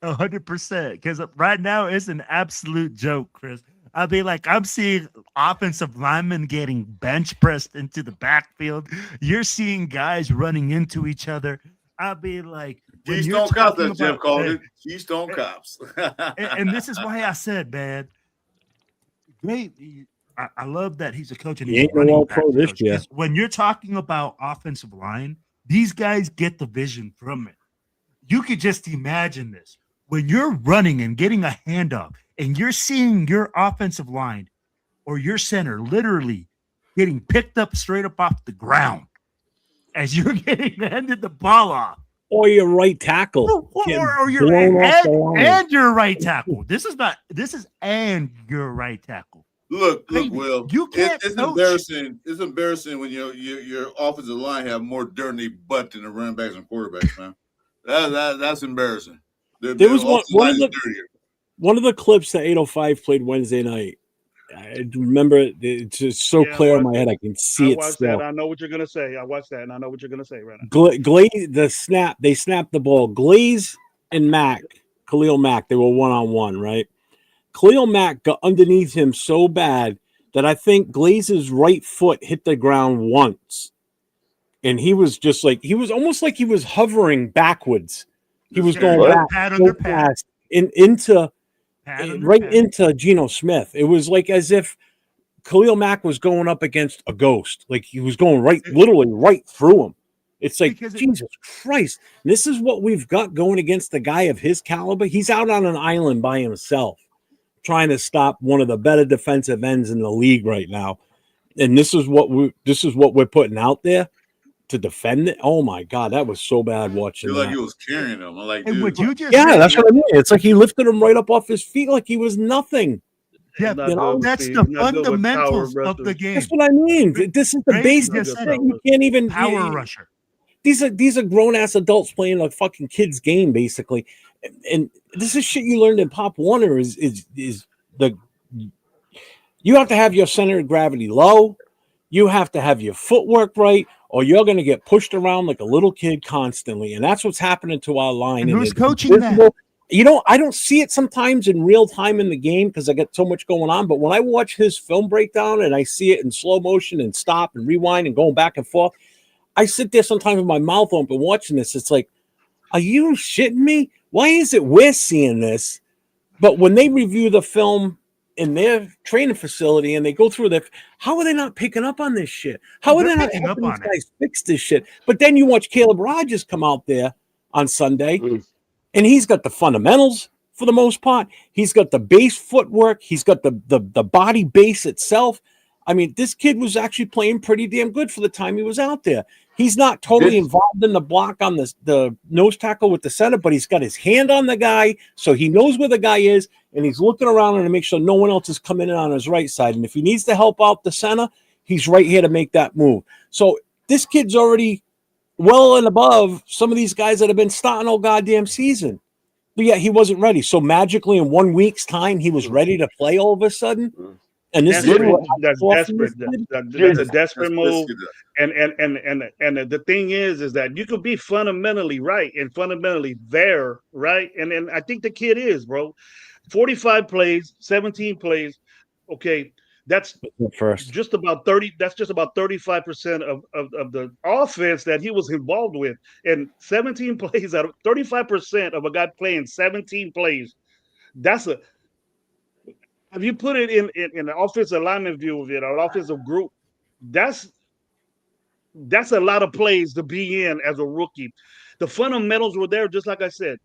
100%. Because right now it's an absolute joke, Chris. I mean, I'm seeing offensive linemen getting bench pressed into the backfield. You're seeing guys running into each other. I'll be like, Keystone Cops, that Jeff called it. Keystone Cops. and this is why I said, man, great. I love that he's a coach and he's running back pro this year. when you're talking about offensive line, these guys get the vision from it. you could just imagine this. When you're running and getting a handoff and you're seeing your offensive line or your center literally getting picked up straight up off the ground as you're getting handed the ball off. Or your right tackle. Or your your right tackle. This is your right tackle. Look, Will. You can't. It's embarrassing. It's embarrassing when your offensive line have more dirt in their butt than the running backs and quarterbacks, man. That's embarrassing. There was one of the clips that 805 played Wednesday night. I remember it. It's just so clear in my head. I can see it. I watched that. I know what you're gonna say. I watched that, and I know what you're gonna say right now. They snapped the ball. Glaze and Khalil Mack, they were 1-on-1, right? Khalil Mack got underneath him so bad that I think Glaze's right foot hit the ground once. And he was just like, he was almost like he was hovering backwards. He was going back so fast into Geno Smith. It was like as if Khalil Mack was going up against a ghost. Like he was going literally right through him. It's like, Jesus Christ. This is what we've got going against a guy of his caliber. He's out on an island by himself, trying to stop one of the better defensive ends in the league right now. And this is what we're putting out there to defend it. Oh my God, that was so bad watching. Feel like he was carrying him. I'm like, and dude. That's what I mean. It's like he lifted him right up off his feet like he was nothing. Yeah, that's the fundamentals of the game. That's what I mean. This is the basics. You can't even power rusher. These are grown ass adults playing a fucking kid's game, basically. And this is shit you learned in Pop Warner. Is the you have to have your center of gravity low. You have to have your footwork right, or you're going to get pushed around like a little kid constantly. And that's what's happening to our line. And who's coaching that? I don't see it sometimes in real time in the game because I get so much going on. But when I watch his film breakdown and I see it in slow motion and stop and rewind and going back and forth, I sit there sometimes with my mouth open watching this. It's like, are you shitting me? Why is it we're seeing this? But when they review the film in their training facility and they go through how are they not picking up on this shit? How are they not helping these guys fix this shit? But then you watch Caleb Rogers come out there on Sunday, and he's got the fundamentals for the most part. He's got the base footwork. He's got the body base itself. I mean, this kid was actually playing pretty damn good for the time he was out there. He's not totally involved in the block on the nose tackle with the center, but he's got his hand on the guy, so he knows where the guy is, and he's looking around to make sure no one else is coming in on his right side. And if he needs to help out the center, he's right here to make that move. So this kid's already well and above some of these guys that have been starting all goddamn season. But yeah, he wasn't ready. So magically in 1 week's time, he was ready to play all of a sudden. And this is that's desperate. That's a desperate move. And the thing is that you could be fundamentally right and fundamentally there, right? And I think the kid is, bro. 45 plays, 17 plays. Okay, that's just about 30. That's just about 35% of the offense that he was involved with. And 17 plays out of 35% of a guy playing 17 plays. That's a. If you put it in the offensive alignment view of it, or offensive group, that's a lot of plays to be in as a rookie. The fundamentals were there, just like I said.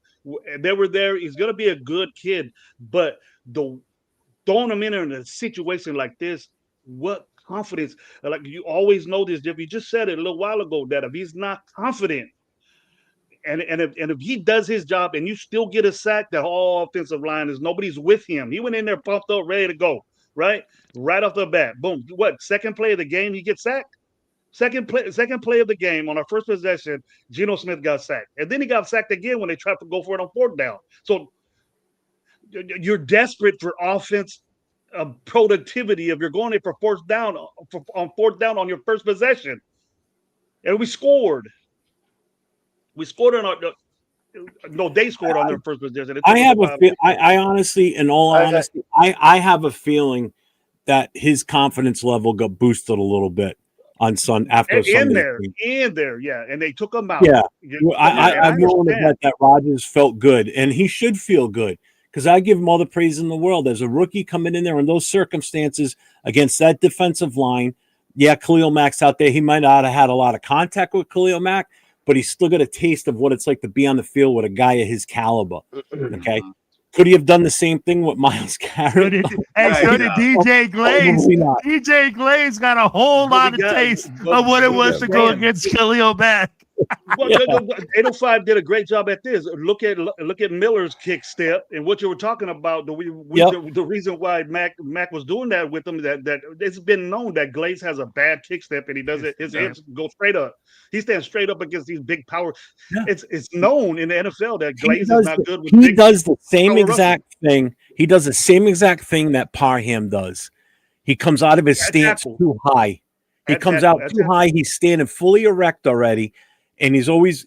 They were there. He's going to be a good kid, but throwing him in a situation like this, what confidence? Like you always know this, Jeff. You just said it a little while ago that if he's not confident, and if he does his job and you still get a sack, the whole offensive line is nobody's with him. He went in there pumped up, ready to go, right off the bat. Boom. What, second play of the game, he gets sacked? Second play of the game on our first possession, Geno Smith got sacked. And then he got sacked again when they tried to go for it on fourth down. So you're desperate for offense productivity if you're going in for fourth down on your first possession. And we scored. We scored on they scored on their first possession. I honestly, in all honesty, I have a feeling that his confidence level got boosted a little bit on after Sunday. And they took him out. Yeah, I'm willing to bet that Rodgers felt good, and he should feel good because I give him all the praise in the world as a rookie coming in there in those circumstances against that defensive line. Yeah, Khalil Mack's out there. He might not have had a lot of contact with Khalil Mack. but he's still got a taste of what it's like to be on the field with a guy of his caliber. Okay. Could he have done the same thing with Myles Garrett? So did DJ Glaze. DJ Glaze got a whole lot of taste of what it was to go against Khalil Mack. Well, 805 did a great job at this. Look at Miller's kick step and what you were talking about. The reason why Mac was doing that with him, that it's been known that Glaze has a bad kick step and he does it. His hips go straight up. He stands straight up against these big power. Yeah. It's known in the NFL that Glaze is not good with. He does the same exact thing. He does the same exact thing that Parham does. He comes out of his stance too high. He comes out too high. He's standing fully erect already. And he's always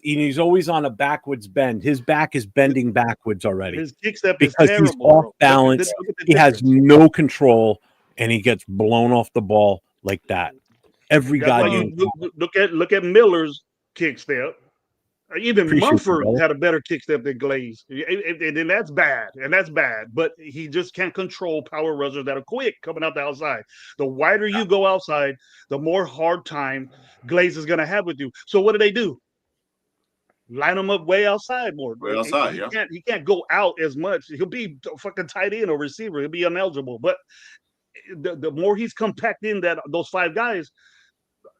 on a backwards bend. His back is bending backwards already. His kick step because is terrible, he's off balance. He has no control, and he gets blown off the ball like that. Every guy. Look at Miller's kick step. Even Mumford had a better kick step than Glaze, and that's bad. But he just can't control power rushers that are quick coming out the outside. The wider you go outside, the more hard time Glaze is going to have with you. So what do? Line him up way outside more. Way outside, he can't go out as much. He'll be fucking tight end or receiver. He'll be ineligible. But the more he's compacting those five guys,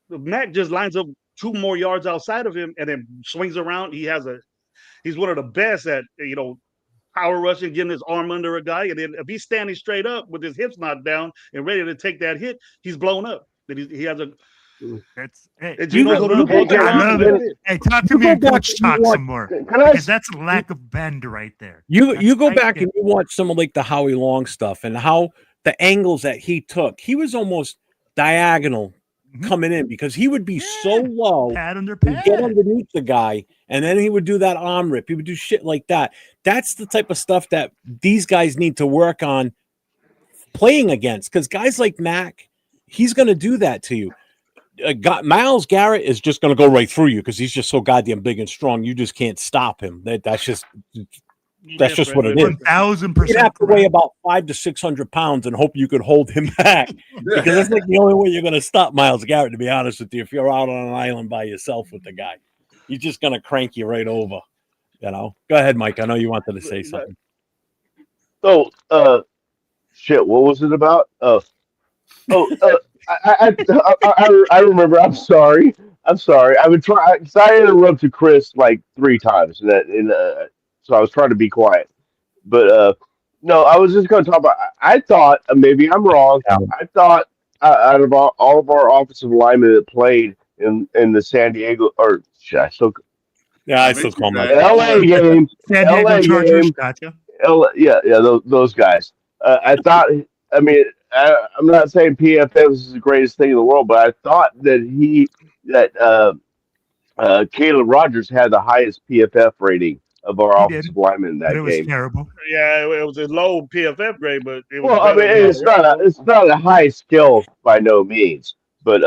Mac just lines up 2 more yards outside of him and then swings around. He's one of the best at power rushing, getting his arm under a guy, and then if he's standing straight up with his hips not down and ready to take that hit, he's blown up. He has a. Hey, talk to me and Coach talk some more because that's a lack of bend right there. You go back and you watch some of like the Howie Long stuff and how the angles that he took. He was almost diagonal coming in because he would be so low, pad get underneath the guy, and then he would do that arm rip. He would do shit like that. That's the type of stuff that these guys need to work on playing against because guys like Mac, he's going to do that to you. Myles Garrett is just going to go right through you because he's just so goddamn big and strong. You just can't stop him. That's just what it is. 1,000%. You'd have to weigh about 500 to 600 pounds and hope you could hold him back because that's like the only way you're going to stop Myles Garrett. To be honest with you, if you're out on an island by yourself with the guy, he's just going to crank you right over. Go ahead, Mike. I know you wanted to say something. So, shit. What was it about? I remember. I'm sorry. I would try. I interrupted Chris like 3 times, so I was trying to be quiet. But no, I was just going to talk about. I thought maybe I'm wrong. I thought out of all of our offensive linemen that played in the San Diego or I still call them LA game. San Diego Chargers. Gotcha. Those guys. I thought. I mean. I'm not saying PFF is the greatest thing in the world, but I thought that Caleb Rogers had the highest PFF rating of our offensive linemen in that game. It was terrible. Yeah, it was a low PFF grade, but it was. Well, I mean, it's not a high skill by no means, but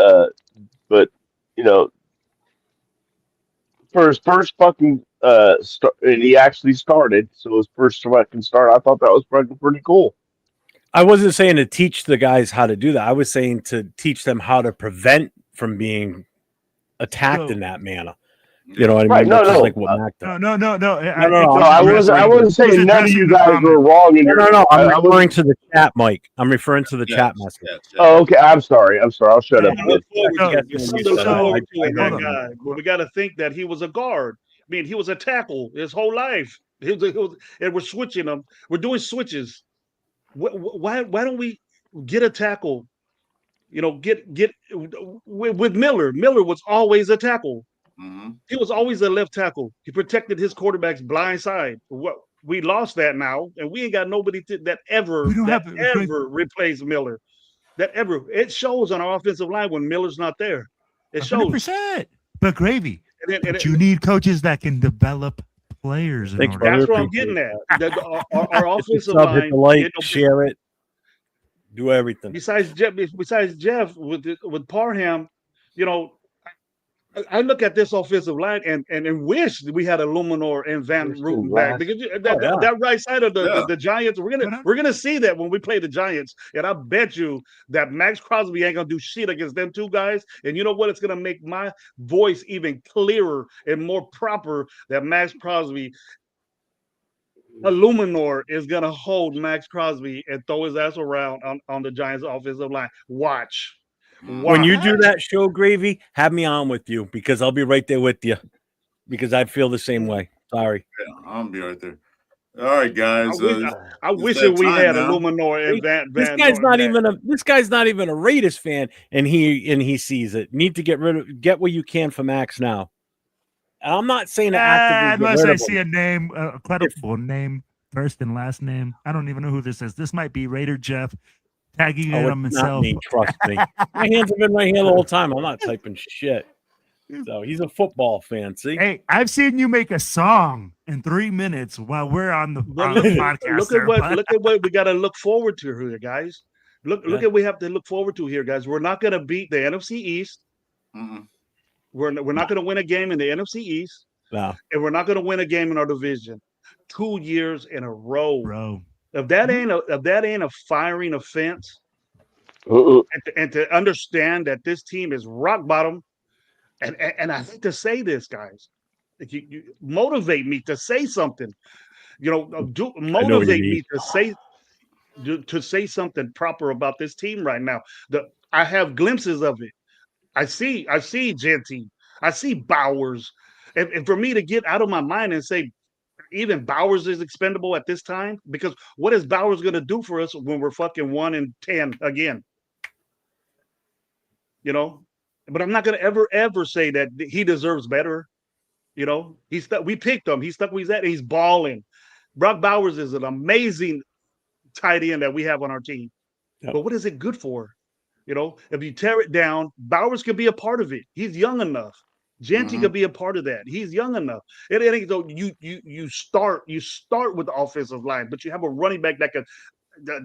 for his first fucking and he actually started, so his first fucking start, I thought that was pretty cool. I wasn't saying to teach the guys how to do that. I was saying to teach them how to prevent from being attacked in that manner. You know what I mean? No. Like what Mac does. No. I wasn't saying none of you guys were wrong. No. I'm referring to the chat, Mike. I'm referring to the chat message. Oh, okay. I'm sorry. I'll shut up. But we got to think that he was a guard. I mean, he was a tackle his whole life. And we're switching them. We're doing switches. Why don't we get a tackle? Get with Miller. Miller was always a tackle. Mm-hmm. He was always a left tackle. He protected his quarterback's blind side. We lost that now, and we ain't got nobody that ever replace Miller. It shows on our offensive line when Miller's not there. It shows. 100%. But Gravy, but you need coaches that can develop players. That's what I'm getting at. Our offensive line, hit the like, share it, do everything. Besides Jeff with Parham, I look at this offensive line and wish we had Illuminor and Van Ruten back, because that right side of the Giants, we're gonna see that when we play the Giants, and I bet you that Max Crosby ain't gonna do shit against them two guys. And you know what? It's gonna make my voice even clearer and more proper that Max Crosby, Illuminor, is gonna hold Max Crosby and throw his ass around on the Giants offensive line. Watch. When you do that show, Gravy, have me on with you, because I'll be right there with you, because I feel the same way. Sorry. Yeah, I'll be right there. All right, guys. I wish that we had Illuminor and Van. This guy's not even a Raiders fan, and he sees it. Need to get what you can for Max now. And I'm not saying unless I see a name, a credible name, first and last name. I don't even know who this is. This might be Raider Jeff tagging it on himself. Me, trust me. My hands have been right here the whole time. I'm not typing shit. So he's a football fan. See, hey, I've seen you make a song in 3 minutes while we're on the podcast. Look at what we got to look forward to here, guys. Look at what we have to look forward to here, guys. We're not going to beat the NFC East. Mm-mm. We're not going to win a game in the NFC East. No. And we're not going to win a game in our division 2 years in a row. If that ain't a firing offense, and to understand that this team is rock bottom, and I hate to say this, guys, you motivate me to say something, motivate me to say something proper about this team right now. I have glimpses of it. I see Genty, I see Bowers, and for me to get out of my mind and say, even Bowers is expendable at this time, because what is Bowers going to do for us when we're fucking 1-10 again? But I'm not going to ever say that he deserves better. We picked him. He's stuck where he's at. He's balling. Brock Bowers is an amazing tight end that we have on our team. Yep. But what is it good for? If you tear it down, Bowers could be a part of it. He's young enough. Genty could be a part of that. He's young enough. It ain't so you start with the offensive line, but you have a running back that can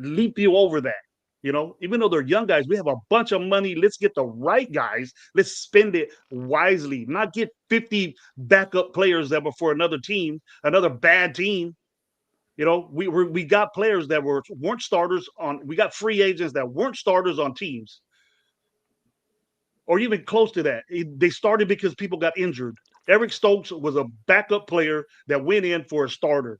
leap you over that. Even though they're young guys, we have a bunch of money. Let's get the right guys. Let's spend it wisely, not get 50 backup players that were for another team, another bad team. We got players that weren't starters on. We got free agents that weren't starters on teams, or even close to that. They started because people got injured. Eric Stokes was a backup player that went in for a starter.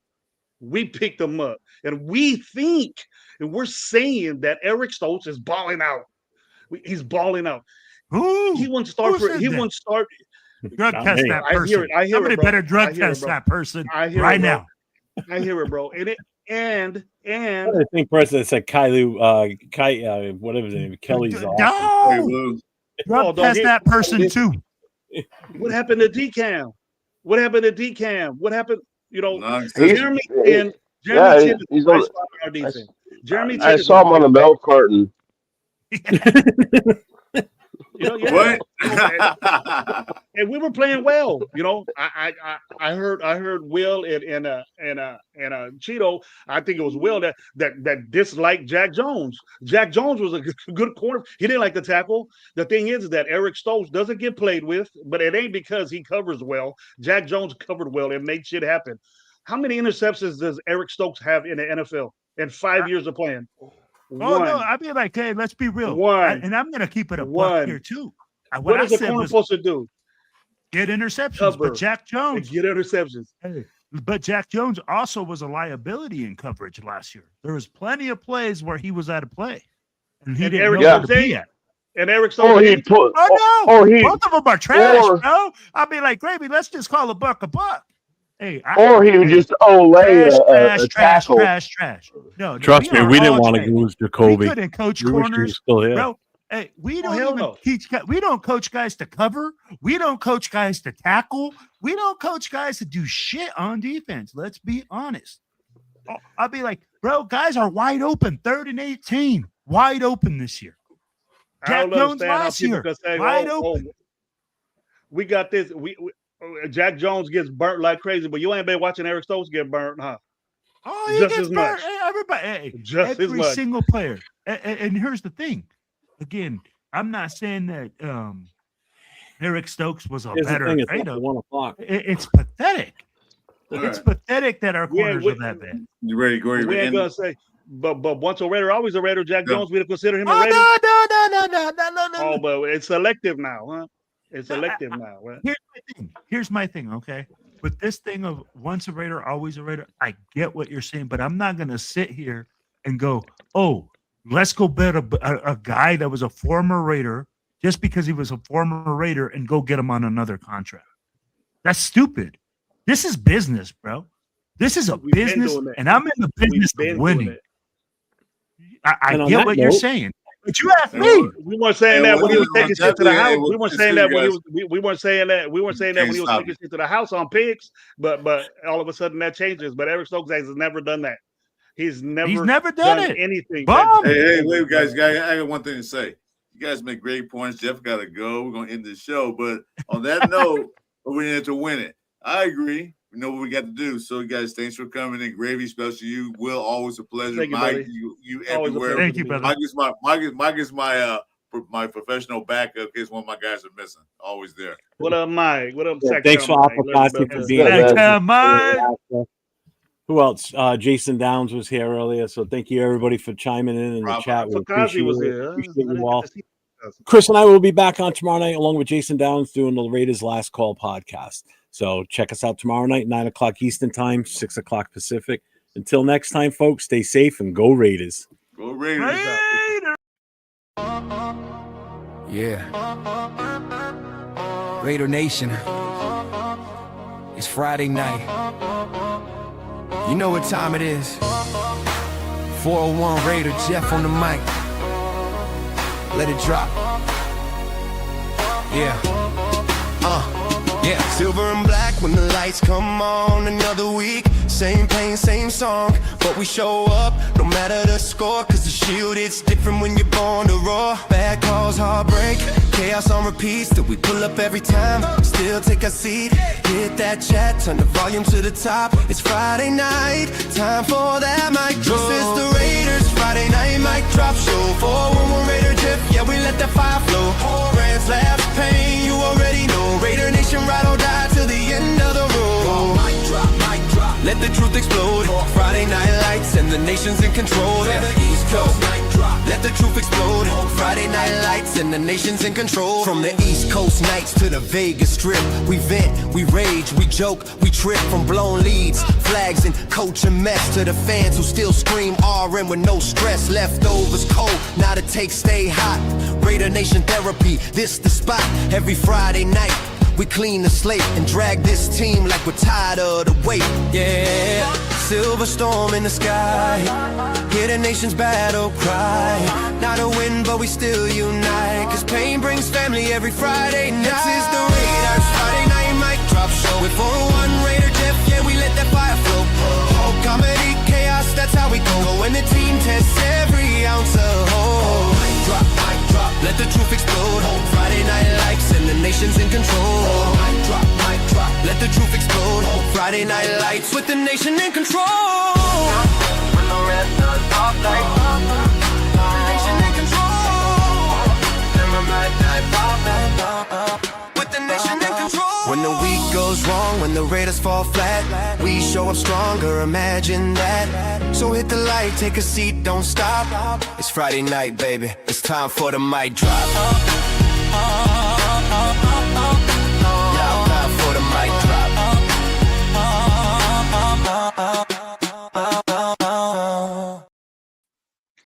We picked him up, and we think, and we're saying that Eric Stokes is balling out. He's balling out. He won't start. He won't start. Drug test that person. I hear Somebody it, bro. better drug test that person right now. I hear it, bro. And I think President said Kylie, whatever his name, Kelly's off. No. Drug test that person too. What happened to DCAM? What happened? Jeremy Chin. Jeremy Chin is nice spot in our defense. Jeremy Chin. I saw him on the milk carton. What? And we were playing well. I heard Will and Cheeto. I think it was Will that disliked Jack Jones. Jack Jones was a good corner. He didn't like the tackle. The thing is that Eric Stokes doesn't get played with, but it ain't because he covers well. Jack Jones covered well and made shit happen. How many interceptions does Eric Stokes have in the NFL in 5 years of playing? Oh, no, I mean, like, hey, let's be real. And I'm going to keep it a buck here, too. What is the corner supposed to do? Get interceptions. But Jack Jones. Get interceptions. But Jack Jones also was a liability in coverage last year. There was plenty of plays where he was out of play. And he didn't know where to be at. And Eric Stokes. Both of them are trash, bro. I mean, like, Gravy, let's just call a buck a buck. Hey, he would just trash. No, trust me, we didn't want to lose Jacoby. We couldn't coach corners, bro. Hey, we don't coach guys to cover. We don't coach guys to tackle. We don't coach guys to do shit on defense. Let's be honest. I'll be like, bro, guys are wide open. 3rd and 18, wide open this year. Jack Jones last year, wide open. We got this. Jack Jones gets burnt like crazy, but you ain't been watching Eric Stokes get burnt, huh? Oh, he gets burnt. Everybody, every single player. And here's the thing. Again, I'm not saying that Eric Stokes was a Here's the better thing, it's Raider. after 1 o'clock. It's pathetic. All It's right. pathetic that our corners are that bad. You ready, Corey? We ain't gonna say, but once a Raider, always a Raider. Jack Yeah. Jones, we don't consider him a Oh, Raider. no. Oh, but it's selective now, huh? It's selective now. Right? Here's my thing, okay? But this thing of once a Raider, always a Raider, I get what you're saying, but I'm not going to sit here and go, oh, let's go bet a guy that was a former Raider just because he was a former Raider and go get him on another contract. That's stupid. This is business, bro. This is a We've been business, doing that. and I'm in the business We've of been winning. doing I And on get that what you're note- saying, but you asked me. We weren't saying Hey, that when he was well, taking shit to the house. definitely, We weren't hey, saying that when he guys. was. We weren't saying that. We weren't saying that when he was Can't taking stop shit to the house on pigs. But all of a sudden that changes. But Eric Stokes has never done that. He's never done it. anything. Bomb. Hey, wait, guys. I got one thing to say. You guys make great points. Jeff got to go. We're going to end the show. But on that note, we need to win it. I agree. We know what we got to do. So, guys, thanks for coming in. Gravy, especially you. Will, always a pleasure. Thank you, Mike, buddy. you Always a everywhere. pleasure. Thank you, brother. Mike is my professional backup in case one of my guys are missing. Always there. What up, Mike? What up, Yeah, Sack thanks Town for Mike? Apocasi for being Yeah, here. Mike. Who else? Jason Downs was here earlier, so thank you everybody for chiming in the Rob chat. We Fugazi appreciate was it. here. Huh? Appreciate I didn't you get all. to see Fugazi. Chris and I will be back on tomorrow night along with Jason Downs doing the Raiders Last Call podcast. So check us out tomorrow night, 9 o'clock Eastern time, 6 o'clock Pacific. Until next time, folks, stay safe and go Raiders. Go Raiders. Yeah. Raider Nation. It's Friday night. You know what time it is. 401 Raider, Jeff on the mic. Let it drop. Yeah. Yeah. Silver and black when the lights come on. Another week, same pain, same song. But we show up, no matter the score. Cause the shield, it's different when you're born to roar. Bad calls, heartbreak, chaos on repeats. That we pull up every time, still take a seat. Hit that chat, turn the volume to the top. It's Friday night, time for that mic drop. This is the Raiders, Friday night mic drop show. 411 Raider Jeff, yeah, we let that fire flow. Rants, laughs, pain, you already know. Raider Nation, ride or die till the end of the road. Mic drop, let the truth explode. Friday night lights and the nation's in control. The East Coast, mic drop, let the truth explode. Friday night lights and the nation's in control. From the East Coast nights to the Vegas Strip, we vent, we rage, we joke, we trip. From blown leads, flags and coaching mess to the fans who still scream RM with no stress. Leftovers cold, now the takes stay hot. Raider Nation therapy, this the spot. Every Friday night we clean the slate and drag this team like we're tired of the weight. Yeah, silver storm in the sky. Hear the nation's battle cry. Not a win, but we still unite. Cause pain brings family every Friday night. This is the Raiders Friday night mic drop show. With 401 Raider Jeff, yeah, we let that fire flow. Oh, comedy, chaos, that's how we go. When the team tests every ounce of hope. Mic drop, let the truth explode. Friday night lights and the nation's in control. Mic drop, let the truth explode. Friday night lights with the nation in control. When the red does pop like the nation in control. And the night pop with the nation in control. When the week goes wrong, when the Raiders fall flat, we show up stronger, imagine that. So hit the light, take a seat, don't stop. It's Friday night, baby, it's time for the mic drop.